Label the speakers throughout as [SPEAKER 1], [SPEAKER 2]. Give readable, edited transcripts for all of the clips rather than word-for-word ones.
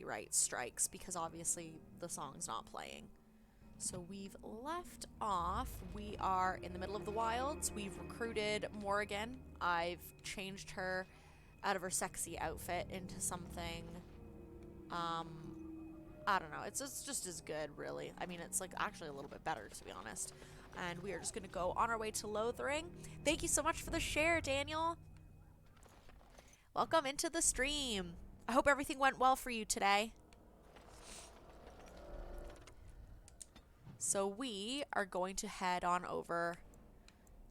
[SPEAKER 1] copyright strikes because obviously the song's not playing. So we've left off. We are in the middle of the wilds. We've recruited Morrigan. I've changed her out of her sexy outfit into something, I don't know. It's just as good, really. I mean, it's like actually a little bit better, to be honest. And we are just going to go on our way to Lothering. Thank you so much for the share, Daniel. Welcome into the stream. I hope everything went well for you today. So we are going to head on over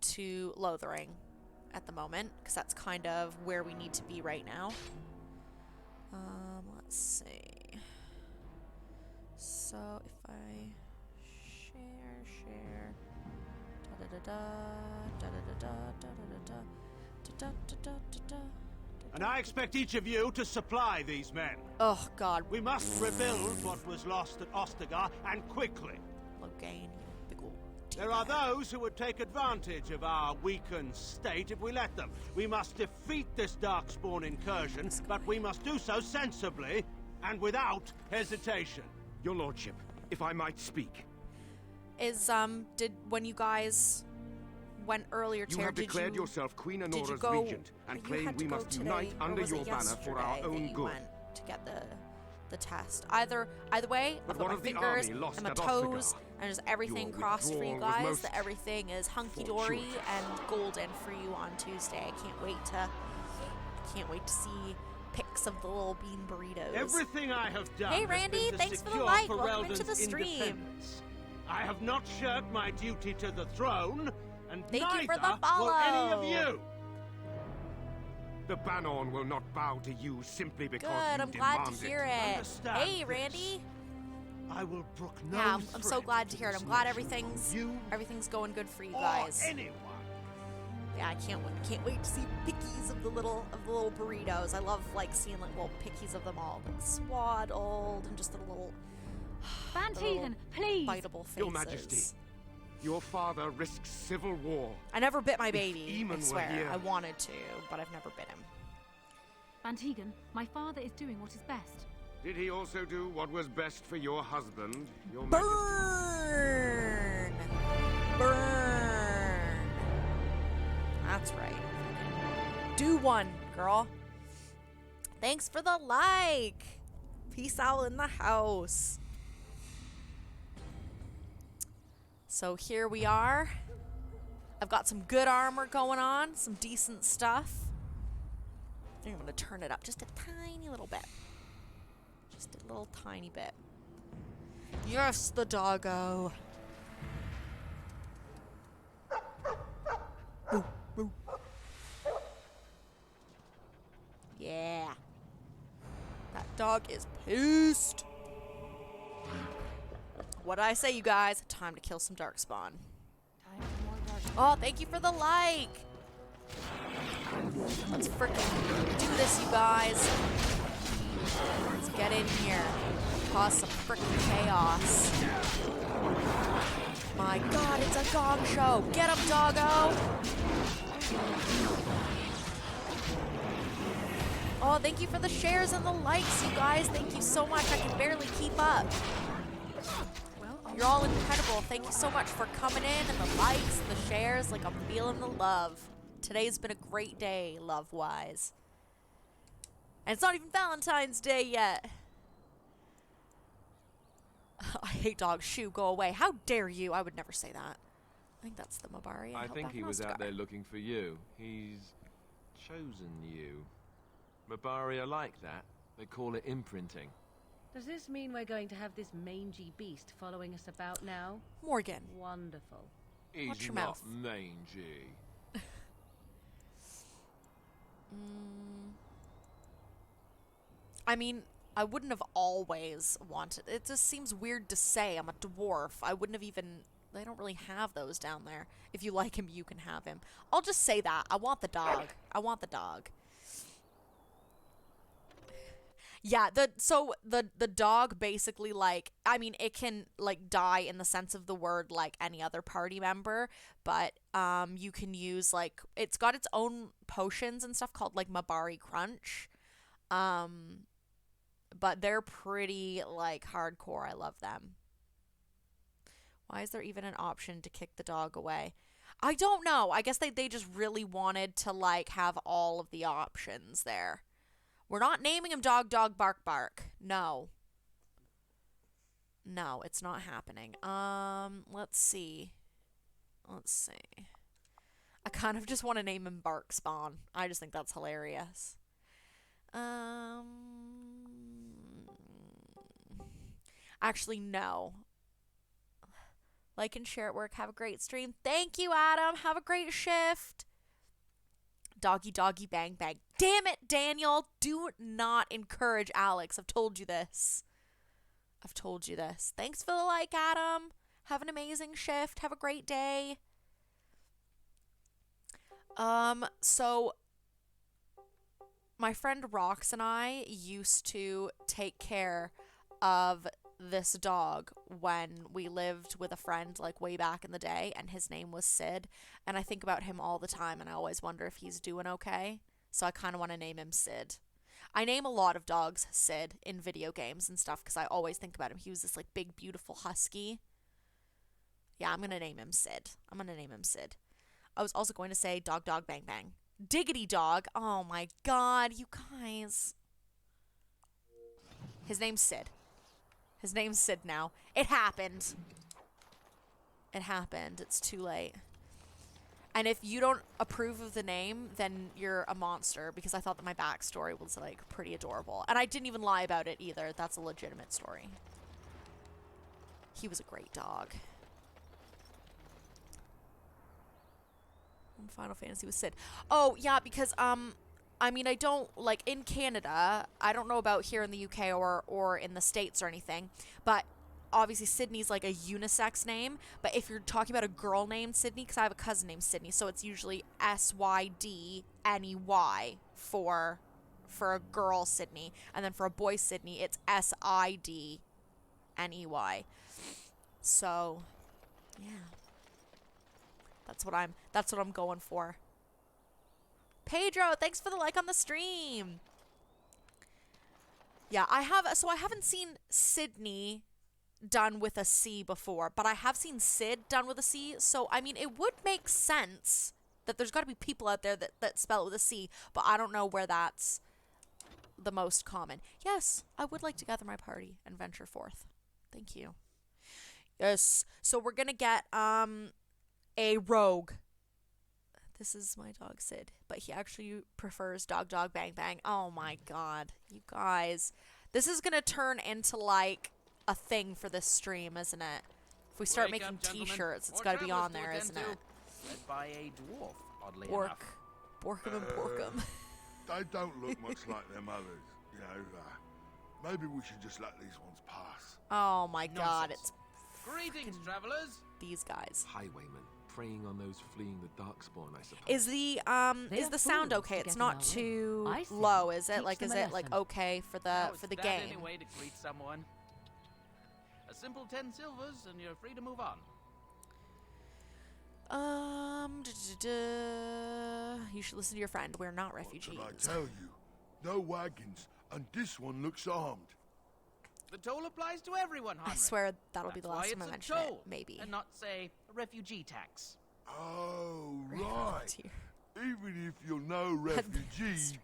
[SPEAKER 1] to Lothering at the moment, because that's kind of where we need to be right now. Let's see. So if I share, da da da da da da da da da da da da.
[SPEAKER 2] And I expect each of you to supply these men.
[SPEAKER 1] Oh God.
[SPEAKER 2] We must rebuild what was lost at Ostagar, and quickly.
[SPEAKER 1] Logain, big ol'
[SPEAKER 2] There are those who would take advantage of our weakened state if we let them. We must defeat this Darkspawn incursion, but we must do so sensibly and without hesitation.
[SPEAKER 3] Your lordship, if I might speak.
[SPEAKER 1] When you guys went earlier,
[SPEAKER 3] you have declared yourself Queen Honora's regent and claim we must unite under your banner for our own good.
[SPEAKER 1] Went to get the test. Either way, I've got my fingers and my toes and just everything crossed for you guys. That everything is hunky dory and golden for you on Tuesday. I can't wait to see pics of the little bean burritos.
[SPEAKER 2] Everything I have done.
[SPEAKER 1] Hey Randy, thanks for the like. Welcome into the stream.
[SPEAKER 2] I have not shirked my duty to the throne, and
[SPEAKER 1] thank
[SPEAKER 2] neither
[SPEAKER 1] you for the follow.
[SPEAKER 2] will any of you.
[SPEAKER 3] The Banon will not bow to you simply because
[SPEAKER 1] Good,
[SPEAKER 3] you
[SPEAKER 1] I'm glad to hear it.
[SPEAKER 2] Understand
[SPEAKER 1] Hey,
[SPEAKER 2] this.
[SPEAKER 1] Randy.
[SPEAKER 2] I will brook no
[SPEAKER 1] Yeah, I'm so glad to hear it. I'm glad everything's
[SPEAKER 2] you
[SPEAKER 1] going good for you
[SPEAKER 2] or
[SPEAKER 1] guys.
[SPEAKER 2] anyone.
[SPEAKER 1] Yeah, I can't wait to see pickies of the little burritos. I love like seeing like little pickies of them all like swaddled and just the little
[SPEAKER 4] Van Teven, please.
[SPEAKER 1] biteable faces.
[SPEAKER 3] Your Majesty, your father risks civil war.
[SPEAKER 1] I never bit my baby.
[SPEAKER 3] Eamon
[SPEAKER 1] I swear.
[SPEAKER 3] were here.
[SPEAKER 1] I wanted to, but I've never bit him.
[SPEAKER 4] Van Tegan, my father is doing what is best.
[SPEAKER 3] Did he also do what was best for your husband, your Majesty?
[SPEAKER 1] Burn! That's right. Do one, girl. Thanks for the like. Peace out in the house. So here we are. I've got some good armor going on, some decent stuff. I think I'm going to turn it up just a tiny little bit. Just a little tiny bit. Yes, the doggo. Ooh, ooh. Yeah. That dog is pissed. What did I say, you guys? Time to kill some Darkspawn. Oh, thank you for the like. Let's frickin' do this, you guys. Let's get in here. Cause some frickin' chaos. My God, it's a gong show. Get him, doggo. Oh, thank you for the shares and the likes, you guys. Thank you so much. I can barely keep up. You're all incredible. Thank you so much for coming in and the likes and the shares. Like, I'm feeling the love. Today's been a great day, love-wise. And it's not even Valentine's Day yet. I hate dogs. Shoo, go away. How dare you? I would never say that. I think that's the Mabari.
[SPEAKER 5] I think he was out there looking for you. He's chosen you. Mabari are like that. They call it imprinting.
[SPEAKER 6] Does this mean we're going to have this mangy beast following us about now?
[SPEAKER 1] Morgan.
[SPEAKER 6] Wonderful.
[SPEAKER 1] Watch
[SPEAKER 5] He's
[SPEAKER 1] your
[SPEAKER 5] not
[SPEAKER 1] mouth.
[SPEAKER 5] mangy.
[SPEAKER 1] I mean, I wouldn't have always wanted... It just seems weird to say. I'm a dwarf. I wouldn't have even... They don't really have those down there. If you like him, you can have him. I'll just say that. I want the dog. I want the dog. Yeah, the dog basically, like, I mean, it can, like, die in the sense of the word like any other party member, but you can use, like, it's got its own potions and stuff called, like, Mabari Crunch, but they're pretty, like, hardcore. I love them. Why is there even an option to kick the dog away? I don't know. I guess they just really wanted to, like, have all of the options there. We're not naming him Dog, Dog, Bark, Bark. No. No, it's not happening. Let's see. Let's see. I kind of just want to name him Bark Spawn. I just think that's hilarious. Actually, no. Like and share at work. Have a great stream. Thank you, Adam. Have a great shift. Doggy, doggy, bang, bang. Damn it, Daniel. Do not encourage Alex. I've told you this. I've told you this. Thanks for the like, Adam. Have an amazing shift. Have a great day. So my friend Rox and I used to take care of this dog when we lived with a friend, like, way back in the day, and his name was Sid, and I think about him all the time, and I always wonder if he's doing okay, so I kind of want to name him Sid. I name a lot of dogs Sid in video games and stuff, because I always think about him. He was this, like, big, beautiful husky. Yeah, I'm gonna name him Sid. I'm gonna name him Sid. I was also going to say Dog, Dog, Bang, Bang. Diggity Dog. Oh my god, you guys. His name's Sid. His name's Sid now. It happened. It happened. It's too late. And if you don't approve of the name, then you're a monster, because I thought that my backstory was, like, pretty adorable. And I didn't even lie about it either. That's a legitimate story. He was a great dog. Final Fantasy with Sid. Oh, yeah, because, I mean, I don't, like, in Canada, I don't know about here in the UK or in the States or anything, but obviously Sydney's, like, a unisex name, but if you're talking about a girl named Sydney, because I have a cousin named Sydney, so it's usually Sydney for a girl Sydney, and then for a boy Sydney, it's Sidney. So, yeah. That's what I'm going for. Pedro, thanks for the like on the stream. Yeah, I haven't seen Sydney done with a C before, but I have seen Sid done with a C, so I mean it would make sense that there's gotta be people out there that spell it with a C, but I don't know where that's the most common. Yes, I would like to gather my party and venture forth. Thank you. Yes. So we're gonna get a rogue. This is my dog Sid, but he actually prefers Dog, Dog, Bang, Bang. Oh my god, you guys. This is gonna turn into, like, a thing for this stream, isn't it? If we start making t-shirts, it's gotta be on there, isn't it?
[SPEAKER 7] Led by a dwarf, oddly
[SPEAKER 1] Bork.
[SPEAKER 7] enough.
[SPEAKER 1] Borkum and Porkum.
[SPEAKER 8] They don't look much like their mothers, you know. Maybe we should just let these ones pass.
[SPEAKER 1] Oh my god, it's
[SPEAKER 7] Greetings, travelers.
[SPEAKER 1] these guys.
[SPEAKER 5] Highwaymen, preying on those fleeing the darkspawn, I suppose.
[SPEAKER 1] Is the sound
[SPEAKER 6] fools
[SPEAKER 1] okay?
[SPEAKER 6] to
[SPEAKER 1] It's
[SPEAKER 6] get
[SPEAKER 1] not
[SPEAKER 6] in our way.
[SPEAKER 1] too
[SPEAKER 6] I see.
[SPEAKER 1] low, is it?
[SPEAKER 6] Teach
[SPEAKER 1] Like,
[SPEAKER 6] them
[SPEAKER 1] is
[SPEAKER 6] a
[SPEAKER 1] it, like,
[SPEAKER 6] lesson.
[SPEAKER 1] okay for
[SPEAKER 7] How
[SPEAKER 1] the
[SPEAKER 7] is that
[SPEAKER 1] game?
[SPEAKER 7] any way to greet someone? A simple 10 silvers, and you're free to move on.
[SPEAKER 1] You should listen to your friend. We're not
[SPEAKER 8] What
[SPEAKER 1] refugees.
[SPEAKER 8] can I tell you? No wagons, and this one looks armed.
[SPEAKER 7] The toll applies to everyone, Heinrich.
[SPEAKER 1] I swear that'll be
[SPEAKER 7] That's
[SPEAKER 1] the
[SPEAKER 7] why
[SPEAKER 1] last time I
[SPEAKER 7] it's a
[SPEAKER 1] mention it.
[SPEAKER 7] toll,
[SPEAKER 1] Maybe.
[SPEAKER 7] and not, say, a refugee tax.
[SPEAKER 8] Oh,
[SPEAKER 1] Oh,
[SPEAKER 8] right.
[SPEAKER 1] dear.
[SPEAKER 8] Even if you're no refugee,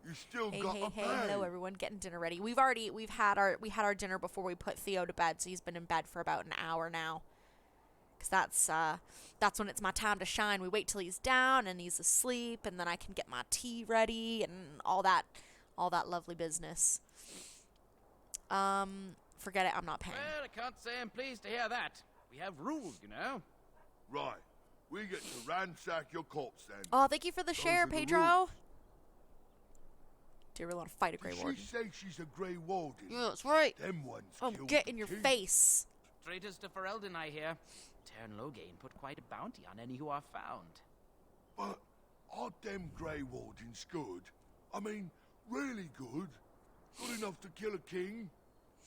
[SPEAKER 8] you still
[SPEAKER 1] Hey,
[SPEAKER 8] got
[SPEAKER 1] hey,
[SPEAKER 8] to
[SPEAKER 1] hey!
[SPEAKER 8] pay.
[SPEAKER 1] Hello, everyone. Getting dinner ready. We had our dinner before we put Theo to bed, so he's been in bed for about an hour now. 'Cause that's when it's my time to shine. We wait till he's down and he's asleep, and then I can get my tea ready and all that lovely business. Forget it. I'm not paying.
[SPEAKER 7] Well, I can't say I'm pleased to hear that. We have rules, you know.
[SPEAKER 8] Right. We get to ransack your corpse then.
[SPEAKER 1] Oh, thank you for the share,
[SPEAKER 8] are the
[SPEAKER 1] Pedro.
[SPEAKER 8] rules.
[SPEAKER 1] Do you really want to fight a Grey
[SPEAKER 8] Did she
[SPEAKER 1] Warden?
[SPEAKER 8] say she's a Grey Warden?
[SPEAKER 1] Yeah, that's right.
[SPEAKER 8] Them ones
[SPEAKER 1] Oh,
[SPEAKER 8] kill
[SPEAKER 1] get
[SPEAKER 8] the
[SPEAKER 1] in your
[SPEAKER 8] king.
[SPEAKER 1] face.
[SPEAKER 7] Traitors to Ferelden, I hear. Tern Loghain put quite a bounty on any who are found.
[SPEAKER 8] But are them Grey Wardens good? I mean, really good? Good enough to kill a king?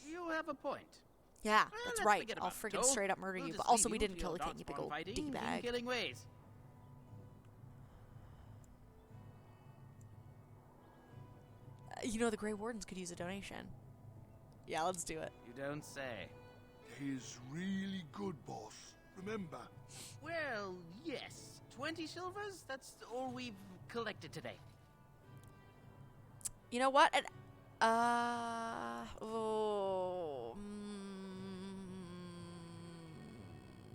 [SPEAKER 7] You have a point.
[SPEAKER 1] Yeah,
[SPEAKER 7] Well,
[SPEAKER 1] that's
[SPEAKER 7] let's
[SPEAKER 1] right.
[SPEAKER 7] forget
[SPEAKER 1] I'll
[SPEAKER 7] about
[SPEAKER 1] friggin'
[SPEAKER 7] Toll.
[SPEAKER 1] straight up murder
[SPEAKER 7] We'll
[SPEAKER 1] you.
[SPEAKER 7] just
[SPEAKER 1] But also,
[SPEAKER 7] leave
[SPEAKER 1] we
[SPEAKER 7] you
[SPEAKER 1] didn't
[SPEAKER 7] to
[SPEAKER 1] kill the
[SPEAKER 7] your
[SPEAKER 1] king, you big
[SPEAKER 7] darkspawn
[SPEAKER 1] old
[SPEAKER 7] fighting and
[SPEAKER 1] d-bag.
[SPEAKER 7] killing ways.
[SPEAKER 1] You know, the Grey Wardens could use a donation. Yeah, let's do it.
[SPEAKER 7] You don't say.
[SPEAKER 8] He's really good, boss. Remember?
[SPEAKER 7] Well, yes. 20 silvers? That's all we've collected today.
[SPEAKER 1] You know what?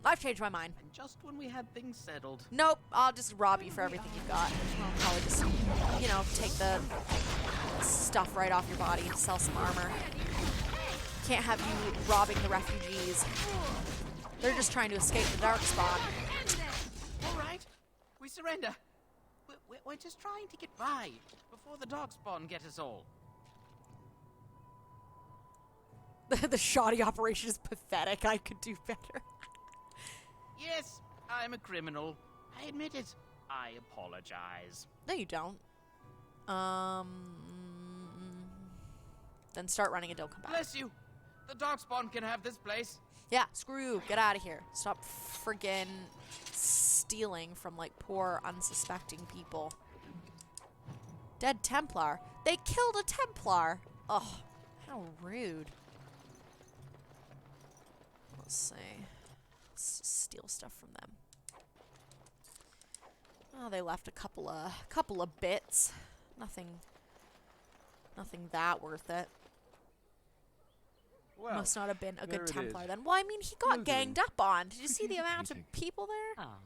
[SPEAKER 1] I've changed my mind.
[SPEAKER 7] And just when we had things settled.
[SPEAKER 1] Nope, I'll just rob you for everything you've got. I'll probably just, you know, take the stuff right off your body and sell some armor. Can't have you robbing the refugees. They're just trying to escape the Darkspawn.
[SPEAKER 7] All right, we surrender. We're just trying to get by before the Darkspawn get us all.
[SPEAKER 1] The shoddy operation is pathetic. I could do better.
[SPEAKER 7] Yes, I'm a criminal. I admit it. I apologize.
[SPEAKER 1] No, you don't. Then start running and don't come back.
[SPEAKER 7] Bless you. The Darkspawn can have this place.
[SPEAKER 1] Yeah, screw you. Get out of here. Stop friggin' stealing from, like, poor, unsuspecting people. Dead Templar. They killed a Templar. Oh, how rude. Let's see. Let's steal stuff from them. Oh, they left a couple of bits. Nothing that worth it.
[SPEAKER 5] Well,
[SPEAKER 1] must not have been a good
[SPEAKER 5] there it
[SPEAKER 1] Templar
[SPEAKER 5] is.
[SPEAKER 1] then. Well, I mean, he got
[SPEAKER 5] Lothering.
[SPEAKER 1] ganged up on. Did you see the amount of people there?
[SPEAKER 6] Ah,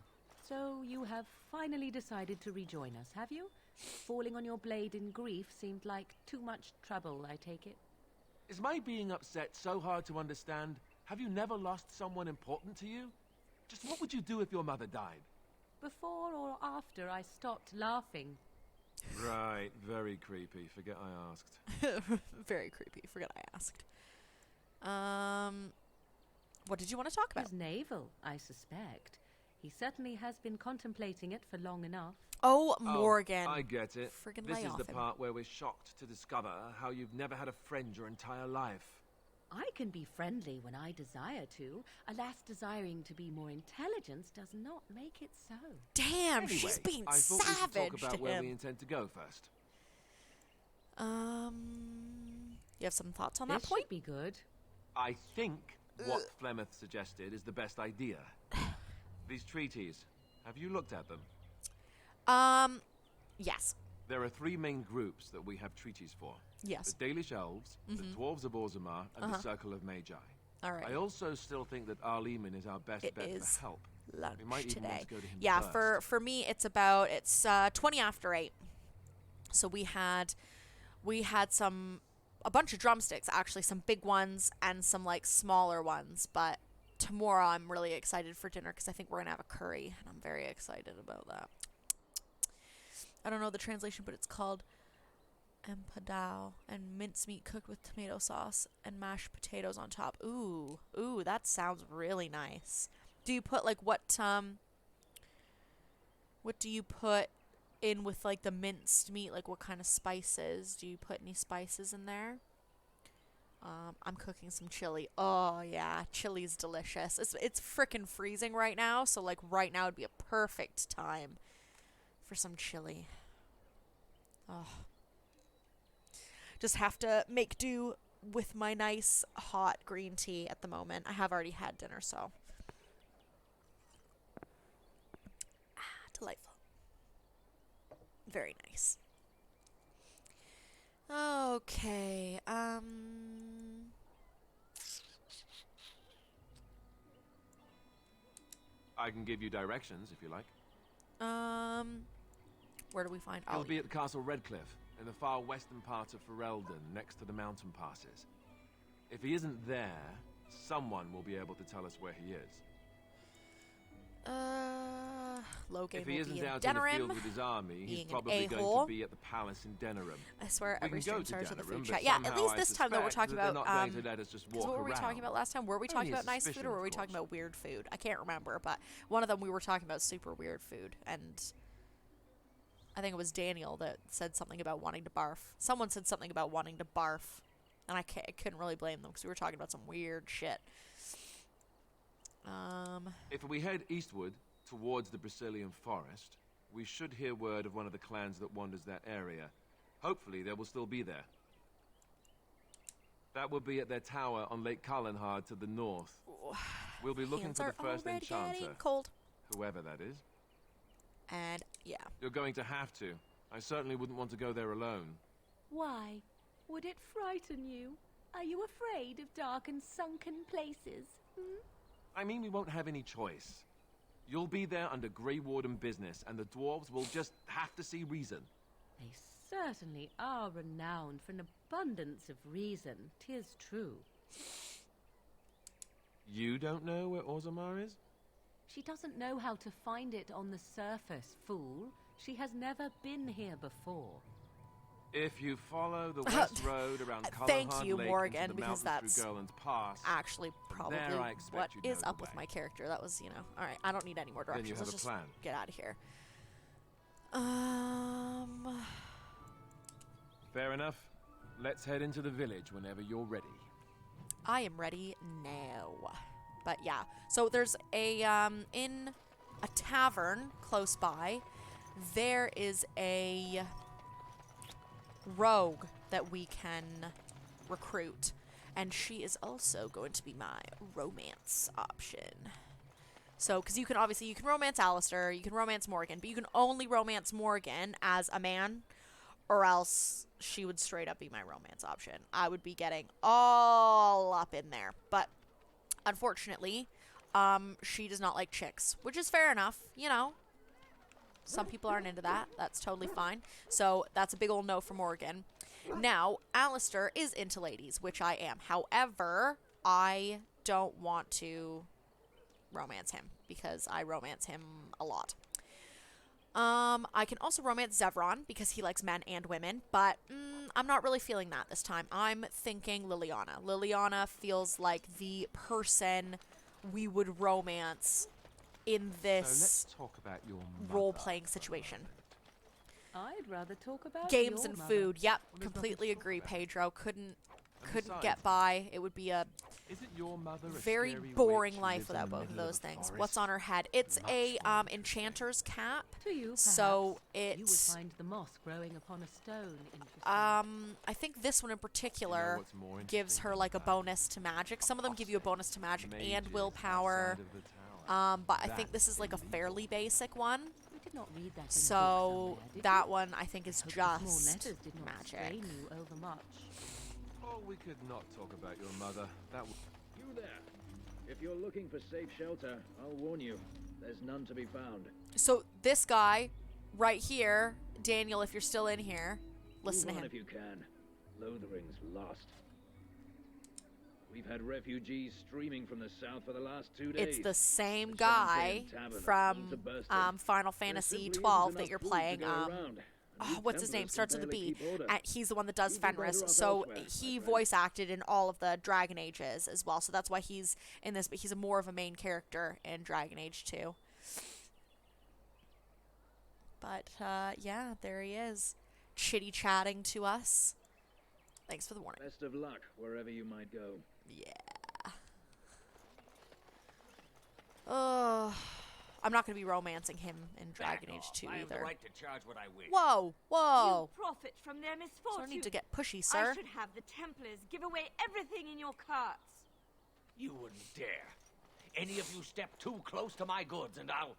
[SPEAKER 6] so you have finally decided to rejoin us, have you? Falling on your blade in grief seemed like too much trouble, I take it.
[SPEAKER 5] Is my being upset so hard to understand? Have you never lost someone important to you? Just what would you do if your mother died?
[SPEAKER 6] Before or after I stopped laughing.
[SPEAKER 5] Right, very creepy. Forget I asked.
[SPEAKER 1] Very creepy. Forget I asked. What did you want to talk about?
[SPEAKER 6] His navel, I suspect. He certainly has been contemplating it for long enough.
[SPEAKER 1] Oh, Morgan.
[SPEAKER 5] I get it.
[SPEAKER 1] Friggin'
[SPEAKER 5] This
[SPEAKER 1] lay
[SPEAKER 5] is
[SPEAKER 1] off
[SPEAKER 5] the
[SPEAKER 1] him.
[SPEAKER 5] part where we're shocked to discover how you've never had a friend your entire life.
[SPEAKER 6] I can be friendly when I desire to. Alas, desiring to be more intelligent does not make it so.
[SPEAKER 1] Damn,
[SPEAKER 5] Anyway,
[SPEAKER 1] she's being
[SPEAKER 5] I thought we should
[SPEAKER 1] savage
[SPEAKER 5] talk about
[SPEAKER 1] to
[SPEAKER 5] where
[SPEAKER 1] him.
[SPEAKER 5] we intend to go first.
[SPEAKER 1] You have some thoughts on that
[SPEAKER 6] This
[SPEAKER 1] point?
[SPEAKER 6] should be good.
[SPEAKER 5] I think what Flemeth suggested is the best idea. These treaties, have you looked at them?
[SPEAKER 1] Yes.
[SPEAKER 5] There are three main groups that we have treaties for.
[SPEAKER 1] Yes.
[SPEAKER 5] The Dalish Elves, the Dwarves of Orzammar, and the Circle of Magi.
[SPEAKER 1] All right.
[SPEAKER 5] I also still think that Arleman is our best
[SPEAKER 1] It
[SPEAKER 5] bet
[SPEAKER 1] is
[SPEAKER 5] for help.
[SPEAKER 1] lunch
[SPEAKER 5] We might even
[SPEAKER 1] today.
[SPEAKER 5] want to go to him
[SPEAKER 1] Yeah,
[SPEAKER 5] first.
[SPEAKER 1] for me it's 20 after 8. So we had a bunch of drumsticks, actually, some big ones and some like smaller ones, but tomorrow I'm really excited for dinner because I think we're gonna have a curry and I'm very excited about that. I don't know the translation, but it's called empadao, and mincemeat cooked with tomato sauce and mashed potatoes on top. Ooh, that sounds really nice. Do you put like what do you put in with like the minced meat? Like what kind of spices? Do you put any spices in there? I'm cooking some chili. Oh yeah, chili's delicious. It's frickin' freezing right now, so like right now would be a perfect time for some chili. Oh. Just have to make do with my nice hot green tea at the moment. I have already had dinner, so. Delightful. Very nice. Okay,
[SPEAKER 5] I can give you directions if you like.
[SPEAKER 1] where do we find
[SPEAKER 5] He'll
[SPEAKER 1] Ollie?
[SPEAKER 5] be at Castle Redcliffe, in the far western part of Ferelden, next to the mountain passes. If he isn't there, someone will be able to tell us where he is.
[SPEAKER 1] Logan
[SPEAKER 5] If he
[SPEAKER 1] will
[SPEAKER 5] isn't
[SPEAKER 1] be in
[SPEAKER 5] out in the field
[SPEAKER 1] Denerim.
[SPEAKER 5] with his army, he's
[SPEAKER 1] being an
[SPEAKER 5] probably going
[SPEAKER 1] a-hole.
[SPEAKER 5] to be at the palace in Denerim.
[SPEAKER 1] I swear
[SPEAKER 5] We
[SPEAKER 1] every
[SPEAKER 5] can go
[SPEAKER 1] stream
[SPEAKER 5] to
[SPEAKER 1] starts with a
[SPEAKER 5] Denerim,
[SPEAKER 1] food
[SPEAKER 5] but
[SPEAKER 1] chat. Yeah, at
[SPEAKER 5] somehow
[SPEAKER 1] least
[SPEAKER 5] I
[SPEAKER 1] this time though we're
[SPEAKER 5] suspect
[SPEAKER 1] talking
[SPEAKER 5] that they're
[SPEAKER 1] about
[SPEAKER 5] not going to let us just
[SPEAKER 1] because
[SPEAKER 5] walk
[SPEAKER 1] what were we talking
[SPEAKER 5] around.
[SPEAKER 1] about last time? Were we
[SPEAKER 5] Only
[SPEAKER 1] talking
[SPEAKER 5] a
[SPEAKER 1] about nice food
[SPEAKER 5] suspicion,
[SPEAKER 1] or were
[SPEAKER 5] of
[SPEAKER 1] we talking
[SPEAKER 5] course.
[SPEAKER 1] about weird food? I can't remember, but one of them we were talking about super weird food, and I think it was Daniel that said something about wanting to barf. Someone said something about wanting to barf, and I couldn't really blame them because we were talking about some weird shit.
[SPEAKER 5] If we head eastward, towards the Brazilian forest, we should hear word of one of the clans that wanders that area. Hopefully they will still be there. That will be at their tower on Lake Kalenhard to the north. We'll be looking
[SPEAKER 1] Hands
[SPEAKER 5] for the
[SPEAKER 1] are
[SPEAKER 5] first
[SPEAKER 1] already
[SPEAKER 5] enchanter.
[SPEAKER 1] getting cold.
[SPEAKER 5] Whoever that is.
[SPEAKER 1] And, yeah.
[SPEAKER 5] You're going to have to. I certainly wouldn't want to go there alone.
[SPEAKER 6] Why? Would it frighten you? Are you afraid of dark and sunken places? Hmm?
[SPEAKER 5] I mean, we won't have any choice. You'll be there under Grey Warden business, and the dwarves will just have to see reason.
[SPEAKER 6] They certainly are renowned for an abundance of reason, 'tis true.
[SPEAKER 5] You don't know where Orzammar is?
[SPEAKER 6] She doesn't know how to find it on the surface, fool. She has never been here before.
[SPEAKER 5] If you follow the west road around
[SPEAKER 1] Thank
[SPEAKER 5] Kalenhard
[SPEAKER 1] you,
[SPEAKER 5] Lake
[SPEAKER 1] Morgan,
[SPEAKER 5] into the
[SPEAKER 1] because
[SPEAKER 5] mountains
[SPEAKER 1] that's
[SPEAKER 5] through Gerland's Pass,
[SPEAKER 1] actually probably
[SPEAKER 5] there I expect
[SPEAKER 1] what
[SPEAKER 5] you'd know
[SPEAKER 1] is
[SPEAKER 5] the
[SPEAKER 1] up with
[SPEAKER 5] way.
[SPEAKER 1] my character. That was, you know, all right. I don't need any more
[SPEAKER 5] Then
[SPEAKER 1] directions.
[SPEAKER 5] you have
[SPEAKER 1] Let's
[SPEAKER 5] a
[SPEAKER 1] just
[SPEAKER 5] plan.
[SPEAKER 1] get out of here.
[SPEAKER 5] Fair enough. Let's head into the village whenever you're ready.
[SPEAKER 1] I am ready now. But yeah, so there's a in a tavern close by, there is a rogue that we can recruit, and she is also going to be my romance option. So, because you can romance Alistair, you can romance Morgan, but you can only romance Morgan as a man, or else she would straight up be my romance option. I would be getting all up in there, but unfortunately, she does not like chicks, which is fair enough, you know. Some people aren't into that. That's totally fine. So that's a big old no for Morgan. Now, Alistair is into ladies, which I am. However, I don't want to romance him because I romance him a lot. I can also romance Zevron because he likes men and women, but I'm not really feeling that this time. I'm thinking Liliana. Liliana feels like the person we would romance in this
[SPEAKER 5] So let's talk about your
[SPEAKER 1] role-playing situation.
[SPEAKER 6] I'd rather talk about
[SPEAKER 1] Games
[SPEAKER 6] your
[SPEAKER 1] and
[SPEAKER 6] mother.
[SPEAKER 1] food. Yep,
[SPEAKER 5] Well, there's
[SPEAKER 1] completely
[SPEAKER 5] nothing to talk
[SPEAKER 1] agree,
[SPEAKER 5] about.
[SPEAKER 1] Pedro. Couldn't
[SPEAKER 5] besides,
[SPEAKER 1] get by. It would be a
[SPEAKER 5] Isn't your mother a
[SPEAKER 1] very
[SPEAKER 5] scary
[SPEAKER 1] boring
[SPEAKER 5] witch who
[SPEAKER 1] life
[SPEAKER 5] lives in
[SPEAKER 1] without
[SPEAKER 5] the
[SPEAKER 1] both of
[SPEAKER 5] middle
[SPEAKER 1] those
[SPEAKER 5] the
[SPEAKER 1] things.
[SPEAKER 5] forest?
[SPEAKER 1] What's on her head? It's
[SPEAKER 5] Much
[SPEAKER 1] a
[SPEAKER 5] more
[SPEAKER 1] enchanter's cap.
[SPEAKER 6] To you, perhaps.
[SPEAKER 1] So
[SPEAKER 6] You would
[SPEAKER 1] it's
[SPEAKER 6] find the moss growing upon a stone interesting.
[SPEAKER 1] I think this one in particular
[SPEAKER 5] what's more
[SPEAKER 1] gives
[SPEAKER 5] interesting
[SPEAKER 1] her
[SPEAKER 5] than
[SPEAKER 1] like a
[SPEAKER 5] that?
[SPEAKER 1] bonus to magic. Some of them give you a bonus to magic and
[SPEAKER 5] Mages
[SPEAKER 1] willpower.
[SPEAKER 5] outside of the tower.
[SPEAKER 1] But I think
[SPEAKER 5] That's
[SPEAKER 1] this is like a
[SPEAKER 5] illegal.
[SPEAKER 1] fairly basic one.
[SPEAKER 6] We did not read that in a book
[SPEAKER 1] So
[SPEAKER 6] somewhere, did
[SPEAKER 1] that
[SPEAKER 6] we?
[SPEAKER 1] one I think is
[SPEAKER 6] Hope the small
[SPEAKER 1] just
[SPEAKER 6] letters did not
[SPEAKER 1] magic.
[SPEAKER 6] strain you overmuch.
[SPEAKER 5] Oh, we could not talk about your mother. That would...
[SPEAKER 9] You there. If you're looking for safe shelter, I'll warn you. There's none to be found.
[SPEAKER 1] So this guy right here, Daniel, if you're still in here, listen to
[SPEAKER 9] Move on
[SPEAKER 1] him.
[SPEAKER 9] if you can. Lothering's lost. We've had refugees streaming from the south for the last 2 days.
[SPEAKER 1] It's the same
[SPEAKER 9] The
[SPEAKER 1] guy
[SPEAKER 9] Champagne Tavern
[SPEAKER 1] from
[SPEAKER 9] is bursting.
[SPEAKER 1] Final
[SPEAKER 9] There
[SPEAKER 1] Fantasy
[SPEAKER 9] simply isn't
[SPEAKER 1] 12 that
[SPEAKER 9] enough
[SPEAKER 1] you're
[SPEAKER 9] food to
[SPEAKER 1] playing.
[SPEAKER 9] go around, and we
[SPEAKER 1] What's his name?
[SPEAKER 9] Templars
[SPEAKER 1] Starts
[SPEAKER 9] can
[SPEAKER 1] with a
[SPEAKER 9] barely
[SPEAKER 1] B.
[SPEAKER 9] keep order.
[SPEAKER 1] And he's the one that does
[SPEAKER 9] You'd be better
[SPEAKER 1] Fenris.
[SPEAKER 9] off
[SPEAKER 1] So
[SPEAKER 9] elsewhere, my
[SPEAKER 1] he
[SPEAKER 9] friend.
[SPEAKER 1] voice acted in all of the Dragon Ages as well. So that's why he's in this. But he's more of a main character in Dragon Age 2. But yeah, there he is, chitty chatting to us. Thanks for the warning.
[SPEAKER 9] Best of luck wherever you might go.
[SPEAKER 1] Yeah. I'm not going to be romancing him in Dragon Age 2
[SPEAKER 10] I have the
[SPEAKER 1] either.
[SPEAKER 10] right to charge what I wish.
[SPEAKER 1] Whoa, whoa.
[SPEAKER 11] You profit from their
[SPEAKER 1] So
[SPEAKER 11] misfortune.
[SPEAKER 1] I need to get pushy,
[SPEAKER 11] I
[SPEAKER 1] sir.
[SPEAKER 11] should have the Templars give away everything in your carts.
[SPEAKER 10] You wouldn't dare. Any of you step too close to my goods and I'll...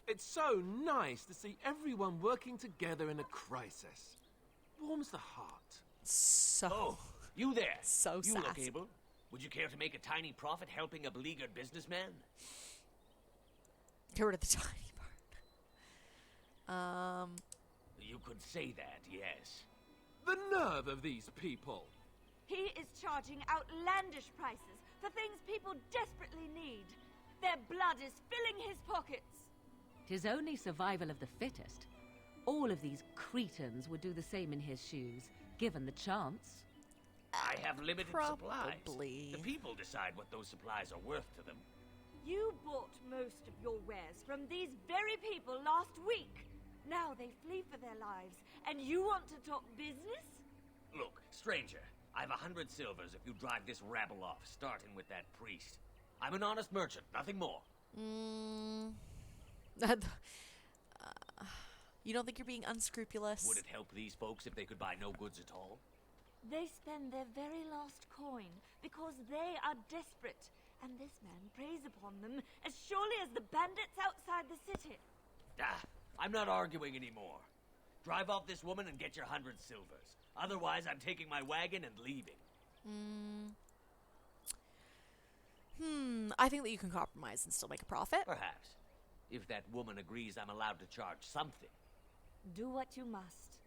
[SPEAKER 5] It's so nice to see everyone working together in a crisis. Warms the heart.
[SPEAKER 1] So.
[SPEAKER 10] Oh, you there.
[SPEAKER 1] So
[SPEAKER 10] You look
[SPEAKER 1] sassy.
[SPEAKER 10] able. Would you care to make a tiny profit helping a beleaguered businessman?
[SPEAKER 1] Get rid of the tiny part.
[SPEAKER 10] You could say that, yes.
[SPEAKER 5] The nerve of these people!
[SPEAKER 11] He is charging outlandish prices for things people desperately need. Their blood is filling his pockets.
[SPEAKER 6] 'Tis only survival of the fittest. All of these cretins would do the same in his shoes, given the chance.
[SPEAKER 10] I have limited supplies.
[SPEAKER 1] Probably.
[SPEAKER 10] The people decide what those supplies are worth to them.
[SPEAKER 11] You bought most of your wares from these very people last week. Now they flee for their lives, and you want to talk business?
[SPEAKER 10] Look, stranger, I've 100 silvers if you drive this rabble off, starting with that priest. I'm an honest merchant, nothing more.
[SPEAKER 1] You don't think you're being unscrupulous?
[SPEAKER 10] Would it help these folks if they could buy no goods at all?
[SPEAKER 11] They spend their very last coin because they are desperate, and this man preys upon them as surely as the bandits outside the city.
[SPEAKER 10] Ah, I'm not arguing anymore. Drive off this woman and get your 100 silvers. Otherwise, I'm taking my wagon and leaving.
[SPEAKER 1] I think that you can compromise and still make a profit.
[SPEAKER 10] Perhaps. If that woman agrees I'm allowed to charge something.
[SPEAKER 11] Do what you must,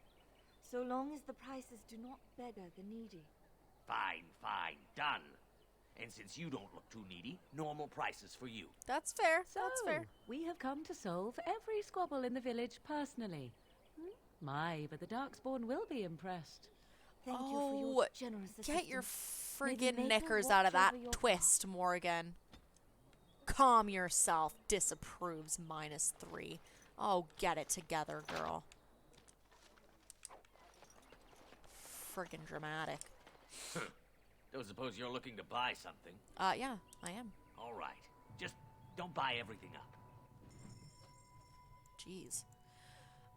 [SPEAKER 11] so long as the prices do not beggar the needy.
[SPEAKER 10] Fine, fine, done. And since you don't look too needy, normal prices for you.
[SPEAKER 1] That's fair.
[SPEAKER 6] So,
[SPEAKER 1] That's fair.
[SPEAKER 6] we have come to solve every squabble in the village personally. My, but the Darkspawn will be impressed.
[SPEAKER 11] Thank you for your generous assistance.
[SPEAKER 1] Get your
[SPEAKER 11] May the
[SPEAKER 1] friggin'
[SPEAKER 11] Maker
[SPEAKER 1] knickers
[SPEAKER 11] watch
[SPEAKER 1] out of that
[SPEAKER 11] over your
[SPEAKER 1] twist, Morgan. Calm yourself. Disapproves -3. Oh, get it together, girl. Friggin' dramatic.
[SPEAKER 10] Don't suppose you're looking to buy something?
[SPEAKER 1] Yeah, I am.
[SPEAKER 10] All right. Just don't buy everything up.
[SPEAKER 1] Jeez.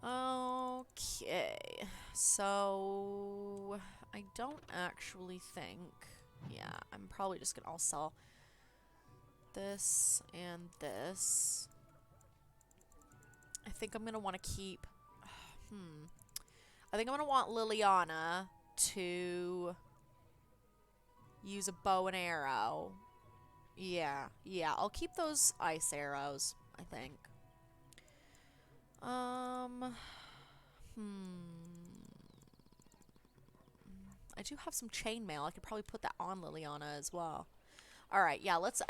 [SPEAKER 1] Okay. So I don't actually think. Yeah, I'm probably just gonna all sell this and this. I think I'm gonna want to keep. I think I'm gonna want Liliana to use a bow and arrow. Yeah, I'll keep those ice arrows, I think. I do have some chainmail. I could probably put that on Liliana as well. Alright, yeah, let's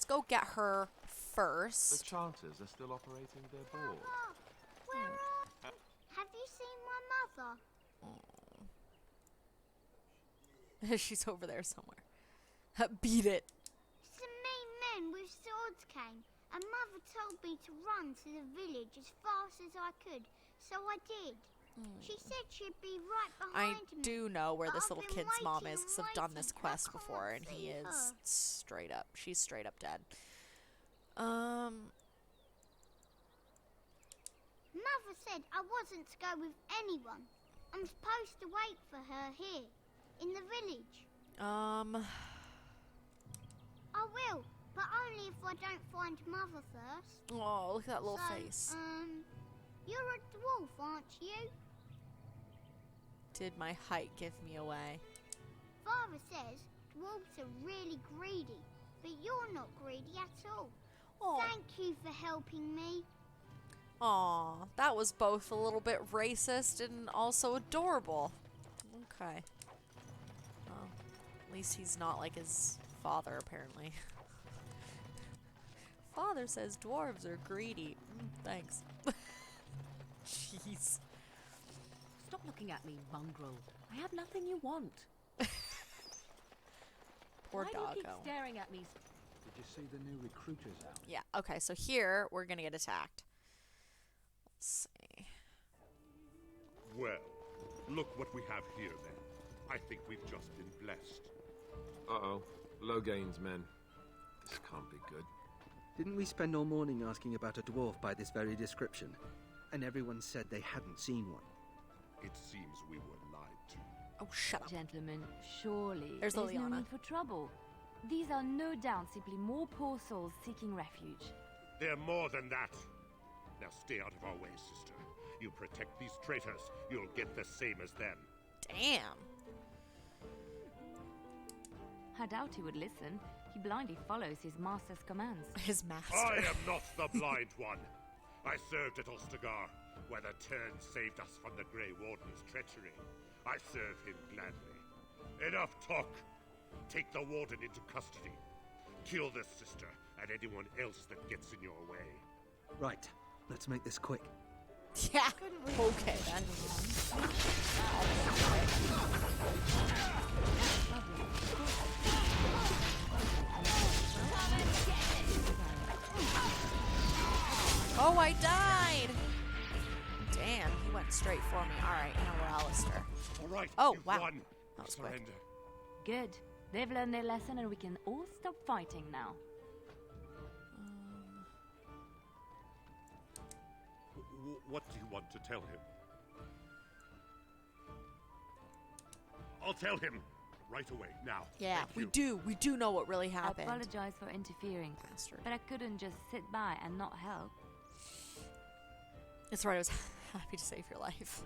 [SPEAKER 1] go get her first.
[SPEAKER 5] The Chanters are still operating their board.
[SPEAKER 12] Where are you? Have you seen my mother?
[SPEAKER 1] She's over there somewhere. Beat it.
[SPEAKER 12] Some mean men with swords came, and Mother told me to run to the village as fast as I could, so I did. She said she'd be right behind me.
[SPEAKER 1] I do know where this
[SPEAKER 12] but
[SPEAKER 1] little
[SPEAKER 12] I've been
[SPEAKER 1] kid's mom
[SPEAKER 12] waiting
[SPEAKER 1] is because
[SPEAKER 12] and
[SPEAKER 1] I've done this
[SPEAKER 12] waiting.
[SPEAKER 1] quest
[SPEAKER 12] I
[SPEAKER 1] before, and
[SPEAKER 12] can't
[SPEAKER 1] he
[SPEAKER 12] see
[SPEAKER 1] is
[SPEAKER 12] her.
[SPEAKER 1] straight up. She's straight up dead.
[SPEAKER 12] Mother said I wasn't to go with anyone. I'm supposed to wait for her here, in the village. I will, but only if I don't find Mother first.
[SPEAKER 1] Oh, look at that little
[SPEAKER 12] So,
[SPEAKER 1] face.
[SPEAKER 12] You're a dwarf, aren't you?
[SPEAKER 1] Did my height give me away?
[SPEAKER 12] Father says dwarves are really greedy, but you're not greedy at all.
[SPEAKER 1] Oh.
[SPEAKER 12] Thank you for helping me.
[SPEAKER 1] Aw, that was both a little bit racist and also adorable. Okay. Well, at least he's not like his father, apparently. Father says dwarves are greedy. Thanks. Jeez.
[SPEAKER 6] Stop looking at me, mongrel. I have nothing you want.
[SPEAKER 1] Poor
[SPEAKER 6] Why do you keep
[SPEAKER 1] doggo.
[SPEAKER 6] staring at me?
[SPEAKER 13] Did you see the new recruiters out?
[SPEAKER 1] Yeah, okay, so here we're gonna get attacked. Let's see.
[SPEAKER 3] Well, look what we have here, then. I think we've just been blessed.
[SPEAKER 5] Uh-oh. Logain's men. This can't be good.
[SPEAKER 14] Didn't we spend all morning asking about a dwarf by this very description? And everyone said they hadn't seen one.
[SPEAKER 3] It seems we were lied to.
[SPEAKER 1] Oh, shut up.
[SPEAKER 4] Gentlemen, surely
[SPEAKER 1] There's
[SPEAKER 4] no
[SPEAKER 1] Liliana.
[SPEAKER 4] need for trouble. These are no doubt simply more poor souls seeking refuge.
[SPEAKER 3] They're more than that. Now stay out of our way, sister. You protect these traitors, you'll get the same as them.
[SPEAKER 1] Damn.
[SPEAKER 4] I doubt he would listen. He blindly follows his master's commands.
[SPEAKER 1] His master.
[SPEAKER 3] I am not the blind one. I served at Ostagar, where the Tern saved us from the Grey Warden's treachery. I serve him gladly. Enough talk. Take the Warden into custody. Kill this sister and anyone else that gets in your way.
[SPEAKER 14] Right, let's make this quick.
[SPEAKER 1] Yeah. Okay, then. Oh, I died! Damn, he went straight for me. Alright, now we're Alistair.
[SPEAKER 3] All right,
[SPEAKER 1] Oh,
[SPEAKER 3] you've
[SPEAKER 1] wow.
[SPEAKER 3] won.
[SPEAKER 1] That was quick.
[SPEAKER 3] Surrender.
[SPEAKER 4] Good. They've learned their lesson and we can all stop fighting now.
[SPEAKER 3] What do you want to tell him? I'll tell him. Right away, now.
[SPEAKER 1] Yeah,
[SPEAKER 3] Thank
[SPEAKER 1] we
[SPEAKER 3] you.
[SPEAKER 1] do. We do know what really
[SPEAKER 4] I
[SPEAKER 1] happened.
[SPEAKER 4] apologize for interfering,
[SPEAKER 1] Bastard.
[SPEAKER 4] but I couldn't just sit by and not help.
[SPEAKER 1] It's right, I was happy to save your life.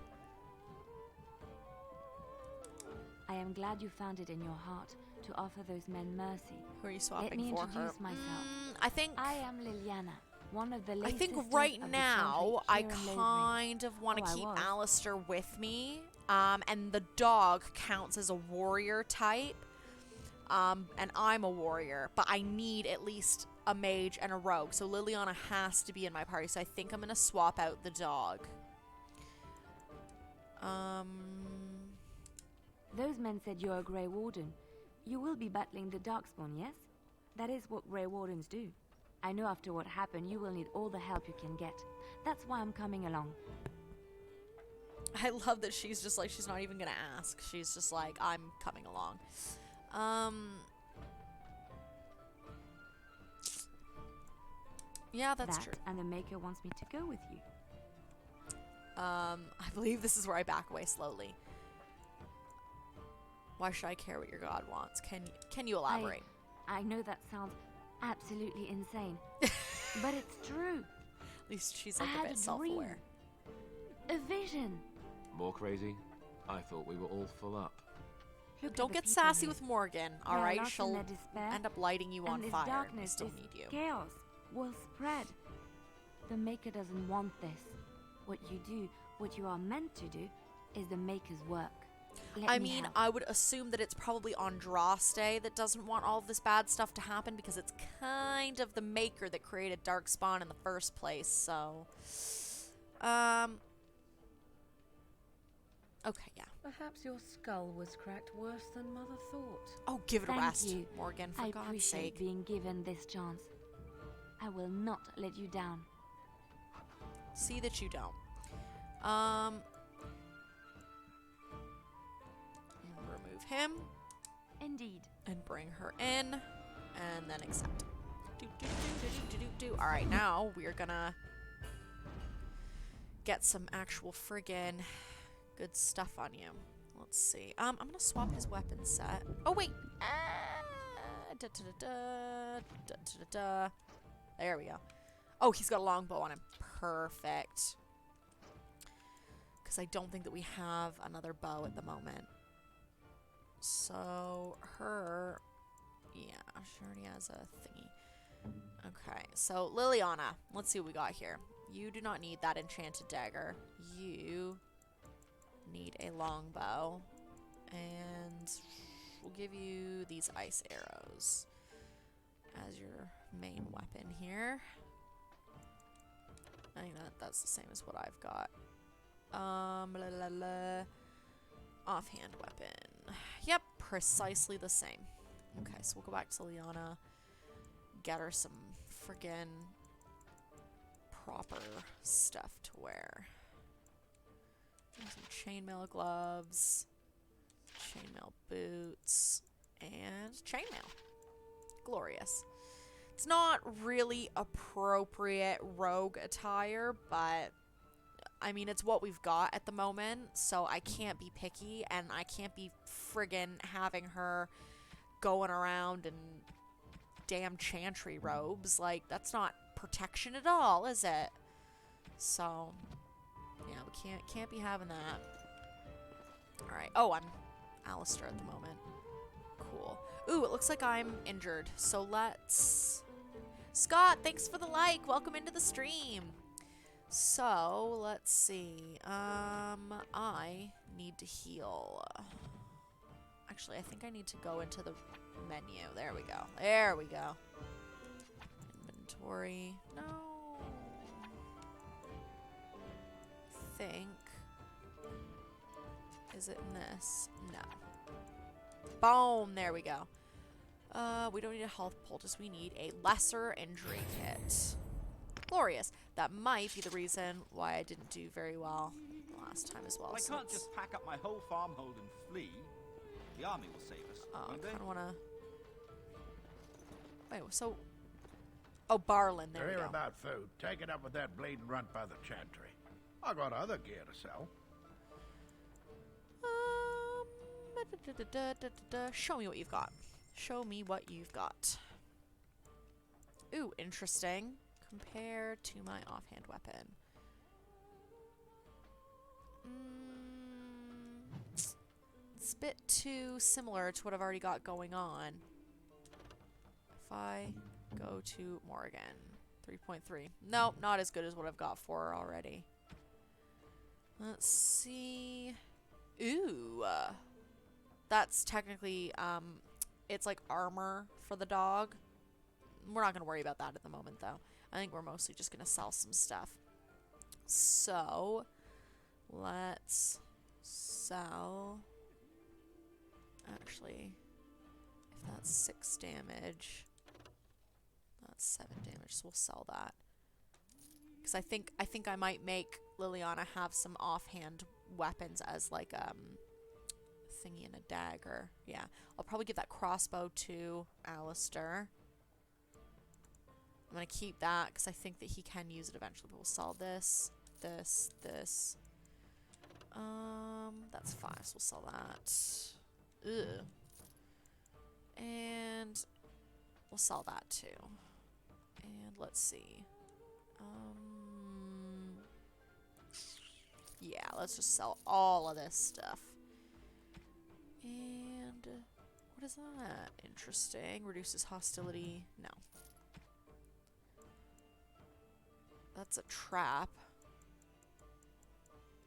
[SPEAKER 4] I am glad you found it in your heart to offer those men mercy.
[SPEAKER 1] Who are you
[SPEAKER 4] Let
[SPEAKER 1] swapping
[SPEAKER 4] me
[SPEAKER 1] for
[SPEAKER 4] introduce
[SPEAKER 1] her?
[SPEAKER 4] myself.
[SPEAKER 1] I think
[SPEAKER 4] I am Liliana, one of the lay
[SPEAKER 1] I think
[SPEAKER 4] sisters
[SPEAKER 1] right
[SPEAKER 4] of the
[SPEAKER 1] now
[SPEAKER 4] Chantry
[SPEAKER 1] I
[SPEAKER 4] here in Lothering.
[SPEAKER 1] kind of want to
[SPEAKER 4] Oh, I
[SPEAKER 1] keep
[SPEAKER 4] was.
[SPEAKER 1] Alistair with me. And the dog counts as a warrior type. And I'm a warrior, but I need at least a mage and a rogue. So Liliana has to be in my party. So I think I'm going to swap out the dog.
[SPEAKER 4] Those men said you're a Grey Warden. You will be battling the Darkspawn, yes? That is what Grey Wardens do. I know after what happened, you will need all the help you can get. That's why I'm coming along.
[SPEAKER 1] I love that she's just like, she's not even going to ask. She's just like, I'm coming along. Yeah, that's true.
[SPEAKER 4] And the Maker wants me to go with you.
[SPEAKER 1] I believe this is where I back away slowly. Why should I care what your god wants? Can you elaborate?
[SPEAKER 4] I know that sounds absolutely insane, but it's true.
[SPEAKER 1] At least she's like
[SPEAKER 4] I
[SPEAKER 1] a
[SPEAKER 4] had
[SPEAKER 1] bit
[SPEAKER 4] a
[SPEAKER 1] self-aware.
[SPEAKER 4] dream. A vision.
[SPEAKER 5] More crazy? I thought we were all full up.
[SPEAKER 4] Look at
[SPEAKER 1] Don't
[SPEAKER 4] the
[SPEAKER 1] get
[SPEAKER 4] people
[SPEAKER 1] sassy
[SPEAKER 4] here.
[SPEAKER 1] with Morgan,
[SPEAKER 4] They are
[SPEAKER 1] alright?
[SPEAKER 4] lost in
[SPEAKER 1] She'll
[SPEAKER 4] their despair,
[SPEAKER 1] end up lighting you on
[SPEAKER 4] and this
[SPEAKER 1] fire. We
[SPEAKER 4] darkness,
[SPEAKER 1] still
[SPEAKER 4] this
[SPEAKER 1] need you.
[SPEAKER 4] chaos will spread. The Maker doesn't want this. What you do, what you are meant to do, is the Maker's work.
[SPEAKER 1] I mean, I would assume that it's probably Andraste that doesn't want all of this bad stuff to happen because it's kind of the Maker that created Darkspawn in the first place, so... Okay, yeah.
[SPEAKER 6] Perhaps your skull was cracked worse than Mother thought.
[SPEAKER 1] Oh, give it a
[SPEAKER 4] Thank
[SPEAKER 1] rest,
[SPEAKER 4] you.
[SPEAKER 1] Morgan, for
[SPEAKER 4] I
[SPEAKER 1] God's
[SPEAKER 4] appreciate
[SPEAKER 1] sake.
[SPEAKER 4] being given this chance. I will not let you down.
[SPEAKER 1] See that you don't. Remove him.
[SPEAKER 4] Indeed.
[SPEAKER 1] And bring her in. And then accept. Alright, now we're gonna get some actual friggin' good stuff on you. Let's see. I'm gonna swap his weapon set. Oh, wait. There we go. Oh, he's got a longbow on him. Perfect. Because I don't think that we have another bow at the moment. So, her... Yeah, she already has a thingy. Okay, so Liliana. Let's see what we got here. You do not need that enchanted dagger. You need a longbow. And we'll give you these ice arrows as your main weapon here. I think that's the same as what I've got. Offhand weapon. Yep, precisely the same. Okay, so we'll go back to Liliana. Get her some friggin' proper stuff to wear. Some chainmail gloves, chainmail boots, and chainmail. Glorious. It's not really appropriate rogue attire, but I mean, it's what we've got at the moment, so I can't be picky, and I can't be friggin' having her going around in damn chantry robes. Like, that's not protection at all, is it? So, yeah, we can't be having that. Alright. Oh, I'm Alistair at the moment. Cool. Ooh, it looks like I'm injured, so let's... Scott, thanks for the like. Welcome into the stream. So, let's see. I need to heal. Actually, I think I need to go into the menu. There we go. There we go. Inventory. No. Think. Is it in this? No. Boom. There we go. We don't need a health poultice. We need a lesser injury kit. Glorious. That might be the reason why I didn't do very well last time as well.
[SPEAKER 15] I can't just pack up my whole farmhold and flee. The army will save us.
[SPEAKER 1] I
[SPEAKER 15] won't they?
[SPEAKER 1] kind of want to... Wait, so... Oh, Barlin, there we
[SPEAKER 16] Hear
[SPEAKER 1] go.
[SPEAKER 16] about food. Take it up with that bleeding runt by the chantry. I got other gear to sell.
[SPEAKER 1] Show me what you've got. Show me what you've got. Ooh, interesting. Compared to my offhand weapon. It's a bit too similar to what I've already got going on. If I go to Morrigan, 3.3. Nope, not as good as what I've got for her already. Let's see. Ooh. That's technically, it's like armor for the dog. We're not going to worry about that at the moment, though. I think we're mostly just going to sell some stuff. So, let's sell... Actually, if that's 6 damage, that's 7 damage, so we'll sell that. Because I think I might make Liliana have some offhand weapons as like thingy and a dagger. Yeah, I'll probably give that crossbow to Alistair. I'm gonna keep that because I think that he can use it eventually. But we'll sell this, this. That's 5, so we'll sell that. Ugh. And we'll sell that too. And let's see. Yeah, let's just sell all of this stuff. And what is that? Interesting. Reduces hostility. No. That's a trap.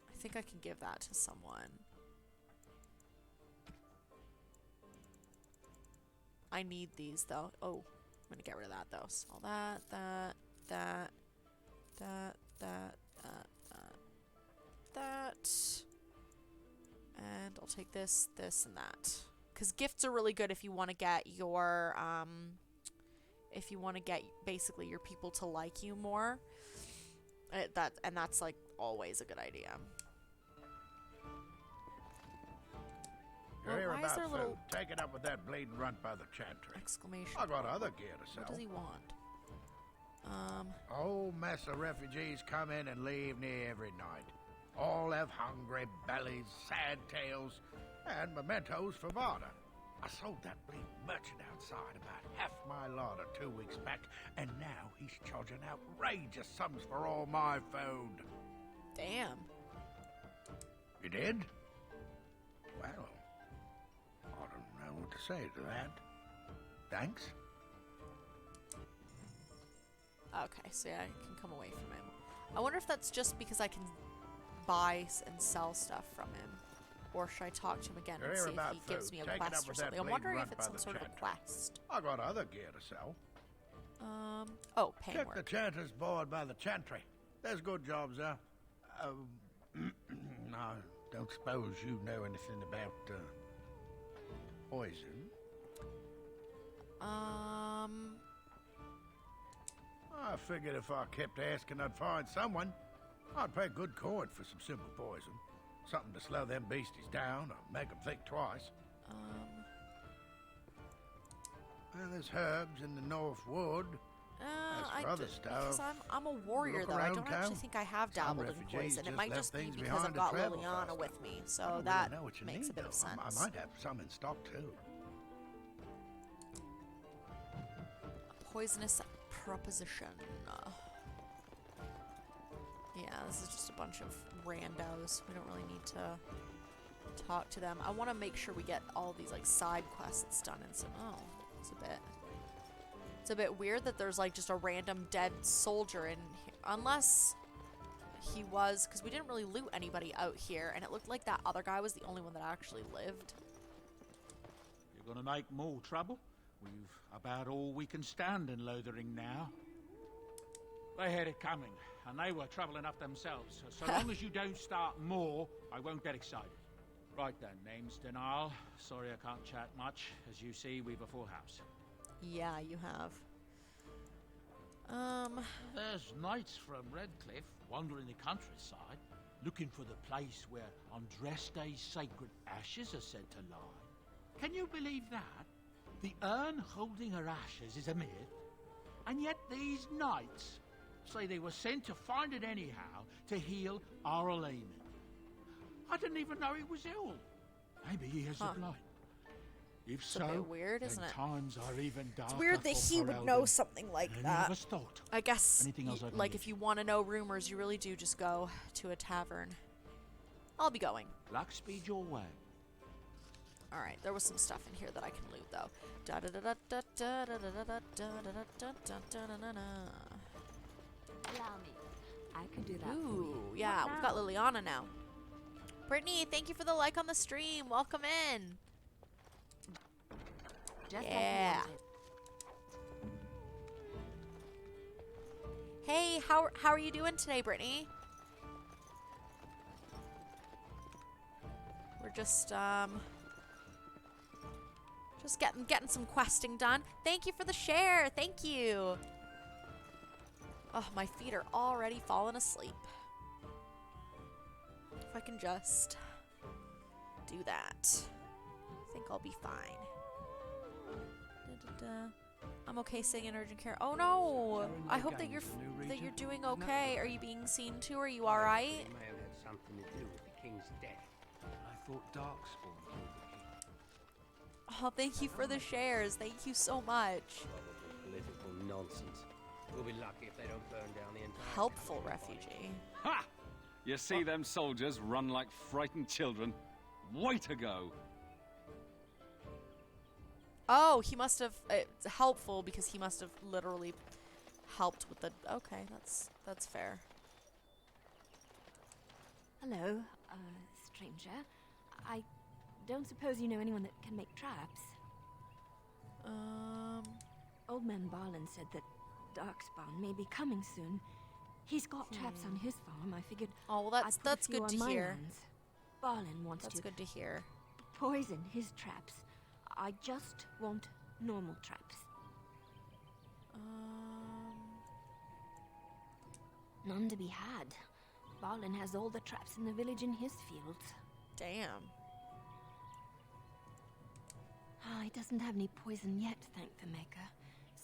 [SPEAKER 1] I think I can give that to someone. I need these though. Oh, I'm gonna get rid of that though. Sell that, that. And I'll take this, this, and that. Because gifts are really good if you want to get your, if you want to get basically your people to like you more. And that's like always a good idea.
[SPEAKER 16] You're here
[SPEAKER 1] why is
[SPEAKER 16] about
[SPEAKER 1] there a
[SPEAKER 16] food.
[SPEAKER 1] little
[SPEAKER 16] Take it up with that bleeding runt by the chantry.
[SPEAKER 1] exclamation?
[SPEAKER 16] I got other gear to sell.
[SPEAKER 1] What does he want?
[SPEAKER 16] Whole mess of refugees come in and leave near every night. All have hungry bellies, sad tales, and mementos for barter. I sold that bleeding merchant outside about half my larder 2 weeks back, and now he's charging outrageous sums for all my food.
[SPEAKER 1] Damn.
[SPEAKER 16] You did? Well, I don't know what to say to that. Thanks.
[SPEAKER 1] Okay, so yeah, I can come away from him. I wonder if that's just because I can buy and sell stuff from him. Or should I talk to him again and see if he gives me a quest or something? I'm wondering if it's some sort of a quest.
[SPEAKER 16] I got other gear to sell.
[SPEAKER 1] Oh, pay
[SPEAKER 16] Check
[SPEAKER 1] more.
[SPEAKER 16] the chanter's board by the chantry. There's good jobs there. I don't suppose you know anything about poison. I figured if I kept asking, I'd find someone. I'd pay good coin for some simple poison. Something to slow them beasties down or make them think twice. Well, there's herbs in the North Wood. As for other stuff,
[SPEAKER 1] because I'm a warrior,
[SPEAKER 16] look
[SPEAKER 1] though. I
[SPEAKER 16] around
[SPEAKER 1] don't
[SPEAKER 16] town.
[SPEAKER 1] actually think I have
[SPEAKER 16] Some
[SPEAKER 1] dabbled in
[SPEAKER 16] refugees
[SPEAKER 1] poison. It
[SPEAKER 16] just
[SPEAKER 1] might
[SPEAKER 16] left
[SPEAKER 1] just be
[SPEAKER 16] things
[SPEAKER 1] because
[SPEAKER 16] behind
[SPEAKER 1] I've
[SPEAKER 16] to
[SPEAKER 1] got
[SPEAKER 16] travel
[SPEAKER 1] Liliana
[SPEAKER 16] faster.
[SPEAKER 1] with me,
[SPEAKER 16] I
[SPEAKER 1] so
[SPEAKER 16] don't
[SPEAKER 1] that
[SPEAKER 16] really know what you
[SPEAKER 1] makes
[SPEAKER 16] need,
[SPEAKER 1] a bit of
[SPEAKER 16] though.
[SPEAKER 1] sense.
[SPEAKER 16] I might have some in stock too.
[SPEAKER 1] Poisonous proposition. Yeah, this is just a bunch of randos. We don't really need to talk to them. I want to make sure we get all these like side quests done and some. Oh, it's a bit weird that there's like just a random dead soldier in here, unless he was, because we didn't really loot anybody out here, and it looked like that other guy was the only one that actually lived.
[SPEAKER 17] You're gonna make more trouble? We've about all we can stand in Lothering now. They had it coming, and they were trouble enough themselves. So long as you don't start more, I won't get excited. Right then, name's Denal. Sorry I can't chat much. As you see, we've a full house.
[SPEAKER 1] Yeah, you have.
[SPEAKER 17] There's knights from Redcliffe wandering the countryside, looking for the place where Andreste's sacred ashes are said to lie. Can you believe that? The urn holding her ashes is a myth, and yet these knights say they were sent to find it anyhow to heal our Elaine. I didn't even know he was ill. Maybe he has
[SPEAKER 1] Huh.
[SPEAKER 17] a blight. If
[SPEAKER 1] It's
[SPEAKER 17] so,
[SPEAKER 1] a bit weird,
[SPEAKER 17] then
[SPEAKER 1] isn't it?
[SPEAKER 17] times are even darker.
[SPEAKER 1] It's weird that
[SPEAKER 17] for
[SPEAKER 1] he would
[SPEAKER 17] Ferelden
[SPEAKER 1] know something like
[SPEAKER 17] than any
[SPEAKER 1] that.
[SPEAKER 17] of us thought.
[SPEAKER 1] I guess,
[SPEAKER 17] Anything else I can
[SPEAKER 1] like,
[SPEAKER 17] get
[SPEAKER 1] if you want to know rumors, you really do just go to a tavern. I'll be going.
[SPEAKER 17] Luck speed your way.
[SPEAKER 1] Alright, there was some stuff in here that I can loot, though.
[SPEAKER 4] Allow me. I can do that for
[SPEAKER 1] Ooh,
[SPEAKER 4] you.
[SPEAKER 1] yeah,
[SPEAKER 4] What
[SPEAKER 1] we've got
[SPEAKER 4] now?
[SPEAKER 1] Liliana now. Brittany, thank you for the like on the stream. Welcome in.
[SPEAKER 4] Just
[SPEAKER 1] Yeah.
[SPEAKER 4] like you wanted.
[SPEAKER 1] Hey, how are you doing today, Brittany? We're just getting some questing done. Thank you for the share. Thank you. Oh, my feet are already falling asleep. If I can just do that, I think I'll be fine. I'm okay staying in urgent care. Oh no! I hope that you're doing okay. Are you being seen to? Are you all right?
[SPEAKER 18] It may have had something to do with the king's death.
[SPEAKER 13] I thought Darkspawn killed the king.
[SPEAKER 1] Oh, thank you for the shares. Thank you so much.
[SPEAKER 18] Political nonsense. We'll be lucky if they don't burn down the entire
[SPEAKER 1] Helpful refugee.
[SPEAKER 19] Ha! You see them soldiers run like frightened children? Way to go!
[SPEAKER 1] Oh, he must have. It's helpful because he must have literally helped with the. Okay, that's fair.
[SPEAKER 4] Hello, stranger. I don't suppose you know anyone that can make traps? Old man Barlin said that Darkspawn may be coming soon. He's got traps on his farm. I figured.
[SPEAKER 1] Oh, well,
[SPEAKER 4] I'd put a
[SPEAKER 1] that's
[SPEAKER 4] few
[SPEAKER 1] good
[SPEAKER 4] on
[SPEAKER 1] to
[SPEAKER 4] my
[SPEAKER 1] hear.
[SPEAKER 4] lands. Barlin wants
[SPEAKER 1] That's
[SPEAKER 4] to
[SPEAKER 1] good to hear.
[SPEAKER 4] poison his traps. I just want normal traps. None to be had. Barlin has all the traps in the village in his fields.
[SPEAKER 1] Damn.
[SPEAKER 4] He doesn't have any poison yet, thank the Maker.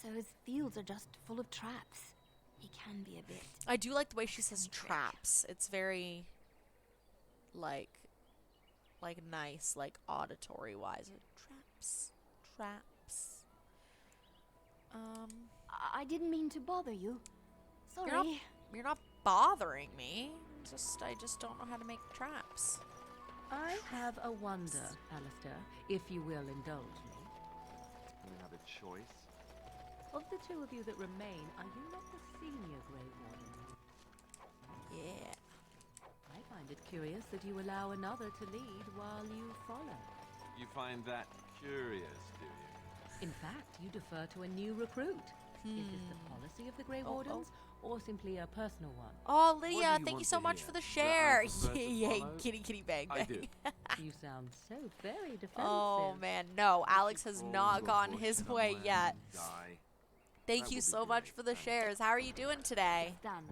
[SPEAKER 4] So his fields are just full of traps. He can be a bit.
[SPEAKER 1] I do like the way she says traps. It's very, like nice, like auditory wise. Traps.
[SPEAKER 4] I didn't mean to bother you. Sorry.
[SPEAKER 1] You're not bothering me. I just don't know how to make traps.
[SPEAKER 6] I have a wonder, Alistair, if you will indulge me.
[SPEAKER 5] Do we have a choice?
[SPEAKER 6] Of the two of you that remain, are you not the senior Grey Warden?
[SPEAKER 1] Yeah.
[SPEAKER 6] I find it curious that you allow another to lead while you follow.
[SPEAKER 5] You find that curious, do you?
[SPEAKER 6] In fact, you defer to a new recruit. Is this the policy of the Grey Wardens, or simply a personal one?
[SPEAKER 1] Oh, Lydia, thank you so much for the share. Yay, kitty bang bang.
[SPEAKER 5] I do.
[SPEAKER 6] You sound so very defensive.
[SPEAKER 1] Oh man, no, Alex has not gotten his way yet.
[SPEAKER 5] Die.
[SPEAKER 1] Thank you so much for the shares. How are you doing today?
[SPEAKER 4] Done.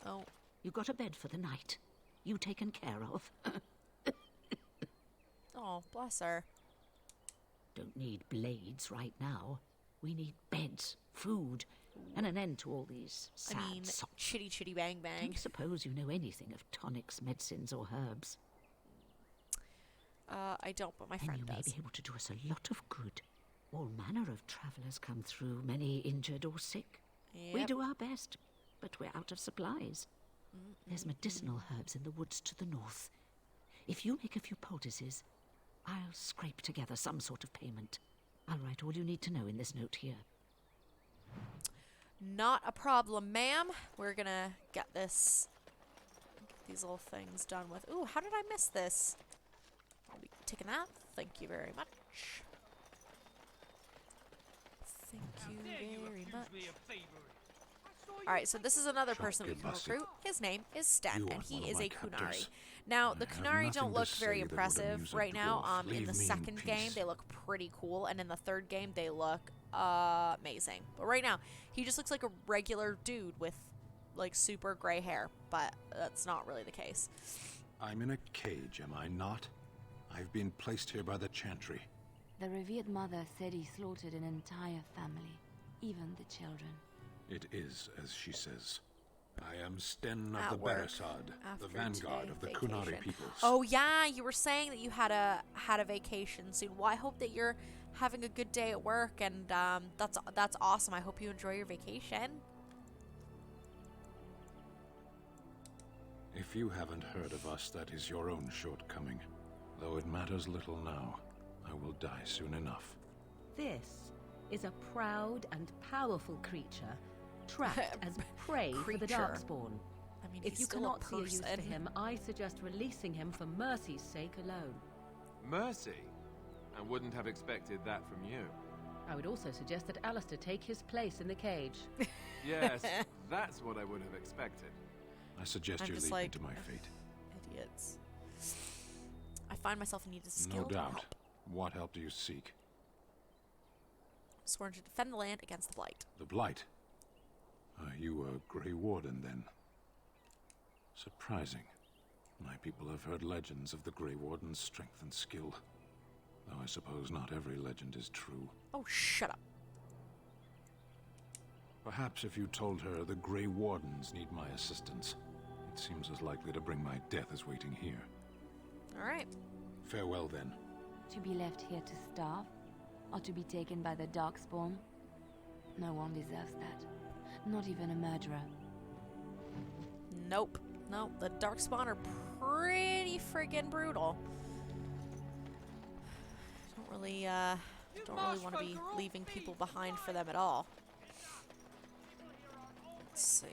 [SPEAKER 1] Oh.
[SPEAKER 20] You got a bed for the night. You taken care of.
[SPEAKER 1] Oh, bless her.
[SPEAKER 20] Don't need blades right now. We need beds, food, and an end to all these sad sots.
[SPEAKER 1] Chitty bang bang.
[SPEAKER 20] Don't suppose you know anything of tonics, medicines, or herbs.
[SPEAKER 1] I don't, but my friend
[SPEAKER 20] You may
[SPEAKER 1] does.
[SPEAKER 20] be able to do us a lot of good. All manner of travellers come through, many injured or sick. We
[SPEAKER 1] Yep.
[SPEAKER 20] do our best, but we're out of supplies. There's medicinal herbs in the woods to the north. If you make a few poultices, I'll scrape together some sort of payment. I'll write all you need to know in this note here.
[SPEAKER 1] Not a problem, ma'am. We're gonna get these little things done with. Ooh, how did I miss this? I'll be taking that. Thank you very much. Thank you very much. Alright, so this is another person we can recruit. His name is Sten, and he is a Kunari. Now, the Kunari don't look very impressive right now. In the second game, they look pretty cool, and in the third game, they look amazing. But right now, he just looks like a regular dude with, like, super gray hair, but that's not really the case.
[SPEAKER 13] I'm in a cage, am I not? I've been placed here by the Chantry.
[SPEAKER 4] The revered mother said he slaughtered an entire family, even the children.
[SPEAKER 13] It is as she says. I am Sten of
[SPEAKER 1] At
[SPEAKER 13] the
[SPEAKER 1] work
[SPEAKER 13] Beresad, the
[SPEAKER 1] after
[SPEAKER 13] vanguard of the
[SPEAKER 1] vacation.
[SPEAKER 13] Kunari peoples.
[SPEAKER 1] Oh yeah, you were saying that you had a vacation soon. Well, I hope that you're having a good day at work, and that's awesome. I hope you enjoy your vacation.
[SPEAKER 13] If you haven't heard of us, that is your own shortcoming. Though it matters little now, I will die soon enough.
[SPEAKER 6] This is a proud and powerful creature, trapped as prey for the Darkspawn.
[SPEAKER 1] I mean,
[SPEAKER 6] If
[SPEAKER 1] he's
[SPEAKER 6] you
[SPEAKER 1] still
[SPEAKER 6] cannot
[SPEAKER 1] a
[SPEAKER 6] see a use
[SPEAKER 1] person.
[SPEAKER 6] for him, I suggest releasing him for mercy's sake alone.
[SPEAKER 5] Mercy? I wouldn't have expected that from you.
[SPEAKER 6] I would also suggest that Alistair take his place in the cage.
[SPEAKER 5] Yes, that's what I would have expected.
[SPEAKER 13] I suggest
[SPEAKER 1] I'm
[SPEAKER 13] you
[SPEAKER 1] just
[SPEAKER 13] leave
[SPEAKER 1] like,
[SPEAKER 13] me to my fate.
[SPEAKER 1] Idiots. I find myself in need of skill
[SPEAKER 13] No
[SPEAKER 1] to
[SPEAKER 13] doubt.
[SPEAKER 1] help.
[SPEAKER 13] What help do you seek?
[SPEAKER 1] Sworn to defend the land against the Blight.
[SPEAKER 13] The Blight? Are you a Grey Warden, then? Surprising. My people have heard legends of the Grey Warden's strength and skill. Though I suppose not every legend is true.
[SPEAKER 1] Oh, shut up.
[SPEAKER 13] Perhaps if you told her the Grey Wardens need my assistance, it seems as likely to bring my death as waiting here.
[SPEAKER 1] All right.
[SPEAKER 13] Farewell, then.
[SPEAKER 4] To be left here to starve? Or to be taken by the Darkspawn? No one deserves that. Not even a murderer.
[SPEAKER 1] Nope. Nope. The Darkspawn are pretty friggin' brutal. Don't really want to be leaving people behind for them at all. Let's see.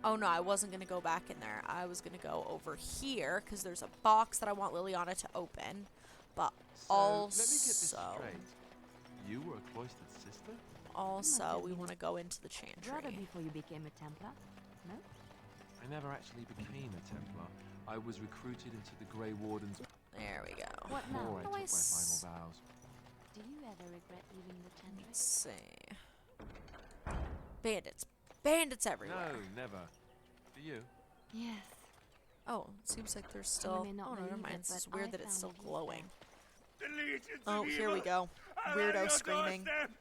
[SPEAKER 1] Oh no, I wasn't gonna go back in there. I was gonna go over here because there's a box that I want Liliana to open. But
[SPEAKER 5] So,
[SPEAKER 1] also,
[SPEAKER 5] let me get this straight. You were a cloistered sister?
[SPEAKER 1] also, we want to go into the
[SPEAKER 4] Rather
[SPEAKER 1] chantry.
[SPEAKER 4] before you became a Templar, no?
[SPEAKER 5] I never actually became a Templar. I was recruited into the Grey Warden's...
[SPEAKER 1] There we go.
[SPEAKER 4] What now?
[SPEAKER 5] Before I
[SPEAKER 1] How do
[SPEAKER 5] took
[SPEAKER 1] I
[SPEAKER 5] my final vows.
[SPEAKER 4] Do you ever regret leaving the Templar?
[SPEAKER 1] Let's see. Bandits. Bandits everywhere.
[SPEAKER 5] No, never. Do you?
[SPEAKER 4] Yes.
[SPEAKER 1] Oh, it seems like there's still...
[SPEAKER 4] may not
[SPEAKER 1] Oh, no, never
[SPEAKER 4] believe
[SPEAKER 1] mind.
[SPEAKER 4] it,
[SPEAKER 1] It's just
[SPEAKER 4] but
[SPEAKER 1] weird
[SPEAKER 4] I
[SPEAKER 1] that it's
[SPEAKER 4] found
[SPEAKER 1] still
[SPEAKER 4] it useful.
[SPEAKER 1] glowing.
[SPEAKER 3] The legions
[SPEAKER 1] Oh,
[SPEAKER 3] of
[SPEAKER 1] here we
[SPEAKER 3] evil
[SPEAKER 1] go.
[SPEAKER 3] are at your
[SPEAKER 1] Weirdo screaming.
[SPEAKER 3] doorstep.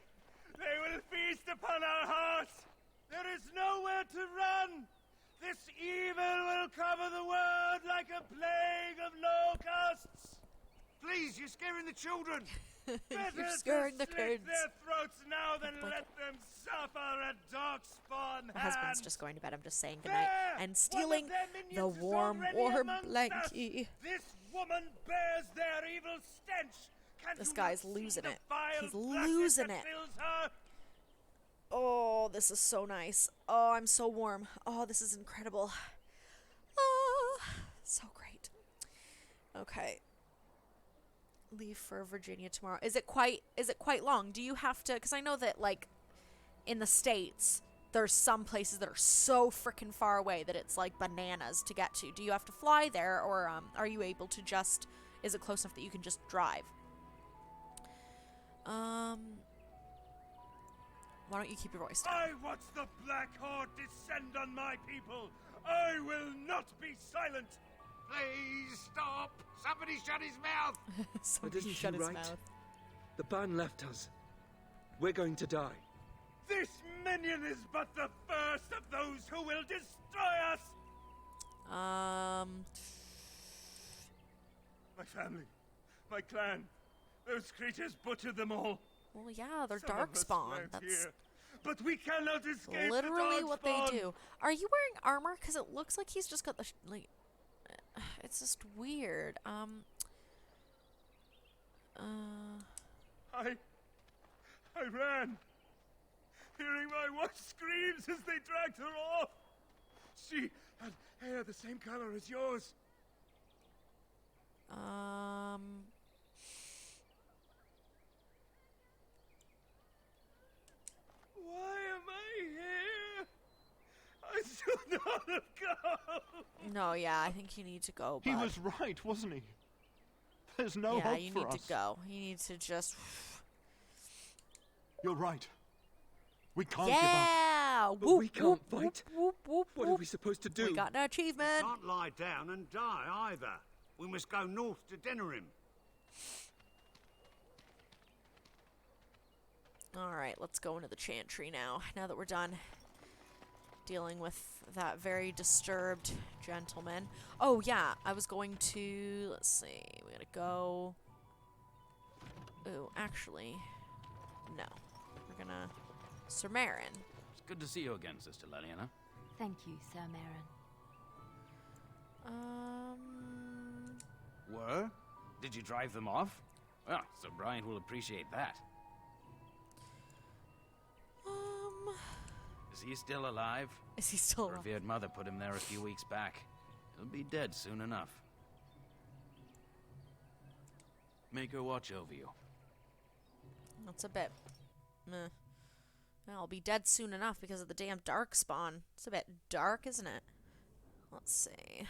[SPEAKER 3] They will feast upon our hearts. There is nowhere to run. This evil will cover the world like a plague of locusts. Please, you're scaring the children.
[SPEAKER 1] You're scaring the kids.
[SPEAKER 3] Their throats now than let them suffer at Darkspawn.
[SPEAKER 1] My husband's just going to bed. I'm just saying goodnight. And stealing the warm blankie.
[SPEAKER 3] This woman bears their evil stench. Can't
[SPEAKER 1] This
[SPEAKER 3] you
[SPEAKER 1] guy's
[SPEAKER 3] not see
[SPEAKER 1] losing
[SPEAKER 3] the
[SPEAKER 1] it.
[SPEAKER 3] vile
[SPEAKER 1] He's
[SPEAKER 3] blackness
[SPEAKER 1] losing
[SPEAKER 3] that
[SPEAKER 1] it.
[SPEAKER 3] fills her?
[SPEAKER 1] Oh, this is so nice. Oh, I'm so warm. Oh, this is incredible. Oh, so great. Okay. Leave for Virginia tomorrow. Is it quite long? Do you have to, because I know that like in the States there's some places that are so freaking far away that it's like bananas to get to. Do you have to fly there, or are you able to just, is it close enough that you can just drive? Why don't you keep your voice down?
[SPEAKER 3] I watch the Black Horde descend on my people. I will not be silent. Please stop. Somebody shut his mouth.
[SPEAKER 14] But
[SPEAKER 1] Somebody
[SPEAKER 14] isn't
[SPEAKER 1] shut
[SPEAKER 14] he
[SPEAKER 1] his
[SPEAKER 14] right?
[SPEAKER 1] mouth.
[SPEAKER 14] The ban left us. We're going to die.
[SPEAKER 3] This minion is but the first of those who will destroy us. My family, my clan, those creatures butchered them all.
[SPEAKER 1] Well, yeah, they're
[SPEAKER 3] Some of us
[SPEAKER 1] darkspawn.
[SPEAKER 3] fled
[SPEAKER 1] That's
[SPEAKER 3] here, but we cannot escape
[SPEAKER 1] literally
[SPEAKER 3] the
[SPEAKER 1] what they
[SPEAKER 3] Darkspawn.
[SPEAKER 1] do. Are you wearing armor? Because it looks like he's just got the like. It's just weird.
[SPEAKER 3] I ran, hearing my wife's screams as they dragged her off. She had hair the same color as yours. Why am I here? I should not have gone.
[SPEAKER 1] No, yeah, I think you need to go.
[SPEAKER 15] He
[SPEAKER 1] bud.
[SPEAKER 15] was right, wasn't he? There's no
[SPEAKER 1] yeah,
[SPEAKER 15] hope
[SPEAKER 1] you
[SPEAKER 15] for
[SPEAKER 1] need
[SPEAKER 15] us.
[SPEAKER 1] to go. You need to just.
[SPEAKER 15] You're right. We can't give up.
[SPEAKER 1] Yeah.
[SPEAKER 14] But
[SPEAKER 1] Whoop,
[SPEAKER 14] we can't
[SPEAKER 1] whoop,
[SPEAKER 14] fight.
[SPEAKER 1] Whoop, whoop,
[SPEAKER 14] What are
[SPEAKER 1] whoop.
[SPEAKER 14] we supposed to do?
[SPEAKER 1] We got an achievement.
[SPEAKER 2] Can't lie down and die either. We must go north to Denerim.
[SPEAKER 1] All right, let's go into the chantry now. Now that we're done dealing with that very disturbed gentleman. Oh, yeah, I was going to... Let's see. We gotta go... Ooh, actually... No. We're gonna... Sir Marin.
[SPEAKER 7] It's good to see you again, Sister Leliana.
[SPEAKER 4] Thank you, Sir Marin.
[SPEAKER 7] Were? Did you drive them off? Well, Sir Brian will appreciate that. Is he still alive?
[SPEAKER 1] Is he still alive?
[SPEAKER 7] Revered Mother put him there a few weeks back. He'll be dead soon enough. Make her watch over you.
[SPEAKER 1] That's a bit... meh. I'll be dead soon enough because of the damn darkspawn. It's a bit dark, isn't it? Let's see.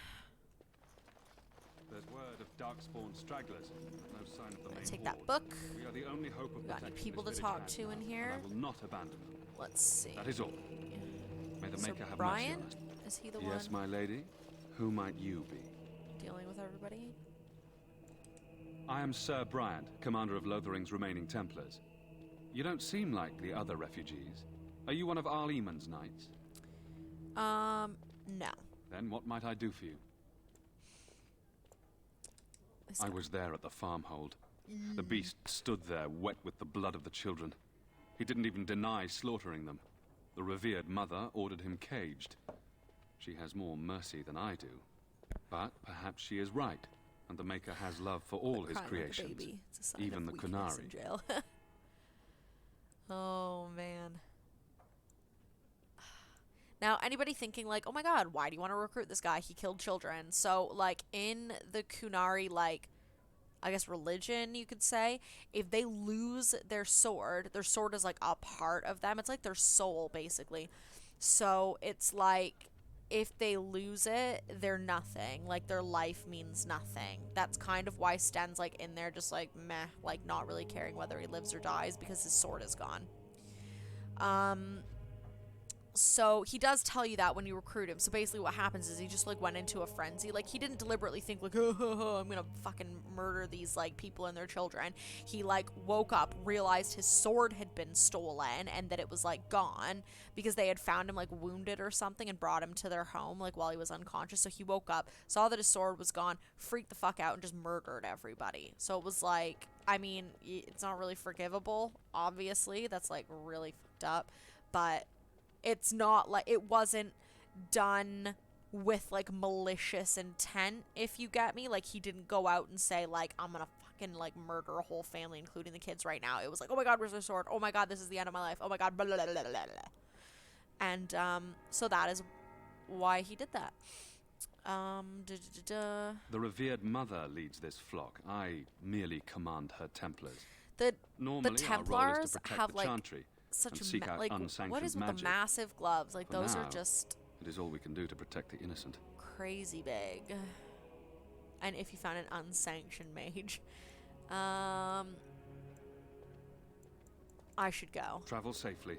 [SPEAKER 19] There's word of darkspawn stragglers. No sign of the main
[SPEAKER 1] Take
[SPEAKER 19] horde.
[SPEAKER 1] that book.
[SPEAKER 19] We are the only hope of
[SPEAKER 1] We got any
[SPEAKER 19] protecting
[SPEAKER 1] people
[SPEAKER 19] this
[SPEAKER 1] to
[SPEAKER 19] village
[SPEAKER 1] talk
[SPEAKER 19] has
[SPEAKER 1] to in
[SPEAKER 19] now,
[SPEAKER 1] here?
[SPEAKER 19] and I will not abandon them.
[SPEAKER 1] Let's see.
[SPEAKER 19] That is all. May the
[SPEAKER 1] Sir
[SPEAKER 19] Maker have
[SPEAKER 1] Brian?
[SPEAKER 19] mercy on us.
[SPEAKER 1] Is he the
[SPEAKER 19] Yes,
[SPEAKER 1] one
[SPEAKER 19] my lady. Who might you be?
[SPEAKER 1] dealing with everybody?
[SPEAKER 19] I am Sir Bryant, commander of Lothering's remaining Templars. You don't seem like the other refugees. Are you one of Arl Eamon's knights?
[SPEAKER 1] No.
[SPEAKER 19] Then what might I do for you? I was there at the farmhold. The beast stood there, wet with the blood of the children. He didn't even deny slaughtering them. The revered mother ordered him caged. She has more mercy than I do. But perhaps she is right, and the Maker has love for all his
[SPEAKER 1] Crying like a
[SPEAKER 19] creations,
[SPEAKER 1] baby. It's a sign
[SPEAKER 19] even
[SPEAKER 1] of
[SPEAKER 19] the
[SPEAKER 1] weakness in
[SPEAKER 19] Kunari.
[SPEAKER 1] jail. Oh, man. Now, anybody thinking like, oh my god, why do you want to recruit this guy? He killed children. So, like, in the Kunari, like, I guess religion, you could say, if they lose their sword is like a part of them. It's like their soul, basically. So, it's like, if they lose it, they're nothing. Like, their life means nothing. That's kind of why Sten's, like, in there just, like, meh, like, not really caring whether he lives or dies because his sword is gone. So he does tell you that when you recruit him. So basically what happens is he just, like, went into a frenzy. Like, he didn't deliberately think, like, oh, I'm gonna fucking murder these, like, people and their children. He, like, woke up, realized his sword had been stolen and that it was, like, gone because they had found him, like, wounded or something and brought him to their home, like, while he was unconscious. So he woke up, saw that his sword was gone, freaked the fuck out and just murdered everybody. So it was, like, I mean, it's not really forgivable, obviously. That's, like, really fucked up. But it's not like, it wasn't done with, like, malicious intent, if you get me. Like, he didn't go out and say, like, I'm gonna fucking, like, murder a whole family, including the kids right now. It was like, oh my god, where's their sword? Oh my god, this is the end of my life. Oh my god, blah, blah, blah, blah, blah. And, so that is why he did that.
[SPEAKER 19] The revered mother leads this flock. I merely command her Templars.
[SPEAKER 1] The
[SPEAKER 19] Normally,
[SPEAKER 1] Templars
[SPEAKER 19] our role is to protect
[SPEAKER 1] have,
[SPEAKER 19] the
[SPEAKER 1] like,
[SPEAKER 19] Chantry
[SPEAKER 1] such
[SPEAKER 19] and
[SPEAKER 1] a
[SPEAKER 19] seek out
[SPEAKER 1] like,
[SPEAKER 19] unsanctioned
[SPEAKER 1] what is with
[SPEAKER 19] magic.
[SPEAKER 1] the massive gloves? Like,
[SPEAKER 19] For
[SPEAKER 1] those are
[SPEAKER 19] now,
[SPEAKER 1] just
[SPEAKER 19] it is all we can do to protect the innocent.
[SPEAKER 1] crazy big. And if you found an unsanctioned mage, I should go.
[SPEAKER 19] Travel safely,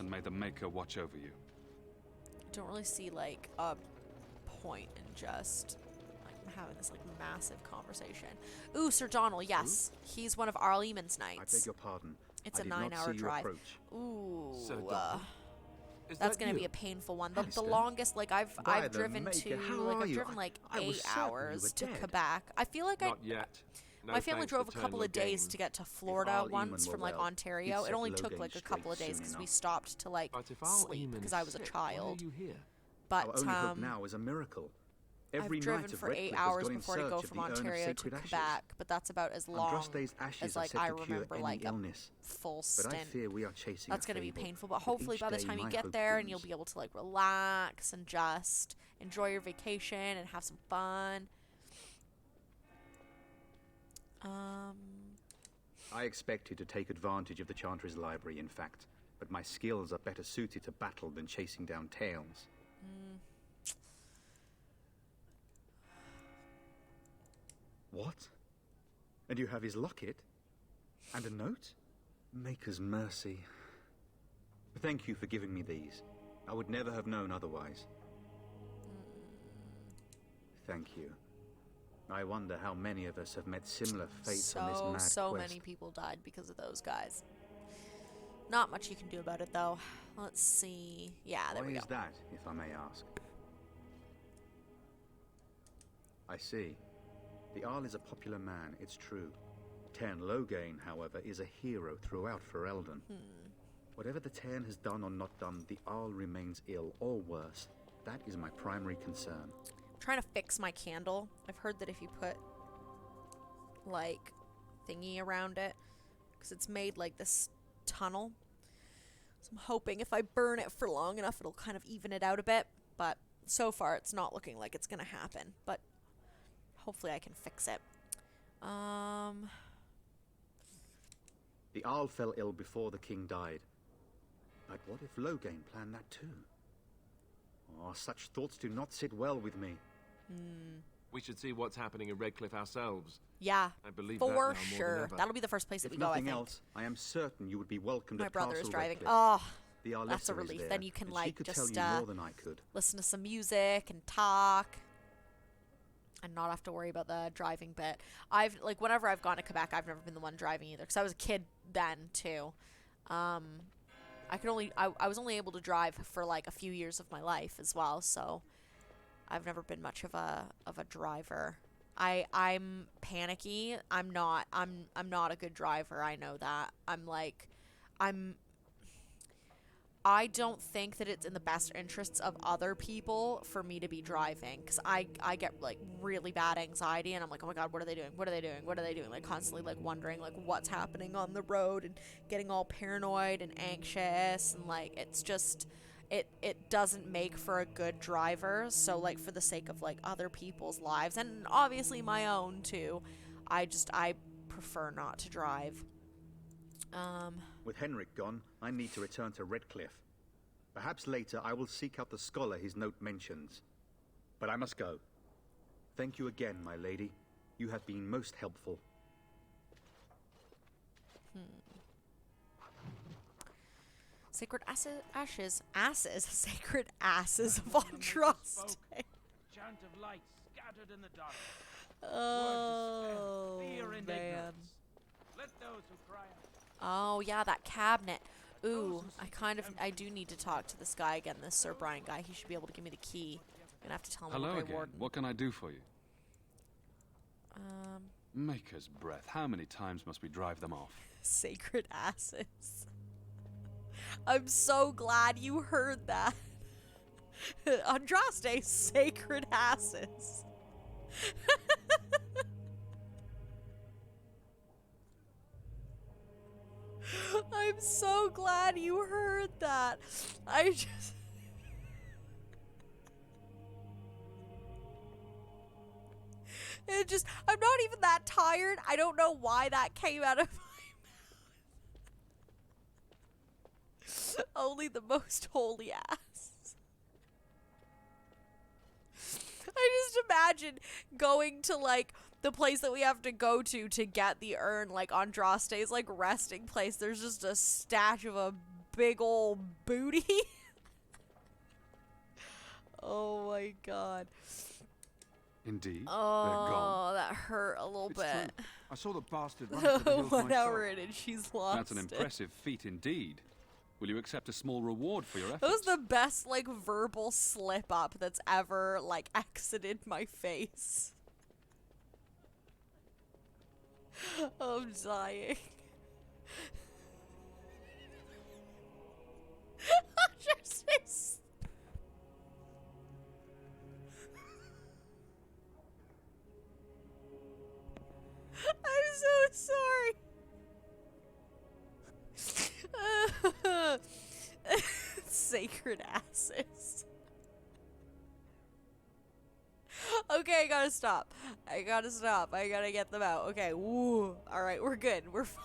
[SPEAKER 19] and may the Maker watch over you.
[SPEAKER 1] Don't really see, like, a point in just, like, having this, like, massive conversation. Ooh, Sir Donald, yes. He's one of Arl Eamon's knights.
[SPEAKER 21] I beg your pardon.
[SPEAKER 1] It's
[SPEAKER 21] I
[SPEAKER 1] a
[SPEAKER 21] did not
[SPEAKER 1] 9-hour
[SPEAKER 21] see
[SPEAKER 1] drive.
[SPEAKER 21] Your approach.
[SPEAKER 1] Ooh.
[SPEAKER 21] Sir Donald? Is
[SPEAKER 1] That's
[SPEAKER 21] that
[SPEAKER 1] gonna
[SPEAKER 21] you?
[SPEAKER 1] be a painful one. The
[SPEAKER 21] Alistair?
[SPEAKER 1] longest, like, I've
[SPEAKER 21] By the
[SPEAKER 1] driven
[SPEAKER 21] Maker,
[SPEAKER 1] to,
[SPEAKER 21] how
[SPEAKER 1] like,
[SPEAKER 21] are
[SPEAKER 1] I've
[SPEAKER 21] you?
[SPEAKER 1] driven, like,
[SPEAKER 21] I was
[SPEAKER 1] 8
[SPEAKER 21] certain you
[SPEAKER 1] hours
[SPEAKER 21] were
[SPEAKER 1] to
[SPEAKER 21] dead.
[SPEAKER 1] Quebec. I feel like
[SPEAKER 19] Not yet. No
[SPEAKER 1] my family
[SPEAKER 19] thanks
[SPEAKER 1] drove a
[SPEAKER 19] to
[SPEAKER 1] couple
[SPEAKER 19] turn
[SPEAKER 1] of days
[SPEAKER 19] your
[SPEAKER 1] to
[SPEAKER 19] game.
[SPEAKER 1] get to Florida
[SPEAKER 21] Arl
[SPEAKER 1] once
[SPEAKER 21] Eamon
[SPEAKER 1] from,
[SPEAKER 21] were
[SPEAKER 1] like,
[SPEAKER 21] well,
[SPEAKER 1] Ontario.
[SPEAKER 21] he'd
[SPEAKER 1] It only
[SPEAKER 21] set
[SPEAKER 1] took,
[SPEAKER 21] Lothering
[SPEAKER 1] like, a couple of
[SPEAKER 21] straight
[SPEAKER 1] days
[SPEAKER 21] soon
[SPEAKER 1] because we
[SPEAKER 21] enough.
[SPEAKER 1] stopped to, like,
[SPEAKER 21] But if Arl
[SPEAKER 1] sleep
[SPEAKER 21] Eamon
[SPEAKER 1] because
[SPEAKER 21] is
[SPEAKER 1] I was a
[SPEAKER 21] sick, why are
[SPEAKER 1] child.
[SPEAKER 21] you here?
[SPEAKER 1] But,
[SPEAKER 21] Our only hope now is a miracle. Every
[SPEAKER 1] I've driven
[SPEAKER 21] knight of
[SPEAKER 1] for 8
[SPEAKER 21] Redcliffe has
[SPEAKER 1] hours
[SPEAKER 21] gone in
[SPEAKER 1] before to go
[SPEAKER 21] search of
[SPEAKER 1] from
[SPEAKER 21] the urn of
[SPEAKER 1] Ontario to
[SPEAKER 21] sacred ashes.
[SPEAKER 1] Quebec, but that's about as long
[SPEAKER 21] Andraste's ashes
[SPEAKER 1] as,
[SPEAKER 21] are
[SPEAKER 1] like,
[SPEAKER 21] set
[SPEAKER 1] I
[SPEAKER 21] to cure
[SPEAKER 1] remember,
[SPEAKER 21] any
[SPEAKER 1] like, a
[SPEAKER 21] illness.
[SPEAKER 1] full
[SPEAKER 21] But
[SPEAKER 1] stint.
[SPEAKER 21] I fear we are chasing
[SPEAKER 1] That's
[SPEAKER 21] a
[SPEAKER 1] going to be
[SPEAKER 21] fable.
[SPEAKER 1] painful, but
[SPEAKER 21] With
[SPEAKER 1] hopefully
[SPEAKER 21] each
[SPEAKER 1] by the
[SPEAKER 21] day
[SPEAKER 1] time you
[SPEAKER 21] my
[SPEAKER 1] get
[SPEAKER 21] hope
[SPEAKER 1] there and you'll
[SPEAKER 21] dims.
[SPEAKER 1] be able to, like, relax and just enjoy your vacation and have some fun.
[SPEAKER 21] I expected to take advantage of the Chantry's library, in fact, but my skills are better suited to battle than chasing down tales. What? And you have his locket? And a note? Maker's mercy. Thank you for giving me these. I would never have known otherwise. Thank you. I wonder how many of us have met similar fates on this mad
[SPEAKER 1] So
[SPEAKER 21] quest.
[SPEAKER 1] many people died because of those guys. Not much you can do about it, though. Let's see. Yeah, there
[SPEAKER 21] Why
[SPEAKER 1] we go.
[SPEAKER 21] is that, if I may ask? I see. The Arl is a popular man, it's true. Tern Loghain, however, is a hero throughout Ferelden. Whatever the Tern has done or not done, the Arl remains ill, or worse. That is my primary concern.
[SPEAKER 1] I'm trying to fix my candle. I've heard that if you put, like, thingy around it, because it's made like this tunnel. So I'm hoping if I burn it for long enough, it'll kind of even it out a bit. But so far, it's not looking like it's going to happen. But hopefully I can fix it.
[SPEAKER 21] The Arl fell ill before the king died. But what if Loghain planned that too? Oh, such thoughts do not sit well with me.
[SPEAKER 5] We should see what's happening in Redcliffe ourselves.
[SPEAKER 1] Yeah,
[SPEAKER 5] I believe that now
[SPEAKER 1] for
[SPEAKER 5] more than
[SPEAKER 1] sure.
[SPEAKER 5] ever.
[SPEAKER 1] That'll be the first place that
[SPEAKER 21] If
[SPEAKER 1] we go, I
[SPEAKER 21] nothing
[SPEAKER 1] think.
[SPEAKER 21] else, I am certain you would be welcomed
[SPEAKER 1] My
[SPEAKER 21] at
[SPEAKER 1] brother
[SPEAKER 21] Castle
[SPEAKER 1] is driving.
[SPEAKER 21] Redcliffe.
[SPEAKER 1] Oh,
[SPEAKER 21] The
[SPEAKER 1] that's a
[SPEAKER 21] Arlessa is
[SPEAKER 1] relief.
[SPEAKER 21] there,
[SPEAKER 1] Then you can,
[SPEAKER 21] and she
[SPEAKER 1] like,
[SPEAKER 21] could
[SPEAKER 1] just
[SPEAKER 21] tell you more than I could.
[SPEAKER 1] listen to some music and talk. And not have to worry about the driving bit. Whenever I've gone to Quebec, I've never been the one driving either. Because I was a kid then, too. I was only able to drive for, like, a few years of my life as well. So I've never been much of a driver. I'm panicky. I'm not a good driver. I know that. I don't think that it's in the best interests of other people for me to be driving, because I get, like, really bad anxiety, and I'm like, oh my god, what are they doing? What are they doing? What are they doing? Like, constantly, like, wondering, like, what's happening on the road, and getting all paranoid and anxious, and, like, it's just, it doesn't make for a good driver. So, like, for the sake of, like, other people's lives, and obviously my own, too, I prefer not to drive.
[SPEAKER 21] With Henrik gone, I need to return to Redcliffe. Perhaps later I will seek out the scholar his note mentions. But I must go. Thank you again, my lady. You have been most helpful.
[SPEAKER 1] Sacred asses, sacred asses of Andraste.
[SPEAKER 15] Chant of light scattered in the dark.
[SPEAKER 1] Oh,
[SPEAKER 15] Fear and
[SPEAKER 1] man.
[SPEAKER 15] ignorance. Let those who cry out.
[SPEAKER 1] Oh, yeah, that cabinet. Ooh, I do need to talk to this guy again, this Sir Brian guy. He should be able to give me the key. I'm gonna have to tell him I'm
[SPEAKER 19] Hello
[SPEAKER 1] a Grey
[SPEAKER 19] again.
[SPEAKER 1] Warden.
[SPEAKER 19] What can I do for you? Maker's breath. How many times must we drive them off?
[SPEAKER 1] Sacred asses. I'm so glad you heard that. Andraste, sacred asses. I'm so glad you heard that. I'm not even that tired. I don't know why that came out of my mouth. Only the most holy ass. I just imagine going to, like, the place that we have to go to get the urn, like Andraste's, like, resting place. There's just a statue of a big old booty. Oh my god.
[SPEAKER 19] Indeed.
[SPEAKER 1] Oh, that hurt a little
[SPEAKER 13] It's
[SPEAKER 1] bit.
[SPEAKER 13] true. I saw the bastard run for the hills
[SPEAKER 1] 1
[SPEAKER 13] myself.
[SPEAKER 1] hour in and she's lost
[SPEAKER 19] That's an
[SPEAKER 1] it.
[SPEAKER 19] impressive feat indeed. Will you accept a small reward for your
[SPEAKER 1] That
[SPEAKER 19] efforts?
[SPEAKER 1] was the best, like, verbal slip up that's ever, like, exited my face. I'm dying. Just I'm so sorry. Sacred asses. Okay, I gotta stop. I gotta get them out. Okay, woo. Alright, we're good. We're fine.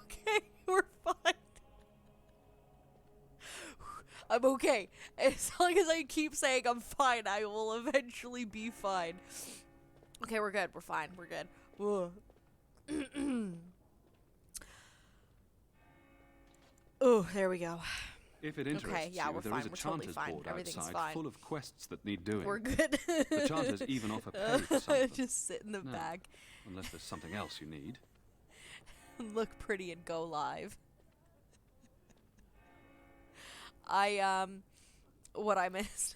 [SPEAKER 1] Okay, we're fine. I'm okay. As long as I keep saying I'm fine, I will eventually be fine. Okay, we're good. We're fine. We're good. Whoa. Oh, there we go.
[SPEAKER 19] If it interests
[SPEAKER 1] okay, yeah,
[SPEAKER 19] you,
[SPEAKER 1] we're
[SPEAKER 19] there
[SPEAKER 1] fine.
[SPEAKER 19] is a
[SPEAKER 1] We're totally
[SPEAKER 19] Chanter's
[SPEAKER 1] fine.
[SPEAKER 19] board
[SPEAKER 1] Everything's
[SPEAKER 19] outside
[SPEAKER 1] fine.
[SPEAKER 19] full of quests that need doing.
[SPEAKER 1] We're good.
[SPEAKER 19] The Chanters even offer pay for some of them.
[SPEAKER 1] Just sit in the
[SPEAKER 19] No,
[SPEAKER 1] bag.
[SPEAKER 19] Unless there's something else you need.
[SPEAKER 1] look pretty and go live. What I missed.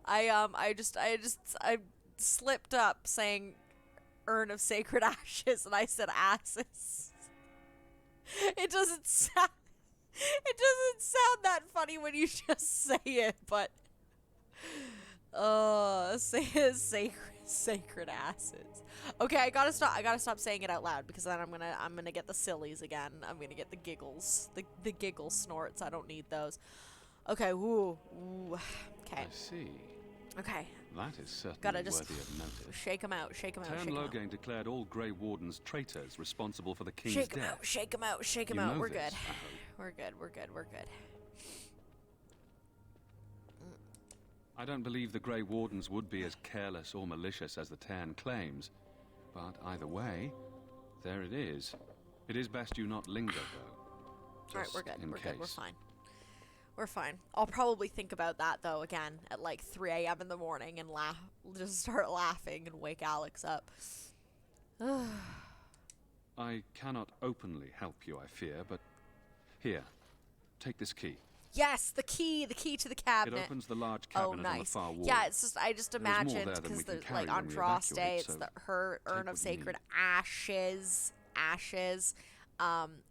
[SPEAKER 1] I slipped up saying urn of sacred ashes and I said asses. It doesn't sound that funny when you just say it, but sacred asses. Okay, I gotta stop saying it out loud because then I'm gonna get the sillies again. I'm gonna get the giggles, the giggle snorts. I don't need those. Okay, woo. Okay.
[SPEAKER 19] I see.
[SPEAKER 1] Okay.
[SPEAKER 19] That is certainly
[SPEAKER 1] Gotta just
[SPEAKER 19] worthy of notice.
[SPEAKER 1] shake them out, shake them out,
[SPEAKER 19] Tern
[SPEAKER 1] shake them out.
[SPEAKER 19] Loghain declared all Grey Wardens traitors responsible for the king's
[SPEAKER 1] Shake them
[SPEAKER 19] death.
[SPEAKER 1] out, shake them out, shake them
[SPEAKER 19] You
[SPEAKER 1] out.
[SPEAKER 19] know
[SPEAKER 1] We're
[SPEAKER 19] this,
[SPEAKER 1] good.
[SPEAKER 19] I hope.
[SPEAKER 1] We're good, we're good, we're good.
[SPEAKER 19] I don't believe the Grey Wardens would be as careless or malicious as the Tern claims, but either way, there it is. It is best you not linger, though.
[SPEAKER 1] Alright, we're good,
[SPEAKER 19] in
[SPEAKER 1] we're
[SPEAKER 19] case.
[SPEAKER 1] good, we're fine. We're fine. I'll probably think about that, though, again, at like 3 a.m. in the morning and just start laughing and wake Alex up.
[SPEAKER 19] I cannot openly help you, I fear, but here, take this key.
[SPEAKER 1] Yes, the key to the cabinet.
[SPEAKER 19] It opens the large cabinet on the far wall.
[SPEAKER 1] Yeah, it's just, I just
[SPEAKER 19] There is more
[SPEAKER 1] imagined,
[SPEAKER 19] there than
[SPEAKER 1] because
[SPEAKER 19] we can
[SPEAKER 1] there's,
[SPEAKER 19] carry
[SPEAKER 1] like, on
[SPEAKER 19] when we
[SPEAKER 1] Frost Day,
[SPEAKER 19] evacuate,
[SPEAKER 1] it's
[SPEAKER 19] so
[SPEAKER 1] her urn
[SPEAKER 19] take
[SPEAKER 1] of
[SPEAKER 19] what you
[SPEAKER 1] sacred
[SPEAKER 19] need.
[SPEAKER 1] ashes.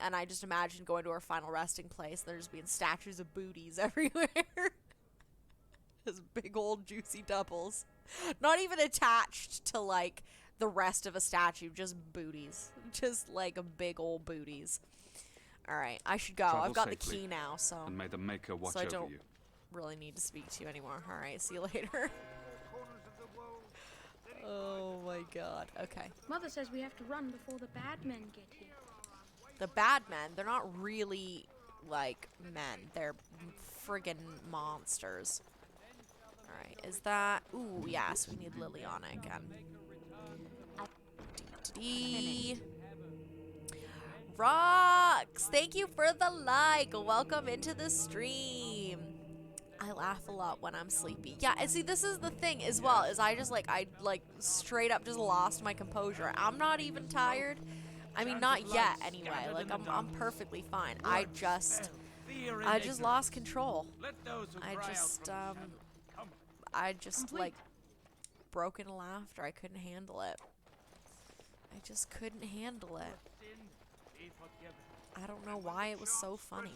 [SPEAKER 1] And I just imagine going to her final resting place, there's being statues of booties everywhere. Just big old juicy doubles. Not even attached to, like, the rest of a statue, just booties. Just, like, a big old booties. Alright, I should go.
[SPEAKER 19] Travel
[SPEAKER 1] I've got
[SPEAKER 19] safely,
[SPEAKER 1] the key now, so...
[SPEAKER 19] And may the Maker watch
[SPEAKER 1] so I
[SPEAKER 19] over
[SPEAKER 1] don't
[SPEAKER 19] you.
[SPEAKER 1] really need to speak to you anymore. Alright, see you later. Oh my god. Okay.
[SPEAKER 8] Mother says we have to run before the bad men get here.
[SPEAKER 1] The bad men, they're not really, like, men. They're friggin' monsters. Alright, is that... Ooh, yes, we need Liliana again. Dee. Rocks! Thank you for the like! Welcome into the stream. I laugh a lot when I'm sleepy. Yeah, and see, this is the thing as well, is I straight up just lost my composure. I'm not even tired. I mean, not yet, anyway. Like, I'm perfectly fine. I just lost control. I just, like, broke into laughter. I couldn't handle it. I just couldn't handle it. I don't know why it was so funny.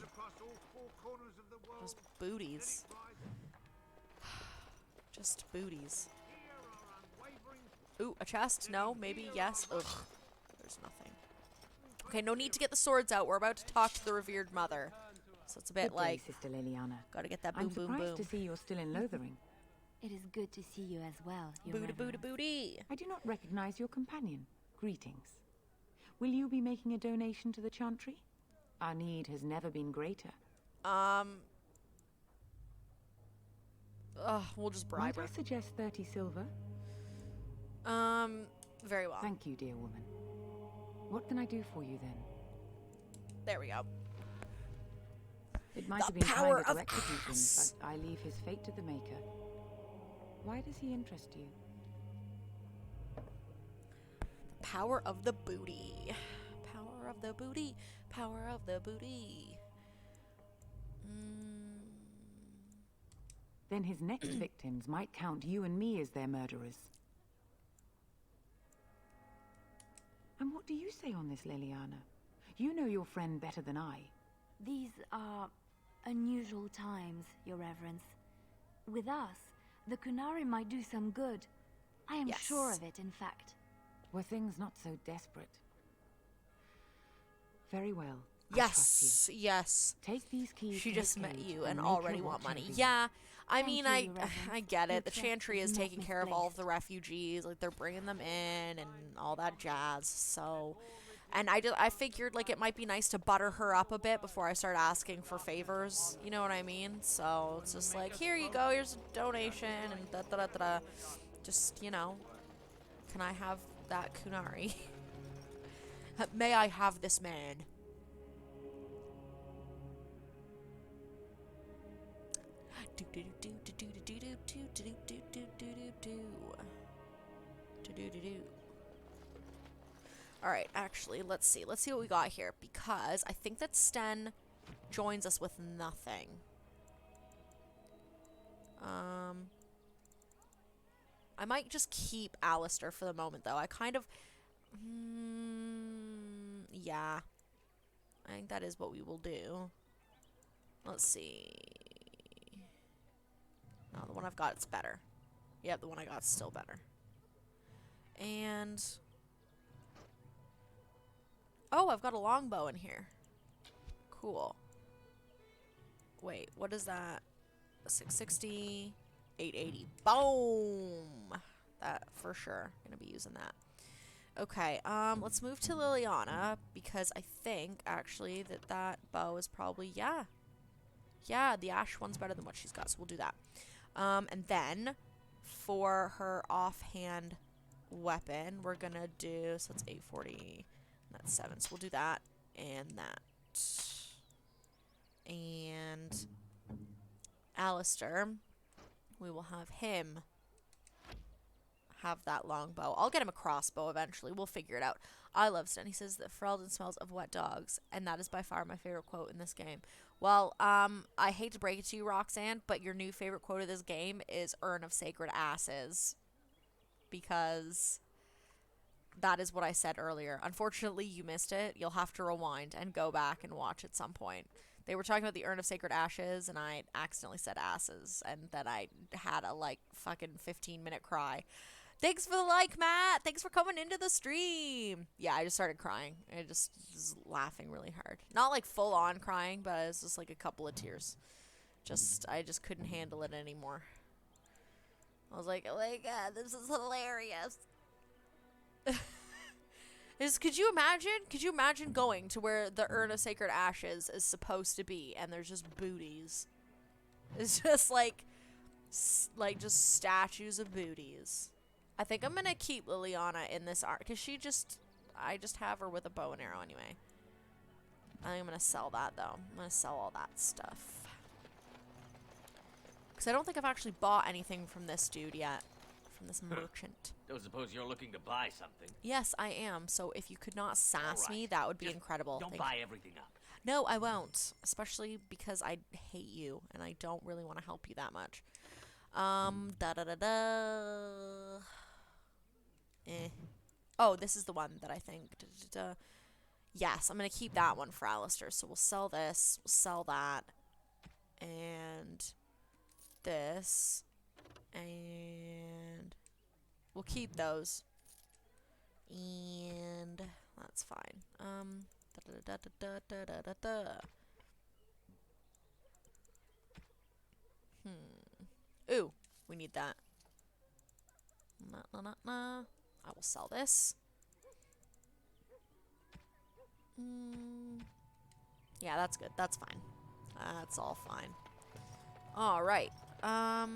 [SPEAKER 1] Just booties. Just booties. Ooh, a chest? No? Maybe? Yes? Ugh. There's nothing. Okay, no need to get the swords out. We're about to talk to the revered mother. So it's a bit
[SPEAKER 22] Good
[SPEAKER 1] like...
[SPEAKER 22] day, Sister Liliana.
[SPEAKER 1] Gotta get that boom, boom, boom.
[SPEAKER 22] I'm surprised to see you're still in Lothering.
[SPEAKER 4] It is good to see you as well, Your
[SPEAKER 1] Booty, booty,
[SPEAKER 4] Reverence.
[SPEAKER 1] booty.
[SPEAKER 22] I do not recognize your companion. Greetings. Will you be making a donation to the Chantry? Our need has never been greater.
[SPEAKER 1] We'll just bribe her.
[SPEAKER 22] Might I suggest 30 silver?
[SPEAKER 1] Very well.
[SPEAKER 22] Thank you, dear woman. What can I do for you then?
[SPEAKER 1] There we go.
[SPEAKER 22] It might
[SPEAKER 1] The
[SPEAKER 22] have been
[SPEAKER 1] power
[SPEAKER 22] kinder to
[SPEAKER 1] of
[SPEAKER 22] execute him,
[SPEAKER 1] ass.
[SPEAKER 22] but I leave his fate to the Maker. Why does he interest you?
[SPEAKER 1] Power of the booty. Power of the booty. Power of the booty.
[SPEAKER 22] Then his next victims might count you and me as their murderers. And what do you say on this, Liliana? You know your friend better than I.
[SPEAKER 4] These are unusual times, Your Reverence. With us, the Kunari might do some good. I am sure of it, in fact.
[SPEAKER 22] Were things not so desperate? Very well. I trust you.
[SPEAKER 1] Yes.
[SPEAKER 22] Take these keys.
[SPEAKER 1] She
[SPEAKER 22] to
[SPEAKER 1] just
[SPEAKER 22] his
[SPEAKER 1] met
[SPEAKER 22] cage
[SPEAKER 1] you and
[SPEAKER 22] make
[SPEAKER 1] already
[SPEAKER 22] her
[SPEAKER 1] want
[SPEAKER 22] watch
[SPEAKER 1] money.
[SPEAKER 22] over you.
[SPEAKER 1] Yeah, I
[SPEAKER 4] Thank
[SPEAKER 1] mean,
[SPEAKER 4] you,
[SPEAKER 1] I
[SPEAKER 4] Your Reverence.
[SPEAKER 1] I get
[SPEAKER 4] Your
[SPEAKER 1] it. The
[SPEAKER 4] trust
[SPEAKER 1] Chantry
[SPEAKER 4] is
[SPEAKER 1] is
[SPEAKER 4] not
[SPEAKER 1] taking care of all of
[SPEAKER 4] misplaced.
[SPEAKER 1] the refugees. Like, they're bringing them in and all that jazz. So, and I figured, like, it might be nice to butter her up a bit before I start asking for favors. You know what I mean? So it's just like, here you go. Here's a donation and da da da da da. Just, you know, can I have that Kunari? May I have this man? Do do do do do do do do do do do do do do do do do do. Alright, actually, let's see. Let's see what we got here. Because I think that Sten joins us with nothing. I might just keep Alistair for the moment, though. I kind of... yeah. I think that is what we will do. Let's see. No, the one I've got is better. Yep, the one I got is still better. And... oh, I've got a longbow in here. Cool. Wait, what is that? 660, 880. Boom! That, for sure. Gonna be using that. Okay, let's move to Liliana, because I think, actually, that bow is probably, yeah. Yeah, the ash one's better than what she's got, so we'll do that. And then, for her offhand weapon, we're gonna do, so that's 840, that's 7, so we'll do that, and that. And Alistair, we will have him have that longbow. I'll get him a crossbow eventually. We'll figure it out. I love Sten. He says that Ferelden smells of wet dogs, and that is by far my favorite quote in this game. Well, I hate to break it to you, Roxanne, but your new favorite quote of this game is Urn of Sacred Asses. Because that is what I said earlier. Unfortunately, you missed it. You'll have to rewind and go back and watch at some point. They were talking about the Urn of Sacred Ashes, and I accidentally said asses, and then I had a, like, fucking 15-minute cry. Thanks for the like, Matt! Thanks for coming into the stream! Yeah, I just started crying. I just was laughing really hard. Not, like, full-on crying, but it was just, like, a couple of tears. I just couldn't handle it anymore. I was like, oh my god, this is hilarious. Could you imagine going to where the Urn of Sacred Ashes is supposed to be, and there's just booties? It's just like just statues of booties. I think I'm gonna keep Liliana in this art, because I just have her with a bow and arrow anyway. I think I'm gonna sell that, though. I'm gonna sell all that stuff. Because I don't think I've actually bought anything from this dude yet. From this merchant.
[SPEAKER 10] Don't suppose you're looking to buy something?
[SPEAKER 1] Yes, I am. So if you could not sass me, that would be incredible.
[SPEAKER 10] Don't buy everything up.
[SPEAKER 1] No, I won't. Especially because I hate you, and I don't really want to help you that much. Oh, this is the one that I think. Yes, I'm going to keep that one for Alistair. So we'll sell this, we'll sell that, and this, and we'll keep those. And that's fine. Ooh, we need that. I will sell this. Yeah, that's good. That's fine. That's all fine. Alright. I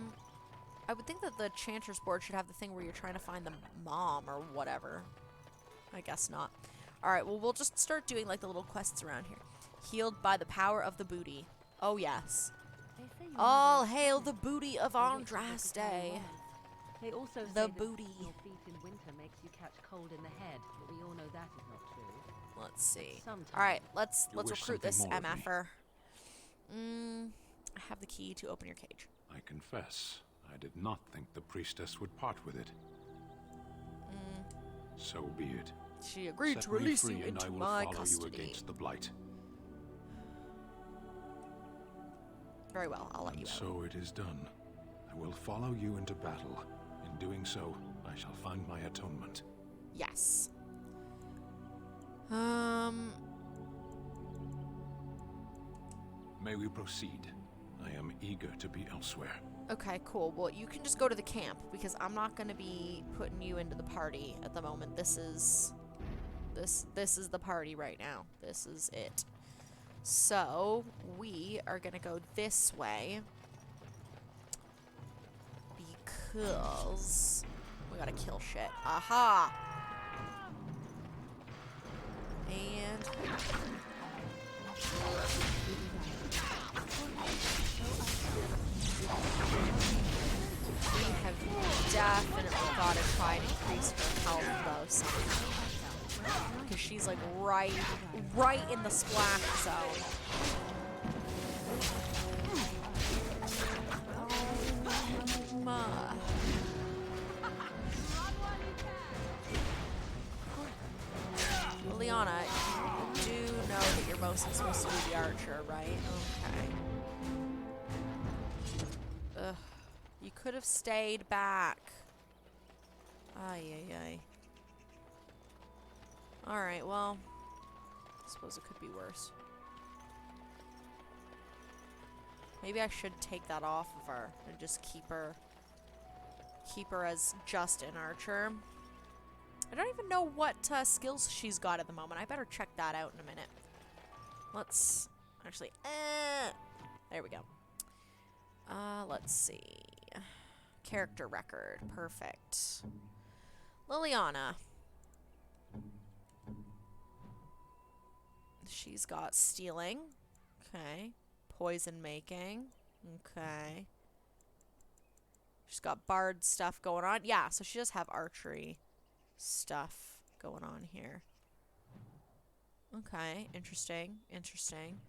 [SPEAKER 1] would think that the Chanter's board should have the thing where you're trying to find the mom or whatever. I guess not. Alright, well, we'll just start doing, like, the little quests around here. Healed by the power of the booty. Oh, yes. All hail the booty of Andraste.
[SPEAKER 6] They also
[SPEAKER 1] the
[SPEAKER 6] say
[SPEAKER 1] booty.
[SPEAKER 6] That your feet in winter makes you catch cold in the head, but we all know that is not true.
[SPEAKER 1] Let's see.
[SPEAKER 6] Sometimes.
[SPEAKER 1] All right, let's
[SPEAKER 13] You wish
[SPEAKER 1] recruit this
[SPEAKER 13] something more of me?
[SPEAKER 1] MFer. I have the key to open your cage.
[SPEAKER 13] I confess, I did not think the priestess would part with it. So be it.
[SPEAKER 1] She agreed to
[SPEAKER 13] Set me
[SPEAKER 1] release
[SPEAKER 13] free
[SPEAKER 1] you
[SPEAKER 13] and
[SPEAKER 1] into
[SPEAKER 13] I will
[SPEAKER 1] my
[SPEAKER 13] follow
[SPEAKER 1] custody.
[SPEAKER 13] you against the blight.
[SPEAKER 1] Very well, I'll let you out.
[SPEAKER 13] So it is done. I will follow you into battle. In doing so, I shall find my atonement.
[SPEAKER 1] Yes.
[SPEAKER 13] May we proceed? I am eager to be elsewhere.
[SPEAKER 1] Okay, cool. Well, you can just go to the camp, because I'm not going to be putting you into the party at the moment. This is the party right now. This is it. So, we are going to go this way, because we got to kill shit. Aha! And we have definitely got to try and increase her health, though, somehow. because she's like right in the splash zone. Liliana, you do know that you're mostly supposed to be the archer, right? Okay. Ugh. You could have stayed back. Ay, ay, ay. Alright, well, I suppose it could be worse. Maybe I should take that off of her and just keep her as just an archer. I don't even know what skills she's got at the moment. I better check that out in a minute. Let's actually, there we go. Let's see. Character record, perfect. Liliana. She's got stealing. Okay. Poison making. Okay. She's got bard stuff going on. Yeah, so she does have archery stuff going on here. Okay, interesting. Interesting.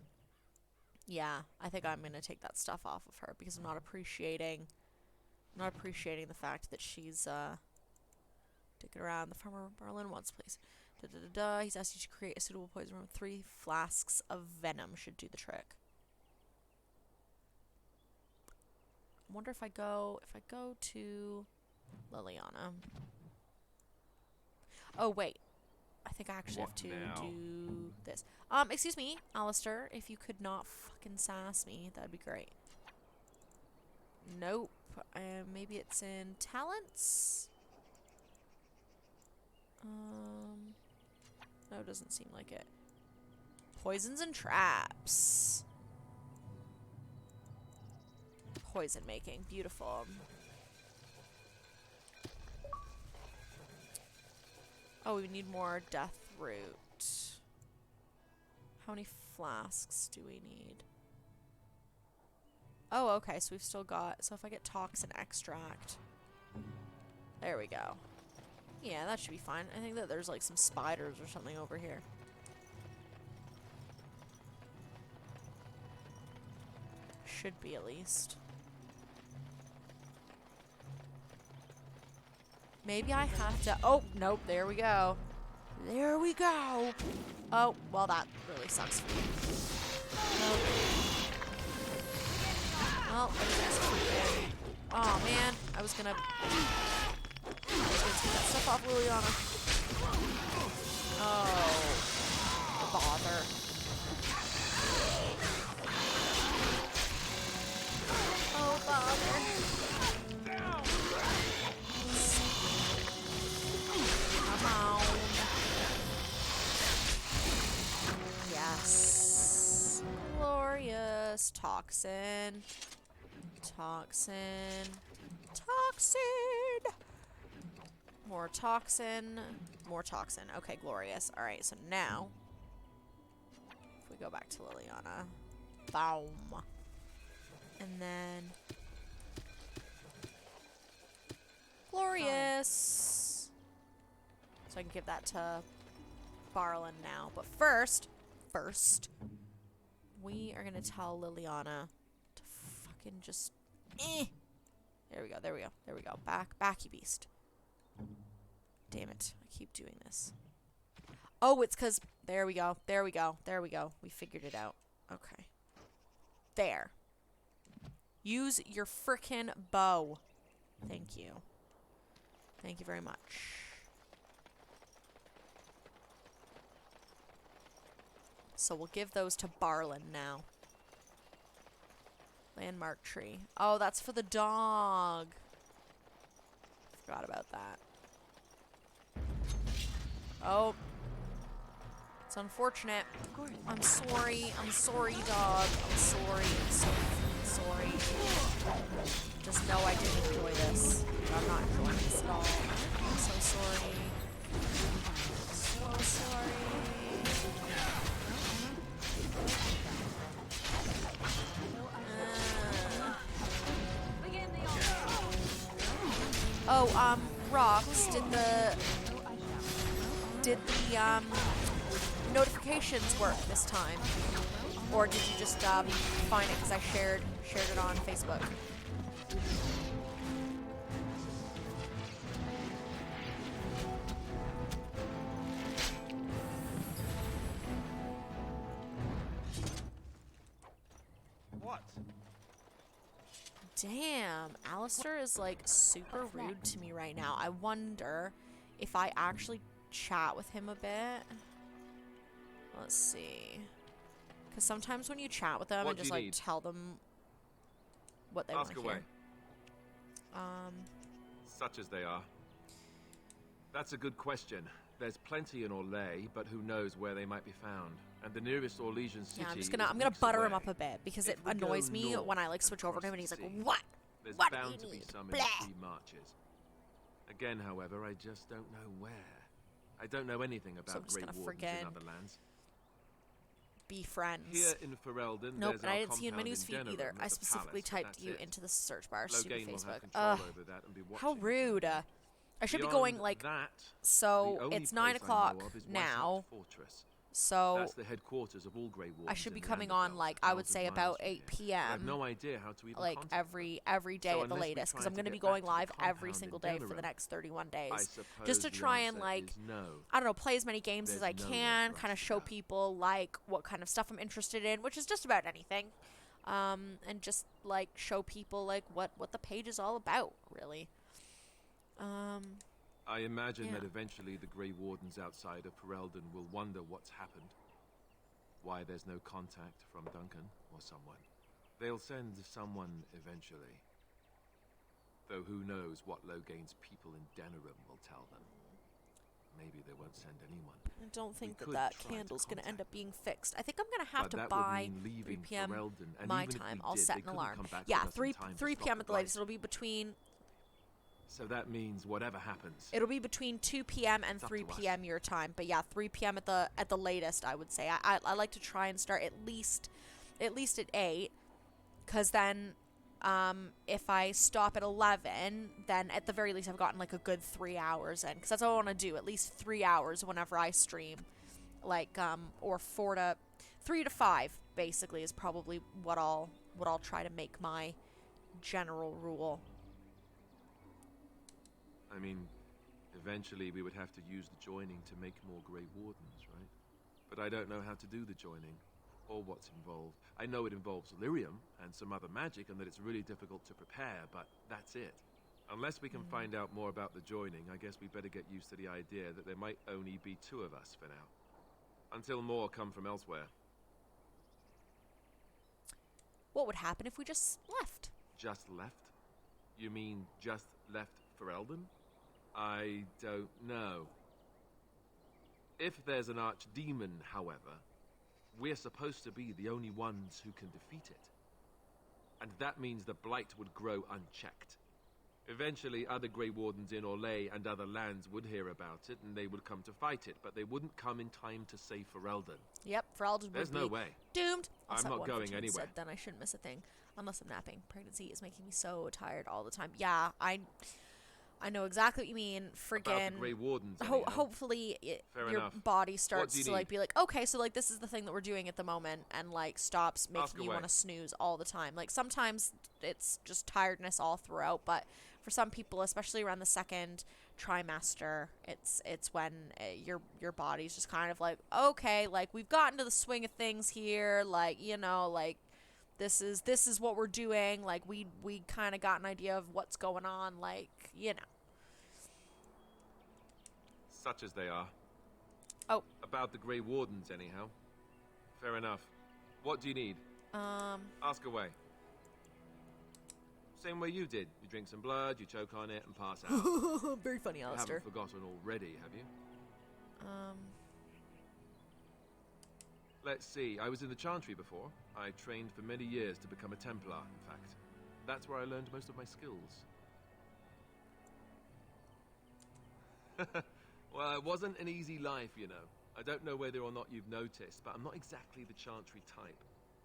[SPEAKER 1] Yeah, I think I'm gonna take that stuff off of her because I'm not appreciating the fact that she's dicking around. The farmer Barlin wants please. He's asked you to create a suitable poison room. 3 flasks of venom should do the trick. I wonder if I go to Liliana. Oh wait. I think I actually have to do this. Excuse me, Alistair, if you could not fucking sass me, that'd be great. Nope. Maybe it's in talents? No, it doesn't seem like it. Poisons and traps. Poison making. Beautiful. Oh, we need more death root. How many flasks do we need? Oh, okay, so we've still got... So if I get toxin extract... There we go. Yeah, that should be fine. I think that there's like some spiders or something over here. Should be, at least. Maybe I have to... Oh, nope, there we go. There we go. Oh, well, that really sucks for me. Nope. Well, oh, man. I was gonna take that stuff off Liliana. Oh. Bother. Oh, bother. Come on. Yes. Glorious. Toxin. Toxin. Toxin! More toxin. More toxin. Okay, glorious. Alright, so now... If we go back to Liliana. Boom. And then... Glorious! So I can give that to Barlin now. But first, we are going to tell Liliana to fucking just... There we go, there we go, there we go. Back, you beast. Damn it, I keep doing this. Oh, it's because... There we go, there we go, there we go. We figured it out. Okay. There. Use your frickin' bow. Thank you. Thank you very much. So we'll give those to Barlin now. Landmark tree. Oh, that's for the dog. Forgot about that. Oh. It's unfortunate. I'm sorry. I'm sorry, dog. I'm sorry. I'm so sorry. Just know I didn't enjoy this. I'm not enjoying this at all. I'm so sorry. So sorry. Oh, Rocks, did the notifications work this time? Or did you just find it because I shared it on Facebook?
[SPEAKER 5] What?
[SPEAKER 1] Damn, Alistair is like super rude to me right now. I wonder if I actually chat with him a bit. Let's see. Because sometimes when you chat with them
[SPEAKER 5] What
[SPEAKER 1] and
[SPEAKER 5] do
[SPEAKER 1] just
[SPEAKER 5] you
[SPEAKER 1] like
[SPEAKER 5] need?
[SPEAKER 1] tell them what they want
[SPEAKER 5] Ask
[SPEAKER 1] to
[SPEAKER 5] away.
[SPEAKER 1] hear.
[SPEAKER 5] Such as they are. That's a good question. There's plenty in Orlais, but who knows where they might be found. And the nearest Orlesian city
[SPEAKER 1] Yeah, I'm
[SPEAKER 5] is
[SPEAKER 1] gonna
[SPEAKER 5] weeks
[SPEAKER 1] butter
[SPEAKER 5] away.
[SPEAKER 1] him up a bit because it
[SPEAKER 5] If we go
[SPEAKER 1] annoys me
[SPEAKER 5] north
[SPEAKER 1] when I like
[SPEAKER 5] and
[SPEAKER 1] switch over to him and
[SPEAKER 5] cross
[SPEAKER 1] he's
[SPEAKER 5] the
[SPEAKER 1] like,
[SPEAKER 5] sea,
[SPEAKER 1] "What?
[SPEAKER 5] There's
[SPEAKER 1] What do
[SPEAKER 5] bound
[SPEAKER 1] you
[SPEAKER 5] to be
[SPEAKER 1] need?
[SPEAKER 5] some in
[SPEAKER 1] Blah."
[SPEAKER 5] between marches. Again, however, I just don't know where. I don't know anything about
[SPEAKER 1] I'm just
[SPEAKER 5] Grey
[SPEAKER 1] gonna
[SPEAKER 5] Wardens
[SPEAKER 1] friggin'
[SPEAKER 5] in other lands.
[SPEAKER 1] Be friends.
[SPEAKER 5] Here in Ferelden,
[SPEAKER 1] Nope,
[SPEAKER 5] there's
[SPEAKER 1] and I
[SPEAKER 5] our
[SPEAKER 1] didn't see you in my
[SPEAKER 5] compound
[SPEAKER 1] newsfeed
[SPEAKER 5] Denerim
[SPEAKER 1] either.
[SPEAKER 5] at
[SPEAKER 1] I
[SPEAKER 5] the
[SPEAKER 1] specifically
[SPEAKER 5] palace, but
[SPEAKER 1] typed
[SPEAKER 5] that's
[SPEAKER 1] you
[SPEAKER 5] it.
[SPEAKER 1] into the search bar, stupid
[SPEAKER 5] Loghain will
[SPEAKER 1] Facebook.
[SPEAKER 5] have control
[SPEAKER 1] Ugh,
[SPEAKER 5] over that and be
[SPEAKER 1] how
[SPEAKER 5] watching
[SPEAKER 1] rude. I should be
[SPEAKER 5] Beyond
[SPEAKER 1] going like,
[SPEAKER 5] that,
[SPEAKER 1] so
[SPEAKER 5] the only
[SPEAKER 1] it's 9
[SPEAKER 5] place I
[SPEAKER 1] o'clock
[SPEAKER 5] know of is
[SPEAKER 1] now.
[SPEAKER 5] Weishaupt Fortress.
[SPEAKER 1] So
[SPEAKER 5] That's the headquarters of all Grey Wardens
[SPEAKER 1] I should be
[SPEAKER 5] in
[SPEAKER 1] coming
[SPEAKER 5] Neanderthal,
[SPEAKER 1] on like I would
[SPEAKER 5] 1,000
[SPEAKER 1] say
[SPEAKER 5] miles
[SPEAKER 1] about
[SPEAKER 5] from
[SPEAKER 1] 8
[SPEAKER 5] here. I
[SPEAKER 1] p.m.
[SPEAKER 5] have no idea how to even
[SPEAKER 1] like
[SPEAKER 5] contact
[SPEAKER 1] every day
[SPEAKER 5] So
[SPEAKER 1] at the
[SPEAKER 5] unless we
[SPEAKER 1] latest because
[SPEAKER 5] try
[SPEAKER 1] I'm
[SPEAKER 5] to
[SPEAKER 1] going to
[SPEAKER 5] get
[SPEAKER 1] be going
[SPEAKER 5] back to the
[SPEAKER 1] live every
[SPEAKER 5] compound
[SPEAKER 1] single
[SPEAKER 5] in
[SPEAKER 1] day for the
[SPEAKER 5] Denerim,
[SPEAKER 1] next 31
[SPEAKER 5] I
[SPEAKER 1] days.
[SPEAKER 5] suppose
[SPEAKER 1] Just to
[SPEAKER 5] the
[SPEAKER 1] try and
[SPEAKER 5] answer
[SPEAKER 1] like
[SPEAKER 5] is no.
[SPEAKER 1] I don't know, play as many games as I
[SPEAKER 5] There's nowhere
[SPEAKER 1] can,
[SPEAKER 5] for
[SPEAKER 1] kind of
[SPEAKER 5] us to
[SPEAKER 1] show
[SPEAKER 5] go.
[SPEAKER 1] people like what kind of stuff I'm interested in, which is just about anything. And just like show people like what the page is all about, really.
[SPEAKER 5] I imagine
[SPEAKER 1] Yeah.
[SPEAKER 5] that eventually the Grey Wardens outside of Ferelden will wonder what's happened. Why there's no contact from Duncan or someone. They'll send someone eventually. Though who knows what Loghain's people in Denerim will tell them. Maybe they won't send anyone.
[SPEAKER 1] I don't think
[SPEAKER 5] We
[SPEAKER 1] that
[SPEAKER 5] could
[SPEAKER 1] that
[SPEAKER 5] try to
[SPEAKER 1] candle's going to
[SPEAKER 5] contact
[SPEAKER 1] end up being fixed. I think I'm going to have
[SPEAKER 5] But
[SPEAKER 1] to
[SPEAKER 5] that would
[SPEAKER 1] buy
[SPEAKER 5] mean
[SPEAKER 1] 3
[SPEAKER 5] leaving
[SPEAKER 1] p.m.
[SPEAKER 5] Ferelden, and
[SPEAKER 1] my
[SPEAKER 5] even if
[SPEAKER 1] time.
[SPEAKER 5] we
[SPEAKER 1] I'll
[SPEAKER 5] did,
[SPEAKER 1] set
[SPEAKER 5] they
[SPEAKER 1] an
[SPEAKER 5] couldn't
[SPEAKER 1] alarm.
[SPEAKER 5] come back
[SPEAKER 1] Yeah,
[SPEAKER 5] with us in
[SPEAKER 1] 3
[SPEAKER 5] time to
[SPEAKER 1] 3
[SPEAKER 5] stop
[SPEAKER 1] p.m.
[SPEAKER 5] the
[SPEAKER 1] at the latest.
[SPEAKER 5] blight.
[SPEAKER 1] It'll be between
[SPEAKER 5] So that means whatever happens.
[SPEAKER 1] It'll be between 2 p.m. and
[SPEAKER 5] It's up
[SPEAKER 1] 3
[SPEAKER 5] to us.
[SPEAKER 1] p.m. your time. But yeah, 3 p.m. at the latest, I would say. I like to try and start at least at 8, because then if I stop at 11, then at the very least I've gotten like a good 3 hours in, because that's what I want to do, at least 3 hours whenever I stream, like or 3 to 5 basically is probably what I'll try to make my general rule.
[SPEAKER 5] I mean, eventually we would have to use the joining to make more Grey Wardens, right? But I don't know how to do the joining, or what's involved. I know it involves lyrium and some other magic, and that it's really difficult to prepare, but that's it. Unless we can find out more about the joining, I guess we better get used to the idea that there might only be 2 of us for now. Until more come from elsewhere.
[SPEAKER 1] What would happen if we just left?
[SPEAKER 5] Just left? You mean just left Ferelden? I don't know. If there's an archdemon, however, we're supposed to be the only ones who can defeat it. And that means the blight would grow unchecked. Eventually, other Grey Wardens in Orlais and other lands would hear about it, and they would come to fight it, but they wouldn't come in time to save Ferelden.
[SPEAKER 1] Yep, Ferelden
[SPEAKER 5] There's
[SPEAKER 1] would be
[SPEAKER 5] no way.
[SPEAKER 1] doomed. I'll
[SPEAKER 5] I'm
[SPEAKER 1] set
[SPEAKER 5] not
[SPEAKER 1] one for
[SPEAKER 5] going
[SPEAKER 1] Team
[SPEAKER 5] anywhere.
[SPEAKER 1] Sid, then I shouldn't miss a thing, unless I'm napping. Pregnancy is making me so tired all the time. Yeah, I know exactly what you mean.
[SPEAKER 5] About the
[SPEAKER 1] Friggin'
[SPEAKER 5] Grey Wardens, anyhow.
[SPEAKER 1] hopefully
[SPEAKER 5] Fair
[SPEAKER 1] your
[SPEAKER 5] enough.
[SPEAKER 1] body
[SPEAKER 5] What
[SPEAKER 1] starts
[SPEAKER 5] do you
[SPEAKER 1] to like
[SPEAKER 5] need?
[SPEAKER 1] be like, okay, so like this is the thing that we're doing at the moment, and like stops
[SPEAKER 5] Ask
[SPEAKER 1] making you
[SPEAKER 5] away.
[SPEAKER 1] want to snooze all the time. Like sometimes it's just tiredness all throughout, but for some people, especially around the second trimester, it's when your body's just kind of like, okay, like we've gotten to the swing of things here, like, you know, like this is what we're doing, like we kind of got an idea of what's going on, like, you know.
[SPEAKER 5] Such as they are.
[SPEAKER 1] Oh.
[SPEAKER 5] About the Grey Wardens, anyhow. Fair enough. What do you need? Ask away. Same way you did. You drink some blood, you choke on it, and pass out.
[SPEAKER 1] Very funny,
[SPEAKER 5] You
[SPEAKER 1] Alistair.
[SPEAKER 5] haven't forgotten already, have you? Let's see. I was in the Chantry before. I trained for many years to become a Templar, in fact. That's where I learned most of my skills. Well, it wasn't an easy life, you know. I don't know whether or not you've noticed, but I'm not exactly the Chantry type.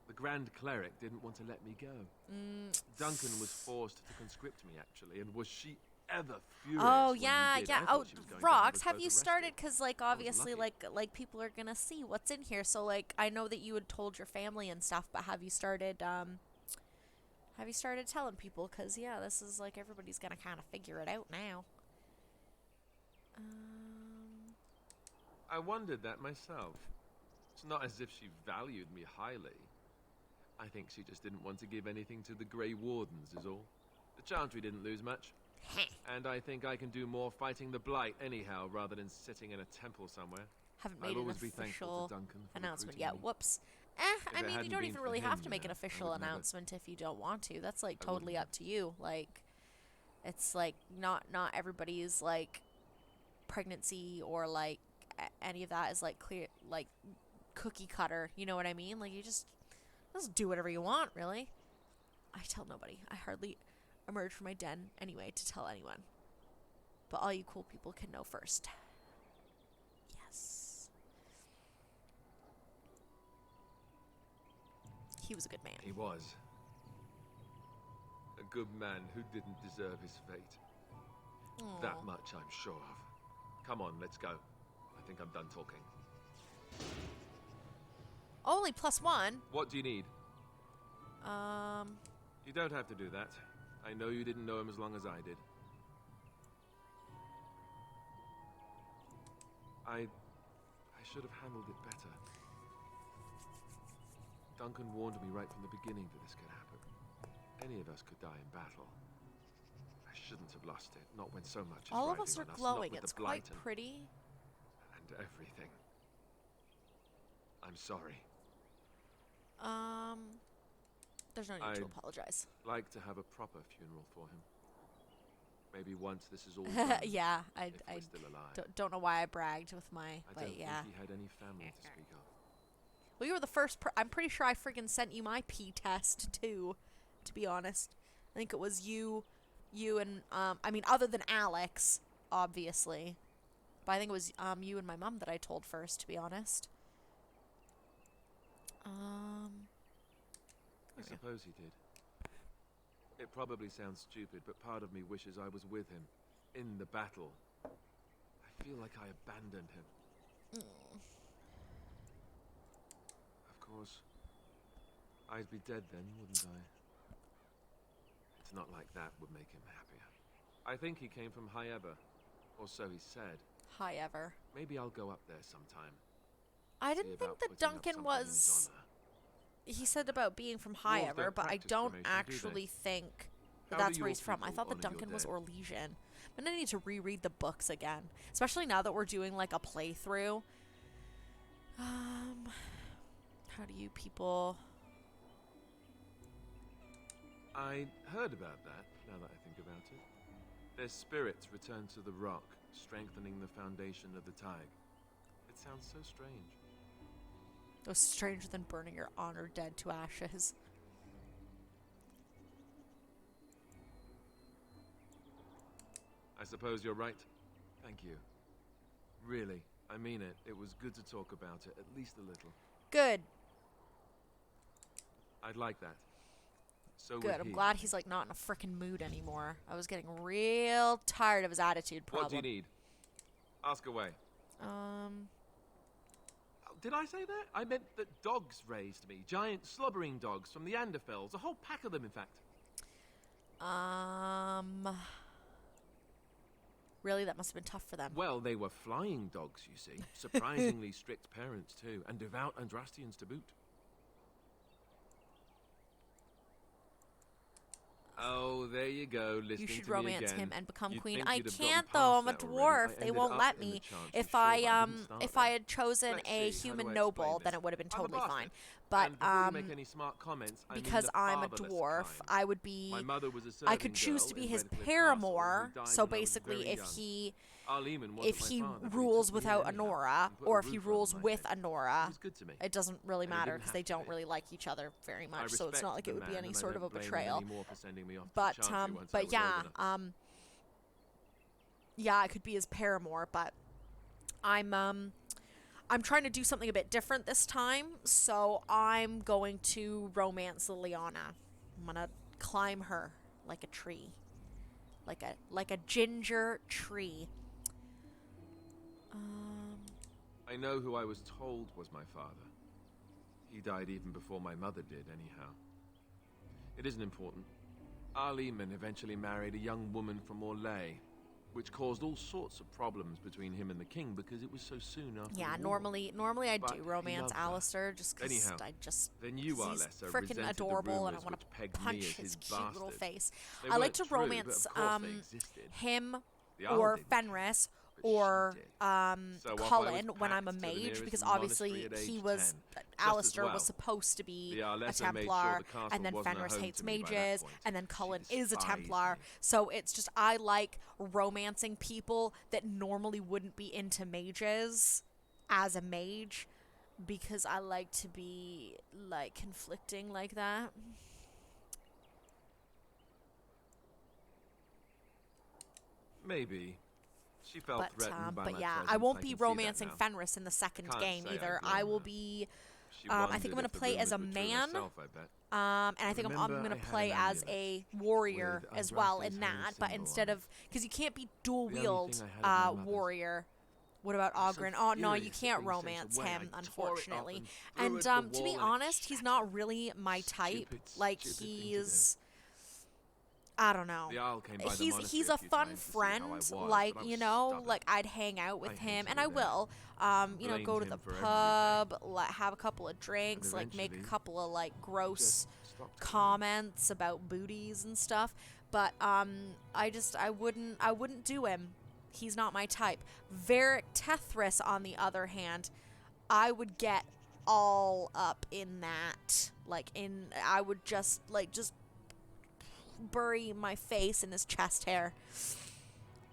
[SPEAKER 5] The Grand Cleric didn't want to let me go. Duncan was forced to conscript me, actually, and was she ever furious.
[SPEAKER 1] Oh
[SPEAKER 5] when you
[SPEAKER 1] yeah,
[SPEAKER 5] did.
[SPEAKER 1] yeah.
[SPEAKER 5] I thought
[SPEAKER 1] Oh,
[SPEAKER 5] she was going to
[SPEAKER 1] Rox,
[SPEAKER 5] us
[SPEAKER 1] have
[SPEAKER 5] both
[SPEAKER 1] you
[SPEAKER 5] arrested.
[SPEAKER 1] started? Because like obviously,
[SPEAKER 5] lucky.
[SPEAKER 1] like people are gonna see what's in here. So like, I know that you had told your family and stuff, but have you started? Have you started telling people? Because yeah, this is like everybody's gonna kind of figure it out now.
[SPEAKER 5] I wondered that myself. It's not as if she valued me highly. I think she just didn't want to give anything to the Grey Wardens, is all. The Chantry didn't lose much. And I think I can do more fighting the Blight anyhow, rather than sitting in a temple somewhere.
[SPEAKER 1] Haven't
[SPEAKER 5] I'll
[SPEAKER 1] made an
[SPEAKER 5] always be thankful
[SPEAKER 1] official
[SPEAKER 5] to Duncan for
[SPEAKER 1] announcement
[SPEAKER 5] recruiting
[SPEAKER 1] yet.
[SPEAKER 5] me.
[SPEAKER 1] Whoops.
[SPEAKER 5] If
[SPEAKER 1] I
[SPEAKER 5] it
[SPEAKER 1] mean, you
[SPEAKER 5] hadn't
[SPEAKER 1] don't
[SPEAKER 5] been
[SPEAKER 1] even
[SPEAKER 5] for
[SPEAKER 1] really
[SPEAKER 5] him,
[SPEAKER 1] have to
[SPEAKER 5] you
[SPEAKER 1] make an
[SPEAKER 5] know, I
[SPEAKER 1] official
[SPEAKER 5] would never-
[SPEAKER 1] announcement if you don't want to. That's like
[SPEAKER 5] I
[SPEAKER 1] totally
[SPEAKER 5] wouldn't.
[SPEAKER 1] up to you. Like, it's like not everybody's like pregnancy or like any of that is like clear, like cookie cutter. You know what I mean? Like, you just do whatever you want, really. I tell nobody. I hardly emerge from my den anyway to tell anyone. But all you cool people can know first. Yes. He was a good man.
[SPEAKER 5] He was. A good man who didn't deserve his fate. That
[SPEAKER 1] Aw.
[SPEAKER 5] much I'm sure of. Come on, let's go. I think I'm done talking.
[SPEAKER 1] Only +1.
[SPEAKER 5] What do you need? You don't have to do that. I know you didn't know him as long as I did. I should have handled it better. Duncan warned me right from the beginning that this could happen. Any of us could die in battle. I shouldn't have lost it, not when so much is
[SPEAKER 1] All of
[SPEAKER 5] riding
[SPEAKER 1] us are
[SPEAKER 5] on not
[SPEAKER 1] glowing.
[SPEAKER 5] with
[SPEAKER 1] It's
[SPEAKER 5] the blight
[SPEAKER 1] quite pretty.
[SPEAKER 5] and everything. I'm sorry.
[SPEAKER 1] There's no need to apologize.
[SPEAKER 5] Like to have a proper funeral for him. Maybe once this is all done.
[SPEAKER 1] Yeah,
[SPEAKER 5] if we're still alive.
[SPEAKER 1] don't know why I bragged with my,
[SPEAKER 5] I
[SPEAKER 1] but
[SPEAKER 5] don't
[SPEAKER 1] yeah.
[SPEAKER 5] think he had any family to speak of.
[SPEAKER 1] Well, you were the first. I'm pretty sure I friggin' sent you my P test too. To be honest, I think it was you and I mean, other than Alex, obviously, but I think it was you and my mom that I told first. To be honest.
[SPEAKER 5] I suppose he did. It probably sounds stupid, but part of me wishes I was with him, in the battle. I feel like I abandoned him. Of course, I'd be dead then, wouldn't I? It's not like that would make him happier. I think he came from High Ever, or so he said.
[SPEAKER 1] High Ever.
[SPEAKER 5] Maybe I'll go up there sometime.
[SPEAKER 1] I
[SPEAKER 5] See
[SPEAKER 1] didn't
[SPEAKER 5] about
[SPEAKER 1] think that
[SPEAKER 5] putting up
[SPEAKER 1] Duncan
[SPEAKER 5] something in his
[SPEAKER 1] was.
[SPEAKER 5] honor.
[SPEAKER 1] He said about being from High
[SPEAKER 5] Dwarves
[SPEAKER 1] Ever,
[SPEAKER 5] don't
[SPEAKER 1] but I
[SPEAKER 5] practice
[SPEAKER 1] don't
[SPEAKER 5] cremation, do they?
[SPEAKER 1] actually think that
[SPEAKER 5] How
[SPEAKER 1] that's
[SPEAKER 5] do
[SPEAKER 1] where
[SPEAKER 5] your
[SPEAKER 1] he's from. I
[SPEAKER 5] people
[SPEAKER 1] thought that
[SPEAKER 5] honor your
[SPEAKER 1] Duncan was
[SPEAKER 5] dead?
[SPEAKER 1] Orlesian. I'm gonna need to reread the books again, especially now that we're doing like a playthrough. How do you people?
[SPEAKER 5] I heard about that, now that I think about it. Their spirits return to the rock, strengthening the foundation of the tide. It sounds so strange.
[SPEAKER 1] It was stranger than burning your honor dead to ashes.
[SPEAKER 5] I suppose you're right. Thank you. Really, I mean it. It was good to talk about it, at least a little.
[SPEAKER 1] Good.
[SPEAKER 5] I'd like that. So
[SPEAKER 1] Good.
[SPEAKER 5] would
[SPEAKER 1] I'm
[SPEAKER 5] he.
[SPEAKER 1] glad he's like not in a freaking mood anymore. I was getting real tired of his attitude problem.
[SPEAKER 5] What do you need? Ask away. Did I say that? I meant that dogs raised me. Giant slobbering dogs from the Anderfells. A whole pack of them, in fact.
[SPEAKER 1] Really, that must have been tough for them.
[SPEAKER 5] Well, they were flying dogs, you see. Surprisingly strict parents, too. And devout Andrastians to boot. Oh, there you go, listening
[SPEAKER 1] You should
[SPEAKER 5] to me
[SPEAKER 1] romance
[SPEAKER 5] again.
[SPEAKER 1] him and become
[SPEAKER 5] You'd
[SPEAKER 1] queen.
[SPEAKER 5] think
[SPEAKER 1] I
[SPEAKER 5] you'd have gotten
[SPEAKER 1] can't
[SPEAKER 5] past
[SPEAKER 1] though. I'm a
[SPEAKER 5] that already.
[SPEAKER 1] dwarf.
[SPEAKER 5] I
[SPEAKER 1] They
[SPEAKER 5] ended
[SPEAKER 1] won't
[SPEAKER 5] up
[SPEAKER 1] let
[SPEAKER 5] in the
[SPEAKER 1] me.
[SPEAKER 5] Chantry,
[SPEAKER 1] If
[SPEAKER 5] sure,
[SPEAKER 1] I
[SPEAKER 5] but I didn't start
[SPEAKER 1] if
[SPEAKER 5] there.
[SPEAKER 1] I had chosen
[SPEAKER 5] Let's
[SPEAKER 1] a
[SPEAKER 5] see, how
[SPEAKER 1] human
[SPEAKER 5] do I
[SPEAKER 1] noble,
[SPEAKER 5] explain
[SPEAKER 1] then
[SPEAKER 5] this?
[SPEAKER 1] it would have been
[SPEAKER 5] I'm a
[SPEAKER 1] totally fine.
[SPEAKER 5] bastard.
[SPEAKER 1] But
[SPEAKER 5] And before you make any smart comments, I mean
[SPEAKER 1] because
[SPEAKER 5] the
[SPEAKER 1] I'm a
[SPEAKER 5] fatherless
[SPEAKER 1] dwarf,
[SPEAKER 5] kind.
[SPEAKER 1] I would be.
[SPEAKER 5] My mother was a
[SPEAKER 1] I could
[SPEAKER 5] serving
[SPEAKER 1] choose
[SPEAKER 5] girl
[SPEAKER 1] to be
[SPEAKER 5] in
[SPEAKER 1] his
[SPEAKER 5] Redcliffe
[SPEAKER 1] paramour.
[SPEAKER 5] Castle, who died
[SPEAKER 1] So
[SPEAKER 5] when I was
[SPEAKER 1] basically,
[SPEAKER 5] very
[SPEAKER 1] if
[SPEAKER 5] young.
[SPEAKER 1] he
[SPEAKER 5] Arleman wasn't
[SPEAKER 1] if
[SPEAKER 5] my
[SPEAKER 1] he
[SPEAKER 5] father, but he
[SPEAKER 1] rules
[SPEAKER 5] took me in
[SPEAKER 1] without
[SPEAKER 5] anyhow
[SPEAKER 1] Honora,
[SPEAKER 5] and put a
[SPEAKER 1] or if he
[SPEAKER 5] roof over
[SPEAKER 1] rules
[SPEAKER 5] my
[SPEAKER 1] with
[SPEAKER 5] head.
[SPEAKER 1] Honora,
[SPEAKER 5] He was good to me.
[SPEAKER 1] it doesn't really
[SPEAKER 5] And he
[SPEAKER 1] matter
[SPEAKER 5] didn't
[SPEAKER 1] because
[SPEAKER 5] have
[SPEAKER 1] they
[SPEAKER 5] to
[SPEAKER 1] don't
[SPEAKER 5] be.
[SPEAKER 1] really like each other very
[SPEAKER 5] I
[SPEAKER 1] much. So it's not like
[SPEAKER 5] respect
[SPEAKER 1] it
[SPEAKER 5] the
[SPEAKER 1] would be
[SPEAKER 5] man,
[SPEAKER 1] any
[SPEAKER 5] and I
[SPEAKER 1] sort of a
[SPEAKER 5] don't blame him
[SPEAKER 1] betrayal.
[SPEAKER 5] anymore for sending me off to the
[SPEAKER 1] But
[SPEAKER 5] Chantry once I was
[SPEAKER 1] yeah,
[SPEAKER 5] old enough.
[SPEAKER 1] yeah, I could be his paramour, but I'm trying to do something a bit different this time, so I'm going to romance Liliana. I'm gonna climb her like a tree. like a ginger tree.
[SPEAKER 5] I know who I was told was my father. He died even before my mother did, anyhow. It isn't important. Our Lehman eventually married a young woman from Orlais, which caused all sorts of problems between him and the king because it was so soon after
[SPEAKER 1] Yeah,
[SPEAKER 5] the war.
[SPEAKER 1] normally I
[SPEAKER 5] But
[SPEAKER 1] do
[SPEAKER 5] he
[SPEAKER 1] romance
[SPEAKER 5] loved her.
[SPEAKER 1] Alistair just because
[SPEAKER 5] Anyhow,
[SPEAKER 1] I just
[SPEAKER 5] then you,
[SPEAKER 1] 'cause he's
[SPEAKER 5] Arlessa,
[SPEAKER 1] freaking
[SPEAKER 5] resented
[SPEAKER 1] adorable
[SPEAKER 5] the
[SPEAKER 1] and I
[SPEAKER 5] rumors
[SPEAKER 1] want to
[SPEAKER 5] which pegged me
[SPEAKER 1] punch
[SPEAKER 5] as
[SPEAKER 1] his
[SPEAKER 5] his
[SPEAKER 1] cute little
[SPEAKER 5] bastard.
[SPEAKER 1] face.
[SPEAKER 5] They
[SPEAKER 1] I like
[SPEAKER 5] weren't
[SPEAKER 1] to
[SPEAKER 5] true,
[SPEAKER 1] romance
[SPEAKER 5] but of course they existed.
[SPEAKER 1] him
[SPEAKER 5] The owl
[SPEAKER 1] or
[SPEAKER 5] didn't,
[SPEAKER 1] Fenris or
[SPEAKER 5] So off I
[SPEAKER 1] Cullen
[SPEAKER 5] was
[SPEAKER 1] when I'm a
[SPEAKER 5] packed to the
[SPEAKER 1] mage
[SPEAKER 5] nearest
[SPEAKER 1] because
[SPEAKER 5] monastery
[SPEAKER 1] obviously
[SPEAKER 5] at age
[SPEAKER 1] he was
[SPEAKER 5] 10,
[SPEAKER 1] Alistair
[SPEAKER 5] well.
[SPEAKER 1] was supposed to be
[SPEAKER 5] The
[SPEAKER 1] a
[SPEAKER 5] Arlessa made sure
[SPEAKER 1] Templar
[SPEAKER 5] the castle
[SPEAKER 1] and then
[SPEAKER 5] wasn't a
[SPEAKER 1] Fenris
[SPEAKER 5] home
[SPEAKER 1] hates
[SPEAKER 5] to me by that
[SPEAKER 1] mages
[SPEAKER 5] point.
[SPEAKER 1] and then Cullen is a
[SPEAKER 5] despised
[SPEAKER 1] Templar. So it's just I like romancing people that normally wouldn't be into mages as a mage because I like to be like conflicting like that.
[SPEAKER 5] Maybe. She felt threatened by
[SPEAKER 1] But
[SPEAKER 5] my
[SPEAKER 1] yeah,
[SPEAKER 5] presence.
[SPEAKER 1] I won't
[SPEAKER 5] can
[SPEAKER 1] be
[SPEAKER 5] see that
[SPEAKER 1] romancing
[SPEAKER 5] now.
[SPEAKER 1] Fenris in the second
[SPEAKER 5] Can't
[SPEAKER 1] game
[SPEAKER 5] say I
[SPEAKER 1] either.
[SPEAKER 5] blame
[SPEAKER 1] I will
[SPEAKER 5] her.
[SPEAKER 1] be.
[SPEAKER 5] She
[SPEAKER 1] I think I'm
[SPEAKER 5] wondered
[SPEAKER 1] gonna
[SPEAKER 5] if the
[SPEAKER 1] play as a
[SPEAKER 5] rumors were true
[SPEAKER 1] man.
[SPEAKER 5] herself, I bet.
[SPEAKER 1] And I think I'm
[SPEAKER 5] Remember,
[SPEAKER 1] gonna
[SPEAKER 5] I had
[SPEAKER 1] play
[SPEAKER 5] an
[SPEAKER 1] as
[SPEAKER 5] amulet
[SPEAKER 1] a warrior
[SPEAKER 5] with
[SPEAKER 1] as well in
[SPEAKER 5] Andraste's
[SPEAKER 1] that,
[SPEAKER 5] holy
[SPEAKER 1] but
[SPEAKER 5] symbol
[SPEAKER 1] instead
[SPEAKER 5] on
[SPEAKER 1] of because you can't be dual
[SPEAKER 5] The only
[SPEAKER 1] wield
[SPEAKER 5] thing I had of my mother's.
[SPEAKER 1] warrior. What about
[SPEAKER 5] I was so
[SPEAKER 1] Ogren? Oh no, you
[SPEAKER 5] furious
[SPEAKER 1] can't
[SPEAKER 5] at being sent
[SPEAKER 1] romance
[SPEAKER 5] away.
[SPEAKER 1] him,
[SPEAKER 5] I tore it off
[SPEAKER 1] unfortunately.
[SPEAKER 5] and threw
[SPEAKER 1] And
[SPEAKER 5] it at the
[SPEAKER 1] to be
[SPEAKER 5] wall and it
[SPEAKER 1] honest, he's not really my type. Like
[SPEAKER 5] stupid thing to do.
[SPEAKER 1] he's. I don't know.
[SPEAKER 5] The owl came by the
[SPEAKER 1] He's
[SPEAKER 5] monastery
[SPEAKER 1] a
[SPEAKER 5] a few
[SPEAKER 1] fun
[SPEAKER 5] times to see
[SPEAKER 1] friend,
[SPEAKER 5] how I was,
[SPEAKER 1] like
[SPEAKER 5] but I
[SPEAKER 1] you
[SPEAKER 5] was
[SPEAKER 1] know,
[SPEAKER 5] stubborn.
[SPEAKER 1] like I'd hang out with
[SPEAKER 5] I
[SPEAKER 1] him,
[SPEAKER 5] hated
[SPEAKER 1] and I
[SPEAKER 5] it then.
[SPEAKER 1] will. You know,
[SPEAKER 5] Blamed
[SPEAKER 1] go to
[SPEAKER 5] him
[SPEAKER 1] the
[SPEAKER 5] for
[SPEAKER 1] pub, have a couple of drinks, like make a
[SPEAKER 5] eventually,
[SPEAKER 1] couple of like gross
[SPEAKER 5] stopped
[SPEAKER 1] comments about booties and stuff. But I wouldn't do him. He's not my type. Varric Tethris, on the other hand, I would get all up in that. I would just bury my face in his chest hair.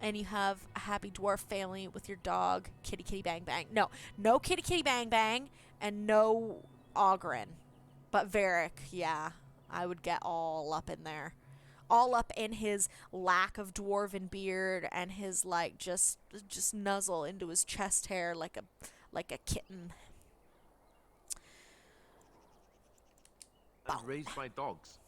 [SPEAKER 1] And you have a happy dwarf family with your dog, Kitty Kitty Bang Bang. No Kitty Kitty Bang Bang, and no Ogren. But Varric, yeah, I would get all up in there. All up in his lack of dwarven beard and his just nuzzle into his chest hair like a kitten.
[SPEAKER 5] And raised by dogs.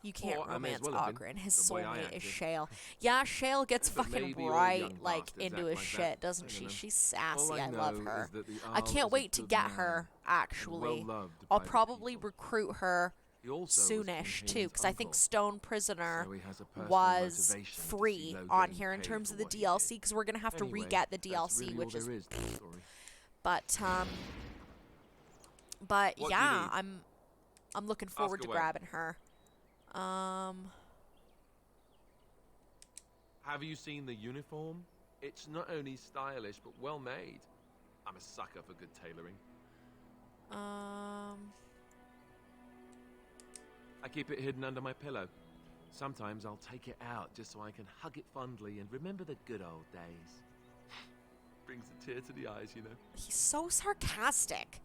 [SPEAKER 1] You can't
[SPEAKER 5] Or I may as
[SPEAKER 1] romance
[SPEAKER 5] well have been,
[SPEAKER 1] Ogren. His
[SPEAKER 5] the way I
[SPEAKER 1] soulmate is
[SPEAKER 5] acted.
[SPEAKER 1] Shale. Yeah, Shale gets
[SPEAKER 5] But
[SPEAKER 1] fucking
[SPEAKER 5] maybe all
[SPEAKER 1] right
[SPEAKER 5] young bastards
[SPEAKER 1] into
[SPEAKER 5] act
[SPEAKER 1] his
[SPEAKER 5] like
[SPEAKER 1] shit,
[SPEAKER 5] that.
[SPEAKER 1] doesn't
[SPEAKER 5] I
[SPEAKER 1] she?
[SPEAKER 5] don't know.
[SPEAKER 1] She's sassy.
[SPEAKER 5] All I
[SPEAKER 1] I love
[SPEAKER 5] know
[SPEAKER 1] her.
[SPEAKER 5] is that the
[SPEAKER 1] I
[SPEAKER 5] owl
[SPEAKER 1] can't
[SPEAKER 5] is a
[SPEAKER 1] wait to
[SPEAKER 5] good
[SPEAKER 1] get
[SPEAKER 5] man
[SPEAKER 1] her. Actually,
[SPEAKER 5] well-loved
[SPEAKER 1] I'll
[SPEAKER 5] by the
[SPEAKER 1] probably recruit her
[SPEAKER 5] He also was
[SPEAKER 1] soonish
[SPEAKER 5] King
[SPEAKER 1] too,
[SPEAKER 5] Hamon's
[SPEAKER 1] because I think
[SPEAKER 5] uncle,
[SPEAKER 1] Stone Prisoner
[SPEAKER 5] so he has a personal
[SPEAKER 1] was
[SPEAKER 5] motivation to see
[SPEAKER 1] free
[SPEAKER 5] Lothering
[SPEAKER 1] on here in
[SPEAKER 5] paid
[SPEAKER 1] terms
[SPEAKER 5] for
[SPEAKER 1] of the
[SPEAKER 5] what he
[SPEAKER 1] DLC,
[SPEAKER 5] did.
[SPEAKER 1] because we're gonna have to
[SPEAKER 5] Anyway,
[SPEAKER 1] re-get the
[SPEAKER 5] that's
[SPEAKER 1] DLC,
[SPEAKER 5] really
[SPEAKER 1] which
[SPEAKER 5] all
[SPEAKER 1] is.
[SPEAKER 5] there is to the story.
[SPEAKER 1] But
[SPEAKER 5] What do you
[SPEAKER 1] yeah,
[SPEAKER 5] need?
[SPEAKER 1] I'm looking forward to
[SPEAKER 5] away.
[SPEAKER 1] grabbing her.
[SPEAKER 5] Have you seen the uniform? It's not only stylish, but well made. I'm a sucker for good tailoring. I keep it hidden under my pillow. Sometimes I'll take it out just so I can hug it fondly and remember the good old days. Brings a tear to the eyes, you know.
[SPEAKER 1] He's so sarcastic.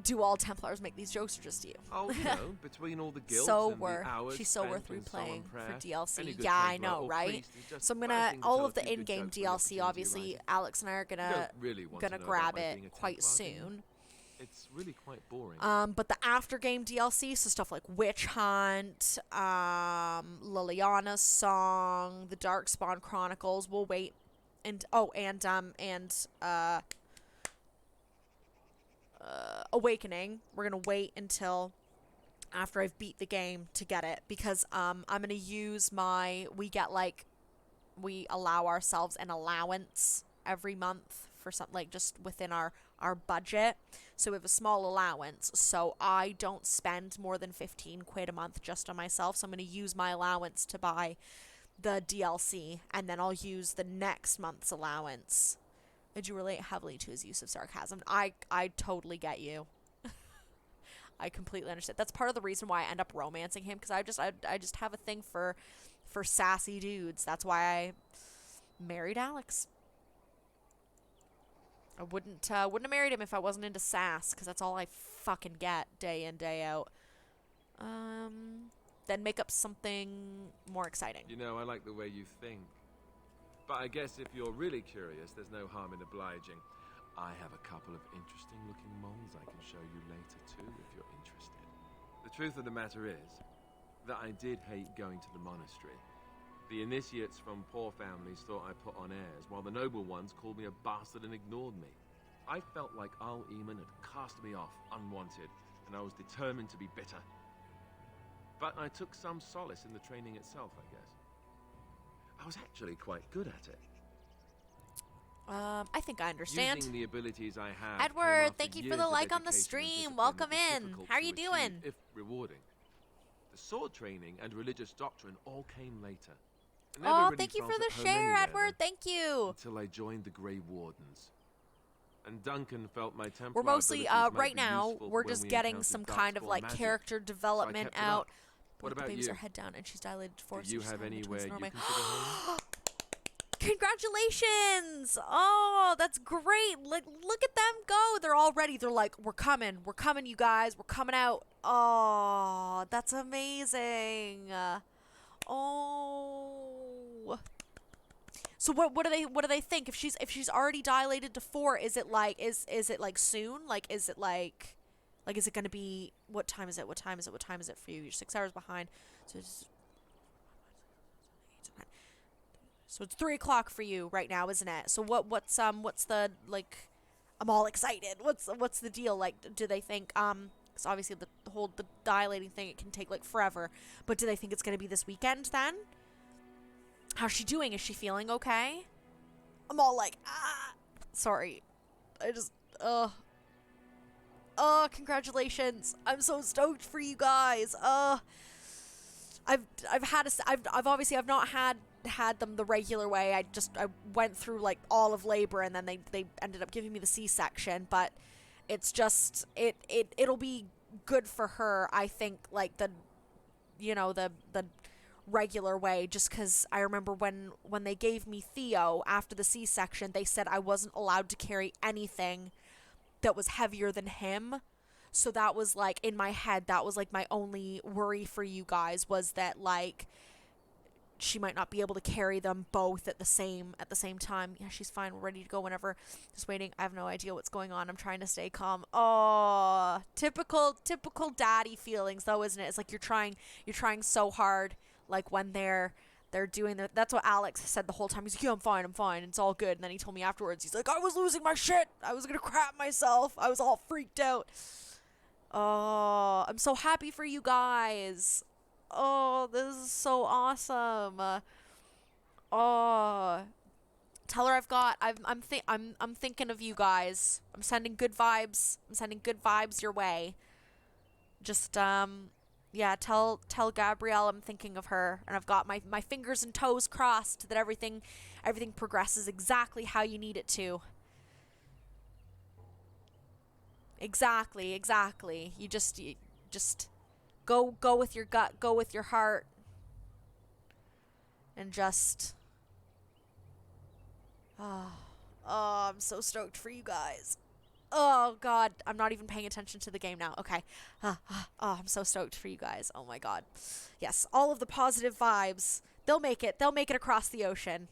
[SPEAKER 1] Do all Templars make these jokes or just you?
[SPEAKER 5] Oh, you know, between all the guilds
[SPEAKER 1] so
[SPEAKER 5] and
[SPEAKER 1] worth.
[SPEAKER 5] the hours
[SPEAKER 1] She's so worth
[SPEAKER 5] spent in solemn
[SPEAKER 1] replaying for
[SPEAKER 5] prayer,
[SPEAKER 1] DLC.
[SPEAKER 5] any good
[SPEAKER 1] Yeah, I
[SPEAKER 5] Templar
[SPEAKER 1] know,
[SPEAKER 5] or
[SPEAKER 1] right?
[SPEAKER 5] priest is just
[SPEAKER 1] So I'm gonna
[SPEAKER 5] bursting to
[SPEAKER 1] all
[SPEAKER 5] tell
[SPEAKER 1] of the
[SPEAKER 5] a few good
[SPEAKER 1] in-game
[SPEAKER 5] jokes when the
[SPEAKER 1] DLC.
[SPEAKER 5] opportunity
[SPEAKER 1] Obviously,
[SPEAKER 5] arises.
[SPEAKER 1] Alex and I are
[SPEAKER 5] You
[SPEAKER 1] gonna
[SPEAKER 5] don't really want to know about
[SPEAKER 1] grab
[SPEAKER 5] my
[SPEAKER 1] it
[SPEAKER 5] being a
[SPEAKER 1] quite
[SPEAKER 5] Templar, do you?
[SPEAKER 1] soon.
[SPEAKER 5] It's really quite boring.
[SPEAKER 1] But the after game DLC, so stuff like Witch Hunt, Liliana's Song, the Darkspawn Chronicles, we'll wait, and Awakening. We're gonna wait until after I've beat the game to get it, because I'm gonna use we allow ourselves an allowance every month for something just within our budget. So we have a small allowance, so I don't spend more than 15 quid a month just on myself. So I'm going to use my allowance to buy the DLC, and then I'll use the next month's allowance. Did you relate heavily to his use of sarcasm? I totally get you. I completely understand. That's part of the reason why I end up romancing him, because I just have a thing for sassy dudes. That's why I married Alex. I wouldn't have married him if I wasn't into sass, because that's all I fucking get day in, day out. Then make up something more exciting.
[SPEAKER 5] You know, I like the way you think. But I guess if you're really curious, there's no harm in obliging. I have a couple of interesting looking moles I can show you later too, if you're interested. The truth of the matter is, that I did hate going to the monastery. The initiates from poor families thought I put on airs, while the noble ones called me a bastard and ignored me. I felt like Al Eamon had cast me off unwanted, and I was determined to be bitter. But I took some solace in the training itself, I guess. I was actually quite good at it.
[SPEAKER 1] I think I understand.
[SPEAKER 5] Using the abilities I have.
[SPEAKER 1] Edward, thank you for the like on the stream. Welcome in. How are you doing?
[SPEAKER 5] If rewarding. The sword training and religious doctrine all came later.
[SPEAKER 1] Oh, thank you for the share, Edward. Thank you.
[SPEAKER 5] Until I joined the Grey Wardens. And Duncan felt my Templar
[SPEAKER 1] We're mostly, right now, we're just getting some kind of, like, character development out.
[SPEAKER 5] What about
[SPEAKER 1] the babies
[SPEAKER 5] you?
[SPEAKER 1] are head down, and she's dilated to 4.
[SPEAKER 5] Do you have anywhere you consider home?
[SPEAKER 1] Congratulations! Oh, that's great. Like, look at them go. They're all ready. They're like, we're coming, you guys. We're coming out. Oh, that's amazing. Oh. So what do they think? If she's already dilated to 4, is it like is it like soon? Like is it like is it gonna be, what time is it? What time is it for you? You're 6 hours behind. So it's 3 o'clock for you right now, isn't it? So what's the, like, I'm all excited. What's the deal? Like, do they think, because obviously the dilating thing, it can take like forever, but do they think it's gonna be this weekend then? How's she doing? Is she feeling okay? I'm all like, sorry. I just, congratulations. I'm so stoked for you guys. I've not had them the regular way. I went through like all of labor, and then they ended up giving me the C-section, but it's just, it'll be good for her, I think, like the regular way, just because I remember when they gave me Theo after the C-section, they said I wasn't allowed to carry anything that was heavier than him. So that was like, in my head, that was like my only worry for you guys, was that like she might not be able to carry them both at the same time. Yeah, she's fine. We're ready to go whenever. Just waiting. I have no idea what's going on. I'm trying to stay calm. Oh, typical daddy feelings though, isn't it? It's like you're trying so hard, like when they're doing their, that's what Alex said the whole time. He's like, yeah, I'm fine. It's all good. And then he told me afterwards, he's like, I was losing my shit. I was gonna crap myself. I was all freaked out. Oh, I'm so happy for you guys. Oh, this is so awesome. Oh, tell her I'm thinking of you guys. I'm sending good vibes. Your way. Just yeah, tell Gabrielle I'm thinking of her, and I've got my fingers and toes crossed that everything progresses exactly how you need it to. Exactly. You just go with your gut, go with your heart, and just I'm so stoked for you guys. Oh god, I'm not even paying attention to the game now. Okay. I'm so stoked for you guys. Oh my god. Yes, all of the positive vibes. They'll make it across the ocean.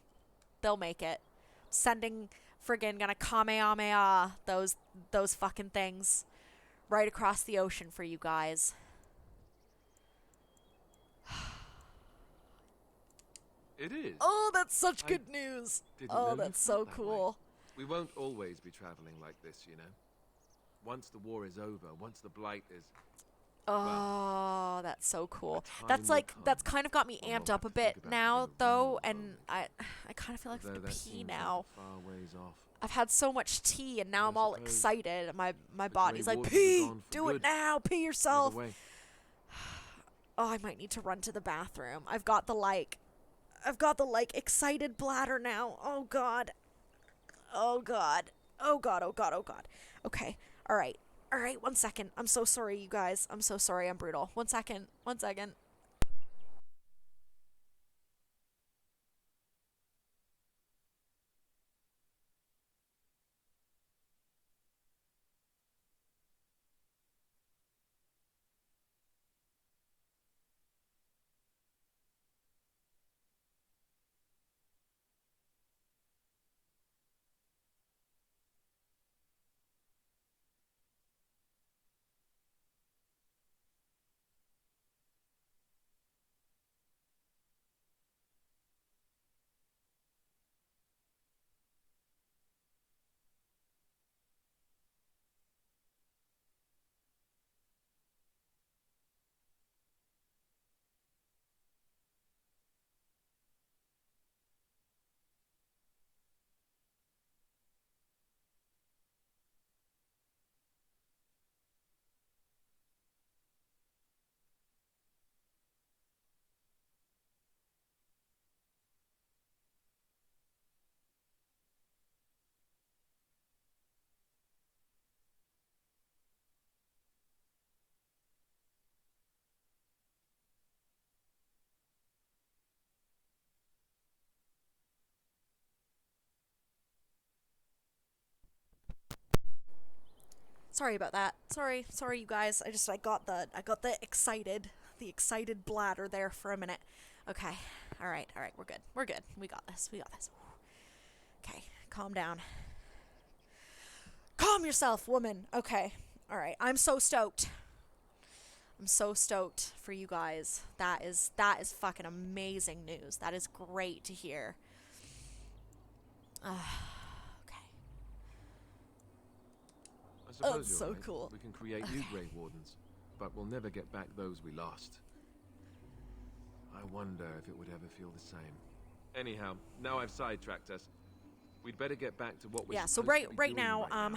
[SPEAKER 1] They'll make it. Sending friggin' gonna Kamehameha those fucking things right across the ocean for you guys.
[SPEAKER 5] It is.
[SPEAKER 1] Oh, that's such good news. Oh, that's so cool.
[SPEAKER 5] We won't always be traveling like this, you know. Once the war is over, once the blight is...
[SPEAKER 1] Oh, that's so cool. That's kind of got me amped up a bit now, though, and I kind of feel like I have to pee now. I've had so much tea, and now I'm all excited. My body's like, pee! Do it now! Pee yourself! Oh, I might need to run to the bathroom. I've got the excited bladder now. Oh god. Okay. All right, 1 second. I'm so sorry, you guys. I'm so sorry I'm brutal. 1 second. Sorry about that. Sorry, you guys. I got the excited bladder there for a minute. Okay. All right. We're good. We got this. Okay. Calm down. Calm yourself, woman. Okay. All right. I'm so stoked for you guys. That is fucking amazing news. That is great to hear.
[SPEAKER 5] I suppose
[SPEAKER 1] That's
[SPEAKER 5] you're
[SPEAKER 1] so
[SPEAKER 5] right.
[SPEAKER 1] cool.
[SPEAKER 5] We can create new Grey Wardens, but we'll never get back those we lost. I wonder if it would ever feel the same. Anyhow, now I've sidetracked us. We'd better get back to what we're
[SPEAKER 1] So
[SPEAKER 5] supposed to be
[SPEAKER 1] right
[SPEAKER 5] doing
[SPEAKER 1] now,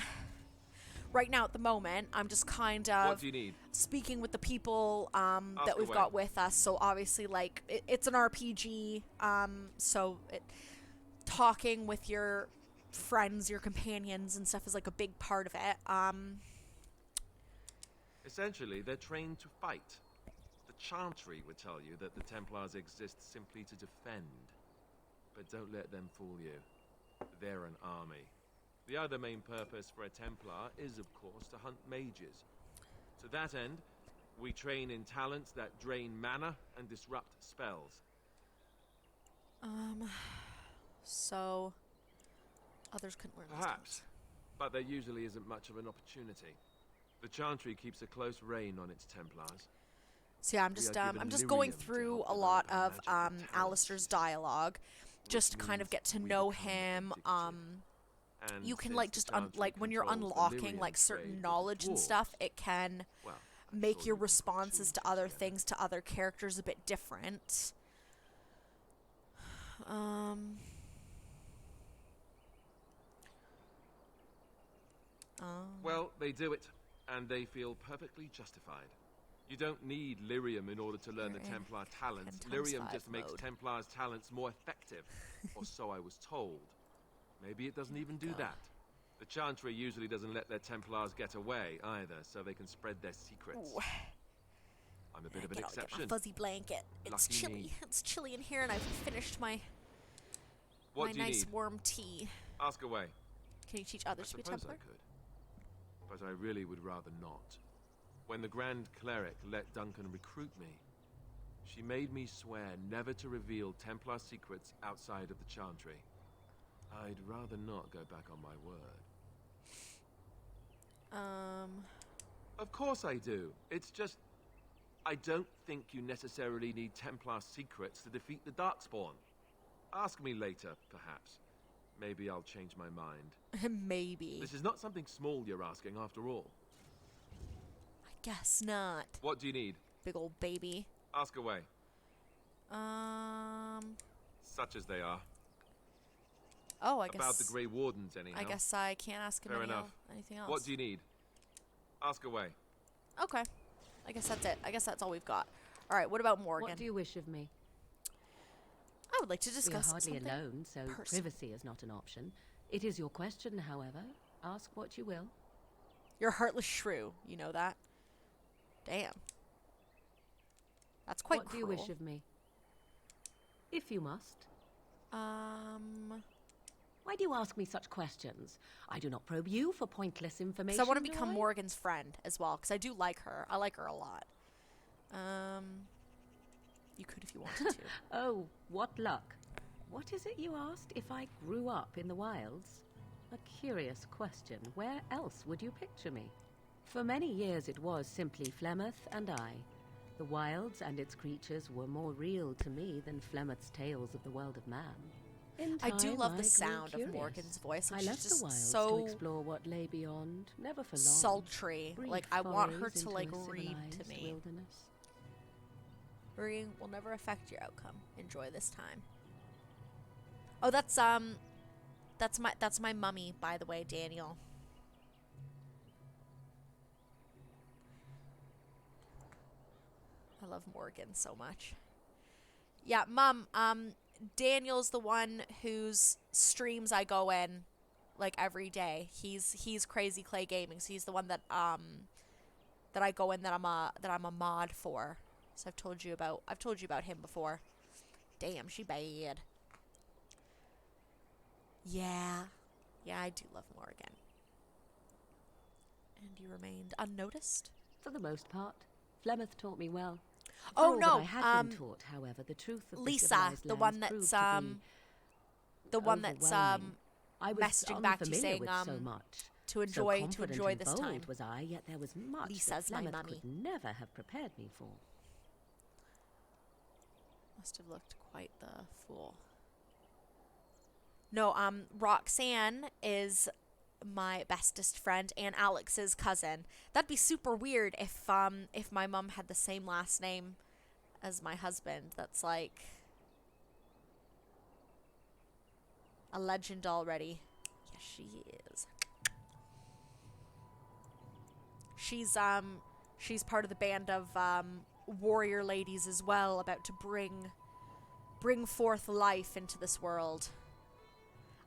[SPEAKER 1] right now at the moment, I'm just kind of
[SPEAKER 5] What do you need?
[SPEAKER 1] speaking with the people that we've got with us. So obviously, like, it's an RPG, so talking with your friends, your companions and stuff is like a big part of it.
[SPEAKER 5] Essentially, they're trained to fight. The Chantry would tell you that the Templars exist simply to defend. But don't let them fool you. They're an army. The other main purpose for a Templar is, of course, to hunt mages. To that end, we train in talents that drain mana and disrupt spells.
[SPEAKER 1] So others couldn't learn these
[SPEAKER 5] Perhaps, but there usually isn't much of an opportunity. The Chantry keeps a close rein on its Templars.
[SPEAKER 1] So yeah, I'm just going through a lot of Alistair's dialogue, just to kind of get to know him. You can like just like when you're unlocking like certain knowledge and stuff, it can make your responses to other things, to other characters, a bit different.
[SPEAKER 5] Well, they do it, and they feel perfectly justified. You don't need lyrium in order to learn the Templar talents. Lyrium just makes Templar's talents more effective, or so I was told. Maybe it doesn't even do that. The Chantry usually doesn't let their Templars get away either, so they can spread their secrets.
[SPEAKER 1] Ooh.
[SPEAKER 5] I'm a bit of an
[SPEAKER 1] Get
[SPEAKER 5] exception.
[SPEAKER 1] my fuzzy blanket. It's
[SPEAKER 5] Lucky
[SPEAKER 1] chilly.
[SPEAKER 5] me.
[SPEAKER 1] It's chilly in here, and I've finished my
[SPEAKER 5] What do you
[SPEAKER 1] nice
[SPEAKER 5] need?
[SPEAKER 1] warm tea.
[SPEAKER 5] Ask away.
[SPEAKER 1] Can you teach others to be
[SPEAKER 5] I suppose
[SPEAKER 1] Templar?
[SPEAKER 5] I could, but I really would rather not. When the Grand Cleric let Duncan recruit me, she made me swear never to reveal Templar secrets outside of the Chantry. I'd rather not go back on my word. Of course I do. It's just, I don't think you necessarily need Templar secrets to defeat the Darkspawn. Ask me later, perhaps. Maybe I'll change my mind.
[SPEAKER 1] Maybe.
[SPEAKER 5] This is not something small you're asking, after all.
[SPEAKER 1] I guess not.
[SPEAKER 5] What do you need?
[SPEAKER 1] Big old baby.
[SPEAKER 5] Ask away.
[SPEAKER 1] Such
[SPEAKER 5] as they are.
[SPEAKER 1] Oh, I guess.
[SPEAKER 5] About the Grey Wardens, anyhow.
[SPEAKER 1] I guess I can't ask him
[SPEAKER 5] Fair enough.
[SPEAKER 1] anything else.
[SPEAKER 5] What do you need? Ask away.
[SPEAKER 1] Okay. I guess that's it. I guess that's all we've got. All right, what about Morgan?
[SPEAKER 6] What do you wish of me?
[SPEAKER 1] I would like to discuss
[SPEAKER 6] We are hardly
[SPEAKER 1] something
[SPEAKER 6] alone, so
[SPEAKER 1] personal.
[SPEAKER 6] privacy is not an option. It is your question, however. Ask what you will.
[SPEAKER 1] You're a heartless shrew. You know that? Damn. That's quite
[SPEAKER 6] What do you wish of me? If you must. Why do you ask me such questions? I do not probe you for pointless information.
[SPEAKER 1] Because I want to
[SPEAKER 6] do
[SPEAKER 1] become
[SPEAKER 6] I?
[SPEAKER 1] Morgan's friend as well, because I do like her. I like her a lot. You could if you wanted to.
[SPEAKER 6] Oh, what luck. What is it you asked if I grew up in the wilds? A curious question. Where else would you picture me? For many years it was simply Flemeth and I. The wilds and its creatures were more real to me than Flemeth's tales of the world of man. In
[SPEAKER 1] I do
[SPEAKER 6] time,
[SPEAKER 1] love the
[SPEAKER 6] grew
[SPEAKER 1] sound of
[SPEAKER 6] curious.
[SPEAKER 1] Morgan's voice.
[SPEAKER 6] I
[SPEAKER 1] She's
[SPEAKER 6] left
[SPEAKER 1] just
[SPEAKER 6] the wilds
[SPEAKER 1] so
[SPEAKER 6] to explore what lay beyond, never for long.
[SPEAKER 1] sultry.
[SPEAKER 6] Brief
[SPEAKER 1] Like, I want her
[SPEAKER 6] forays
[SPEAKER 1] to,
[SPEAKER 6] into
[SPEAKER 1] like,
[SPEAKER 6] a
[SPEAKER 1] read to
[SPEAKER 6] civilized
[SPEAKER 1] me.
[SPEAKER 6] wilderness.
[SPEAKER 1] Worrying will never affect your outcome. Enjoy this time. Oh, that's my mummy, by the way, Daniel. I love Morgan so much. Yeah, Mum, Daniel's the one whose streams I go in like every day. He's Crazy Clay Gaming, so he's the one that I go in that I'm a mod for. So I've told you about him before. Damn, she bad. Yeah. Yeah, I do love Morgan. And you remained unnoticed?
[SPEAKER 6] For the most part. Flemeth taught me well. For
[SPEAKER 1] Oh,
[SPEAKER 6] all
[SPEAKER 1] no,
[SPEAKER 6] that I had been taught, however, the truth of the
[SPEAKER 1] Lisa,
[SPEAKER 6] civilized
[SPEAKER 1] the
[SPEAKER 6] lands
[SPEAKER 1] one that's,
[SPEAKER 6] proved to be
[SPEAKER 1] the one that's,
[SPEAKER 6] overwhelming. I was
[SPEAKER 1] messaging back to you
[SPEAKER 6] unfamiliar
[SPEAKER 1] saying,
[SPEAKER 6] with so much.
[SPEAKER 1] to enjoy
[SPEAKER 6] so
[SPEAKER 1] this
[SPEAKER 6] and
[SPEAKER 1] time.
[SPEAKER 6] bold was I, yet there was much
[SPEAKER 1] Lisa's
[SPEAKER 6] that
[SPEAKER 1] my
[SPEAKER 6] Flemeth
[SPEAKER 1] mummy.
[SPEAKER 6] could never have prepared me for.
[SPEAKER 1] Must have looked quite the fool. No, Roxanne is my bestest friend and Alex's cousin. That'd be super weird if my mum had the same last name as my husband. That's like a legend already. Yes, she is. She's part of the band of warrior ladies as well, about to bring forth life into this world.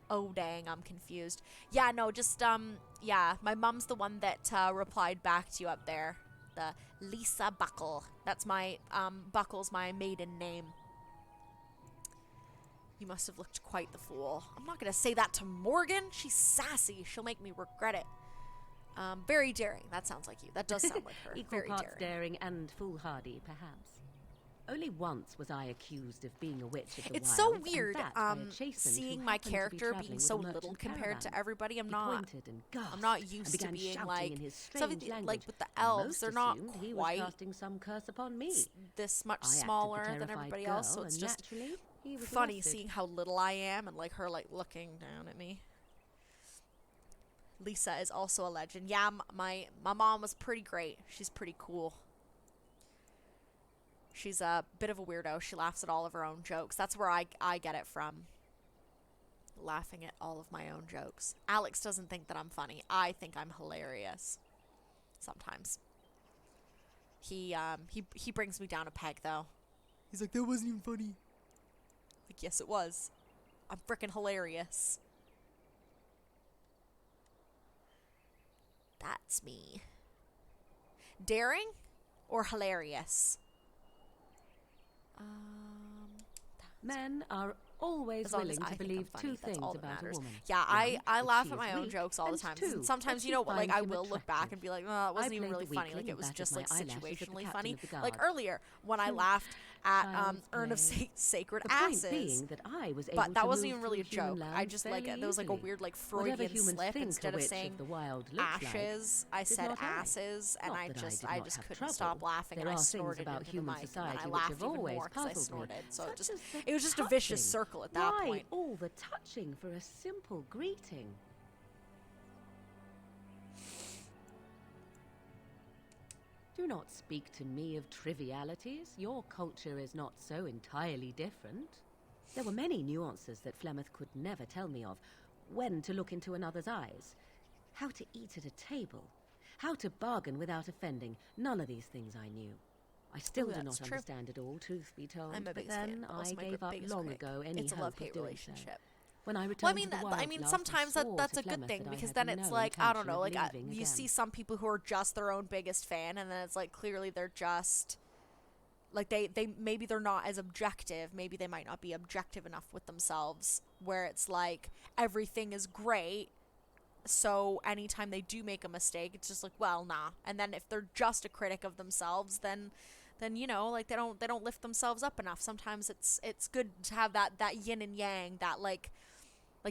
[SPEAKER 1] Oh dang, I'm confused. Yeah, no, just yeah, my mom's the one that replied back to you up there. The Lisa Buckle. That's my Buckle's my maiden name. You must have looked quite the fool. I'm not gonna say that to Morgan. She's sassy. She'll make me regret it. Very daring. That sounds like you. That does sound like her.
[SPEAKER 6] Equal
[SPEAKER 1] Very
[SPEAKER 6] parts
[SPEAKER 1] daring.
[SPEAKER 6] daring and foolhardy, perhaps. Only once was I accused of being a witch of the
[SPEAKER 1] It's
[SPEAKER 6] wilds,
[SPEAKER 1] so weird
[SPEAKER 6] and that by a chastened
[SPEAKER 1] seeing
[SPEAKER 6] who
[SPEAKER 1] my
[SPEAKER 6] happened to be
[SPEAKER 1] character
[SPEAKER 6] travelling
[SPEAKER 1] being
[SPEAKER 6] with
[SPEAKER 1] so
[SPEAKER 6] a merchant
[SPEAKER 1] little compared to
[SPEAKER 6] caravan.
[SPEAKER 1] everybody. I'm
[SPEAKER 6] He
[SPEAKER 1] not
[SPEAKER 6] pointed and gasped
[SPEAKER 1] I'm not
[SPEAKER 6] and
[SPEAKER 1] used to
[SPEAKER 6] began
[SPEAKER 1] being
[SPEAKER 6] shouting
[SPEAKER 1] like
[SPEAKER 6] in his
[SPEAKER 1] something
[SPEAKER 6] strange
[SPEAKER 1] like
[SPEAKER 6] language.
[SPEAKER 1] with the elves.
[SPEAKER 6] Most
[SPEAKER 1] They're not
[SPEAKER 6] assumed he was
[SPEAKER 1] quite
[SPEAKER 6] casting some curse upon me.
[SPEAKER 1] this much
[SPEAKER 6] I acted the
[SPEAKER 1] smaller than
[SPEAKER 6] terrified
[SPEAKER 1] everybody else, so
[SPEAKER 6] girl,
[SPEAKER 1] it's
[SPEAKER 6] and
[SPEAKER 1] just
[SPEAKER 6] naturally, he was
[SPEAKER 1] funny
[SPEAKER 6] arrested.
[SPEAKER 1] seeing how little I am and like her like looking down at me. Lisa is also a legend. Yeah, my mom was pretty great. She's pretty cool. She's a bit of a weirdo. She laughs at all of her own jokes. That's where I get it from. Laughing at all of my own jokes. Alex doesn't think that I'm funny. I think I'm hilarious. Sometimes. He brings me down a peg though. He's like, that wasn't even funny. Like, yes it was. I'm frickin' hilarious. That's me. Daring or hilarious?
[SPEAKER 6] Men are always
[SPEAKER 1] As long as
[SPEAKER 6] willing
[SPEAKER 1] I
[SPEAKER 6] to
[SPEAKER 1] think I'm
[SPEAKER 6] believe
[SPEAKER 1] funny,
[SPEAKER 6] two
[SPEAKER 1] that's
[SPEAKER 6] things
[SPEAKER 1] all that
[SPEAKER 6] about a
[SPEAKER 1] matters.
[SPEAKER 6] woman.
[SPEAKER 1] Yeah,
[SPEAKER 6] One,
[SPEAKER 1] I
[SPEAKER 6] that
[SPEAKER 1] laugh
[SPEAKER 6] she
[SPEAKER 1] at
[SPEAKER 6] is
[SPEAKER 1] my own
[SPEAKER 6] weak,
[SPEAKER 1] jokes all the
[SPEAKER 6] and
[SPEAKER 1] time.
[SPEAKER 6] two,
[SPEAKER 1] Sometimes,
[SPEAKER 6] that
[SPEAKER 1] you
[SPEAKER 6] she
[SPEAKER 1] know what, like
[SPEAKER 6] finds
[SPEAKER 1] I
[SPEAKER 6] him
[SPEAKER 1] will look back
[SPEAKER 6] attractive.
[SPEAKER 1] and be like, oh, it wasn't
[SPEAKER 6] I
[SPEAKER 1] even
[SPEAKER 6] played
[SPEAKER 1] really
[SPEAKER 6] the
[SPEAKER 1] funny. Like
[SPEAKER 6] weakling
[SPEAKER 1] it
[SPEAKER 6] and
[SPEAKER 1] was
[SPEAKER 6] batted
[SPEAKER 1] just
[SPEAKER 6] my
[SPEAKER 1] like
[SPEAKER 6] eyelashes at the
[SPEAKER 1] situationally
[SPEAKER 6] captain
[SPEAKER 1] funny.
[SPEAKER 6] of the
[SPEAKER 1] Like
[SPEAKER 6] guard.
[SPEAKER 1] earlier when I laughed at
[SPEAKER 6] Child's
[SPEAKER 1] Urn of
[SPEAKER 6] play.
[SPEAKER 1] Sacred
[SPEAKER 6] The point
[SPEAKER 1] Asses.
[SPEAKER 6] being that I was able
[SPEAKER 1] But that
[SPEAKER 6] to
[SPEAKER 1] wasn't
[SPEAKER 6] move
[SPEAKER 1] even really a
[SPEAKER 6] through human
[SPEAKER 1] joke. I
[SPEAKER 6] lands
[SPEAKER 1] just like
[SPEAKER 6] fairly
[SPEAKER 1] there was like a
[SPEAKER 6] easily.
[SPEAKER 1] weird like
[SPEAKER 6] Whatever
[SPEAKER 1] Freudian
[SPEAKER 6] humans
[SPEAKER 1] slip.
[SPEAKER 6] think a
[SPEAKER 1] Instead of
[SPEAKER 6] witch
[SPEAKER 1] saying
[SPEAKER 6] of the wild looks
[SPEAKER 1] ashes,
[SPEAKER 6] like,
[SPEAKER 1] I
[SPEAKER 6] did
[SPEAKER 1] said
[SPEAKER 6] not I.
[SPEAKER 1] asses, and
[SPEAKER 6] Not
[SPEAKER 1] I
[SPEAKER 6] that
[SPEAKER 1] just
[SPEAKER 6] did
[SPEAKER 1] I
[SPEAKER 6] not
[SPEAKER 1] just
[SPEAKER 6] have
[SPEAKER 1] couldn't
[SPEAKER 6] trouble.
[SPEAKER 1] stop laughing,
[SPEAKER 6] There
[SPEAKER 1] and I
[SPEAKER 6] are things
[SPEAKER 1] snorted
[SPEAKER 6] about
[SPEAKER 1] into the
[SPEAKER 6] human
[SPEAKER 1] mic, and
[SPEAKER 6] society
[SPEAKER 1] then I
[SPEAKER 6] which
[SPEAKER 1] laughed
[SPEAKER 6] have
[SPEAKER 1] even
[SPEAKER 6] always
[SPEAKER 1] more because I
[SPEAKER 6] puzzled me,
[SPEAKER 1] snorted. So
[SPEAKER 6] such
[SPEAKER 1] it just
[SPEAKER 6] as the
[SPEAKER 1] it was just a vicious
[SPEAKER 6] touching.
[SPEAKER 1] circle at that
[SPEAKER 6] Why
[SPEAKER 1] point.
[SPEAKER 6] all the touching for a simple greeting? Do not speak to me of trivialities. Your culture is not so entirely different. There were many nuances that Flemeth could never tell me of. When to look into another's eyes, how to eat at a table, how to bargain without offending. None of these things I knew. I still do not
[SPEAKER 1] That's true.
[SPEAKER 6] understand it all, truth be told.
[SPEAKER 1] I'm a
[SPEAKER 6] but
[SPEAKER 1] biggest fan,
[SPEAKER 6] then
[SPEAKER 1] but also
[SPEAKER 6] I
[SPEAKER 1] my
[SPEAKER 6] gave up
[SPEAKER 1] biggest
[SPEAKER 6] long
[SPEAKER 1] critic.
[SPEAKER 6] ago any
[SPEAKER 1] It's a
[SPEAKER 6] hope
[SPEAKER 1] love-hate
[SPEAKER 6] of doing
[SPEAKER 1] relationship.
[SPEAKER 6] so. When I returned
[SPEAKER 1] Well, I mean,
[SPEAKER 6] to the
[SPEAKER 1] I
[SPEAKER 6] wilds
[SPEAKER 1] mean,
[SPEAKER 6] last,
[SPEAKER 1] sometimes
[SPEAKER 6] I swore
[SPEAKER 1] that's
[SPEAKER 6] to
[SPEAKER 1] a good
[SPEAKER 6] Flemeth
[SPEAKER 1] thing
[SPEAKER 6] that I
[SPEAKER 1] because
[SPEAKER 6] had
[SPEAKER 1] then it's
[SPEAKER 6] no
[SPEAKER 1] like I don't
[SPEAKER 6] intention
[SPEAKER 1] know,
[SPEAKER 6] of
[SPEAKER 1] like
[SPEAKER 6] leaving
[SPEAKER 1] you
[SPEAKER 6] again.
[SPEAKER 1] see some people who are just their own biggest fan, and then it's like clearly they're just like they maybe they're not as objective. Maybe they might not be objective enough with themselves. Where it's like everything is great, so anytime they do make a mistake, it's just like, well, nah. And then if they're just a critic of themselves, then you know, like they don't lift themselves up enough. Sometimes it's good to have that yin and yang, that like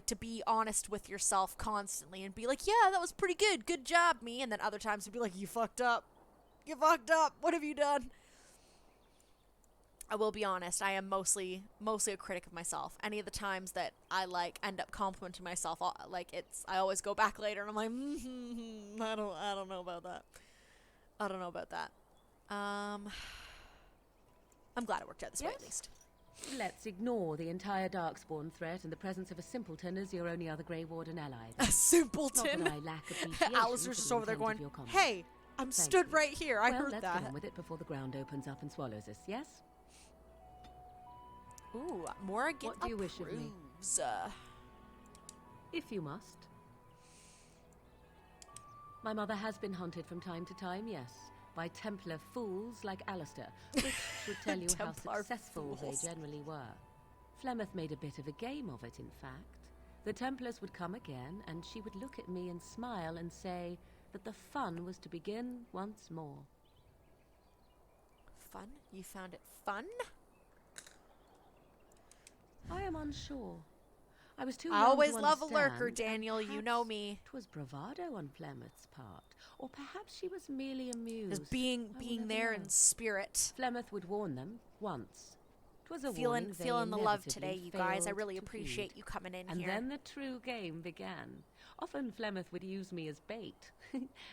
[SPEAKER 1] to be honest with yourself constantly and be like, yeah, that was pretty good job, me. And then other times to be like, you fucked up, what have you done? I will be honest, I am mostly a critic of myself. Any of the times that I like end up complimenting myself, I always go back later and I'm like, I don't know about that. I'm glad it worked out this way at least.
[SPEAKER 6] Let's ignore the entire Darkspawn threat and the presence of a simpleton as your only other Grey Warden ally.
[SPEAKER 1] A simpleton?
[SPEAKER 6] Not that I lack appreciation
[SPEAKER 1] Alistair's
[SPEAKER 6] for
[SPEAKER 1] just
[SPEAKER 6] the
[SPEAKER 1] over there
[SPEAKER 6] intent
[SPEAKER 1] going,
[SPEAKER 6] of your comment.
[SPEAKER 1] hey, I'm
[SPEAKER 6] Thank
[SPEAKER 1] stood
[SPEAKER 6] you.
[SPEAKER 1] right here. I
[SPEAKER 6] Well,
[SPEAKER 1] heard
[SPEAKER 6] let's
[SPEAKER 1] that.
[SPEAKER 6] get on with it before the ground opens up and swallows us, yes?
[SPEAKER 1] Ooh, Morrigan
[SPEAKER 6] What do you wish of me?
[SPEAKER 1] approves.
[SPEAKER 6] If you must. My mother has been hunted from time to time, yes, by Templar fools like Alistair, which should tell you how
[SPEAKER 1] Templar
[SPEAKER 6] successful
[SPEAKER 1] fools.
[SPEAKER 6] they generally were. Flemeth made a bit of a game of it, in fact. The Templars would come again, and she would look at me and smile and say, that the fun was to begin once more.
[SPEAKER 1] Fun? You found it fun?
[SPEAKER 6] I am unsure. I was too
[SPEAKER 1] I
[SPEAKER 6] young
[SPEAKER 1] always
[SPEAKER 6] to
[SPEAKER 1] love a
[SPEAKER 6] understand,
[SPEAKER 1] lurker,
[SPEAKER 6] and
[SPEAKER 1] Daniel. You know me.
[SPEAKER 6] 'twas bravado on Flemeth's part, or perhaps she was merely amused.
[SPEAKER 1] As being there in spirit.
[SPEAKER 6] Flemeth would warn them once. 'Twas a
[SPEAKER 1] Feeling
[SPEAKER 6] warning they
[SPEAKER 1] the love
[SPEAKER 6] inevitably
[SPEAKER 1] today, you guys. I
[SPEAKER 6] failed
[SPEAKER 1] really
[SPEAKER 6] to
[SPEAKER 1] appreciate
[SPEAKER 6] heed.
[SPEAKER 1] you coming in
[SPEAKER 6] and
[SPEAKER 1] here.
[SPEAKER 6] then the true game began. Often Flemeth would use me as bait,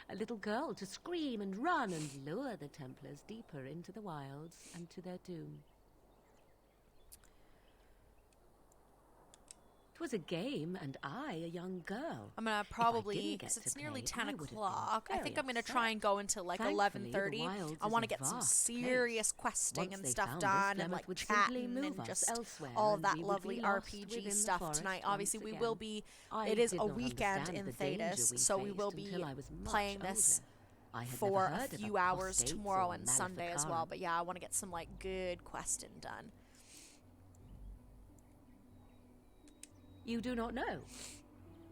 [SPEAKER 6] a little girl to scream and run and lure the Templars deeper into the wilds and to their doom. 'Twas a game, and I a young girl.
[SPEAKER 1] I'm gonna probably, because it's nearly 10 o'clock, I think I'm gonna try and go into like 11:30. I want to get some serious questing and stuff done, and like chatting and just all of that lovely RPG stuff tonight. Obviously, we will be, it is a weekend in Thedas, so we will be playing this for a few hours tomorrow and Sunday as well. But yeah, I want to get some like good questing done.
[SPEAKER 6] You do not know.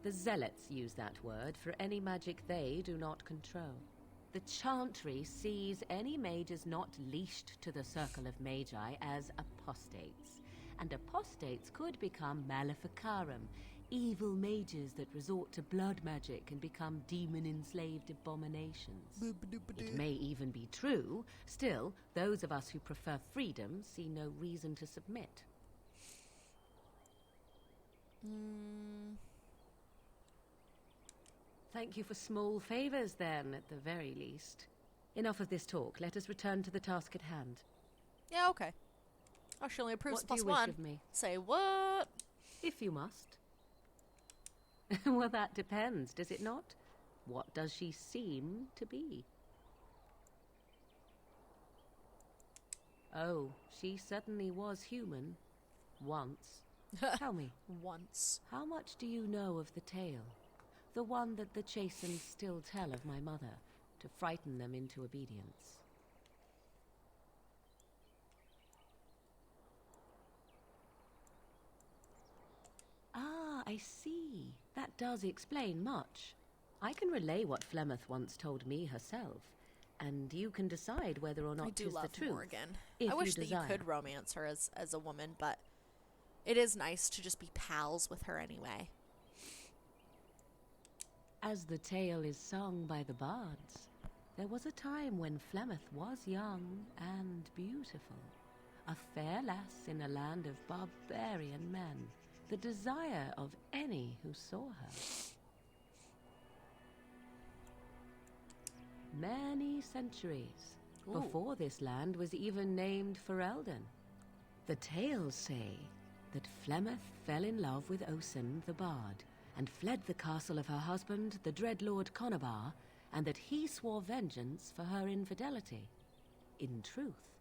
[SPEAKER 6] The Zealots use that word for any magic they do not control. The Chantry sees any mages not leashed to the Circle of Magi as apostates, and apostates could become Maleficarum, evil mages that resort to blood magic and become demon-enslaved abominations. It may even be true. Still, those of us who prefer freedom see no reason to submit. Thank you for small favors, then, at the very least. Enough of this talk. Let us return to the task at hand.
[SPEAKER 1] Yeah, okay. Oh, she only approves
[SPEAKER 6] What do you
[SPEAKER 1] +1.
[SPEAKER 6] wish of me?
[SPEAKER 1] Say what?
[SPEAKER 6] If you must. Well, that depends, does it not? What does she seem to be? Oh, she certainly was human. Once. Tell me.
[SPEAKER 1] Once.
[SPEAKER 6] How much do you know of the tale? The one that the Chastened still tell of my mother, to frighten them into obedience. Ah, I see. That does explain much. I can relay what Flemeth once told me herself, and you can decide whether or not
[SPEAKER 1] I do
[SPEAKER 6] 'tis
[SPEAKER 1] love
[SPEAKER 6] the truth.
[SPEAKER 1] Morgan.
[SPEAKER 6] If
[SPEAKER 1] I wish
[SPEAKER 6] you
[SPEAKER 1] that you
[SPEAKER 6] desire.
[SPEAKER 1] could romance her as a woman, but it is nice to just be pals with her anyway.
[SPEAKER 6] As the tale is sung by the bards, there was a time when Flemeth was young and beautiful, a fair lass in a land of barbarian men, the desire of any who saw her. Many centuries before this land was even named Ferelden. The tales say that Flemeth fell in love with Osen the bard, and fled the castle of her husband, the dread Lord Conabar, and that he swore vengeance for her infidelity. In truth,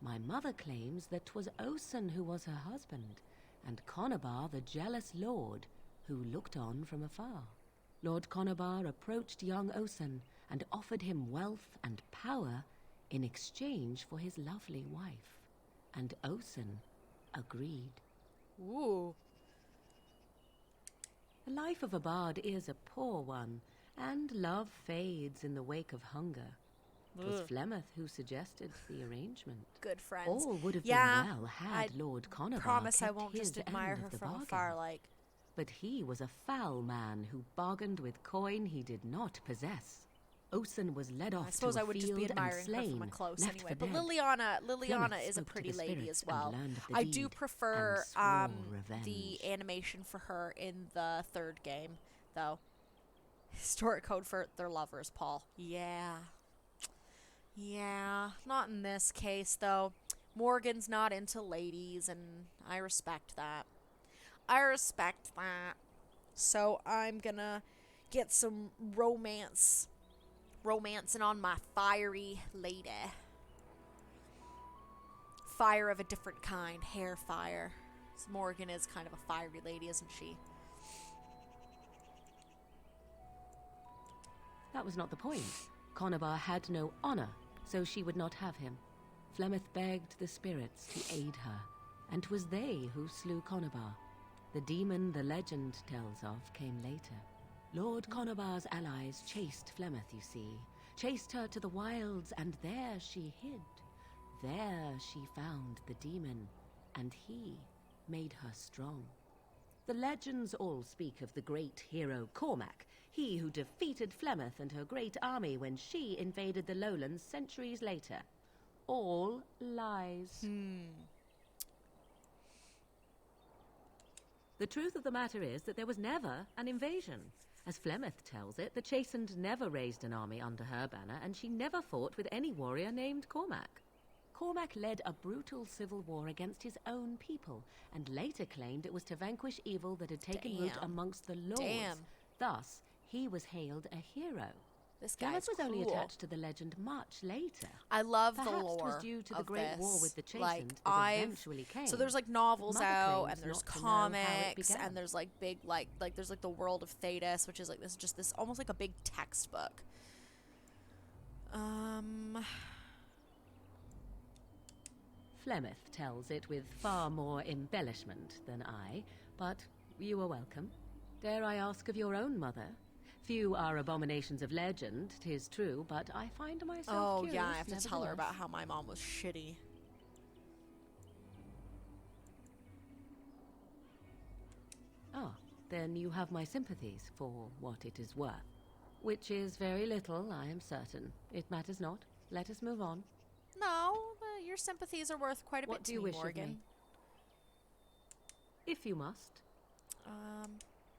[SPEAKER 6] my mother claims that 'twas Osen who was her husband, and Conabar the jealous lord who looked on from afar. Lord Conabar approached young Osen and offered him wealth and power in exchange for his lovely wife, and Osen agreed.
[SPEAKER 1] Ooh.
[SPEAKER 6] The life of a bard is a poor one, and love fades in the wake of hunger. 'Twas
[SPEAKER 1] Ugh.
[SPEAKER 6] Flemeth who suggested the arrangement.
[SPEAKER 1] Good friends.
[SPEAKER 6] All would have
[SPEAKER 1] Yeah,
[SPEAKER 6] been well had
[SPEAKER 1] I
[SPEAKER 6] Lord Conabar
[SPEAKER 1] promise I
[SPEAKER 6] kept
[SPEAKER 1] won't
[SPEAKER 6] his
[SPEAKER 1] just admire
[SPEAKER 6] end
[SPEAKER 1] her
[SPEAKER 6] of the
[SPEAKER 1] from
[SPEAKER 6] bargain.
[SPEAKER 1] afar, like.
[SPEAKER 6] But he was a foul man who bargained with coin he did not possess. Osen was led off
[SPEAKER 1] I suppose
[SPEAKER 6] to a
[SPEAKER 1] I would just be
[SPEAKER 6] field and
[SPEAKER 1] admiring her
[SPEAKER 6] slain,
[SPEAKER 1] from a close
[SPEAKER 6] left
[SPEAKER 1] anyway.
[SPEAKER 6] for
[SPEAKER 1] But
[SPEAKER 6] dead.
[SPEAKER 1] Liliana
[SPEAKER 6] Flemeth
[SPEAKER 1] is a
[SPEAKER 6] spoke to
[SPEAKER 1] pretty
[SPEAKER 6] the
[SPEAKER 1] lady
[SPEAKER 6] spirits
[SPEAKER 1] as well.
[SPEAKER 6] and learned of the
[SPEAKER 1] I do
[SPEAKER 6] deed
[SPEAKER 1] prefer
[SPEAKER 6] and swore
[SPEAKER 1] the
[SPEAKER 6] revenge.
[SPEAKER 1] animation for her in the third game, though. Historic code for their lovers, Paul. Yeah. Yeah. Not in this case, though. Morgan's not into ladies, and I respect that. I respect that. So I'm gonna get some romancing on my fiery lady. Fire of a different kind, hair fire. So Morgan is kind of a fiery lady, isn't she?
[SPEAKER 6] That was not the point. Conabar had no honor, so she would not have him. Flemeth begged the spirits to aid her, and 'twas they who slew Conabar. The demon the legend tells of came later. Lord Conobar's allies chased Flemeth, you see. Chased her to the wilds, and there she hid. There she found the demon, and he made her strong. The legends all speak of the great hero Cormac, he who defeated Flemeth and her great army when she invaded the lowlands centuries later. All lies. The truth of the matter is that there was never an invasion. As Flemeth tells it, the Chastened never raised an army under her banner, and she never fought with any warrior named Cormac. Cormac led a brutal civil war against his own people, and later claimed it was to vanquish evil that had taken root amongst the lords.
[SPEAKER 1] Damn.
[SPEAKER 6] Thus, he was hailed a hero.
[SPEAKER 1] This guy's
[SPEAKER 6] Flemeth was only
[SPEAKER 1] cool.
[SPEAKER 6] attached to the legend much later.
[SPEAKER 1] I love
[SPEAKER 6] Perhaps
[SPEAKER 1] the lore
[SPEAKER 6] 'twas due to the
[SPEAKER 1] of
[SPEAKER 6] Great
[SPEAKER 1] this.
[SPEAKER 6] War with the Chastened
[SPEAKER 1] Like,
[SPEAKER 6] that eventually came.
[SPEAKER 1] so there's like novels
[SPEAKER 6] Mother
[SPEAKER 1] out,
[SPEAKER 6] claims
[SPEAKER 1] and there's
[SPEAKER 6] not to know how it
[SPEAKER 1] comics,
[SPEAKER 6] began.
[SPEAKER 1] and there's like big like there's like the World of Thetis, which is like this almost like a big textbook.
[SPEAKER 6] Flemeth tells it with far more embellishment than I, but you are welcome. Dare I ask of your own mother? Few are abominations of legend, 'tis true, but I find myself curious.
[SPEAKER 1] Yeah, I have to tell her
[SPEAKER 6] nevertheless.
[SPEAKER 1] about how my mom was shitty.
[SPEAKER 6] Ah, then you have my sympathies for what it is worth. Which is very little, I am certain. It matters not. Let us move on.
[SPEAKER 1] No, your sympathies are worth quite a
[SPEAKER 6] What
[SPEAKER 1] bit
[SPEAKER 6] do
[SPEAKER 1] to
[SPEAKER 6] you
[SPEAKER 1] me,
[SPEAKER 6] wish of
[SPEAKER 1] Morgan.
[SPEAKER 6] me? If you must.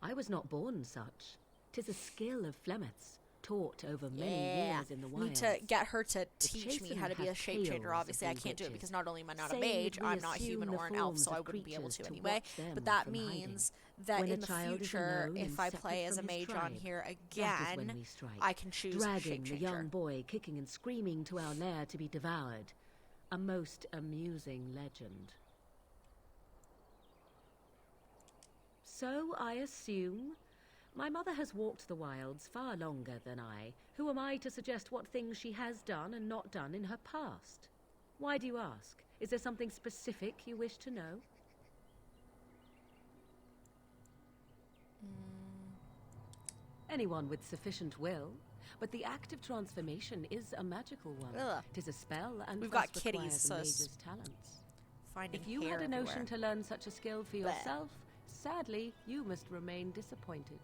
[SPEAKER 6] I was not born such. 'Tis a skill of Flemeth's, taught over many years in the wilds.
[SPEAKER 1] Need to get her to
[SPEAKER 6] The
[SPEAKER 1] teach me how to
[SPEAKER 6] Chastened
[SPEAKER 1] be a
[SPEAKER 6] have
[SPEAKER 1] shape changer.
[SPEAKER 6] tales
[SPEAKER 1] Obviously,
[SPEAKER 6] of
[SPEAKER 1] I
[SPEAKER 6] these
[SPEAKER 1] can't do it
[SPEAKER 6] witches,
[SPEAKER 1] because not only am I not a
[SPEAKER 6] saying
[SPEAKER 1] mage,
[SPEAKER 6] that we
[SPEAKER 1] I'm not
[SPEAKER 6] assume
[SPEAKER 1] human
[SPEAKER 6] the
[SPEAKER 1] or an elf,
[SPEAKER 6] forms
[SPEAKER 1] so I
[SPEAKER 6] of
[SPEAKER 1] wouldn't be able
[SPEAKER 6] creatures
[SPEAKER 1] to
[SPEAKER 6] to
[SPEAKER 1] anyway.
[SPEAKER 6] watch them
[SPEAKER 1] But that
[SPEAKER 6] from hiding.
[SPEAKER 1] means that
[SPEAKER 6] When
[SPEAKER 1] in
[SPEAKER 6] a
[SPEAKER 1] the
[SPEAKER 6] child is
[SPEAKER 1] future,
[SPEAKER 6] alone
[SPEAKER 1] if
[SPEAKER 6] and
[SPEAKER 1] I
[SPEAKER 6] separate
[SPEAKER 1] play as a
[SPEAKER 6] from his
[SPEAKER 1] mage on
[SPEAKER 6] tribe,
[SPEAKER 1] here
[SPEAKER 6] that is
[SPEAKER 1] again,
[SPEAKER 6] when we strike,
[SPEAKER 1] I can choose
[SPEAKER 6] dragging
[SPEAKER 1] shape
[SPEAKER 6] the
[SPEAKER 1] changer.
[SPEAKER 6] young boy kicking and screaming to our lair to be devoured. A most amusing legend. So I assume. My mother has walked the wilds far longer than I. Who am I to suggest what things she has done and not done in her past? Why do you ask? Is there something specific you wish to know? Anyone with sufficient will. But the act of transformation is a magical one.
[SPEAKER 1] Ugh.
[SPEAKER 6] It is a spell, and
[SPEAKER 1] We've
[SPEAKER 6] thus
[SPEAKER 1] got kitties,
[SPEAKER 6] requires
[SPEAKER 1] so
[SPEAKER 6] a
[SPEAKER 1] it's
[SPEAKER 6] mage's talents.
[SPEAKER 1] finding
[SPEAKER 6] If you
[SPEAKER 1] hair
[SPEAKER 6] had a notion
[SPEAKER 1] everywhere.
[SPEAKER 6] to learn such a skill for
[SPEAKER 1] Bleh.
[SPEAKER 6] yourself, sadly, you must remain disappointed.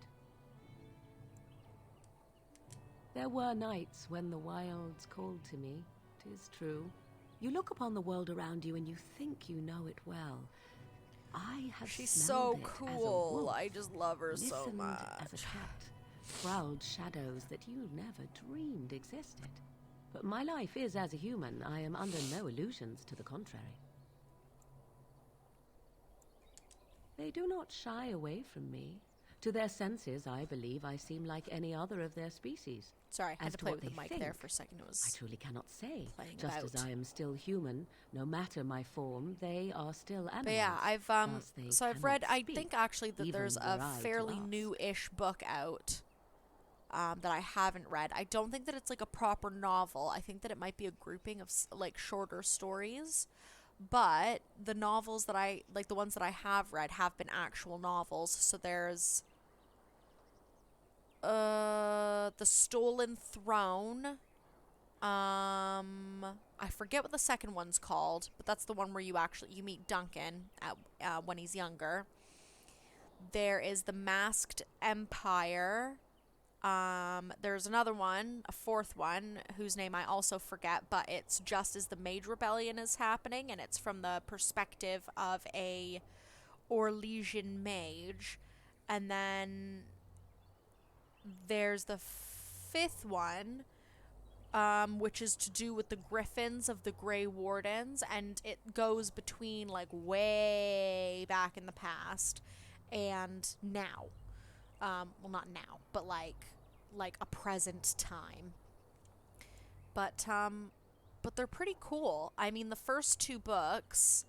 [SPEAKER 6] There were nights when the wilds called to me, 'tis true. You look upon the world around you and you think you know it well. I have
[SPEAKER 1] She's
[SPEAKER 6] smelled
[SPEAKER 1] so
[SPEAKER 6] it as a
[SPEAKER 1] cool.
[SPEAKER 6] wolf,
[SPEAKER 1] I just love her so
[SPEAKER 6] listened
[SPEAKER 1] much.
[SPEAKER 6] as a cat, prowled shadows that you never dreamed existed. But my life is as a human. I am under no illusions to the contrary. They do not shy away from me. To their senses, I believe I seem like any other of their species.
[SPEAKER 1] Sorry, I had
[SPEAKER 6] As
[SPEAKER 1] to
[SPEAKER 6] to
[SPEAKER 1] play
[SPEAKER 6] what
[SPEAKER 1] with the
[SPEAKER 6] they
[SPEAKER 1] mic there
[SPEAKER 6] think,
[SPEAKER 1] for a second. It
[SPEAKER 6] I
[SPEAKER 1] was
[SPEAKER 6] truly cannot say.
[SPEAKER 1] playing
[SPEAKER 6] Just
[SPEAKER 1] about.
[SPEAKER 6] as I am still human, no matter my form, they are still animals.
[SPEAKER 1] But yeah, I've
[SPEAKER 6] Thus they
[SPEAKER 1] so I've
[SPEAKER 6] cannot
[SPEAKER 1] read. I
[SPEAKER 6] speak,
[SPEAKER 1] think actually that
[SPEAKER 6] even
[SPEAKER 1] there's
[SPEAKER 6] were
[SPEAKER 1] a
[SPEAKER 6] I to
[SPEAKER 1] fairly
[SPEAKER 6] ask.
[SPEAKER 1] new-ish book out that I haven't read. I don't think that it's like a proper novel. I think that it might be a grouping of like shorter stories. But the novels that I like, the ones that I have read, have been actual novels. So there's The Stolen Throne. I forget what the second one's called, but that's the one where you meet Duncan at when he's younger. There is The Masked Empire. There's another one, a fourth one, whose name I also forget, but it's just as the Mage Rebellion is happening, and it's from the perspective of a Orlesian mage. And then there's the fifth one, which is to do with the griffins of the Grey Wardens, and it goes between like way back in the past and now. Well, not now, but like a present time. But they're pretty cool. I mean, the first two books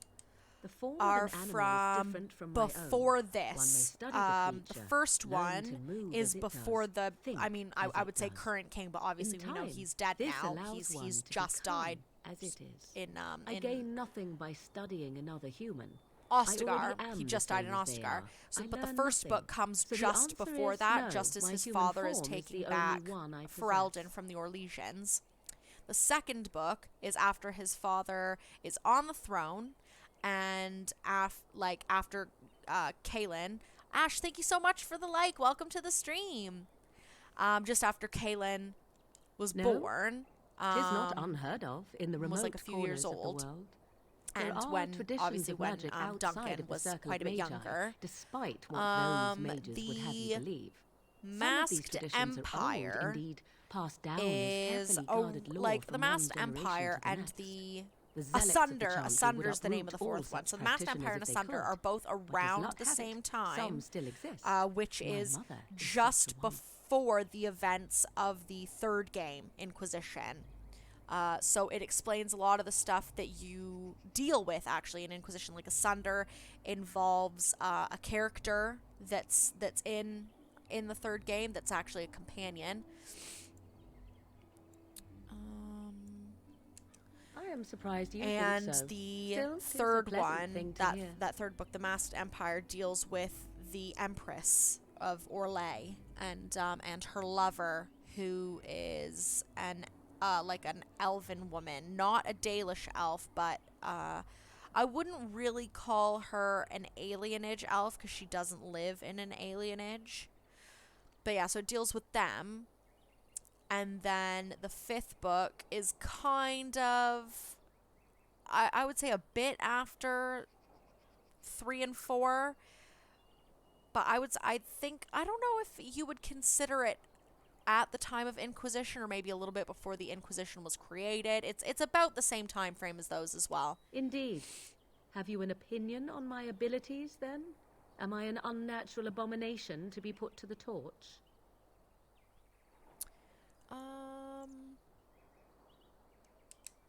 [SPEAKER 6] The form
[SPEAKER 1] are
[SPEAKER 6] of an animal is
[SPEAKER 1] from
[SPEAKER 6] different from my own.
[SPEAKER 1] before
[SPEAKER 6] One may
[SPEAKER 1] this.
[SPEAKER 6] study the
[SPEAKER 1] The
[SPEAKER 6] creature,
[SPEAKER 1] first
[SPEAKER 6] learn
[SPEAKER 1] one
[SPEAKER 6] to move
[SPEAKER 1] is
[SPEAKER 6] as it
[SPEAKER 1] before
[SPEAKER 6] does,
[SPEAKER 1] the.
[SPEAKER 6] think
[SPEAKER 1] I mean,
[SPEAKER 6] as
[SPEAKER 1] I
[SPEAKER 6] it
[SPEAKER 1] would say
[SPEAKER 6] does.
[SPEAKER 1] current king, but obviously
[SPEAKER 6] In
[SPEAKER 1] we know
[SPEAKER 6] time,
[SPEAKER 1] he's dead
[SPEAKER 6] this
[SPEAKER 1] now.
[SPEAKER 6] allows one
[SPEAKER 1] He's
[SPEAKER 6] to
[SPEAKER 1] just
[SPEAKER 6] become
[SPEAKER 1] died
[SPEAKER 6] as it is.
[SPEAKER 1] in
[SPEAKER 6] I gain nothing by studying another human.
[SPEAKER 1] Ostagar.
[SPEAKER 6] am
[SPEAKER 1] He
[SPEAKER 6] the
[SPEAKER 1] just died in
[SPEAKER 6] same as they
[SPEAKER 1] Ostagar.
[SPEAKER 6] are.
[SPEAKER 1] So,
[SPEAKER 6] I
[SPEAKER 1] but the
[SPEAKER 6] learn
[SPEAKER 1] first
[SPEAKER 6] nothing.
[SPEAKER 1] book comes
[SPEAKER 6] So the
[SPEAKER 1] just
[SPEAKER 6] answer
[SPEAKER 1] before
[SPEAKER 6] is
[SPEAKER 1] that,
[SPEAKER 6] no.
[SPEAKER 1] just as
[SPEAKER 6] My
[SPEAKER 1] his
[SPEAKER 6] human
[SPEAKER 1] father is
[SPEAKER 6] form
[SPEAKER 1] taking
[SPEAKER 6] the only
[SPEAKER 1] back
[SPEAKER 6] one I possess.
[SPEAKER 1] Ferelden from the Orlesians. The second book is after his father is on the throne, and after Kaelin. Ash, thank you so much for the like. Welcome to the stream. Just after Kaelin was born.
[SPEAKER 6] Tis not unheard of in the remote
[SPEAKER 1] was like a few years
[SPEAKER 6] corners of the
[SPEAKER 1] old.
[SPEAKER 6] world.
[SPEAKER 1] And
[SPEAKER 6] There are
[SPEAKER 1] when
[SPEAKER 6] traditions
[SPEAKER 1] obviously
[SPEAKER 6] of
[SPEAKER 1] when
[SPEAKER 6] magic outside
[SPEAKER 1] Duncan
[SPEAKER 6] of the
[SPEAKER 1] was
[SPEAKER 6] circle
[SPEAKER 1] quite a
[SPEAKER 6] of
[SPEAKER 1] bit
[SPEAKER 6] magi,
[SPEAKER 1] younger,
[SPEAKER 6] despite what those mages would have you believe. Some of these
[SPEAKER 1] Masked
[SPEAKER 6] traditions
[SPEAKER 1] Empire
[SPEAKER 6] are old, indeed, passed down
[SPEAKER 1] is
[SPEAKER 6] as carefully guarded lore
[SPEAKER 1] like
[SPEAKER 6] from
[SPEAKER 1] the Masked
[SPEAKER 6] one generation
[SPEAKER 1] Empire
[SPEAKER 6] to the
[SPEAKER 1] and
[SPEAKER 6] next.
[SPEAKER 1] the
[SPEAKER 6] zealots of the
[SPEAKER 1] Asunder.
[SPEAKER 6] Chantry would
[SPEAKER 1] Asunder's the name of the
[SPEAKER 6] uproot all
[SPEAKER 1] fourth one.
[SPEAKER 6] such
[SPEAKER 1] So the Masked
[SPEAKER 6] practitioners
[SPEAKER 1] Empire and
[SPEAKER 6] if they
[SPEAKER 1] Asunder
[SPEAKER 6] could.
[SPEAKER 1] are both
[SPEAKER 6] But as
[SPEAKER 1] around
[SPEAKER 6] luck
[SPEAKER 1] the
[SPEAKER 6] have it,
[SPEAKER 1] same time.
[SPEAKER 6] some still exist.
[SPEAKER 1] Which
[SPEAKER 6] My
[SPEAKER 1] is
[SPEAKER 6] mother is
[SPEAKER 1] just
[SPEAKER 6] such a one.
[SPEAKER 1] before the events of the third game, Inquisition. So it explains a lot of the stuff that you deal with actually in Inquisition. Like Asunder involves a character that's in the third game that's actually a companion.
[SPEAKER 6] I am surprised you
[SPEAKER 1] And
[SPEAKER 6] think so.
[SPEAKER 1] the
[SPEAKER 6] Still, 'tis a
[SPEAKER 1] third
[SPEAKER 6] pleasant
[SPEAKER 1] one,
[SPEAKER 6] thing to hear.
[SPEAKER 1] that third book, The Masked Empire, deals with the Empress of Orlais and her lover, who is an elven woman, not a Dalish elf, but I wouldn't really call her an alienage elf because she doesn't live in an alienage. But yeah, so it deals with them. And then the fifth book is kind of, I would say a bit after 3 and 4. But I don't know if you would consider it at the time of Inquisition or maybe a little bit before the Inquisition was created. It's about the same time frame as those as well.
[SPEAKER 6] Indeed. Have you an opinion on my abilities, then? Am I an unnatural abomination to be put to the torch?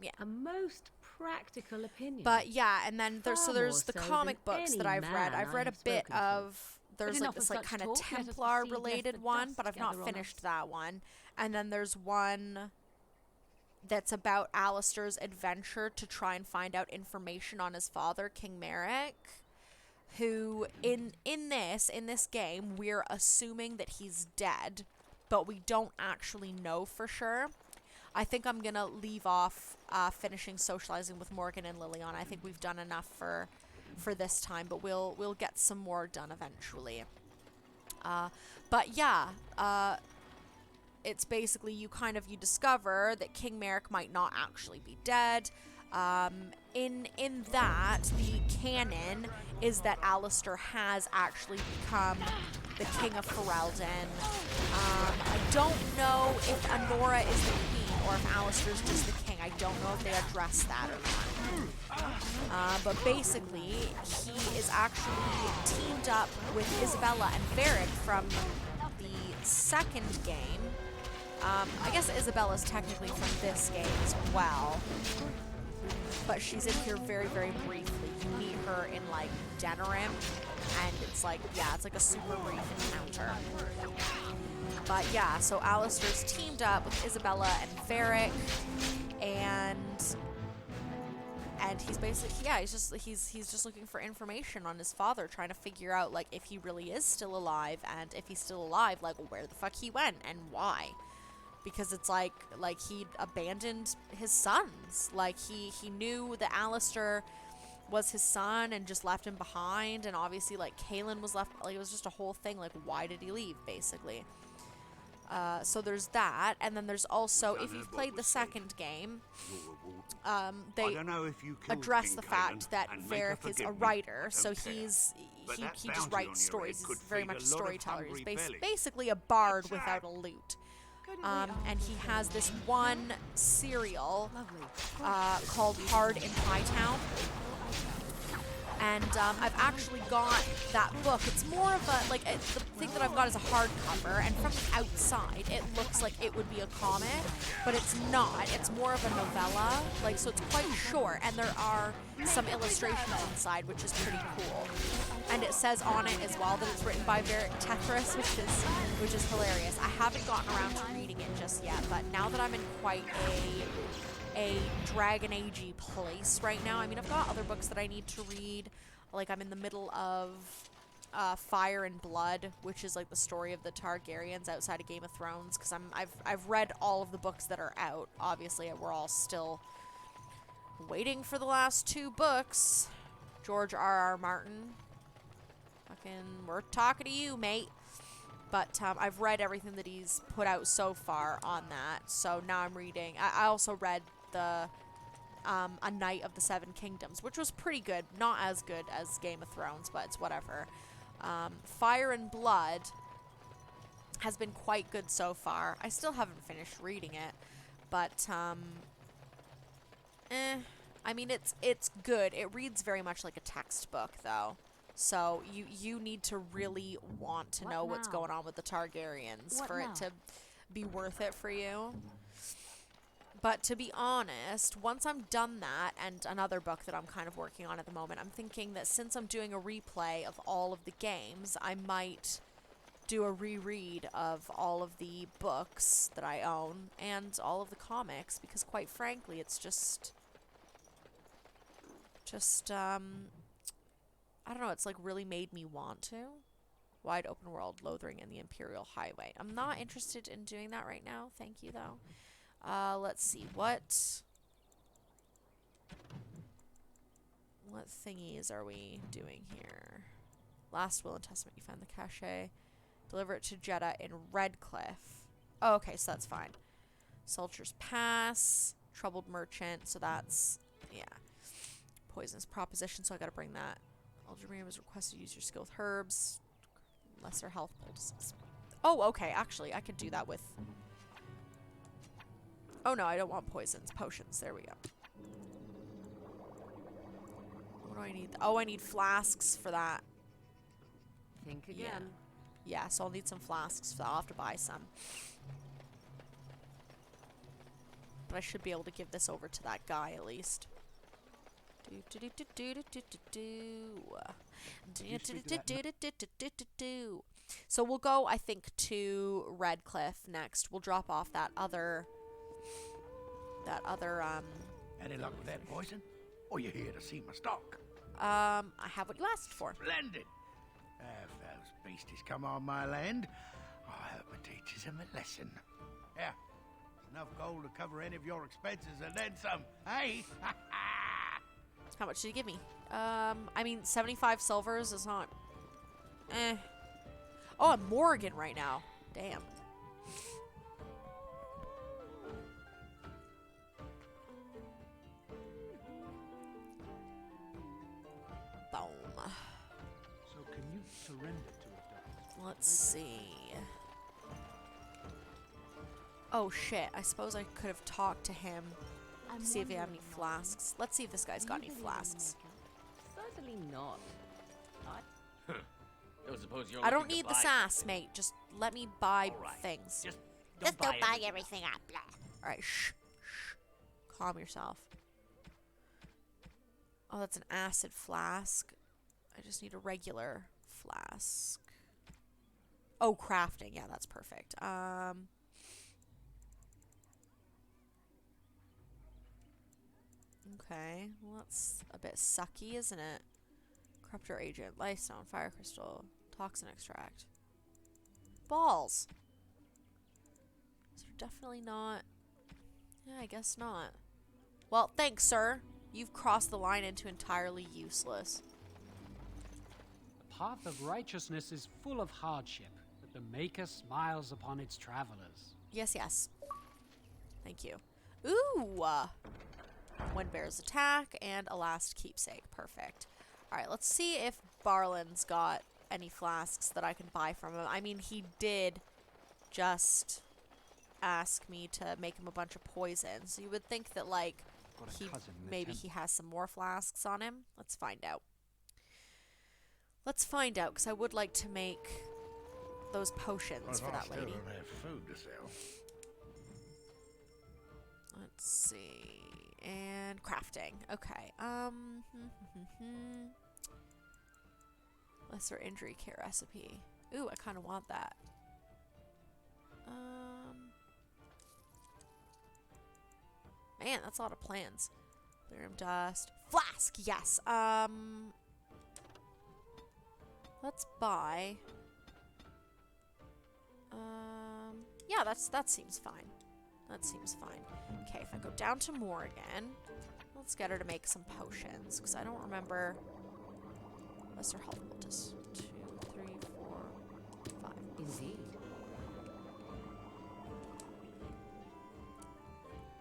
[SPEAKER 1] Yeah.
[SPEAKER 6] A most practical opinion.
[SPEAKER 1] But yeah, and then there's
[SPEAKER 6] Far
[SPEAKER 1] the
[SPEAKER 6] more so
[SPEAKER 1] comic
[SPEAKER 6] than
[SPEAKER 1] books
[SPEAKER 6] any
[SPEAKER 1] that I've read.
[SPEAKER 6] man
[SPEAKER 1] I've read
[SPEAKER 6] I
[SPEAKER 1] a
[SPEAKER 6] have
[SPEAKER 1] bit
[SPEAKER 6] spoken to.
[SPEAKER 1] of there's
[SPEAKER 6] But
[SPEAKER 1] like
[SPEAKER 6] enough
[SPEAKER 1] this
[SPEAKER 6] of
[SPEAKER 1] like
[SPEAKER 6] such
[SPEAKER 1] kind of
[SPEAKER 6] talk. Let us
[SPEAKER 1] Templar
[SPEAKER 6] proceed, lest
[SPEAKER 1] related
[SPEAKER 6] the
[SPEAKER 1] one,
[SPEAKER 6] dust
[SPEAKER 1] but I've not
[SPEAKER 6] gather on
[SPEAKER 1] finished
[SPEAKER 6] us.
[SPEAKER 1] that one. And then there's one that's about Alistair's adventure to try and find out information on his father, King Merrick, who in this game we're assuming that he's dead, but we don't actually know for sure. I think I'm gonna leave off finishing socializing with Morgan and Liliana. I think we've done enough for this time, but we'll get some more done eventually. But yeah, it's basically you discover that King Merrick might not actually be dead. In that, the canon is that Alistair has actually become the King of Ferelden. I don't know if Anora is the queen or if Alistair's just the king. I don't know if they address that or not. But basically, he is actually teamed up with Isabella and Varric from the second game. I guess Isabella's technically from this game as well. But she's in here very, very briefly. You meet her in, like, Denerim, and it's like a super brief encounter. But yeah, so Alistair's teamed up with Isabella and Varric, and he's basically, he's just looking for information on his father, trying to figure out, like, if he really is still alive, and if he's still alive, like, where the fuck he went, and why. Because it's like he'd abandoned his sons. Like, he knew that Alistair was his son and just left him behind, and obviously, like, Kaelin was left, like, it was just a whole thing, like, why did he leave, basically. So there's that, and then there's also, if you've played the second game, they address the fact that Varric is a writer, so he just writes stories. He's very much a storyteller. He's basically a bard without a lute. And he has this one serial called Hard in Hightown. And I've actually got that book. It's more of a, like, the thing that I've got is a hardcover, and from the outside, it looks like it would be a comic, but it's not. It's more of a novella, like, so it's quite short, and there are some illustrations inside, which is pretty cool. And it says on it as well that it's written by Varric Tethris, which is hilarious. I haven't gotten around to reading it just yet, but now that I'm in quite a Dragon Age-y place right now. I mean, I've got other books that I need to read. Like, I'm in the middle of Fire and Blood, which is like the story of the Targaryens outside of Game of Thrones, because I've read all of the books that are out. Obviously, we're all still waiting for the last 2 books. George R.R. Martin. Fucking, we're talking to you, mate. But I've read everything that he's put out so far on that. So now I'm reading. I also read the A Night of the Seven Kingdoms, which was pretty good. Not as good as Game of Thrones, but it's whatever. Fire and Blood has been quite good so far. I still haven't finished reading it, but I mean, it's good. It reads very much like a textbook, though. So you need to really want to know what's going on with the Targaryens for it to be worth it for you. But to be honest, once I'm done that, and another book that I'm kind of working on at the moment, I'm thinking that since I'm doing a replay of all of the games, I might do a reread of all of the books that I own and all of the comics, because quite frankly, it's just I don't know, it's like really made me want to. Wide open world, Lothering, and the Imperial Highway. I'm not interested in doing that right now. Thank you, though. Let's see, what thingies are we doing here? Last Will and Testament, you find the cache. Deliver it to Jeddah in Redcliffe. Oh, okay, so that's fine. Soldier's Pass, Troubled Merchant, so that's, yeah. Poisonous Proposition, so I gotta bring that. Aldermere was requested to use your skill with herbs. Lesser health poultices. Oh, okay, actually, I could do that with... Oh no, I don't want poisons. Potions. There we go. What do I need? Oh, I need flasks for that.
[SPEAKER 6] Think again.
[SPEAKER 1] Yeah, so I'll need some flasks for that. I'll have to buy some. But I should be able to give this over to that guy at least. So we'll go, I think, to Redcliffe next. We'll drop off that other...
[SPEAKER 16] Any luck with that poison? Or you here to see my stock?
[SPEAKER 1] I have what you asked for.
[SPEAKER 16] Splendid! If those beasties come on my land, I hope it teaches them a lesson. Yeah, enough gold to cover any of your expenses and then some. Hey!
[SPEAKER 1] How much did you give me? I mean, 75 silvers is not... Oh, I'm Morrigan right now. Damn. Boom.
[SPEAKER 9] So can you surrender to it?
[SPEAKER 1] Let's see. Oh shit, I suppose I could have talked to him to see if he had any flasks. Let's see if this guy's got any flasks.
[SPEAKER 6] Certainly not.
[SPEAKER 10] Don't suppose you're
[SPEAKER 1] I don't
[SPEAKER 10] looking to
[SPEAKER 1] need the
[SPEAKER 10] buy
[SPEAKER 1] sass,
[SPEAKER 10] something.
[SPEAKER 1] mate. Just let me buy
[SPEAKER 10] All right.
[SPEAKER 1] things.
[SPEAKER 10] Just
[SPEAKER 12] Just don't buy everything up. Blah.
[SPEAKER 1] Alright, shh. Calm yourself. Oh, that's an acid flask. I just need a regular flask. Oh, crafting. Yeah, that's perfect. Okay. Well, that's a bit sucky, isn't it? Corruptor agent, lifestone, fire crystal, toxin extract. Balls. So definitely not. Yeah, I guess not. Well, thanks, sir. You've crossed the line into entirely useless.
[SPEAKER 9] The path of righteousness is full of hardship, but the Maker smiles upon its travelers.
[SPEAKER 1] Yes, yes. Thank you. Ooh! Windbear's attack and a last keepsake. Perfect. Alright, let's see if Barlin's got any flasks that I can buy from him. I mean, he did just ask me to make him a bunch of poisons. So you would think that, like, maybe he has some more flasks on him. Let's find out. Let's find out, because I would like to make those potions for that lady.
[SPEAKER 16] Don't have food to sell.
[SPEAKER 1] Let's see. And crafting. Okay. Lesser injury care recipe. Ooh, I kind of want that. Man, that's a lot of plans. Lyrium dust. Flask, yes. Let's buy. Yeah, that seems fine. That seems fine. Okay, if I go down to Morgan, let's get her to make some potions, because I don't remember. Lesser health poultice. 2, 3, 4, 5.
[SPEAKER 6] Indeed.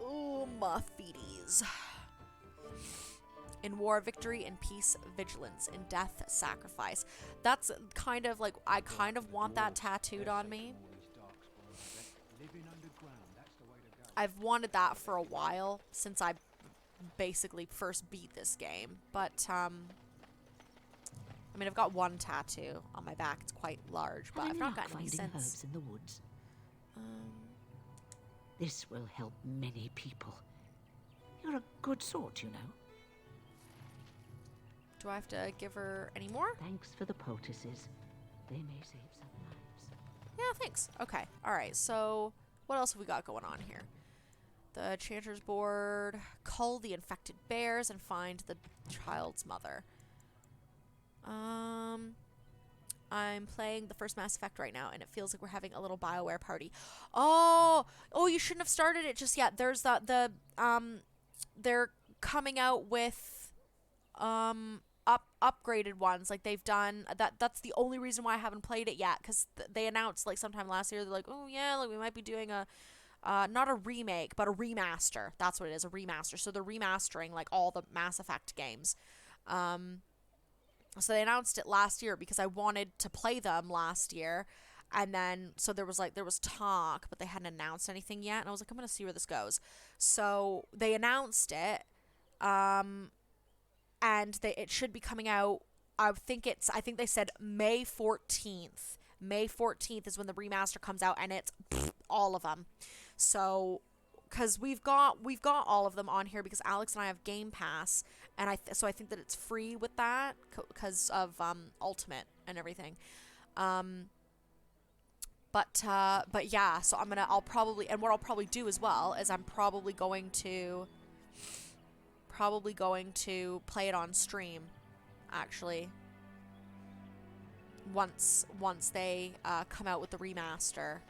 [SPEAKER 1] Ooh, my feeties. In war, victory. In peace, vigilance. In death, sacrifice. That's kind of like, I kind of want that tattooed on me. I've wanted that for a while, since I basically first beat this game. But, I mean, I've got one tattoo on my back. It's quite large, but I've not gotten any since.
[SPEAKER 20] Herbs in the woods. This will help many people. You're a good sort, you know.
[SPEAKER 1] Do I have to give her any more?
[SPEAKER 20] Thanks for the poultices. They may save some lives.
[SPEAKER 1] Yeah, thanks. Okay. All right. So, what else have we got going on here? The Chanter's board. Cull the infected bears and find the child's mother. I'm playing the first Mass Effect right now, and it feels like we're having a little BioWare party. Oh, you shouldn't have started it just yet. There's they're coming out with upgraded ones, like they've done that's the only reason why I haven't played it yet, because they announced like sometime last year, they're like, oh yeah, like we might be doing a not a remake but a remaster. That's what it is, a remaster. So they're remastering like all the Mass Effect games. So they announced it last year because I wanted to play them last year, and then so there was talk, but they hadn't announced anything yet, and I was like, I'm gonna see where this goes. So they announced it, and it should be coming out. I think they said May 14th. May 14th is when the remaster comes out, and it's all of them. So, because we've got all of them on here because Alex and I have Game Pass, and so I think that it's free with that because of Ultimate and everything. But yeah, so I'll probably do as well is I'm probably going to play it on stream, actually. Once they come out with the remaster.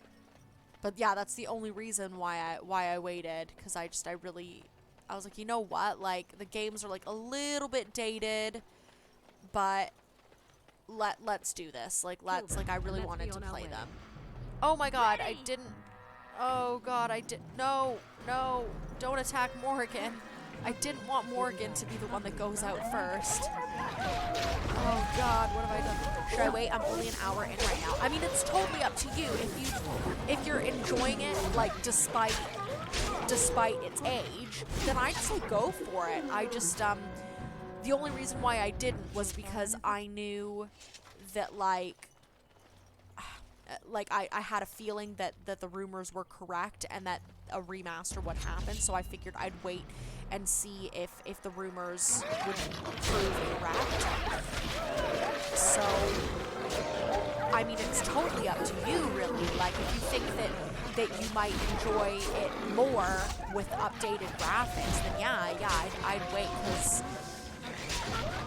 [SPEAKER 1] But yeah, that's the only reason why I waited, because I was like, you know what, like the games are like a little bit dated, but let's do this. Like I really wanted to play them. Oh my god, I didn't. Oh god, I did. No, don't attack Morgan. I didn't want Morgan to be the one that goes out first. Oh god, what have I done? Should I wait? I'm only an hour in right now. I mean, it's totally up to you. If you're enjoying it, like despite its age, then I'd say go for it. I just the only reason why I didn't was because I knew that I had a feeling that the rumors were correct and that a remaster would happen, so I figured I'd wait and see if the rumors would prove correct. So, I mean, it's totally up to you, really. Like, if you think that you might enjoy it more with updated graphics, then yeah, I'd wait,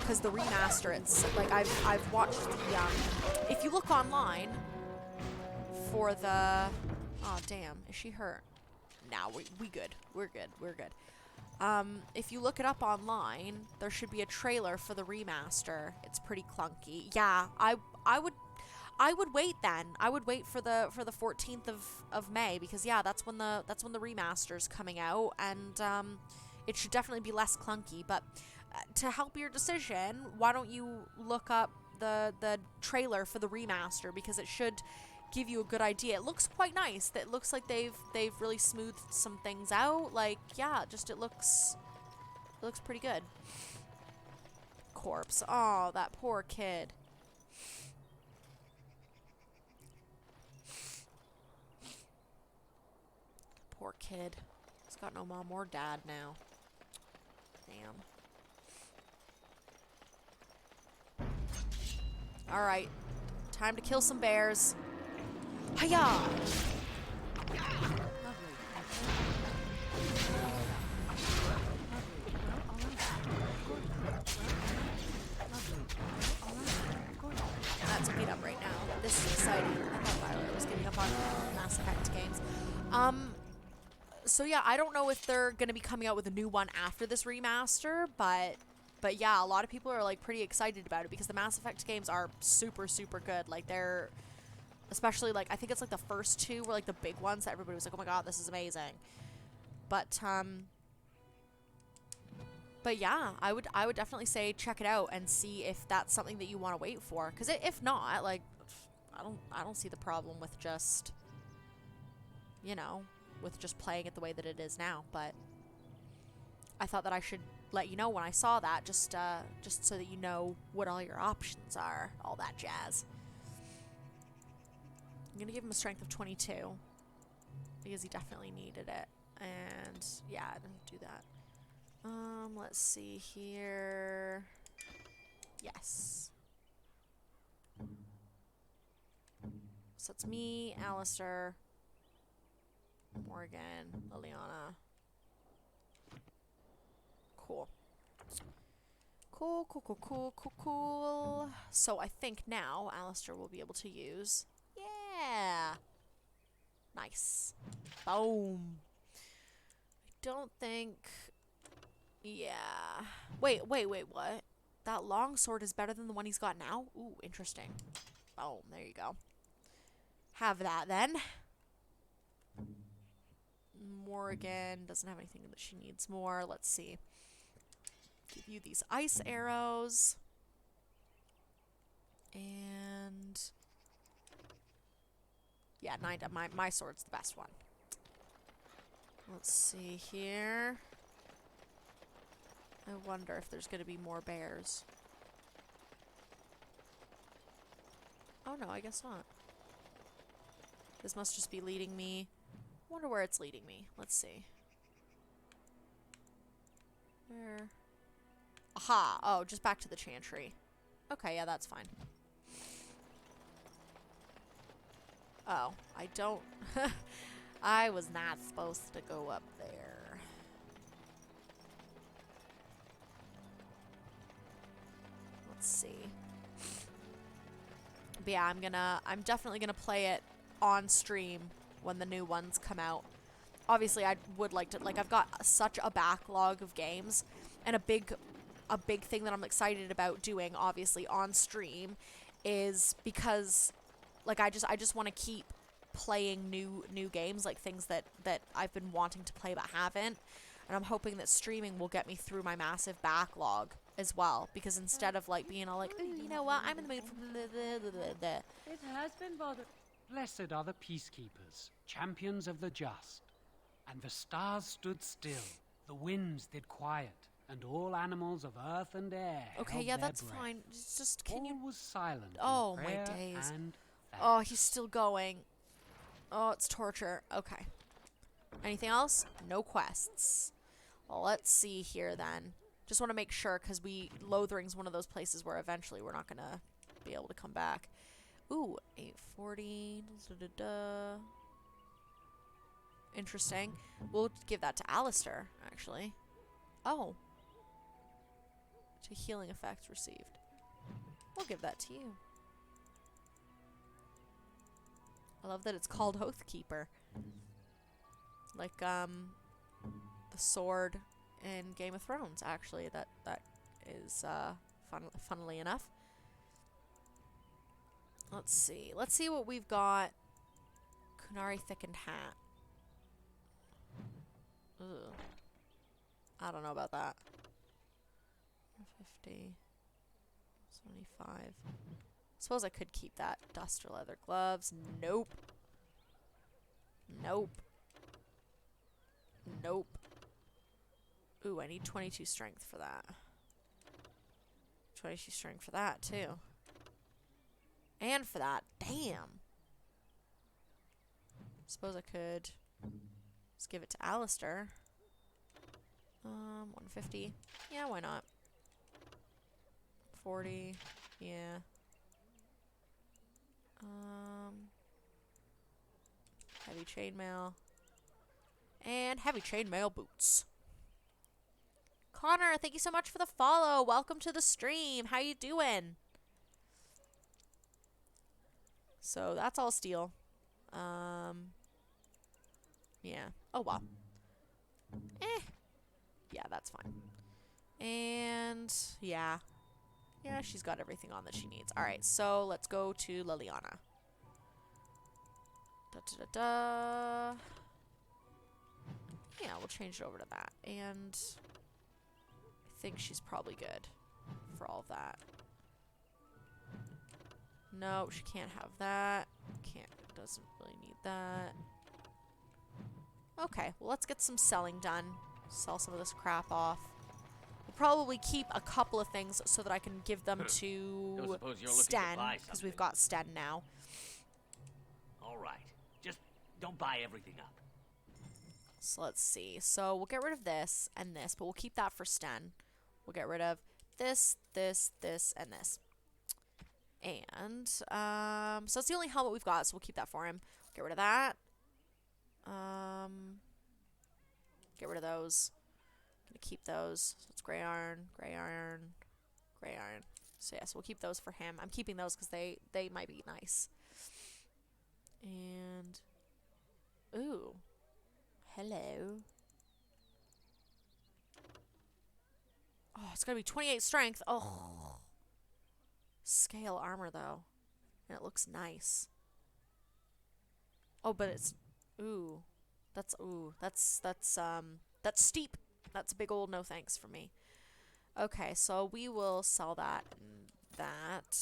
[SPEAKER 1] because the remaster, it's like I've watched the if you look online for the damn, is she hurt? Nah, we good. We're good. If you look it up online, there should be a trailer for the remaster. It's pretty clunky. Yeah, I would wait then. I would wait for the 14th of May, because yeah, that's when the remaster's coming out, and it should definitely be less clunky. But to help your decision, why don't you look up the trailer for the remaster, because it should give you a good idea. It looks quite nice. It looks like they've really smoothed some things out. Like, yeah, just it looks pretty good. Corpse. Oh, that poor kid. Poor kid. He's got no mom or dad now. Damn. Alright. Time to kill some bears. Hiya! So yeah, I don't know if they're gonna be coming out with a new one after this remaster, but yeah, a lot of people are like pretty excited about it because the Mass Effect games are super, super good. Like they're, especially like, I think it's like the first two were like the big ones that everybody was like, oh my god, this is amazing. But yeah, I would definitely say check it out and see if that's something that you want to wait for. Because if not, like, I don't see the problem with just, you know, with just playing it the way that it is now. But I thought that I should let you know when I saw that, just so that you know what all your options are, all that jazz. I'm gonna give him a strength of 22 because he definitely needed it. And yeah, I didn't do that. Let's see here. Yes. So it's me, Alistair, Morgan, Liliana. Cool. Cool. So I think now Alistair will be able to use. Yeah. Nice. Boom. I don't think. Yeah. Wait, what? That longsword is better than the one he's got now? Ooh, interesting. Boom, there you go. Have that then. Morgan doesn't have anything that she needs more. Let's see. Give you these ice arrows. And yeah, my sword's the best one. Let's see here. I wonder if there's gonna be more bears. Oh no, I guess not. This must just be leading me. Wonder where it's leading me. Let's see. Where? Aha! Oh, just back to the chantry. Okay, yeah, that's fine. Oh, I don't... I was not supposed to go up there. Let's see. But yeah, I'm definitely gonna play it on stream when the new ones come out. Obviously, I would like to, like, I've got such a backlog of games, and a big thing that I'm excited about doing, obviously, on stream, is because, like, I just want to keep playing new games, like things that I've been wanting to play but haven't, and I'm hoping that streaming will get me through my massive backlog as well, because instead of, like, being all like, ooh, you know what, I'm in the mood for blah, blah, blah, blah, blah.
[SPEAKER 9] It has been bothered. Blessed are the peacekeepers, champions of the just. And the stars stood still, the winds did quiet, and all animals of earth and air
[SPEAKER 1] Okay,
[SPEAKER 9] held
[SPEAKER 1] yeah,
[SPEAKER 9] their
[SPEAKER 1] that's
[SPEAKER 9] breath.
[SPEAKER 1] fine. Just can
[SPEAKER 9] All
[SPEAKER 1] you?
[SPEAKER 9] was silent.
[SPEAKER 1] Oh
[SPEAKER 9] in
[SPEAKER 1] my
[SPEAKER 9] prayer
[SPEAKER 1] days.
[SPEAKER 9] and
[SPEAKER 1] Oh, he's still going. Oh, it's torture. Okay. Anything else? No quests. Well, let's see here then. Just want to make sure, because Lothering's one of those places where eventually we're not gonna be able to come back. Ooh, 840. Da-da-da. Interesting. We'll give that to Alistair, actually. Oh. To healing effects received. We'll give that to you. I love that it's called Oathkeeper. Like, the sword in Game of Thrones, actually. That is, funnily enough. Let's see. Let's see what we've got. Kunari Thickened Hat. Ugh. I don't know about that. 50. 75. Suppose I could keep that. Duster leather gloves. Nope. Nope. Nope. Ooh, I need 22 strength for that. 22 strength for that, too. And for that. Damn. Suppose I could just give it to Alistair. 150. Yeah, why not? 40. Yeah. Heavy chainmail. And heavy chainmail boots. Connor, thank you so much for the follow. Welcome to the stream. How you doing? So that's all steel. Yeah. Oh, well. Eh. Yeah, that's fine. And, yeah. Yeah, she's got everything on that she needs. Alright, so let's go to Liliana. Da-da-da-da. Yeah, we'll change it over to that. And I think she's probably good for all of that. No, she can't have that. Doesn't really need that. Okay, well, let's get some selling done. Sell some of this crap off. We'll probably keep a couple of things so that I can give them to Sten, because we've got Sten now.
[SPEAKER 10] All right. Just don't buy everything up.
[SPEAKER 1] So let's see. So we'll get rid of this and this, but we'll keep that for Sten. We'll get rid of this, this, this, and this. And, so that's the only helmet we've got, so we'll keep that for him. Get rid of that. Get rid of those. Gonna keep those. So it's gray iron, gray iron, gray iron. So yes, we'll keep those for him. I'm keeping those because they might be nice. And, ooh. Hello. Oh, it's gonna be 28 strength. Oh. Scale armor, though. And it looks nice. Oh, but it's... Ooh. That's steep. That's a big old no thanks for me. Okay, so we will sell that and that.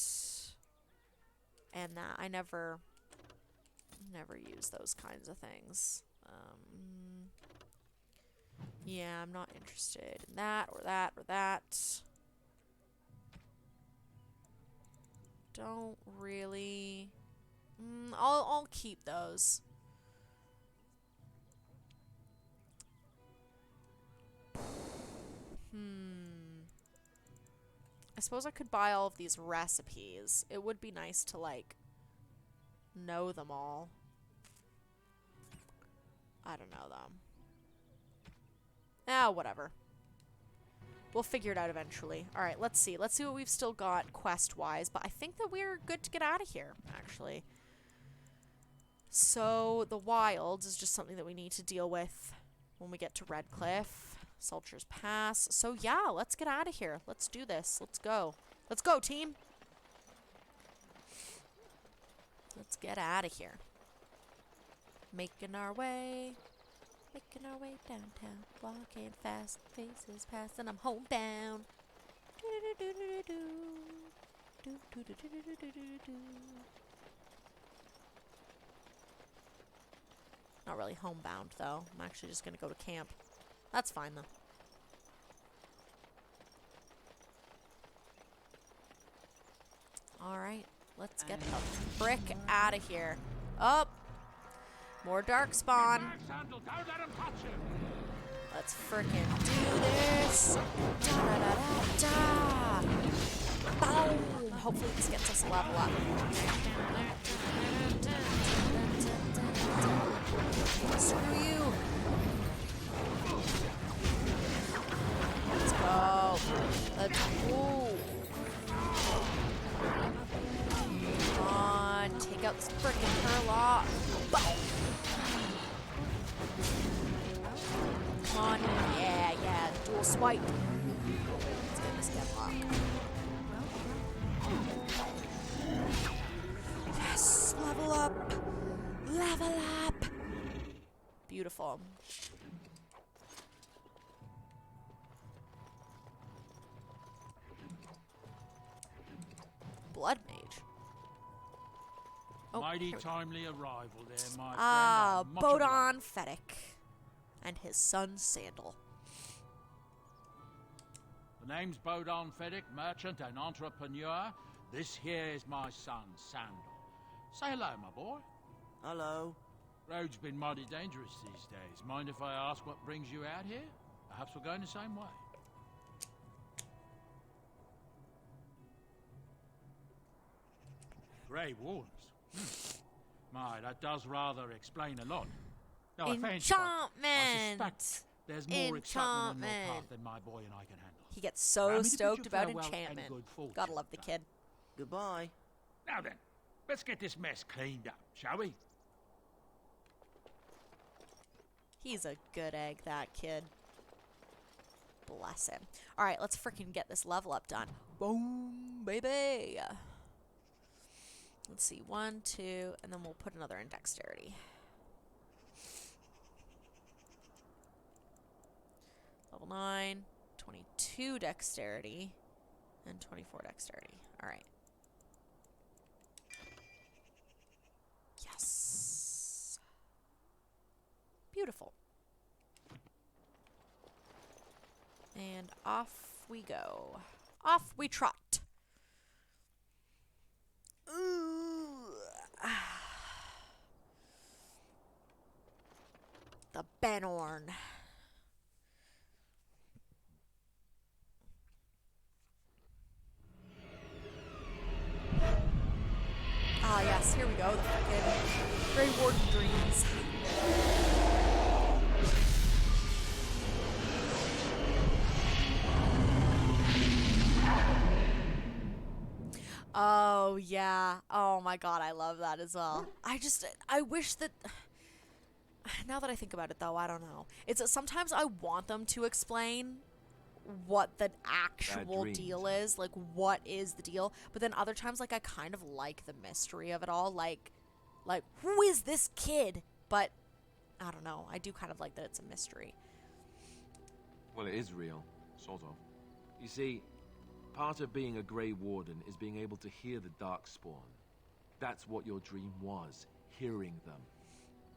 [SPEAKER 1] And that. I never use those kinds of things. Yeah, I'm not interested in that or that or that. Don't really... I'll keep those. I suppose I could buy all of these recipes. It would be nice to, like, know them all. I don't know, though. Ah, whatever. We'll figure it out eventually. Alright, let's see. Let's see what we've still got quest-wise. But I think that we're good to get out of here, actually. So, the wilds is just something that we need to deal with when we get to Redcliffe. Sulcher's Pass. So, yeah, let's get out of here. Let's do this. Let's go. Let's go, team! Let's get out of here. Making our way downtown, walking fast, faces past, and I'm homebound. Not really homebound, though. I'm actually just gonna go to camp. That's fine, though. Alright, let's get the frick out of here. Up! More darkspawn. Let's frickin' do this. Da da da da da. Boom! Hopefully this gets us a level up. Screw you. Let's go. Let's go. Come on, take out this frickin' Hurlock. Boom! Come on. Yeah. Dual swipe. Let's get this deadlock. Yes! Level up! Level up! Beautiful. Blood Mage. Oh,
[SPEAKER 11] mighty timely arrival there, my friend.
[SPEAKER 1] Ah, Bodon Fedek. And his son, Sandal.
[SPEAKER 11] The name's Bodon Fedek, merchant and entrepreneur. This here is my son, Sandal. Say hello, my boy.
[SPEAKER 17] Hello.
[SPEAKER 11] Road's been mighty dangerous these days. Mind if I ask what brings you out here? Perhaps we're going the same way. Grey Wardens. My, that does rather explain a lot. No offense, but I suspect there's more excitement on your path than my boy and I can handle.
[SPEAKER 1] He gets so stoked about enchantment. Gotta love the kid.
[SPEAKER 17] Goodbye.
[SPEAKER 11] Now then, let's get this mess cleaned up, shall we?
[SPEAKER 1] He's a good egg, that kid. Bless him. Alright, let's freaking get this level up done. Boom, baby! Let's see, 1, 2, and then we'll put another in dexterity. Level 9, 22 dexterity, and 24 dexterity. Alright. Yes! Beautiful. And off we go. Off we trot. Ooh. The Benorn. Ah, yes, here we go. The frickin' Grey Warden dreams. Oh, yeah. Oh my god, I love that as well. I wish that... Now that I think about it, though, I don't know. It's that sometimes I want them to explain what the actual deal is. Like, what is the deal? But then other times, like, I kind of like the mystery of it all. Like, who is this kid? But, I don't know. I do kind of like that it's a mystery.
[SPEAKER 5] Well, it is real. Sort of. You see... Part of being a Grey Warden is being able to hear the Darkspawn. That's what your dream was, hearing them.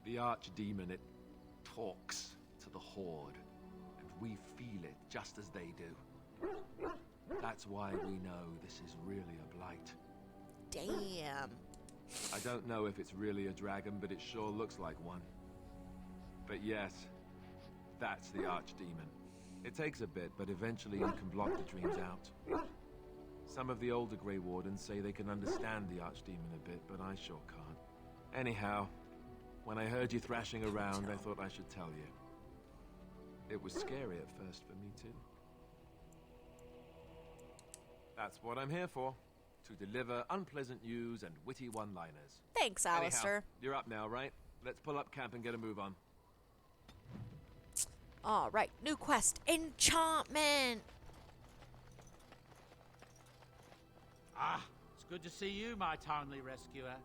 [SPEAKER 5] The Archdemon, it talks to the Horde, and we feel it just as they do. That's why we know this is really a blight.
[SPEAKER 1] Damn.
[SPEAKER 5] I don't know if it's really a dragon, but it sure looks like one. But yes, that's the Archdemon. It takes a bit, but eventually you can block the dreams out. Some of the older Grey Wardens say they can understand the Archdemon a bit, but I sure can't. Anyhow, when I heard you thrashing around, I thought I should tell you. It was scary at first for me, too. That's what I'm here for. To deliver unpleasant news and witty one-liners.
[SPEAKER 1] Thanks, Alistair.
[SPEAKER 5] Anyhow, you're up now, right? Let's pull up camp and get a move on.
[SPEAKER 1] Alright, new quest. Enchantment!
[SPEAKER 11] Ah, it's good to see you, my timely rescuer.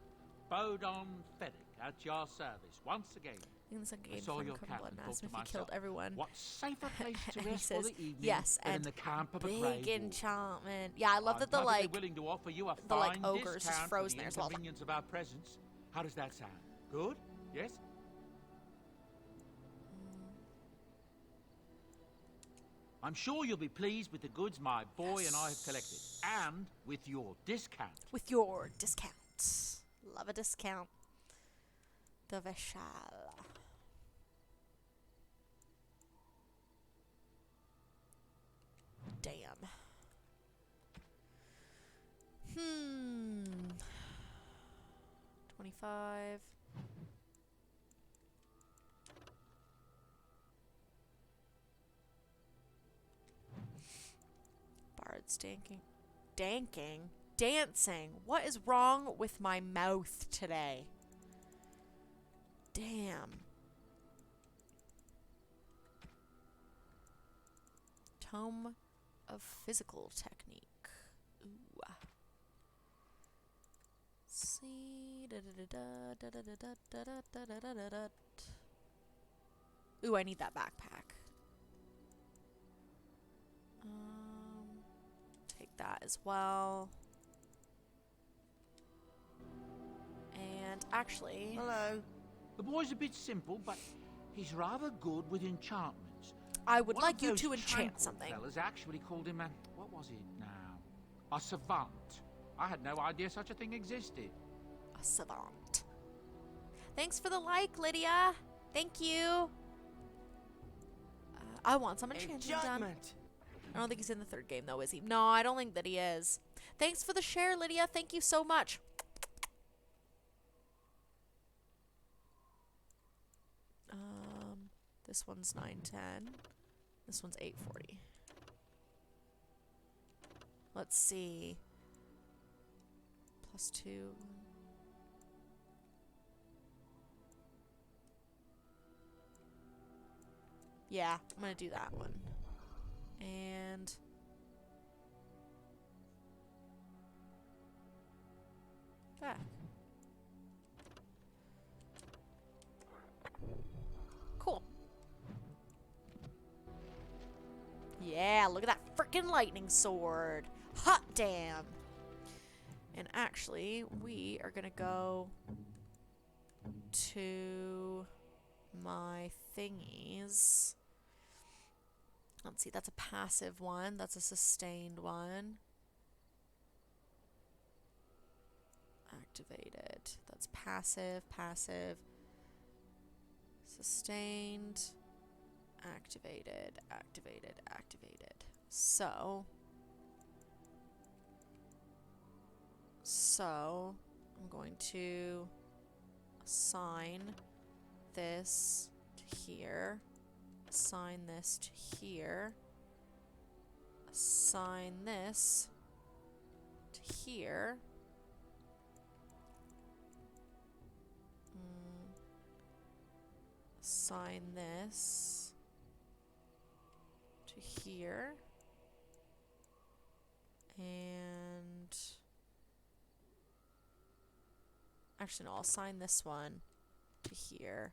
[SPEAKER 11] Bodon Fedek at your service once again.
[SPEAKER 1] It's a game
[SPEAKER 11] I saw
[SPEAKER 1] from
[SPEAKER 11] your
[SPEAKER 1] Coven
[SPEAKER 11] camp
[SPEAKER 1] Blood
[SPEAKER 11] and
[SPEAKER 1] and
[SPEAKER 11] thought
[SPEAKER 1] asked
[SPEAKER 11] to
[SPEAKER 1] if he
[SPEAKER 11] myself,
[SPEAKER 1] killed everyone.
[SPEAKER 11] what safer place to
[SPEAKER 1] And he
[SPEAKER 11] rest for
[SPEAKER 1] says,
[SPEAKER 11] the evening
[SPEAKER 1] yes,
[SPEAKER 11] than in
[SPEAKER 1] and
[SPEAKER 11] the camp of a
[SPEAKER 1] big
[SPEAKER 11] Grey Warden?
[SPEAKER 1] enchantment. Yeah, I love that the
[SPEAKER 11] perfectly
[SPEAKER 1] like
[SPEAKER 11] willing to offer you a
[SPEAKER 1] the like
[SPEAKER 11] fine
[SPEAKER 1] ogre's just
[SPEAKER 11] discount
[SPEAKER 1] frozen
[SPEAKER 11] for
[SPEAKER 1] there
[SPEAKER 11] the
[SPEAKER 1] as well.
[SPEAKER 11] inconvenience of our presence. How does that sound? Good? Yes? I'm sure you'll be pleased with the goods my boy and I have collected, and with your discount.
[SPEAKER 1] With your discount. Love a discount. The Vishal. Damn. 25. Bard dancing. What is wrong with my mouth today? Damn. Tome of physical technique. Ooh. See. Ooh, I need that backpack. Take that as well. And actually...
[SPEAKER 11] Hello. The boy's a bit simple, but he's rather good with enchantments.
[SPEAKER 1] I would
[SPEAKER 11] One
[SPEAKER 1] like
[SPEAKER 11] of
[SPEAKER 1] you
[SPEAKER 11] those
[SPEAKER 1] to enchant
[SPEAKER 11] tranquil
[SPEAKER 1] something.
[SPEAKER 11] fellas actually called him a... what was it now? A savant. I had no idea such a thing existed.
[SPEAKER 1] A savant. Thanks for the like, Lydia. Thank you. I want some enchanting done. I don't think he's in the third game, though, is he? No, I don't think that he is. Thanks for the share, Lydia. Thank you so much. This one's 9:10. This one's 8:40. Let's see. +2. Yeah, I'm gonna do that one. And... back. Cool. Yeah, look at that frickin' lightning sword. Hot damn. And actually, we are gonna go to my thingies. Let's see, that's a passive one. That's a sustained one. Activated. That's passive, passive. Sustained. Activated, activated, activated. So, I'm going to assign this to here, assign this to here, assign this to here, assign this to here, and actually no, I'll assign this one to here,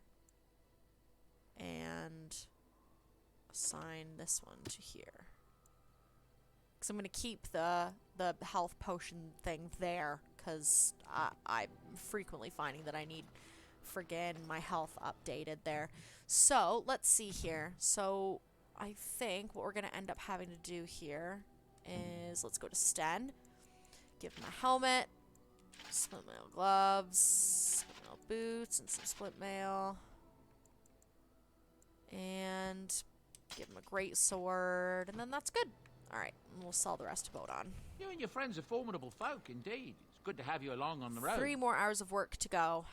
[SPEAKER 1] and assign this one to here. Because I'm going to keep the health potion thing there, because I'm frequently finding that I need friggin' my health updated there. So, let's see here. So, I think what we're going to end up having to do here is, let's go to Sten, give him a helmet, split mail gloves, split mail boots, and some split mail. And give him a great sword, and then that's good. Alright, and we'll sell the rest to Bodon.
[SPEAKER 11] You and your friends are formidable folk, indeed. It's good to have you along on the road.
[SPEAKER 1] 3 more hours of work to go.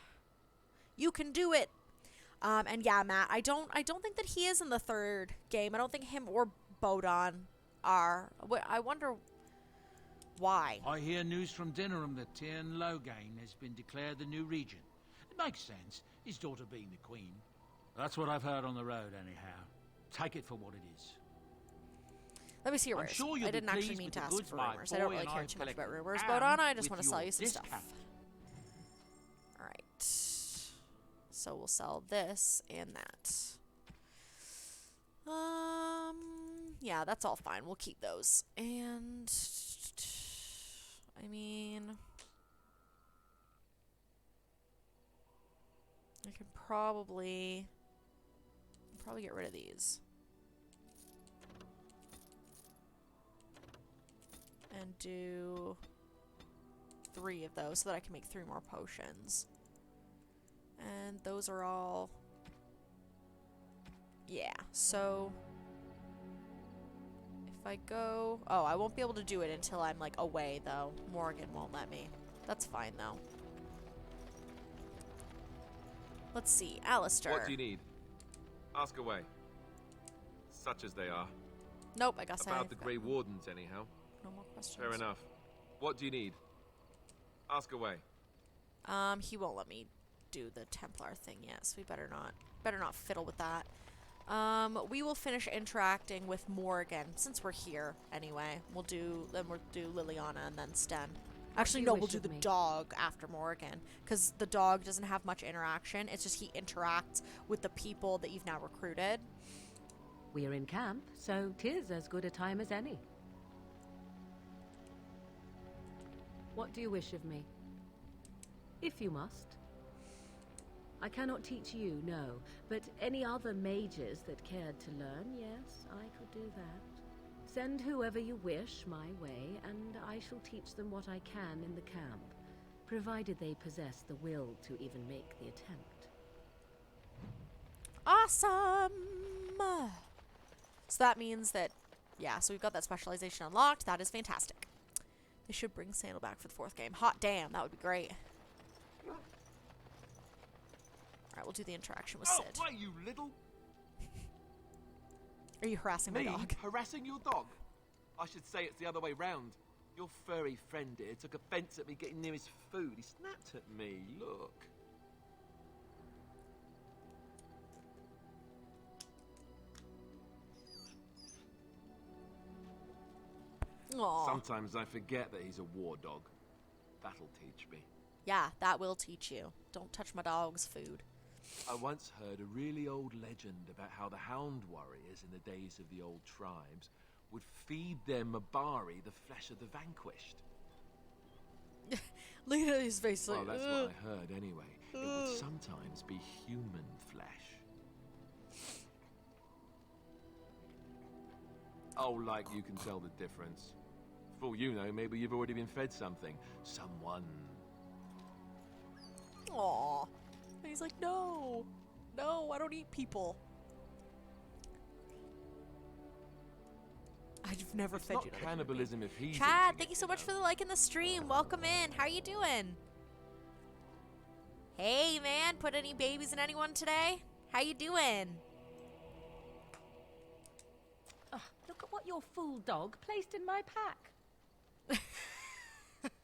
[SPEAKER 1] You can do it! And yeah, Matt, I don't think that he is in the 3rd game. I don't think him or Bodon are. I wonder why.
[SPEAKER 11] I hear news from Dinnerham that Tyrn Logain has been declared the new regent. It makes sense, his daughter being the queen. That's what I've heard on the road, anyhow. Take it for what it is.
[SPEAKER 1] Let me see your rumors.
[SPEAKER 11] Sure
[SPEAKER 1] I didn't actually mean to ask for rumors. I don't really care too much about rumors, Bodon. I just want to sell you some stuff. Alright. So we'll sell this and that. Yeah, that's all fine. We'll keep those. And I mean, I can probably get rid of these. And do 3 of those so that I can make 3 more potions. And those are all... yeah, so... if I go... oh, I won't be able to do it until I'm, like, away, though. Morgan won't let me. That's fine, though. Let's see. Alistair.
[SPEAKER 5] What do you need? Ask away. Such as they are.
[SPEAKER 1] Nope, I guess
[SPEAKER 5] About the Grey Wardens, anyhow.
[SPEAKER 1] No more questions.
[SPEAKER 5] Fair enough. What do you need? Ask away.
[SPEAKER 1] He won't let me do the Templar thing yet, so we better not fiddle with that. We will finish interacting with Morgan since we're here anyway. We'll do Liliana and then Sten. Actually, no, we'll do the dog after Morgan, because the dog doesn't have much interaction. It's just he interacts with the people that you've now recruited.
[SPEAKER 6] We're in camp, so 'tis as good a time as any. What do you wish of me? If you must. I cannot teach you, no, but any other mages that cared to learn, yes, I could do that. Send whoever you wish my way, and I shall teach them what I can in the camp, provided they possess the will to even make the attempt.
[SPEAKER 1] Awesome! So that means that, yeah, so we've got that specialization unlocked. That is fantastic. They should bring Sandal back for the 4th game. Hot damn, that would be great. Alright, we'll do the interaction with Sid.
[SPEAKER 5] Oh, why, you little...
[SPEAKER 1] Are you harassing my dog?
[SPEAKER 5] Harassing your dog? I should say it's the other way round. Your furry friend here took offence at me getting near his food. He snapped at me, look.
[SPEAKER 1] Aw.
[SPEAKER 5] Sometimes I forget that he's a war dog. That'll teach me.
[SPEAKER 1] Yeah, that will teach you. Don't touch my dog's food.
[SPEAKER 5] I once heard a really old legend about how the hound warriors in the days of the old tribes would feed their Mabari the flesh of the vanquished.
[SPEAKER 1] Look at his face.
[SPEAKER 5] Well,
[SPEAKER 1] Like,
[SPEAKER 5] that's what I heard anyway. It would sometimes be human flesh. Oh, like you can tell the difference. For all you know, maybe you've already been fed something. Someone.
[SPEAKER 1] Aw. And he's like, no. No, I don't eat people. I've never
[SPEAKER 5] It's
[SPEAKER 1] fed
[SPEAKER 5] not
[SPEAKER 1] you.
[SPEAKER 5] cannibalism if he's
[SPEAKER 1] Chad,
[SPEAKER 5] eating
[SPEAKER 1] thank
[SPEAKER 5] it,
[SPEAKER 1] you so much for the like in the stream. Welcome in. How are you doing? Hey, man. Put any babies in anyone today? How you doing?
[SPEAKER 6] Look at what your fool dog placed in my pack.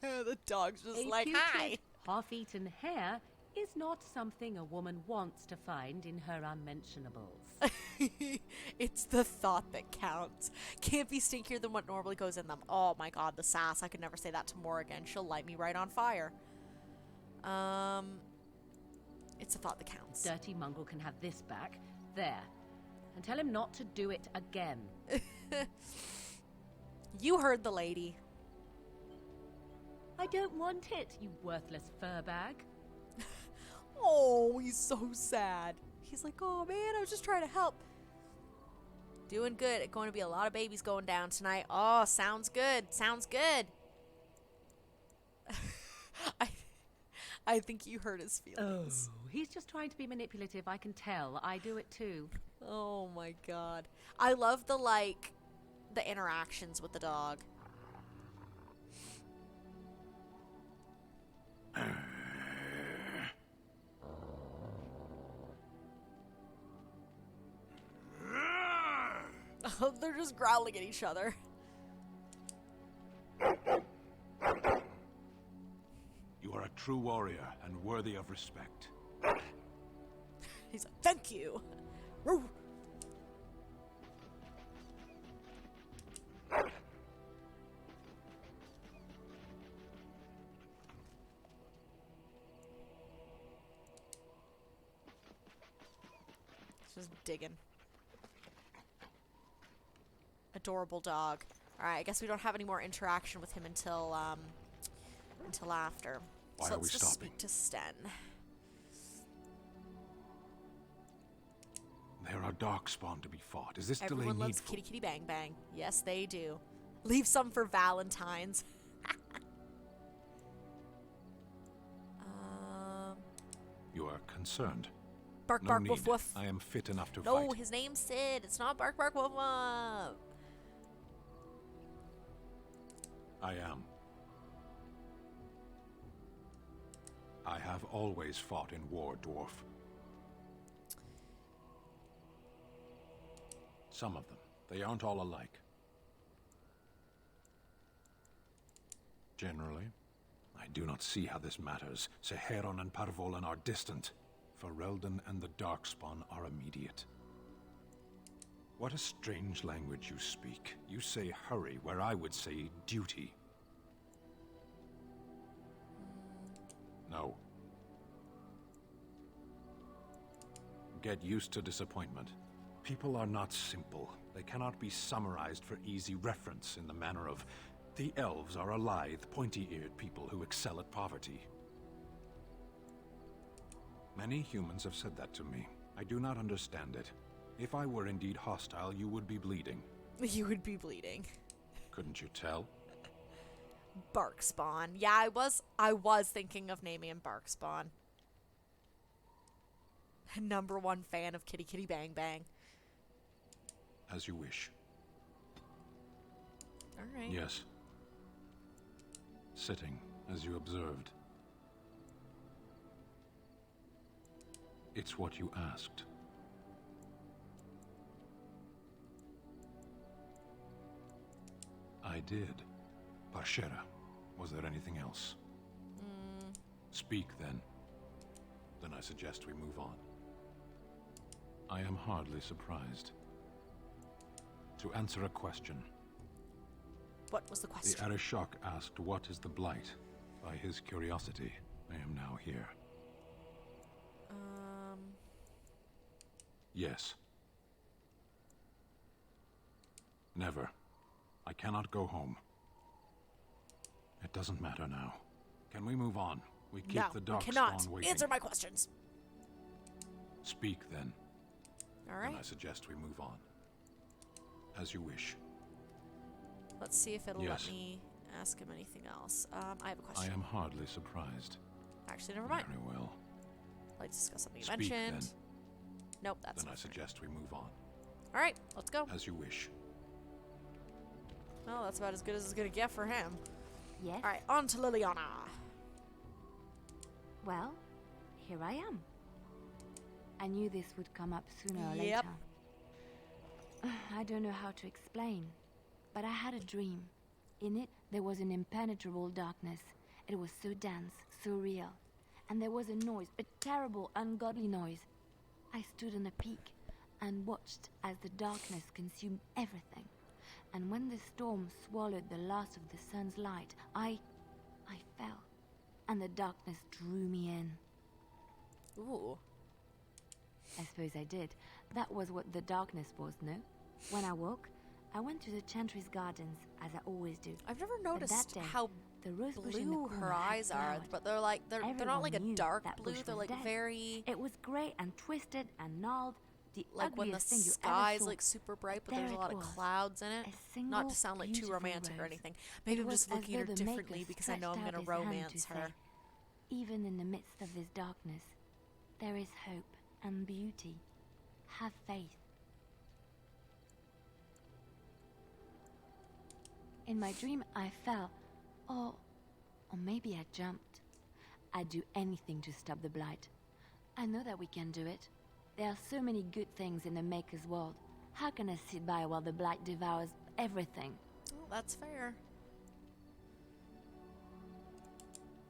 [SPEAKER 1] The dog's just
[SPEAKER 6] A
[SPEAKER 1] like,
[SPEAKER 6] putrid,
[SPEAKER 1] hi.
[SPEAKER 6] half-eaten hare is not something a woman wants to find in her unmentionables.
[SPEAKER 1] It's the thought that counts. Can't be stinkier than what normally goes in them. Oh my god, the sass. I could never say that to Morrigan. She'll light me right on fire. It's the thought that counts.
[SPEAKER 6] Dirty mongrel can have this back. There. And tell him not to do it again.
[SPEAKER 1] You heard the lady.
[SPEAKER 6] I don't want it, you worthless fur bag.
[SPEAKER 1] Oh, he's so sad. He's like, oh man, I was just trying to help. Doing good. Going to be a lot of babies going down tonight. Oh, sounds good. Sounds good. I think you hurt his feelings.
[SPEAKER 6] Oh, he's just trying to be manipulative. I can tell. I do it too.
[SPEAKER 1] Oh my god. I love the, like, the interactions with the dog. They're just growling at each other.
[SPEAKER 13] You are a true warrior and worthy of respect.
[SPEAKER 1] He's like, thank you. Woo. Just digging. Adorable dog. Alright, I guess we don't have any more interaction with him until after.
[SPEAKER 13] Why
[SPEAKER 1] so
[SPEAKER 13] are
[SPEAKER 1] let's
[SPEAKER 13] we
[SPEAKER 1] just
[SPEAKER 13] stopping?
[SPEAKER 1] speak to Sten.
[SPEAKER 13] There are darkspawn to be fought. Is this delay
[SPEAKER 1] Everyone loves
[SPEAKER 13] needful?
[SPEAKER 1] kitty kitty bang bang. Yes, they do. Leave some for Valentine's.
[SPEAKER 13] You are concerned.
[SPEAKER 1] Bark
[SPEAKER 13] No
[SPEAKER 1] bark
[SPEAKER 13] need.
[SPEAKER 1] woof woof.
[SPEAKER 13] I am fit enough to
[SPEAKER 1] No,
[SPEAKER 13] fight.
[SPEAKER 1] his name's Sid. It's not bark bark woof woof.
[SPEAKER 13] I am. I have always fought in war, dwarf. Some of them. They aren't all alike. Generally, I do not see how this matters. Seheron and Parvolan are distant. Ferelden and the Darkspawn are immediate. What a strange language you speak. You say hurry, where I would say duty. No. Get used to disappointment. People are not simple. They cannot be summarized for easy reference in the manner of, the elves are a lithe, pointy-eared people who excel at poverty. Many humans have said that to me. I do not understand it. If I were indeed hostile, you would be bleeding.
[SPEAKER 1] You would be bleeding.
[SPEAKER 13] Couldn't you tell?
[SPEAKER 1] Barkspawn. Yeah, I was thinking of naming him Barkspawn. #1 fan of Kitty Kitty Bang Bang.
[SPEAKER 13] As you wish.
[SPEAKER 1] Alright.
[SPEAKER 13] Yes. Sitting, as you observed. It's what you asked. I did. Parshera, was there anything else? Speak, then. Then I suggest we move on. I am hardly surprised. To answer a question,
[SPEAKER 1] What was the
[SPEAKER 13] The
[SPEAKER 1] question?
[SPEAKER 13] Arishok asked what is the Blight. By his curiosity, I am now here. Yes. Never. I cannot go home. It doesn't matter now. Can we move on? We keep
[SPEAKER 1] No,
[SPEAKER 13] the
[SPEAKER 1] we
[SPEAKER 13] dark
[SPEAKER 1] cannot.
[SPEAKER 13] spawn waiting.
[SPEAKER 1] Answer my questions.
[SPEAKER 13] Speak then.
[SPEAKER 1] All right.
[SPEAKER 13] Then I suggest we move on. As you wish.
[SPEAKER 1] Let's see if it'll
[SPEAKER 13] Yes.
[SPEAKER 1] let me ask him anything else. I have a
[SPEAKER 13] I
[SPEAKER 1] question.
[SPEAKER 13] am hardly surprised.
[SPEAKER 1] Actually, never mind.
[SPEAKER 13] Very well.
[SPEAKER 1] I'd like to discuss something you
[SPEAKER 13] Speak
[SPEAKER 1] mentioned.
[SPEAKER 13] then.
[SPEAKER 1] Nope, that's
[SPEAKER 13] Then I
[SPEAKER 1] not fair.
[SPEAKER 13] suggest we move on.
[SPEAKER 1] All right, let's go.
[SPEAKER 13] As you wish.
[SPEAKER 1] Well, that's about as good as it's gonna get for him.
[SPEAKER 4] Yes?
[SPEAKER 1] All right, on to Liliana.
[SPEAKER 4] Well, here I am. I knew this would come up sooner or
[SPEAKER 1] Yep.
[SPEAKER 4] later. I don't know how to explain, but I had a dream. In it, there was an impenetrable darkness. It was so dense, so real. And there was a noise, a terrible, ungodly noise. I stood on a peak and watched as the darkness consumed everything. And when the storm swallowed the last of the sun's light, I fell. And the darkness drew me in.
[SPEAKER 1] Ooh.
[SPEAKER 4] I suppose I did. That was what the darkness was, no? When I woke, I went to the Chantry's gardens, as I always do.
[SPEAKER 1] I've never
[SPEAKER 4] But
[SPEAKER 1] noticed
[SPEAKER 4] that day,
[SPEAKER 1] how
[SPEAKER 4] the rose bush in the
[SPEAKER 1] blue
[SPEAKER 4] corner
[SPEAKER 1] her
[SPEAKER 4] had
[SPEAKER 1] eyes are,
[SPEAKER 4] flowered.
[SPEAKER 1] but they're like they're not
[SPEAKER 4] Everyone
[SPEAKER 1] like a
[SPEAKER 4] knew
[SPEAKER 1] dark
[SPEAKER 4] that
[SPEAKER 1] blue.
[SPEAKER 4] bush
[SPEAKER 1] They're
[SPEAKER 4] was
[SPEAKER 1] like
[SPEAKER 4] dead.
[SPEAKER 1] very
[SPEAKER 4] It was grey and twisted and gnarled, the
[SPEAKER 1] like when the
[SPEAKER 4] ugliest thing you ever
[SPEAKER 1] sky's
[SPEAKER 4] saw.
[SPEAKER 1] like super bright, but
[SPEAKER 4] There
[SPEAKER 1] there's a
[SPEAKER 4] it
[SPEAKER 1] lot of
[SPEAKER 4] was,
[SPEAKER 1] clouds in it.
[SPEAKER 4] a
[SPEAKER 1] Not
[SPEAKER 4] single
[SPEAKER 1] to sound like too
[SPEAKER 4] beautiful
[SPEAKER 1] romantic or
[SPEAKER 4] rose.
[SPEAKER 1] anything. Maybe
[SPEAKER 4] It
[SPEAKER 1] I'm
[SPEAKER 4] was
[SPEAKER 1] just
[SPEAKER 4] as
[SPEAKER 1] looking at
[SPEAKER 4] though
[SPEAKER 1] her
[SPEAKER 4] the
[SPEAKER 1] differently
[SPEAKER 4] Maker
[SPEAKER 1] because I know I'm
[SPEAKER 4] stretched
[SPEAKER 1] gonna
[SPEAKER 4] out his hand
[SPEAKER 1] romance
[SPEAKER 4] to
[SPEAKER 1] her.
[SPEAKER 4] say, even in the midst of this darkness, there is hope and beauty. Have faith. In my dream, I fell, or maybe I jumped. I'd do anything to stop the Blight. I know that we can do it. There are so many good things in the Maker's world. How can I sit by while the Blight devours everything?
[SPEAKER 1] Oh, that's fair.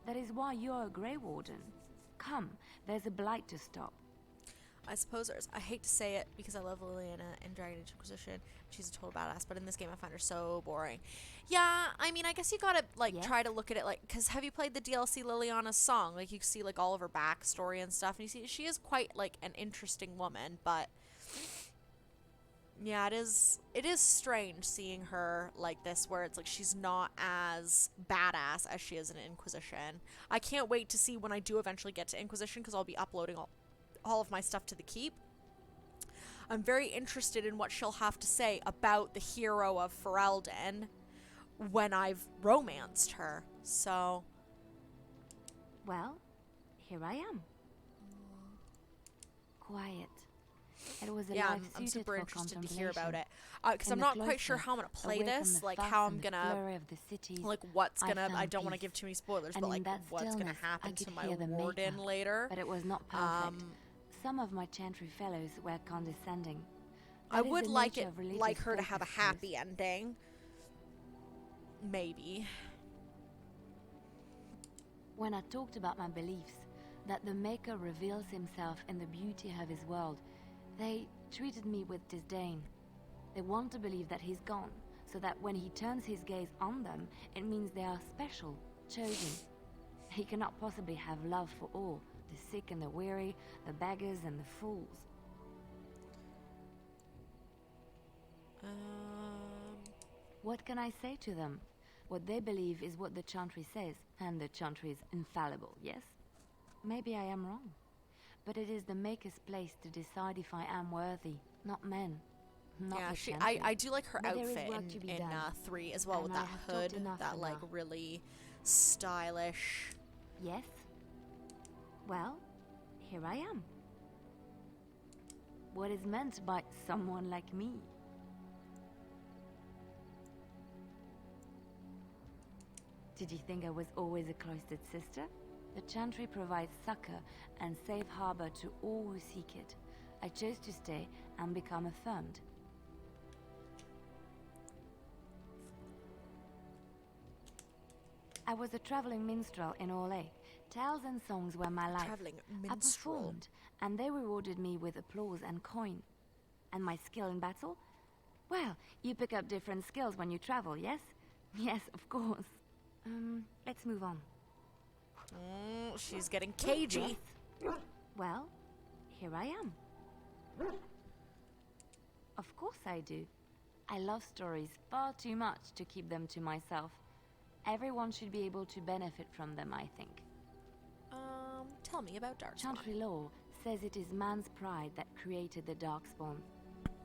[SPEAKER 4] That is why you're a Grey Warden. Come, there's a Blight to stop.
[SPEAKER 1] I suppose I hate to say it because I love Liliana in Dragon Age Inquisition. She's a total badass, but in this game I find her so boring. Yeah, I mean, I guess you gotta like try to look at it like, because have you played the DLC Liliana's Song? Like you see like all of her backstory and stuff, and you see she is quite like an interesting woman, but yeah, it is strange seeing her like this, where it's like she's not as badass as she is in Inquisition. I can't wait to see when I do eventually get to Inquisition, because I'll be uploading all of my stuff to the Keep. I'm very interested in what she'll have to say about the hero of Ferelden when I've romanced her. So,
[SPEAKER 4] well, here I am. Quiet. It was a
[SPEAKER 1] yeah,
[SPEAKER 4] life
[SPEAKER 1] I'm
[SPEAKER 4] suited
[SPEAKER 1] super
[SPEAKER 4] for
[SPEAKER 1] interested to hear about it.
[SPEAKER 4] contemplation.
[SPEAKER 1] Because
[SPEAKER 4] In
[SPEAKER 1] I'm
[SPEAKER 4] the
[SPEAKER 1] not quite sure
[SPEAKER 4] cloister,
[SPEAKER 1] how I'm gonna play
[SPEAKER 4] away from
[SPEAKER 1] this,
[SPEAKER 4] the
[SPEAKER 1] like
[SPEAKER 4] fuss
[SPEAKER 1] how I'm
[SPEAKER 4] and the
[SPEAKER 1] gonna,
[SPEAKER 4] flurry of the cities,
[SPEAKER 1] like what's
[SPEAKER 4] I
[SPEAKER 1] gonna. I
[SPEAKER 4] found
[SPEAKER 1] don't want to
[SPEAKER 4] peace.
[SPEAKER 1] give too many spoilers,
[SPEAKER 4] And
[SPEAKER 1] but
[SPEAKER 4] in
[SPEAKER 1] like
[SPEAKER 4] that
[SPEAKER 1] what's gonna
[SPEAKER 4] stillness,
[SPEAKER 1] happen
[SPEAKER 4] I could
[SPEAKER 1] to my
[SPEAKER 4] hear the
[SPEAKER 1] warden
[SPEAKER 4] Maker,
[SPEAKER 1] later.
[SPEAKER 4] But it was not perfect. Some of my Chantry fellows were condescending.
[SPEAKER 1] I
[SPEAKER 4] That is
[SPEAKER 1] would
[SPEAKER 4] the
[SPEAKER 1] like
[SPEAKER 4] nature
[SPEAKER 1] it,
[SPEAKER 4] of religious
[SPEAKER 1] like her to
[SPEAKER 4] faith,
[SPEAKER 1] have
[SPEAKER 4] I
[SPEAKER 1] a
[SPEAKER 4] suppose.
[SPEAKER 1] happy ending. Maybe.
[SPEAKER 4] When I talked about my beliefs, that the Maker reveals himself in the beauty of his world, they treated me with disdain. They want to believe that he's gone, so that when he turns his gaze on them, it means they are special, chosen. He cannot possibly have love for all, the sick and the weary, the beggars and the fools. What can I say to them? What they believe is what the Chantry says, and the Chantry is infallible, yes? Maybe I am wrong. But it is the Maker's place to decide if I am worthy, not men. Not
[SPEAKER 1] Yeah,
[SPEAKER 4] the
[SPEAKER 1] she.
[SPEAKER 4] Chantry.
[SPEAKER 1] I do like her
[SPEAKER 4] But there is
[SPEAKER 1] outfit
[SPEAKER 4] work to be
[SPEAKER 1] in
[SPEAKER 4] done.
[SPEAKER 1] 3 as well,
[SPEAKER 4] And
[SPEAKER 1] with
[SPEAKER 4] I
[SPEAKER 1] that
[SPEAKER 4] have
[SPEAKER 1] hood,
[SPEAKER 4] talked enough
[SPEAKER 1] that
[SPEAKER 4] for
[SPEAKER 1] like
[SPEAKER 4] now.
[SPEAKER 1] really stylish.
[SPEAKER 4] Yes? Well, here I am. What is meant by someone like me? Did you think I was always a cloistered sister? The Chantry provides succor and safe harbor to all who seek it. I chose to stay and become affirmed. I was a traveling minstrel in Orlais. Tales and songs were my life.
[SPEAKER 1] Traveling
[SPEAKER 4] I
[SPEAKER 1] minstrel.
[SPEAKER 4] performed, and they rewarded me with applause and coin. And my skill in battle? Well, you pick up different skills when you travel, yes? Yes, of course. Let's move on.
[SPEAKER 1] She's getting cagey.
[SPEAKER 4] Yes. Well, here I am. Of course I do. I love stories far too much to keep them to myself. Everyone should be able to benefit from them, I think.
[SPEAKER 1] Tell me about Darkspawn.
[SPEAKER 4] Chantry law says it is man's pride that created the Darkspawn.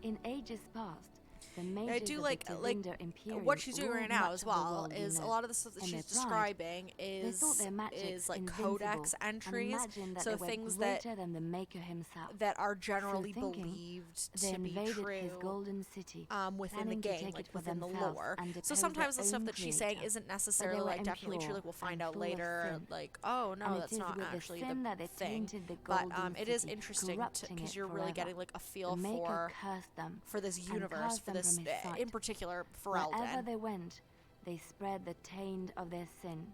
[SPEAKER 4] In ages past, the mages
[SPEAKER 1] I do
[SPEAKER 4] of
[SPEAKER 1] like
[SPEAKER 4] the Tevinder Imperium
[SPEAKER 1] what she's doing right
[SPEAKER 4] ruled
[SPEAKER 1] now
[SPEAKER 4] much
[SPEAKER 1] as
[SPEAKER 4] of the
[SPEAKER 1] well
[SPEAKER 4] world we
[SPEAKER 1] is a
[SPEAKER 4] know.
[SPEAKER 1] lot of the stuff that
[SPEAKER 4] In
[SPEAKER 1] she's
[SPEAKER 4] their pride,
[SPEAKER 1] describing
[SPEAKER 4] they thought their magic
[SPEAKER 1] is like
[SPEAKER 4] invincible
[SPEAKER 1] codex
[SPEAKER 4] and
[SPEAKER 1] entries,
[SPEAKER 4] imagined that
[SPEAKER 1] so
[SPEAKER 4] they were
[SPEAKER 1] things
[SPEAKER 4] greater than the Maker himself.
[SPEAKER 1] that are generally
[SPEAKER 4] So thinking,
[SPEAKER 1] believed
[SPEAKER 4] they
[SPEAKER 1] to be
[SPEAKER 4] invaded
[SPEAKER 1] true
[SPEAKER 4] his golden city,
[SPEAKER 1] within the
[SPEAKER 4] planning to
[SPEAKER 1] game,
[SPEAKER 4] take
[SPEAKER 1] like
[SPEAKER 4] it for
[SPEAKER 1] within the
[SPEAKER 4] themselves
[SPEAKER 1] lore.
[SPEAKER 4] and
[SPEAKER 1] So
[SPEAKER 4] depose
[SPEAKER 1] sometimes
[SPEAKER 4] their
[SPEAKER 1] the stuff
[SPEAKER 4] own
[SPEAKER 1] that she's saying
[SPEAKER 4] creator.
[SPEAKER 1] isn't
[SPEAKER 4] But
[SPEAKER 1] necessarily
[SPEAKER 4] they were
[SPEAKER 1] like definitely true.
[SPEAKER 4] impure
[SPEAKER 1] Like we'll find
[SPEAKER 4] and
[SPEAKER 1] out
[SPEAKER 4] full of
[SPEAKER 1] later,
[SPEAKER 4] sin.
[SPEAKER 1] like oh no,
[SPEAKER 4] And it
[SPEAKER 1] that's
[SPEAKER 4] is
[SPEAKER 1] not
[SPEAKER 4] with the
[SPEAKER 1] actually
[SPEAKER 4] sin
[SPEAKER 1] the
[SPEAKER 4] that they
[SPEAKER 1] thing.
[SPEAKER 4] tainted the
[SPEAKER 1] But
[SPEAKER 4] golden
[SPEAKER 1] it is
[SPEAKER 4] city,
[SPEAKER 1] interesting
[SPEAKER 4] corrupting
[SPEAKER 1] because
[SPEAKER 4] it
[SPEAKER 1] you're really
[SPEAKER 4] forever.
[SPEAKER 1] getting like a feel
[SPEAKER 4] The Maker
[SPEAKER 1] for
[SPEAKER 4] cursed them
[SPEAKER 1] this
[SPEAKER 4] and
[SPEAKER 1] universe,
[SPEAKER 4] cast
[SPEAKER 1] for
[SPEAKER 4] them
[SPEAKER 1] this
[SPEAKER 4] from his sight.
[SPEAKER 1] in particular for
[SPEAKER 4] Wherever
[SPEAKER 1] Elden.
[SPEAKER 4] they went, they spread the taint of their sin.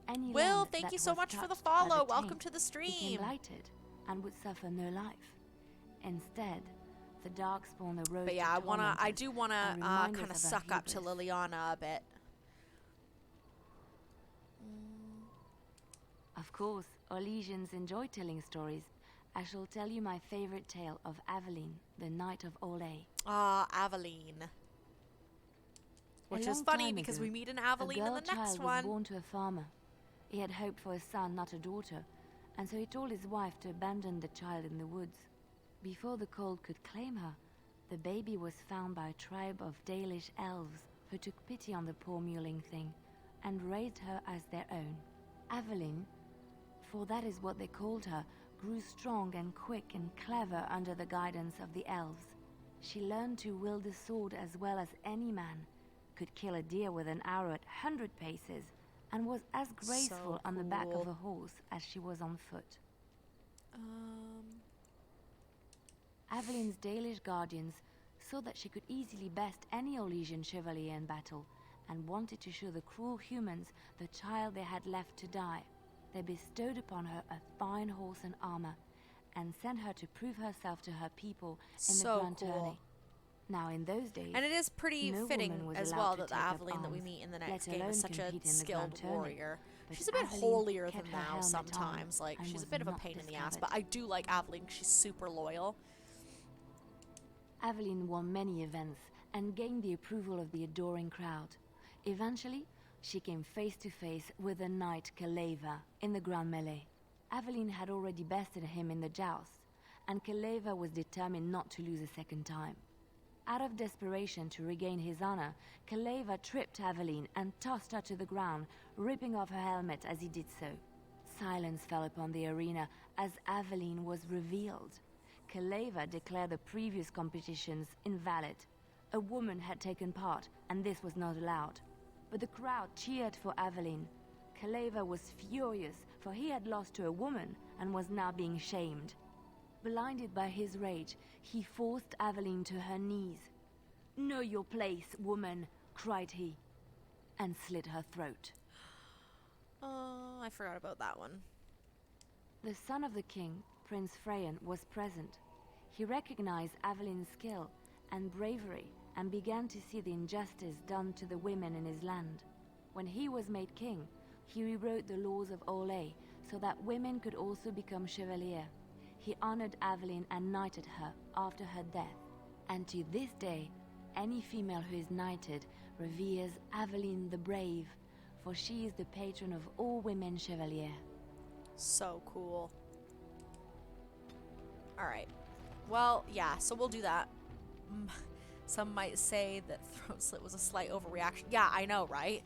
[SPEAKER 4] Any
[SPEAKER 1] Will,
[SPEAKER 4] land
[SPEAKER 1] thank
[SPEAKER 4] that
[SPEAKER 1] you so
[SPEAKER 4] was
[SPEAKER 1] much for the
[SPEAKER 4] touched by
[SPEAKER 1] follow. Welcome
[SPEAKER 4] taint
[SPEAKER 1] to the
[SPEAKER 4] became
[SPEAKER 1] stream.
[SPEAKER 4] blighted and would suffer no life. Instead, the Darkspawn arose
[SPEAKER 1] But yeah,
[SPEAKER 4] to
[SPEAKER 1] I
[SPEAKER 4] torment
[SPEAKER 1] do
[SPEAKER 4] us
[SPEAKER 1] wanna
[SPEAKER 4] and remind
[SPEAKER 1] kind of
[SPEAKER 4] us our
[SPEAKER 1] suck up to
[SPEAKER 4] hubris.
[SPEAKER 1] Liliana a bit.
[SPEAKER 4] Of course, Orlesians enjoy telling stories. I shall tell you my favorite tale of Aveline, the Knight of Olay.
[SPEAKER 1] Aveline. Which is funny because we meet an Aveline in the next
[SPEAKER 4] child
[SPEAKER 1] one.
[SPEAKER 4] was born to a farmer. He had hoped for a son, not a daughter, and so he told his wife to abandon the child in the woods. Before the cold could claim her, the baby was found by a tribe of Dalish elves who took pity on the poor mewling thing and raised her as their own. Aveline, for that is what they called her, grew strong and quick and clever under the guidance of the elves. She learned to wield the sword as well as any man, could kill a deer with an arrow at 100 paces, and was as graceful on the back of a horse as she was on foot. Aveline's Dalish guardians saw that she could easily best any Orlesian chevalier in battle, and wanted to show the cruel humans the child they had left to die. They bestowed upon her a fine horse and armor, and sent her to prove herself to her people in the Grand Tourney. Now, in those days,
[SPEAKER 1] And it is pretty
[SPEAKER 4] no
[SPEAKER 1] fitting
[SPEAKER 4] woman was
[SPEAKER 1] as
[SPEAKER 4] allowed
[SPEAKER 1] well
[SPEAKER 4] to
[SPEAKER 1] that the
[SPEAKER 4] take up
[SPEAKER 1] Aveline that we
[SPEAKER 4] arms,
[SPEAKER 1] meet in the
[SPEAKER 4] let
[SPEAKER 1] next game
[SPEAKER 4] alone
[SPEAKER 1] is such a
[SPEAKER 4] compete in the
[SPEAKER 1] skilled
[SPEAKER 4] Grand Tourney.
[SPEAKER 1] warrior.
[SPEAKER 4] But
[SPEAKER 1] She's a bit
[SPEAKER 4] Aveline
[SPEAKER 1] holier than
[SPEAKER 4] kept her
[SPEAKER 1] thou
[SPEAKER 4] helmet
[SPEAKER 1] sometimes.
[SPEAKER 4] on
[SPEAKER 1] Like
[SPEAKER 4] and
[SPEAKER 1] she's a
[SPEAKER 4] was
[SPEAKER 1] bit of a
[SPEAKER 4] not
[SPEAKER 1] pain in the ass,
[SPEAKER 4] discovered.
[SPEAKER 1] but I do like Aveline. She's super loyal.
[SPEAKER 4] Aveline won many events and gained the approval of the adoring crowd. Eventually, she came face to face with the knight Kaleva in the Grand Melee. Aveline had already bested him in the joust, and Kaleva was determined not to lose a second time. Out of desperation to regain his honor, Kaleva tripped Aveline and tossed her to the ground, ripping off her helmet as he did so. Silence fell upon the arena as Aveline was revealed. Kaleva declared the previous competitions invalid. A woman had taken part, and this was not allowed. But the crowd cheered for Aveline. Kaleva was furious, for he had lost to a woman and was now being shamed. Blinded by his rage, he forced Aveline to her knees. "Know your place, woman," cried he, and slit her throat.
[SPEAKER 1] Oh, I forgot about that one.
[SPEAKER 4] The son of the king, Prince Freyan, was present. He recognized Aveline's skill and bravery and began to see the injustice done to the women in his land. When he was made king, he rewrote the laws of Olay so that women could also become chevalier. He honored Aveline and knighted her after her death. And to this day, any female who is knighted reveres Aveline the Brave, for she is the patron of all women chevalier.
[SPEAKER 1] So cool. Alright. Well, yeah, so we'll do that. Some might say that throat slit was a slight overreaction. Yeah, I know, right?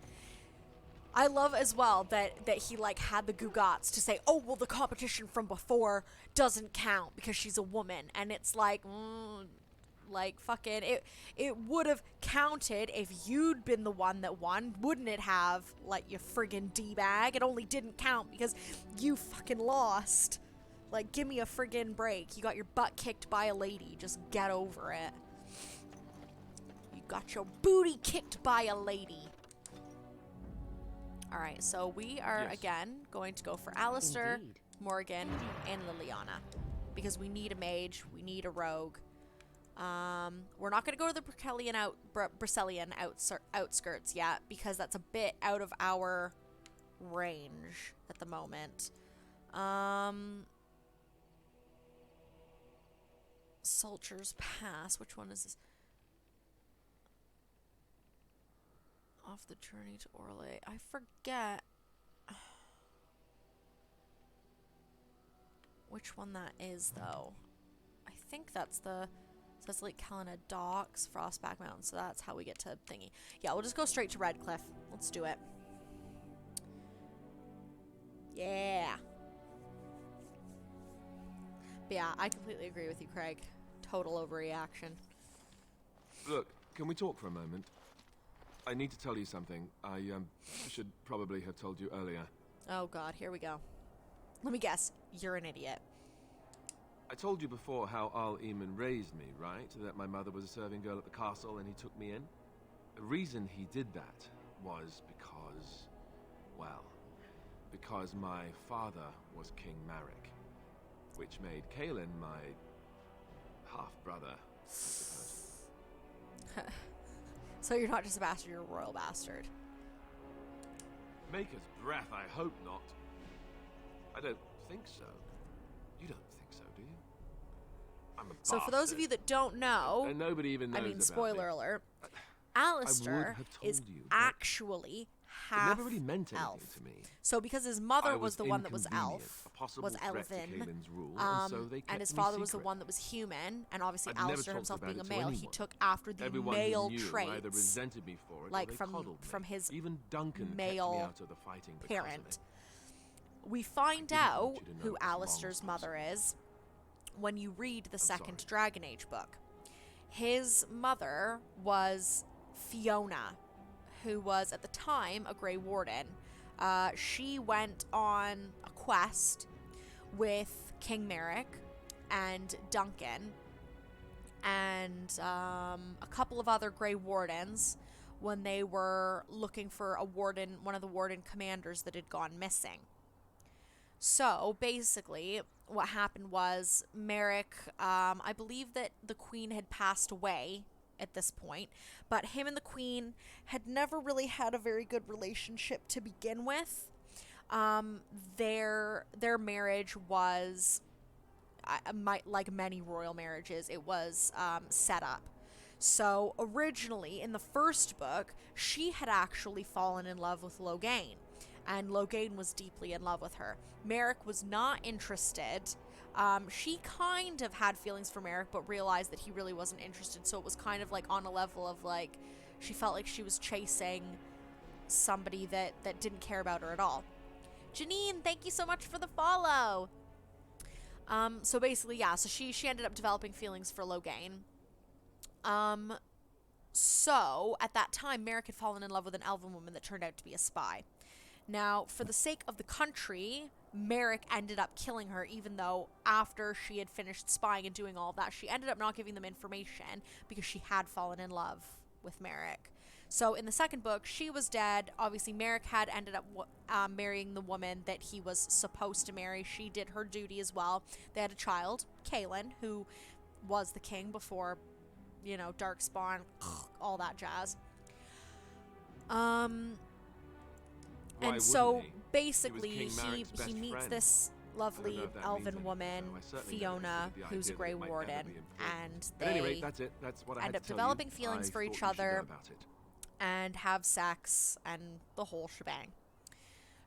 [SPEAKER 1] I love as well that he like had the Gugats to say, oh, well, the competition from before doesn't count because she's a woman. And it's like, like fucking, it would have counted if you'd been the one that won, wouldn't it have? Like, you friggin' D-bag. It only didn't count because you fucking lost. Like, give me a friggin' break. You got your butt kicked by a lady. Just get over it. You got your booty kicked by a lady. Alright, so we are, again, going to go for Alistair, Morgan, and Liliana. Because we need a mage, we need a rogue. We're not going to go to the Bracelian outskirts yet, because that's a bit out of our range at the moment. Sulcher's Pass. Which one is this? Off the journey to Orlais. I forget which one that is, though. I think that's the... So that's Lake Kalina Docks, Frostback Mountain. So that's how we get to thingy. Yeah, we'll just go straight to Redcliffe. Let's do it. Yeah. But yeah, I completely agree with you, Craig. Total overreaction.
[SPEAKER 5] Look, can we talk for a moment? I need to tell you something. I should probably have told you earlier.
[SPEAKER 1] Oh god, here we go. Let me guess. You're an idiot.
[SPEAKER 5] I told you before how Al Eamon raised me, right? That my mother was a serving girl at the castle and he took me in? The reason he did that was because... well... because my father was King Marek. Which made Kaelin my... half-brother, I suppose.
[SPEAKER 1] So you're not just a bastard, you're a royal bastard.
[SPEAKER 5] Maker's breath, I hope not. I don't think so. You don't think so, do you? I'm a
[SPEAKER 1] So for those of you that don't know,
[SPEAKER 5] and nobody even knows
[SPEAKER 1] I mean,
[SPEAKER 5] about
[SPEAKER 1] spoiler
[SPEAKER 5] me.
[SPEAKER 1] alert,
[SPEAKER 5] I
[SPEAKER 1] Alistair
[SPEAKER 5] would have told
[SPEAKER 1] is
[SPEAKER 5] you, but
[SPEAKER 1] actually
[SPEAKER 5] it
[SPEAKER 1] half
[SPEAKER 5] never really meant anything
[SPEAKER 1] elf.
[SPEAKER 5] to me.
[SPEAKER 1] So because his mother
[SPEAKER 5] I
[SPEAKER 1] was the one that was
[SPEAKER 5] inconvenient,
[SPEAKER 1] elf,
[SPEAKER 5] a possible
[SPEAKER 1] was
[SPEAKER 5] threat to
[SPEAKER 1] elven,
[SPEAKER 5] Kaelin's rule, and so they
[SPEAKER 1] and
[SPEAKER 5] kept
[SPEAKER 1] his
[SPEAKER 5] me
[SPEAKER 1] father was the
[SPEAKER 5] secret.
[SPEAKER 1] one that was human, and obviously
[SPEAKER 5] I've never
[SPEAKER 1] Alistair
[SPEAKER 5] talked
[SPEAKER 1] himself
[SPEAKER 5] about
[SPEAKER 1] being a
[SPEAKER 5] it to
[SPEAKER 1] male, he
[SPEAKER 5] anyone.
[SPEAKER 1] took after the
[SPEAKER 5] Everyone
[SPEAKER 1] male
[SPEAKER 5] who knew
[SPEAKER 1] traits,
[SPEAKER 5] either resented me for it,
[SPEAKER 1] like
[SPEAKER 5] or they
[SPEAKER 1] from
[SPEAKER 5] coddled me.
[SPEAKER 1] his
[SPEAKER 5] Even Duncan kept me
[SPEAKER 1] male
[SPEAKER 5] out of the fighting because of
[SPEAKER 1] parent.
[SPEAKER 5] it.
[SPEAKER 1] We find
[SPEAKER 5] didn't want
[SPEAKER 1] out
[SPEAKER 5] you to know
[SPEAKER 1] who
[SPEAKER 5] this long
[SPEAKER 1] Alistair's mother is when you read the second
[SPEAKER 5] sorry.
[SPEAKER 1] Dragon Age book. His mother was Fiona, who was at the time a Grey Warden. She went on a quest with King Marek and Duncan and a couple of other Grey Wardens when they were looking for a warden, one of the warden commanders that had gone missing. So basically what happened was Marek, I believe that the queen had passed away at this point, but him and the queen had never really had a very good relationship to begin with. Their marriage was, like many royal marriages, it was set up. So originally in the first book, she had actually fallen in love with Logain, and Logain was deeply in love with her. Marek was not interested. She kind of had feelings for Marek, but realized that he really wasn't interested. So it was kind of like on a level of like, she felt like she was chasing somebody that didn't care about her at all. Janine, thank you so much for the follow. So basically, yeah, so she ended up developing feelings for Logain. So at that time, Marek had fallen in love with an elven woman that turned out to be a spy. Now, for the sake of the country, Marek ended up killing her, even though after she had finished spying and doing all of that, she ended up not giving them information because she had fallen in love with Marek. So in the second book, she was dead. Obviously, Marek had ended up marrying the woman that he was supposed to marry. She did her duty as well. They had a child, Kaelin, who was the king before, you know, Darkspawn, all that jazz.
[SPEAKER 5] Why
[SPEAKER 1] and so
[SPEAKER 5] wouldn't he?
[SPEAKER 1] basically
[SPEAKER 5] He was King Marek's
[SPEAKER 1] he
[SPEAKER 5] best
[SPEAKER 1] meets
[SPEAKER 5] friend.
[SPEAKER 1] this
[SPEAKER 5] I don't
[SPEAKER 1] lovely
[SPEAKER 5] know if that means
[SPEAKER 1] elven
[SPEAKER 5] anything,
[SPEAKER 1] woman,
[SPEAKER 5] though. I certainly never
[SPEAKER 1] Fiona,
[SPEAKER 5] considered the
[SPEAKER 1] who's a
[SPEAKER 5] idea
[SPEAKER 1] Grey
[SPEAKER 5] that it might ever
[SPEAKER 1] Warden,
[SPEAKER 5] be enforced.
[SPEAKER 1] and
[SPEAKER 5] At any
[SPEAKER 1] they
[SPEAKER 5] rate, that's it. That's what I
[SPEAKER 1] end
[SPEAKER 5] had
[SPEAKER 1] up
[SPEAKER 5] to tell
[SPEAKER 1] developing
[SPEAKER 5] you.
[SPEAKER 1] feelings
[SPEAKER 5] I
[SPEAKER 1] for
[SPEAKER 5] thought
[SPEAKER 1] each
[SPEAKER 5] you should know
[SPEAKER 1] other
[SPEAKER 5] about it.
[SPEAKER 1] and have sex and the whole shebang.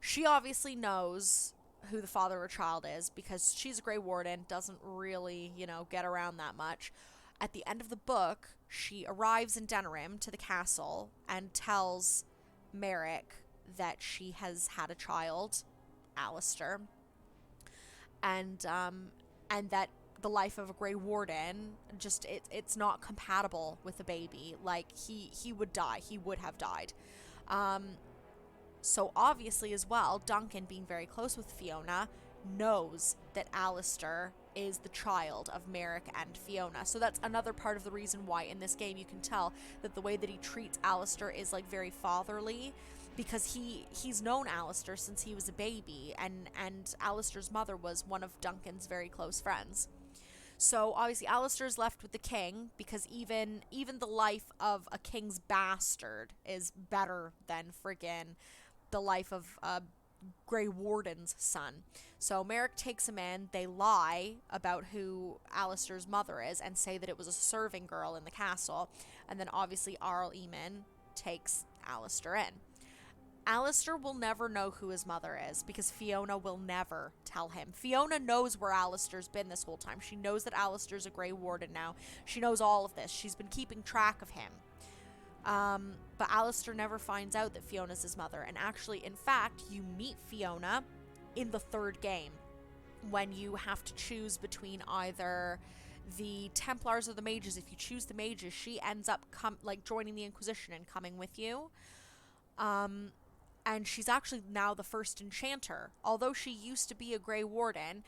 [SPEAKER 1] She obviously knows who the father of her child is because she's a Grey Warden, doesn't really, you know, get around that much. At the end of the book, she arrives in Denerim to the castle and tells Marek that she has had a child, Alistair, and that the life of a Grey Warden just it's not compatible with a baby. Like he would die. He would have died. So obviously as well, Duncan, being very close with Fiona, knows that Alistair is the child of Marek and Fiona. So that's another part of the reason why in this game you can tell that the way that he treats Alistair is like very fatherly, because he's known Alistair since he was a baby, and Alistair's mother was one of Duncan's very close friends. So obviously Alistair's left with the king, because even the life of a king's bastard is better than friggin' the life of a Grey Warden's son. So Merrick takes him in, they lie about who Alistair's mother is and say that it was a serving girl in the castle, and then obviously Arl Eamon takes Alistair in. Alistair will never know who his mother is because Fiona will never tell him. Fiona knows where Alistair's been this whole time. She knows that Alistair's a Grey Warden now. She knows all of this. She's been keeping track of him. But Alistair never finds out that Fiona's his mother. And actually, in fact, you meet Fiona in the third game when you have to choose between either the Templars or the Mages. If you choose the Mages, she ends up joining the Inquisition and coming with you. And she's actually now the first enchanter. Although she used to be a Grey Warden,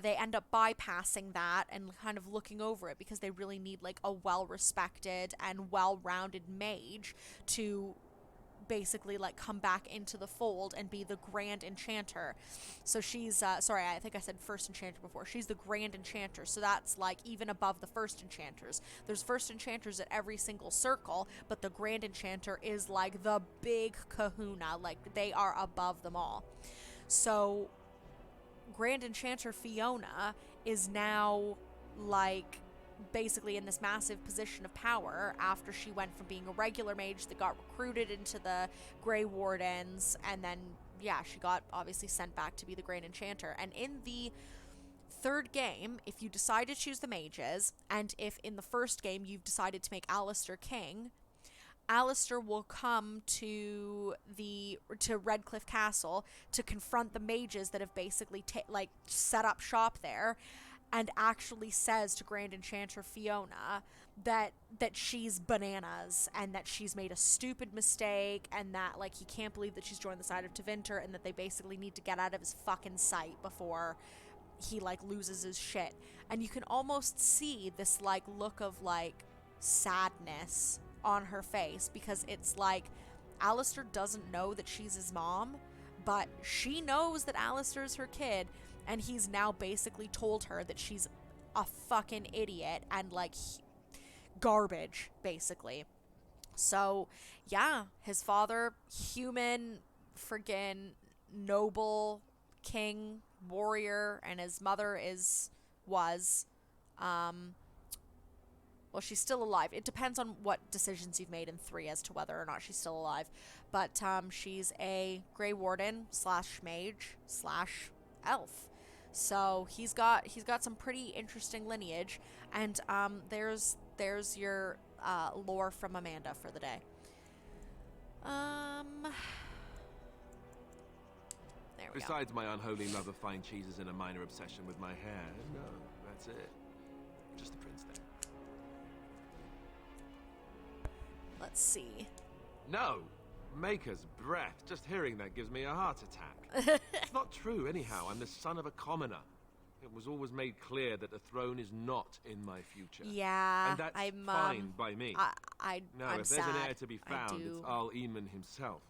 [SPEAKER 1] they end up bypassing that and kind of looking over it because they really need like a well-respected and well-rounded mage to basically like come back into the fold and be the Grand Enchanter. So she's sorry, I think I said First Enchanter before. She's the Grand Enchanter, so that's like even above the First Enchanters. There's First Enchanters at every single circle, but the Grand Enchanter is like the big kahuna, like they are above them all. So Grand Enchanter Fiona is now like basically in this massive position of power after she went from being a regular mage that got recruited into the Grey Wardens, and then she got obviously sent back to be the Grand Enchanter. And in the third game, if you decide to choose the mages, and if in the first game you've decided to make Alistair king, Alistair will come to Redcliffe Castle to confront the mages that have basically set up shop there, and actually says to Grand Enchanter Fiona that she's bananas and that she's made a stupid mistake, and that like he can't believe that she's joined the side of Tevinter, and that they basically need to get out of his fucking sight before he like loses his shit. And you can almost see this like look of like sadness on her face, because it's like Alistair doesn't know that she's his mom, but she knows that Alistair's her kid, and he's now basically told her that she's a fucking idiot and like garbage, basically. So yeah, his father, human, friggin' noble king, warrior, and his mother was well, she's still alive. It depends on what decisions you've made in 3 as to whether or not she's still alive. But she's a Grey Warden / mage / elf. So he's got some pretty interesting lineage. And there's your lore from Amanda for the day. There we go.
[SPEAKER 5] Besides my unholy love of fine cheeses and a minor obsession with my hair, no, that's it. Just the prince there.
[SPEAKER 1] Let's see.
[SPEAKER 5] No! Maker's breath. Just hearing that gives me a heart attack. It's not true, anyhow. I'm the son of a commoner. It was always made clear that the throne is not in my future.
[SPEAKER 1] Yeah,
[SPEAKER 5] and that's fine by me.
[SPEAKER 1] I'm
[SPEAKER 5] if there's
[SPEAKER 1] sad.
[SPEAKER 5] an heir to be found, it's Arl Eamon himself.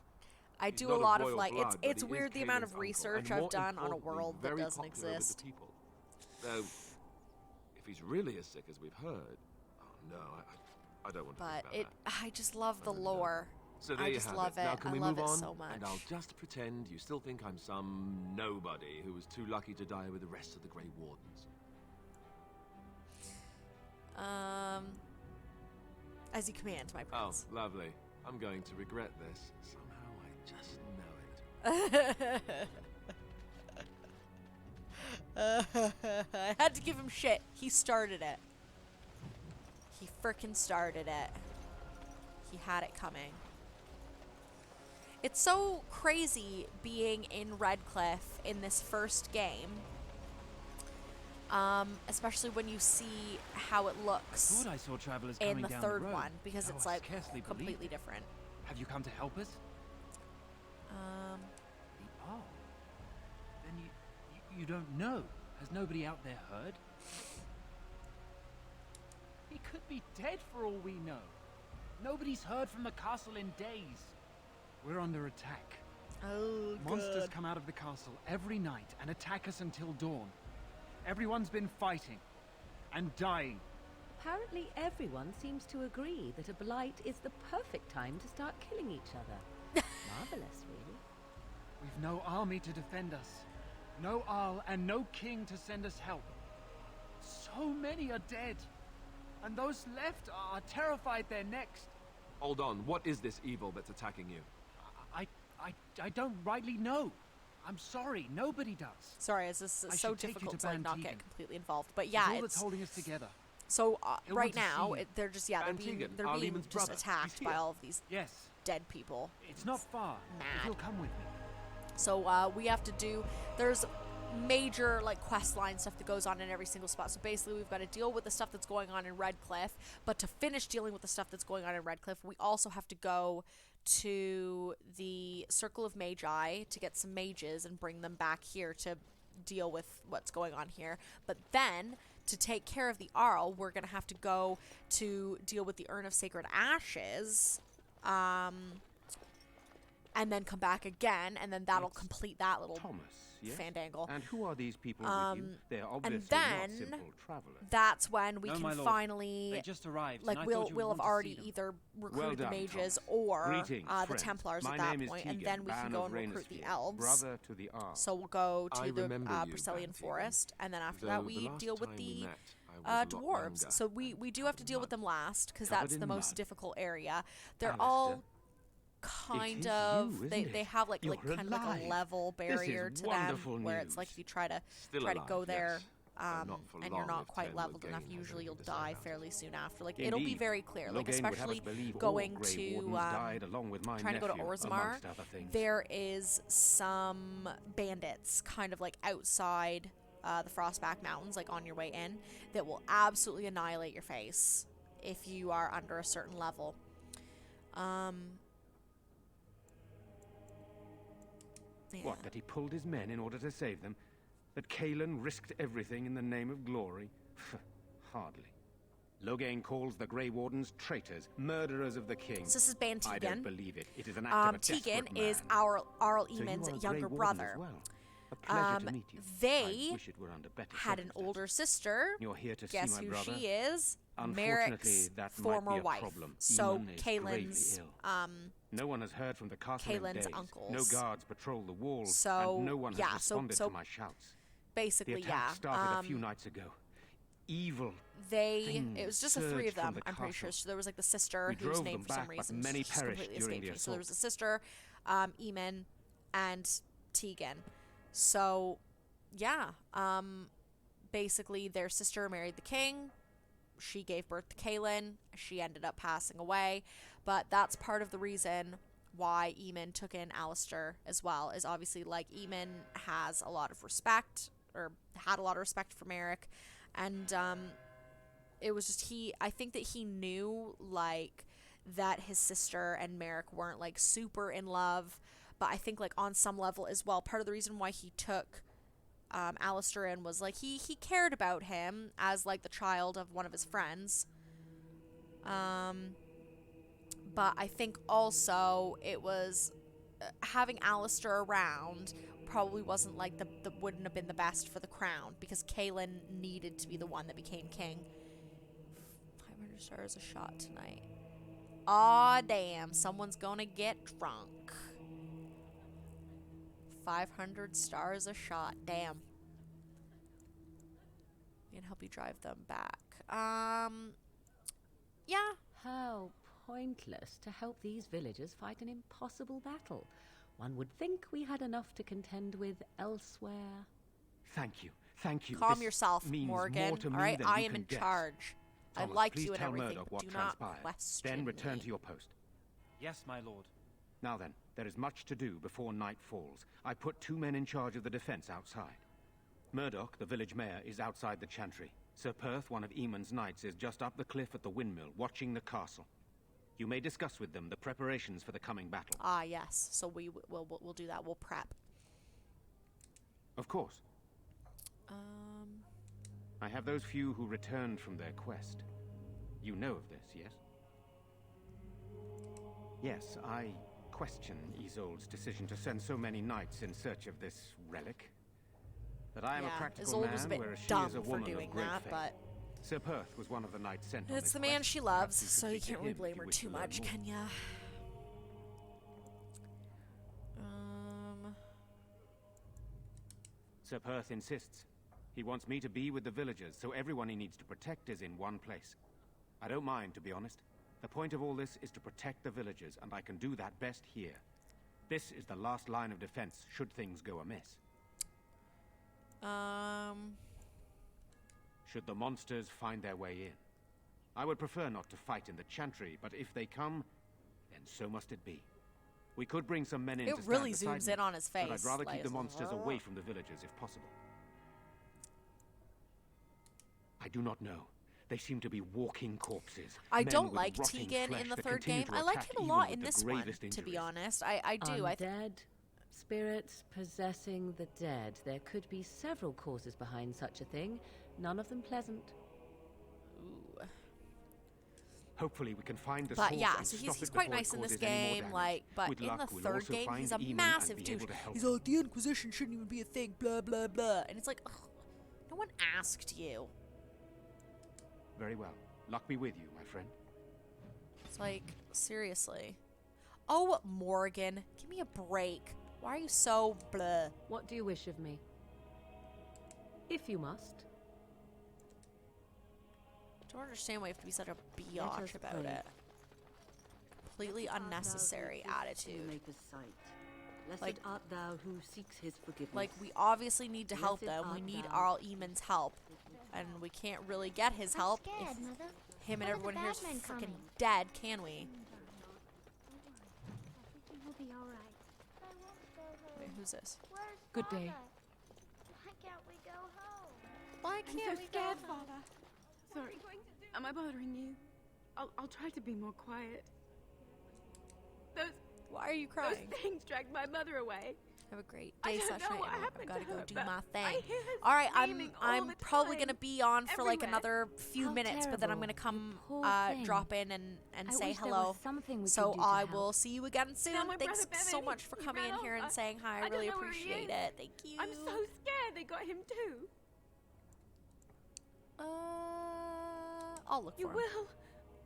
[SPEAKER 1] I
[SPEAKER 5] He's
[SPEAKER 1] do
[SPEAKER 5] not
[SPEAKER 1] a lot of
[SPEAKER 5] royal
[SPEAKER 1] like
[SPEAKER 5] blood,
[SPEAKER 1] it's
[SPEAKER 5] but he
[SPEAKER 1] weird
[SPEAKER 5] is
[SPEAKER 1] the amount
[SPEAKER 5] Cailin's
[SPEAKER 1] of
[SPEAKER 5] uncle,
[SPEAKER 1] research
[SPEAKER 5] and
[SPEAKER 1] I've
[SPEAKER 5] more
[SPEAKER 1] done on a
[SPEAKER 5] importantly,
[SPEAKER 1] world that
[SPEAKER 5] very
[SPEAKER 1] doesn't
[SPEAKER 5] popular with
[SPEAKER 1] exist.
[SPEAKER 5] the people. Though, if he's really as sick as we've heard, oh no, I don't want to think about that.
[SPEAKER 1] I just love the lore.
[SPEAKER 5] So there
[SPEAKER 1] I
[SPEAKER 5] you
[SPEAKER 1] just
[SPEAKER 5] have
[SPEAKER 1] love
[SPEAKER 5] it.
[SPEAKER 1] it.
[SPEAKER 5] Now can
[SPEAKER 1] I
[SPEAKER 5] we
[SPEAKER 1] love
[SPEAKER 5] move
[SPEAKER 1] it
[SPEAKER 5] on?
[SPEAKER 1] so much.
[SPEAKER 5] And I'll just pretend you still think I'm some nobody who was too lucky to die with the rest of the Grey Wardens.
[SPEAKER 1] As you command, my prince.
[SPEAKER 5] Oh, lovely. I'm going to regret this. Somehow I just know it.
[SPEAKER 1] I had to give him shit. He started it. He frickin' started it. He had it coming. It's so crazy being in Redcliffe in this first game. Especially when you see how it looks
[SPEAKER 3] I thought I saw travelers
[SPEAKER 1] in
[SPEAKER 3] coming
[SPEAKER 1] the
[SPEAKER 3] down
[SPEAKER 1] third
[SPEAKER 3] the road.
[SPEAKER 1] one, because it's like
[SPEAKER 3] scarcely believe
[SPEAKER 1] completely
[SPEAKER 3] it.
[SPEAKER 1] different.
[SPEAKER 3] Have you come to help us? Oh. Then you don't know. Has nobody out there heard? He could be dead for all we know. Nobody's heard from the castle in days. We're under attack.
[SPEAKER 1] Oh,
[SPEAKER 3] Monsters
[SPEAKER 1] God.
[SPEAKER 3] come out of the castle every night and attack us until dawn. Everyone's been fighting. and dying.
[SPEAKER 6] Apparently everyone seems to agree that a blight is the perfect time to start killing each other. Marvelous, really.
[SPEAKER 3] We've no army to defend us, no Arl, and no king to send us help. So many are dead, and those left are terrified they're next.
[SPEAKER 5] Hold on, what is this evil that's attacking you?
[SPEAKER 3] I don't rightly know. I'm sorry, nobody does.
[SPEAKER 1] Sorry, it's just
[SPEAKER 3] I
[SPEAKER 1] so
[SPEAKER 3] should take you
[SPEAKER 1] difficult
[SPEAKER 3] to
[SPEAKER 1] to like not
[SPEAKER 3] Van
[SPEAKER 1] get
[SPEAKER 3] Tegan.
[SPEAKER 1] completely involved. But
[SPEAKER 3] It's
[SPEAKER 1] yeah,
[SPEAKER 3] all that's holding us together.
[SPEAKER 1] So
[SPEAKER 3] He'll
[SPEAKER 1] right
[SPEAKER 3] want to
[SPEAKER 1] now,
[SPEAKER 3] see you.
[SPEAKER 1] they're just they're
[SPEAKER 3] Van
[SPEAKER 1] being
[SPEAKER 3] Tegan,
[SPEAKER 1] they're
[SPEAKER 3] our
[SPEAKER 1] being
[SPEAKER 3] Lehman's
[SPEAKER 1] just
[SPEAKER 3] brother.
[SPEAKER 1] attacked
[SPEAKER 3] He's
[SPEAKER 1] by
[SPEAKER 3] here.
[SPEAKER 1] all of these
[SPEAKER 3] Yes.
[SPEAKER 1] dead people.
[SPEAKER 3] It's not far. If you'll come with me.
[SPEAKER 1] So we have to do. There's major like quest line stuff that goes on in every single spot. So basically, we've got to deal with the stuff that's going on in Redcliffe. But to finish dealing with the stuff that's going on in Redcliffe, we also have to go to the Circle of Magi to get some mages and bring them back here to deal with what's going on here. But then to take care of the Arl, we're going to have to go to deal with the Urn of Sacred Ashes. And then come back again, and then that'll complete that little
[SPEAKER 14] Yes?
[SPEAKER 1] fandangle.
[SPEAKER 14] And who are these people with you? They are obviously
[SPEAKER 1] And then
[SPEAKER 14] not simple travelers.
[SPEAKER 1] that's when we
[SPEAKER 3] No, my
[SPEAKER 1] can
[SPEAKER 3] lord.
[SPEAKER 1] finally,
[SPEAKER 3] They just arrived,
[SPEAKER 1] like
[SPEAKER 3] and I
[SPEAKER 1] we'll
[SPEAKER 3] thought you would
[SPEAKER 1] have
[SPEAKER 3] want to see
[SPEAKER 1] already
[SPEAKER 3] them.
[SPEAKER 1] either
[SPEAKER 14] Well
[SPEAKER 1] recruited
[SPEAKER 14] done,
[SPEAKER 1] the mages
[SPEAKER 14] Thomas.
[SPEAKER 1] or
[SPEAKER 14] Greetings,
[SPEAKER 1] the
[SPEAKER 14] friends.
[SPEAKER 1] Templars
[SPEAKER 14] My
[SPEAKER 1] at that
[SPEAKER 14] name is
[SPEAKER 1] point, and
[SPEAKER 14] Tegan,
[SPEAKER 1] then we can
[SPEAKER 14] Ban
[SPEAKER 1] go
[SPEAKER 14] of
[SPEAKER 1] and recruit the
[SPEAKER 14] Rainersfield,
[SPEAKER 1] elves.
[SPEAKER 14] brother to the Arl.
[SPEAKER 1] So we'll go
[SPEAKER 5] I
[SPEAKER 1] to the
[SPEAKER 5] remember you,
[SPEAKER 1] Briselian
[SPEAKER 5] Van Tegan.
[SPEAKER 1] Forest, and then after
[SPEAKER 5] Though
[SPEAKER 1] that
[SPEAKER 5] the
[SPEAKER 1] we
[SPEAKER 5] last
[SPEAKER 1] deal with
[SPEAKER 5] time we
[SPEAKER 1] the
[SPEAKER 5] met, I was a lot
[SPEAKER 1] dwarves.
[SPEAKER 5] younger
[SPEAKER 1] So we do have to deal with them last because
[SPEAKER 14] Covered
[SPEAKER 1] that's
[SPEAKER 14] in
[SPEAKER 1] the most
[SPEAKER 14] mud.
[SPEAKER 1] difficult area. They're
[SPEAKER 14] Alistair,
[SPEAKER 1] all kind
[SPEAKER 14] is
[SPEAKER 1] of
[SPEAKER 14] you,
[SPEAKER 1] they
[SPEAKER 14] isn't it?
[SPEAKER 1] have like
[SPEAKER 14] You're
[SPEAKER 1] kind of like
[SPEAKER 14] alive.
[SPEAKER 1] a level
[SPEAKER 14] This is
[SPEAKER 1] barrier to them
[SPEAKER 14] wonderful
[SPEAKER 1] where it's like
[SPEAKER 14] news.
[SPEAKER 1] if you try to
[SPEAKER 5] Still
[SPEAKER 1] go
[SPEAKER 5] alive,
[SPEAKER 1] there
[SPEAKER 5] yes, but not for
[SPEAKER 1] and you're
[SPEAKER 5] long
[SPEAKER 1] not
[SPEAKER 5] if
[SPEAKER 1] quite
[SPEAKER 5] Ten
[SPEAKER 1] leveled enough,
[SPEAKER 5] Loghain has
[SPEAKER 1] usually you'll
[SPEAKER 5] anything to say
[SPEAKER 1] die
[SPEAKER 5] about
[SPEAKER 1] fairly soon after. Like it'll be
[SPEAKER 14] Indeed.
[SPEAKER 1] very clear, like
[SPEAKER 14] Loghain would have us
[SPEAKER 1] especially
[SPEAKER 14] believe all
[SPEAKER 1] going
[SPEAKER 14] Grey
[SPEAKER 1] to
[SPEAKER 14] Wardens died along with my
[SPEAKER 1] trying to go to
[SPEAKER 14] nephew,
[SPEAKER 1] Orzammar.
[SPEAKER 14] amongst other things.
[SPEAKER 1] There is some bandits kind of like outside the Frostback Mountains, like on your way in, that will absolutely annihilate your face if you are under a certain level. Yeah.
[SPEAKER 14] What, that he pulled his men in order to save them? That Caelan risked everything in the name of glory? Hardly. Loghain calls the Grey Wardens traitors, murderers of the king.
[SPEAKER 1] So this is Ban
[SPEAKER 14] I
[SPEAKER 1] Tegan.
[SPEAKER 14] don't believe it. It is an act of a
[SPEAKER 1] Tegan
[SPEAKER 14] desperate
[SPEAKER 1] is
[SPEAKER 14] man.
[SPEAKER 1] Arl
[SPEAKER 14] So you
[SPEAKER 1] Eamon's
[SPEAKER 14] are a Grey
[SPEAKER 1] younger
[SPEAKER 14] Warden
[SPEAKER 1] brother.
[SPEAKER 14] as well. A pleasure to meet you.
[SPEAKER 1] They
[SPEAKER 14] I wish it were under better
[SPEAKER 1] had an older sister.
[SPEAKER 14] You're here to see
[SPEAKER 1] Guess
[SPEAKER 14] my
[SPEAKER 1] who
[SPEAKER 14] brother?
[SPEAKER 1] she is?
[SPEAKER 14] Unfortunately,
[SPEAKER 1] Merrick's
[SPEAKER 14] that
[SPEAKER 1] former
[SPEAKER 14] might be a
[SPEAKER 1] wife.
[SPEAKER 14] problem.
[SPEAKER 1] So
[SPEAKER 14] Eamon is
[SPEAKER 1] Caelan's
[SPEAKER 14] gravely ill. No one has heard from the castle in
[SPEAKER 1] Caelan's
[SPEAKER 14] days.
[SPEAKER 1] uncles.
[SPEAKER 14] No guards patrol the walls,
[SPEAKER 1] So,
[SPEAKER 14] and no one
[SPEAKER 1] yeah,
[SPEAKER 14] has
[SPEAKER 1] so-
[SPEAKER 14] responded
[SPEAKER 1] so
[SPEAKER 14] to my shouts.
[SPEAKER 1] basically,
[SPEAKER 14] the attack
[SPEAKER 1] yeah,
[SPEAKER 14] started a few nights ago. Evil.
[SPEAKER 1] It was just the three of
[SPEAKER 14] surged from
[SPEAKER 1] them,
[SPEAKER 14] the
[SPEAKER 1] I'm pretty sure.
[SPEAKER 14] castle.
[SPEAKER 1] So there was like the sister
[SPEAKER 14] We
[SPEAKER 1] whose
[SPEAKER 14] drove
[SPEAKER 1] name
[SPEAKER 14] them
[SPEAKER 1] for some
[SPEAKER 14] back, but
[SPEAKER 1] reason
[SPEAKER 14] many
[SPEAKER 1] just
[SPEAKER 14] perished
[SPEAKER 1] completely
[SPEAKER 14] during
[SPEAKER 1] escaped
[SPEAKER 14] the
[SPEAKER 1] me. So there was
[SPEAKER 14] assault.
[SPEAKER 1] a sister, Eamon, and Tegan. So yeah, basically their sister married the king. She gave birth to Caelan. She ended up passing away, but that's part of the reason why Eamon took in Alistair as well. Is obviously like Eamon has a lot of respect, or had a lot of respect for Merrick, and it was just I think that he knew like that his sister and Merrick weren't like super in love, but I think like on some level as well, part of the reason why he took Alistair in was like he cared about him as like the child of one of his friends. But I think also it was having Alistair around probably wasn't like the wouldn't have been the best for the crown, because Caelan needed to be the one that became king. 500 stars a shot tonight. Aw, damn, someone's gonna get drunk. 500 stars a shot. Damn. We can help you drive them back. Yeah.
[SPEAKER 6] How pointless to help these villagers fight an impossible battle. One would think we had enough to contend with elsewhere.
[SPEAKER 14] Thank you. Thank you.
[SPEAKER 1] Calm
[SPEAKER 14] This
[SPEAKER 1] yourself,
[SPEAKER 14] means
[SPEAKER 1] Morgan.
[SPEAKER 14] more to me
[SPEAKER 1] All right,
[SPEAKER 14] than
[SPEAKER 1] I
[SPEAKER 14] you
[SPEAKER 1] am
[SPEAKER 14] can
[SPEAKER 1] in
[SPEAKER 14] guess.
[SPEAKER 1] charge. I
[SPEAKER 14] Thomas,
[SPEAKER 1] like
[SPEAKER 14] please
[SPEAKER 1] you and
[SPEAKER 14] tell
[SPEAKER 1] everything,
[SPEAKER 14] Murdoch
[SPEAKER 1] but
[SPEAKER 14] what
[SPEAKER 1] do not
[SPEAKER 14] transpired.
[SPEAKER 1] question
[SPEAKER 14] Then return
[SPEAKER 1] me.
[SPEAKER 14] to your post.
[SPEAKER 3] Yes, my lord.
[SPEAKER 14] Now then, there is much to do before night falls. I put 2 men in charge of the defense outside. Murdoch, the village mayor, is outside the chantry. Sir Perth, one of Eamon's knights, is just up the cliff at the windmill, watching the castle. You may discuss with them the preparations for the coming battle.
[SPEAKER 1] Ah, yes. So we'll do that. We'll prep.
[SPEAKER 14] Of course. I have those few who returned from their quest. You know of this, yes? Yes, I question Isolde's decision to send so many knights in search of this relic. That I am a practical
[SPEAKER 1] Isolde was a
[SPEAKER 14] man,
[SPEAKER 1] bit
[SPEAKER 14] whereas she
[SPEAKER 1] dumb
[SPEAKER 14] is a
[SPEAKER 1] for
[SPEAKER 14] woman
[SPEAKER 1] doing
[SPEAKER 14] of great
[SPEAKER 1] that,
[SPEAKER 14] faith.
[SPEAKER 1] but
[SPEAKER 14] Sir Perth was one of the knights sent on
[SPEAKER 1] It's
[SPEAKER 14] this
[SPEAKER 1] the man
[SPEAKER 14] quest.
[SPEAKER 1] she loves,
[SPEAKER 14] Perhaps you
[SPEAKER 1] so
[SPEAKER 14] should
[SPEAKER 1] you
[SPEAKER 14] speak to
[SPEAKER 1] can't really
[SPEAKER 14] him if
[SPEAKER 1] blame
[SPEAKER 14] you
[SPEAKER 1] her
[SPEAKER 14] wish
[SPEAKER 1] too
[SPEAKER 14] to learn
[SPEAKER 1] much,
[SPEAKER 14] more.
[SPEAKER 1] can ya?
[SPEAKER 14] Sir Perth insists. He wants me to be with the villagers, so everyone he needs to protect is in one place. I don't mind, to be honest. The point of all this is to protect the villagers, and I can do that best here. This is the last line of defense, should things go amiss. Should the monsters find their way in. I would prefer not to fight in the Chantry, but if they come, then so must it be. We could bring some men in
[SPEAKER 1] It
[SPEAKER 14] to stand
[SPEAKER 1] really
[SPEAKER 14] beside
[SPEAKER 1] zooms
[SPEAKER 14] me,
[SPEAKER 1] in on his
[SPEAKER 14] but I'd
[SPEAKER 1] face,
[SPEAKER 14] rather
[SPEAKER 1] like,
[SPEAKER 14] keep the
[SPEAKER 1] it's
[SPEAKER 14] monsters
[SPEAKER 1] like,
[SPEAKER 14] away from the villagers if possible. I do not know. They seem to be walking corpses.
[SPEAKER 1] I
[SPEAKER 14] men
[SPEAKER 1] don't
[SPEAKER 14] with
[SPEAKER 1] like
[SPEAKER 14] rotting
[SPEAKER 1] Tegan
[SPEAKER 14] flesh
[SPEAKER 1] in the
[SPEAKER 14] that
[SPEAKER 1] third
[SPEAKER 14] continue
[SPEAKER 1] game.
[SPEAKER 14] to
[SPEAKER 1] I like
[SPEAKER 14] attack
[SPEAKER 1] him a
[SPEAKER 14] even
[SPEAKER 1] lot
[SPEAKER 14] with
[SPEAKER 1] in
[SPEAKER 14] the
[SPEAKER 1] this one,
[SPEAKER 14] gravest
[SPEAKER 1] to be
[SPEAKER 14] injuries.
[SPEAKER 1] honest. I do.
[SPEAKER 6] Undead, spirits possessing the dead. There could be several causes behind such a thing, none of them pleasant.
[SPEAKER 1] Ooh.
[SPEAKER 14] Hopefully we can find the
[SPEAKER 1] But
[SPEAKER 14] source
[SPEAKER 1] yeah,
[SPEAKER 14] and
[SPEAKER 1] so
[SPEAKER 14] stop
[SPEAKER 1] he's
[SPEAKER 14] it
[SPEAKER 1] quite
[SPEAKER 14] before it
[SPEAKER 1] nice in this
[SPEAKER 14] causes any more
[SPEAKER 1] game,
[SPEAKER 14] damage.
[SPEAKER 1] like, but
[SPEAKER 14] With
[SPEAKER 1] in
[SPEAKER 14] luck,
[SPEAKER 1] the
[SPEAKER 14] we'll
[SPEAKER 1] third
[SPEAKER 14] also
[SPEAKER 1] game,
[SPEAKER 14] find
[SPEAKER 1] he's a
[SPEAKER 14] Eamon and
[SPEAKER 1] massive
[SPEAKER 14] be
[SPEAKER 1] douche.
[SPEAKER 14] able to help
[SPEAKER 1] He's
[SPEAKER 14] him.
[SPEAKER 1] like, the Inquisition shouldn't even be a thing, blah, blah, blah. And it's like, ugh, no one asked you.
[SPEAKER 14] Very well. Luck be with you, my friend.
[SPEAKER 1] It's like, seriously. Oh, Morgan, give me a break. Why are you so blah?
[SPEAKER 6] What do you wish of me? If you must.
[SPEAKER 1] Don't understand why you have to be such a
[SPEAKER 6] Let us
[SPEAKER 1] biatch about
[SPEAKER 6] pray.
[SPEAKER 1] it. Completely unnecessary attitude.
[SPEAKER 2] Blessed
[SPEAKER 1] Like-
[SPEAKER 2] art thou who seeks his forgiveness.
[SPEAKER 1] Like, we obviously need to help
[SPEAKER 2] Blessed
[SPEAKER 1] them. We
[SPEAKER 2] art
[SPEAKER 1] need
[SPEAKER 2] thou.
[SPEAKER 1] Arl Eamon's help. And we can't really get his help
[SPEAKER 12] scared,
[SPEAKER 1] if
[SPEAKER 12] Mother.
[SPEAKER 1] him and
[SPEAKER 12] What are the
[SPEAKER 1] everyone here is
[SPEAKER 12] bad men
[SPEAKER 1] freaking
[SPEAKER 12] coming?
[SPEAKER 1] dead, can we?
[SPEAKER 12] Everything will be alright.
[SPEAKER 1] Wait, who's this?
[SPEAKER 12] Good
[SPEAKER 22] day.
[SPEAKER 12] Why can't we go home?
[SPEAKER 1] Why
[SPEAKER 8] I'm
[SPEAKER 1] can't
[SPEAKER 8] so
[SPEAKER 1] we
[SPEAKER 8] scared,
[SPEAKER 1] go home?
[SPEAKER 8] Father. Sorry. Am I bothering you? I'll try to be more quiet.
[SPEAKER 1] Why are you crying?
[SPEAKER 8] Those things dragged my mother away.
[SPEAKER 1] Have a great
[SPEAKER 8] I
[SPEAKER 1] day,
[SPEAKER 8] don't
[SPEAKER 1] Sasha.
[SPEAKER 8] know what
[SPEAKER 1] I've
[SPEAKER 8] happened
[SPEAKER 1] got to
[SPEAKER 8] to
[SPEAKER 1] go
[SPEAKER 8] her,
[SPEAKER 1] do
[SPEAKER 8] but
[SPEAKER 1] my
[SPEAKER 8] I
[SPEAKER 1] thing.
[SPEAKER 8] hear her
[SPEAKER 1] All right,
[SPEAKER 8] screaming all
[SPEAKER 1] I'm
[SPEAKER 8] the
[SPEAKER 1] probably
[SPEAKER 8] time,
[SPEAKER 1] gonna be on for like
[SPEAKER 8] everywhere.
[SPEAKER 1] another few
[SPEAKER 4] How
[SPEAKER 1] minutes, but then I'm
[SPEAKER 4] terrible.
[SPEAKER 1] gonna come
[SPEAKER 4] poor thing.
[SPEAKER 1] drop in and
[SPEAKER 4] I
[SPEAKER 1] say
[SPEAKER 4] wish there
[SPEAKER 1] hello.
[SPEAKER 4] was something we
[SPEAKER 1] So
[SPEAKER 4] could do to
[SPEAKER 1] I
[SPEAKER 4] help.
[SPEAKER 1] will see you again soon.
[SPEAKER 8] Tell my
[SPEAKER 1] Thanks
[SPEAKER 8] brother
[SPEAKER 1] so
[SPEAKER 8] Bevan,
[SPEAKER 1] much for
[SPEAKER 8] he
[SPEAKER 1] coming
[SPEAKER 8] ran
[SPEAKER 1] in here
[SPEAKER 8] off.
[SPEAKER 1] and saying hi. I
[SPEAKER 8] don't
[SPEAKER 1] really
[SPEAKER 8] know where he
[SPEAKER 1] appreciate
[SPEAKER 8] is.
[SPEAKER 1] it. Thank you.
[SPEAKER 8] I'm so scared they got him too.
[SPEAKER 1] I'll look
[SPEAKER 8] You
[SPEAKER 1] for him.
[SPEAKER 8] will.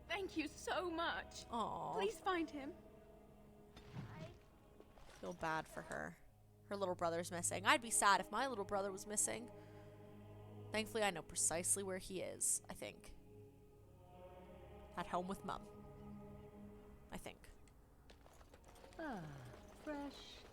[SPEAKER 8] Thank you so much.
[SPEAKER 1] Aw.
[SPEAKER 8] Please find him.
[SPEAKER 1] Feel bad for her. Her little brother's missing. I'd be sad if my little brother was missing. Thankfully, I know precisely where he is, I think. At home with Mum. I think.
[SPEAKER 6] Ah, fresh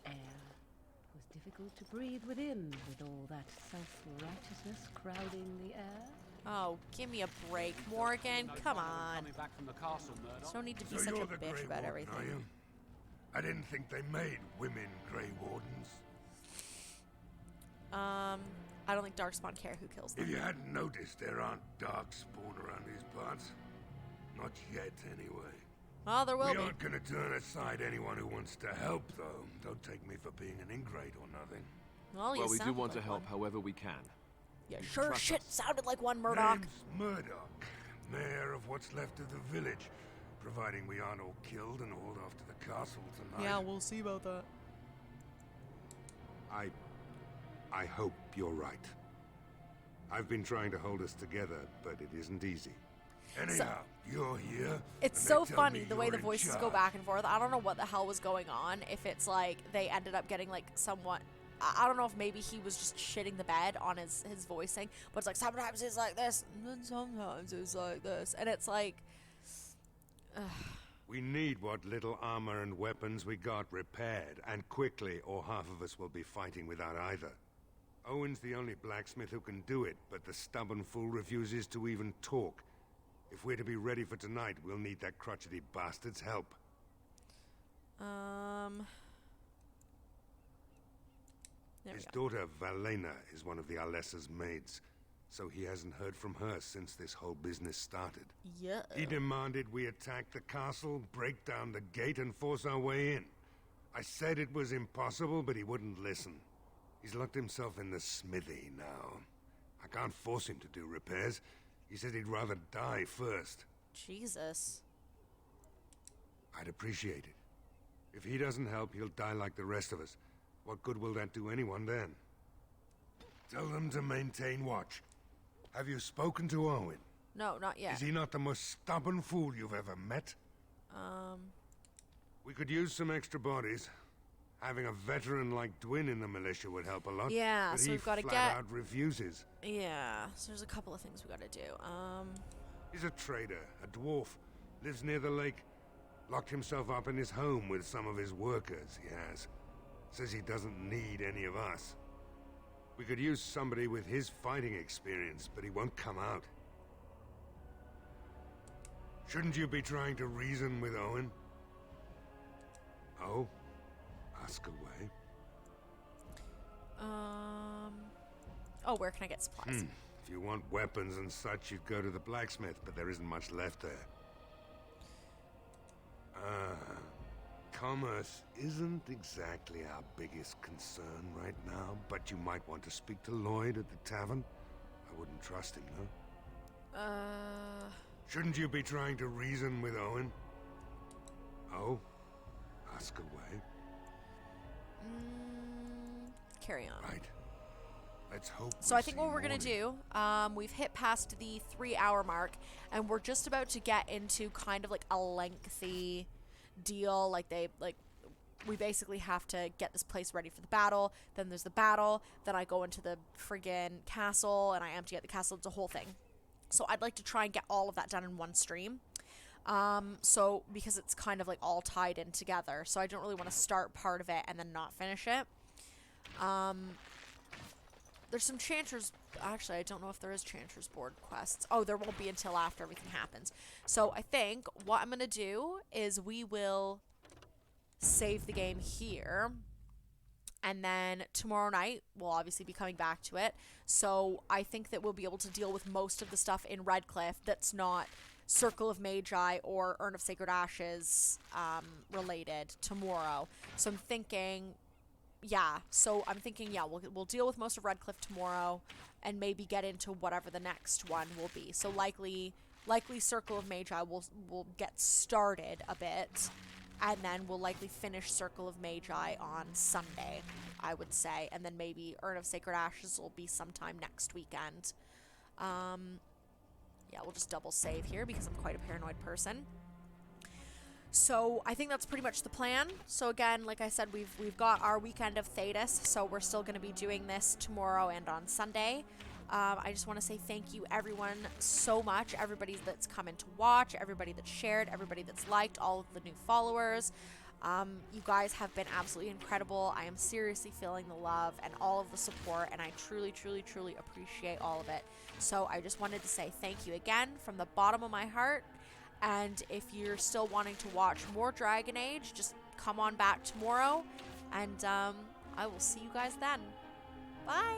[SPEAKER 6] air. It was difficult to breathe within with all that self-righteousness crowding the air.
[SPEAKER 1] Oh, give me a break, Morgan. Come on.
[SPEAKER 3] Coming back from the castle, Murdoch.
[SPEAKER 1] There's no need to be
[SPEAKER 16] So
[SPEAKER 1] such a
[SPEAKER 16] you're the
[SPEAKER 1] bitch
[SPEAKER 16] Grey
[SPEAKER 1] about
[SPEAKER 16] Warden,
[SPEAKER 1] everything.
[SPEAKER 16] are you? I didn't think they made women Grey Wardens.
[SPEAKER 1] I don't think Darkspawn care who kills them.
[SPEAKER 16] If you hadn't noticed, there aren't Darkspawn around these parts. Not yet, anyway.
[SPEAKER 1] Well, there will
[SPEAKER 16] we
[SPEAKER 1] be.
[SPEAKER 16] aren't gonna turn aside anyone who wants to help, though. Don't take me for being an ingrate or nothing.
[SPEAKER 1] Well,
[SPEAKER 5] Well, we do want to help however we can.
[SPEAKER 1] Yeah,
[SPEAKER 5] You
[SPEAKER 1] sure
[SPEAKER 5] trust
[SPEAKER 1] shit
[SPEAKER 5] us.
[SPEAKER 1] sounded like one Murdoch.
[SPEAKER 16] Name's Murdoch, mayor of what's left of the village, providing we aren't all killed and hauled off to the castle tonight.
[SPEAKER 1] Yeah, we'll see about that.
[SPEAKER 13] I hope you're right. I've been trying to hold us together, but it isn't easy.
[SPEAKER 16] Anyhow, you're here.
[SPEAKER 1] It's
[SPEAKER 16] and
[SPEAKER 1] so
[SPEAKER 16] they tell
[SPEAKER 1] funny
[SPEAKER 16] me
[SPEAKER 1] the way
[SPEAKER 16] you're
[SPEAKER 1] the
[SPEAKER 16] in
[SPEAKER 1] voices go
[SPEAKER 16] charge.
[SPEAKER 1] back and forth. I don't know what the hell was going on. If it's like they ended up getting like somewhat. I don't know if maybe he was just shitting the bed on his voicing, but it's like sometimes it's like this, and then sometimes it's like this, and it's like.
[SPEAKER 13] We need what little armor and weapons we got repaired, and quickly, or half of us will be fighting without either. Owen's the only blacksmith who can do it, but the stubborn fool refuses to even talk. If we're to be ready for tonight, we'll need that crotchety bastard's help.
[SPEAKER 1] There we
[SPEAKER 13] His
[SPEAKER 1] go.
[SPEAKER 13] daughter, Valena, is one of the Alessa's maids, so he hasn't heard from her since this whole business started.
[SPEAKER 1] Yeah.
[SPEAKER 13] He demanded we attack the castle, break down the gate, and force our way in. I said it was impossible, but he wouldn't listen. He's locked himself in the smithy now. I can't force him to do repairs. He said he'd rather die first.
[SPEAKER 1] Jesus.
[SPEAKER 13] I'd appreciate it. If he doesn't help, he'll die like the rest of us. What good will that do anyone then?
[SPEAKER 16] Tell them to maintain watch. Have you spoken to Owen?
[SPEAKER 1] No, not yet.
[SPEAKER 7] Is he not the most stubborn fool you've ever met? We could use some extra bodies. Having a veteran like Dwin in the militia would help a lot.
[SPEAKER 1] Yeah,
[SPEAKER 7] but
[SPEAKER 1] so
[SPEAKER 7] he
[SPEAKER 1] we've got to
[SPEAKER 7] flat
[SPEAKER 1] get...
[SPEAKER 7] out refuses.
[SPEAKER 1] Yeah, so there's a couple of things we got to do.
[SPEAKER 7] He's a trader, a dwarf, lives near the lake. Locked himself up in his home with some of his workers, he has. Says he doesn't need any of us. We could use somebody with his fighting experience, but he won't come out. Shouldn't you be trying to reason with Owen? Oh? Ask away.
[SPEAKER 1] Oh, where can I get supplies?
[SPEAKER 7] If you want weapons and such, you'd go to the blacksmith, but there isn't much left there. Commerce isn't exactly our biggest concern right now, but you might want to speak to Lloyd at the tavern. I wouldn't trust him, though. Shouldn't you be trying to reason with Owen? Oh? Ask away.
[SPEAKER 1] Carry on.
[SPEAKER 7] Right. Let's hope.
[SPEAKER 1] So I think what we're going to do, we've hit past the 3-hour mark, and we're just about to get into kind of like a lengthy deal. We basically have to get this place ready for the battle. Then there's the battle. Then I go into the friggin' castle, and I empty out the castle. It's a whole thing. So I'd like to try and get all of that done in one stream. So because it's kind of like all tied in together. So I don't really want to start part of it and then not finish it. There's some Chanters. Actually, I don't know if there is Chanters board quests. Oh, there won't be until after everything happens. So I think what I'm going to do is we will save the game here. And then tomorrow night, we'll obviously be coming back to it. So I think that we'll be able to deal with most of the stuff in Redcliffe that's not Circle of Magi or Urn of Sacred Ashes related tomorrow. So I'm thinking... Yeah, we'll deal with most of Redcliffe tomorrow and maybe get into whatever the next one will be. So likely Circle of Magi will get started a bit, and then we'll likely finish Circle of Magi on Sunday, I would say, and then maybe Urn of Sacred Ashes will be sometime next weekend. Yeah, we'll just double save here because I'm quite a paranoid person. So I think that's pretty much the plan. So again, like I said, we've got our weekend of Thetis, so we're still going to be doing this tomorrow and on Sunday. I just want to say thank you everyone so much, everybody that's come in to watch, everybody that's shared, everybody that's liked, all of the new followers. You guys have been absolutely incredible. I am seriously feeling the love and all of the support, and I truly, truly, truly appreciate all of it. So I just wanted to say thank you again from the bottom of my heart. And if you're still wanting to watch more Dragon Age, just come on back tomorrow, and I will see you guys then. Bye!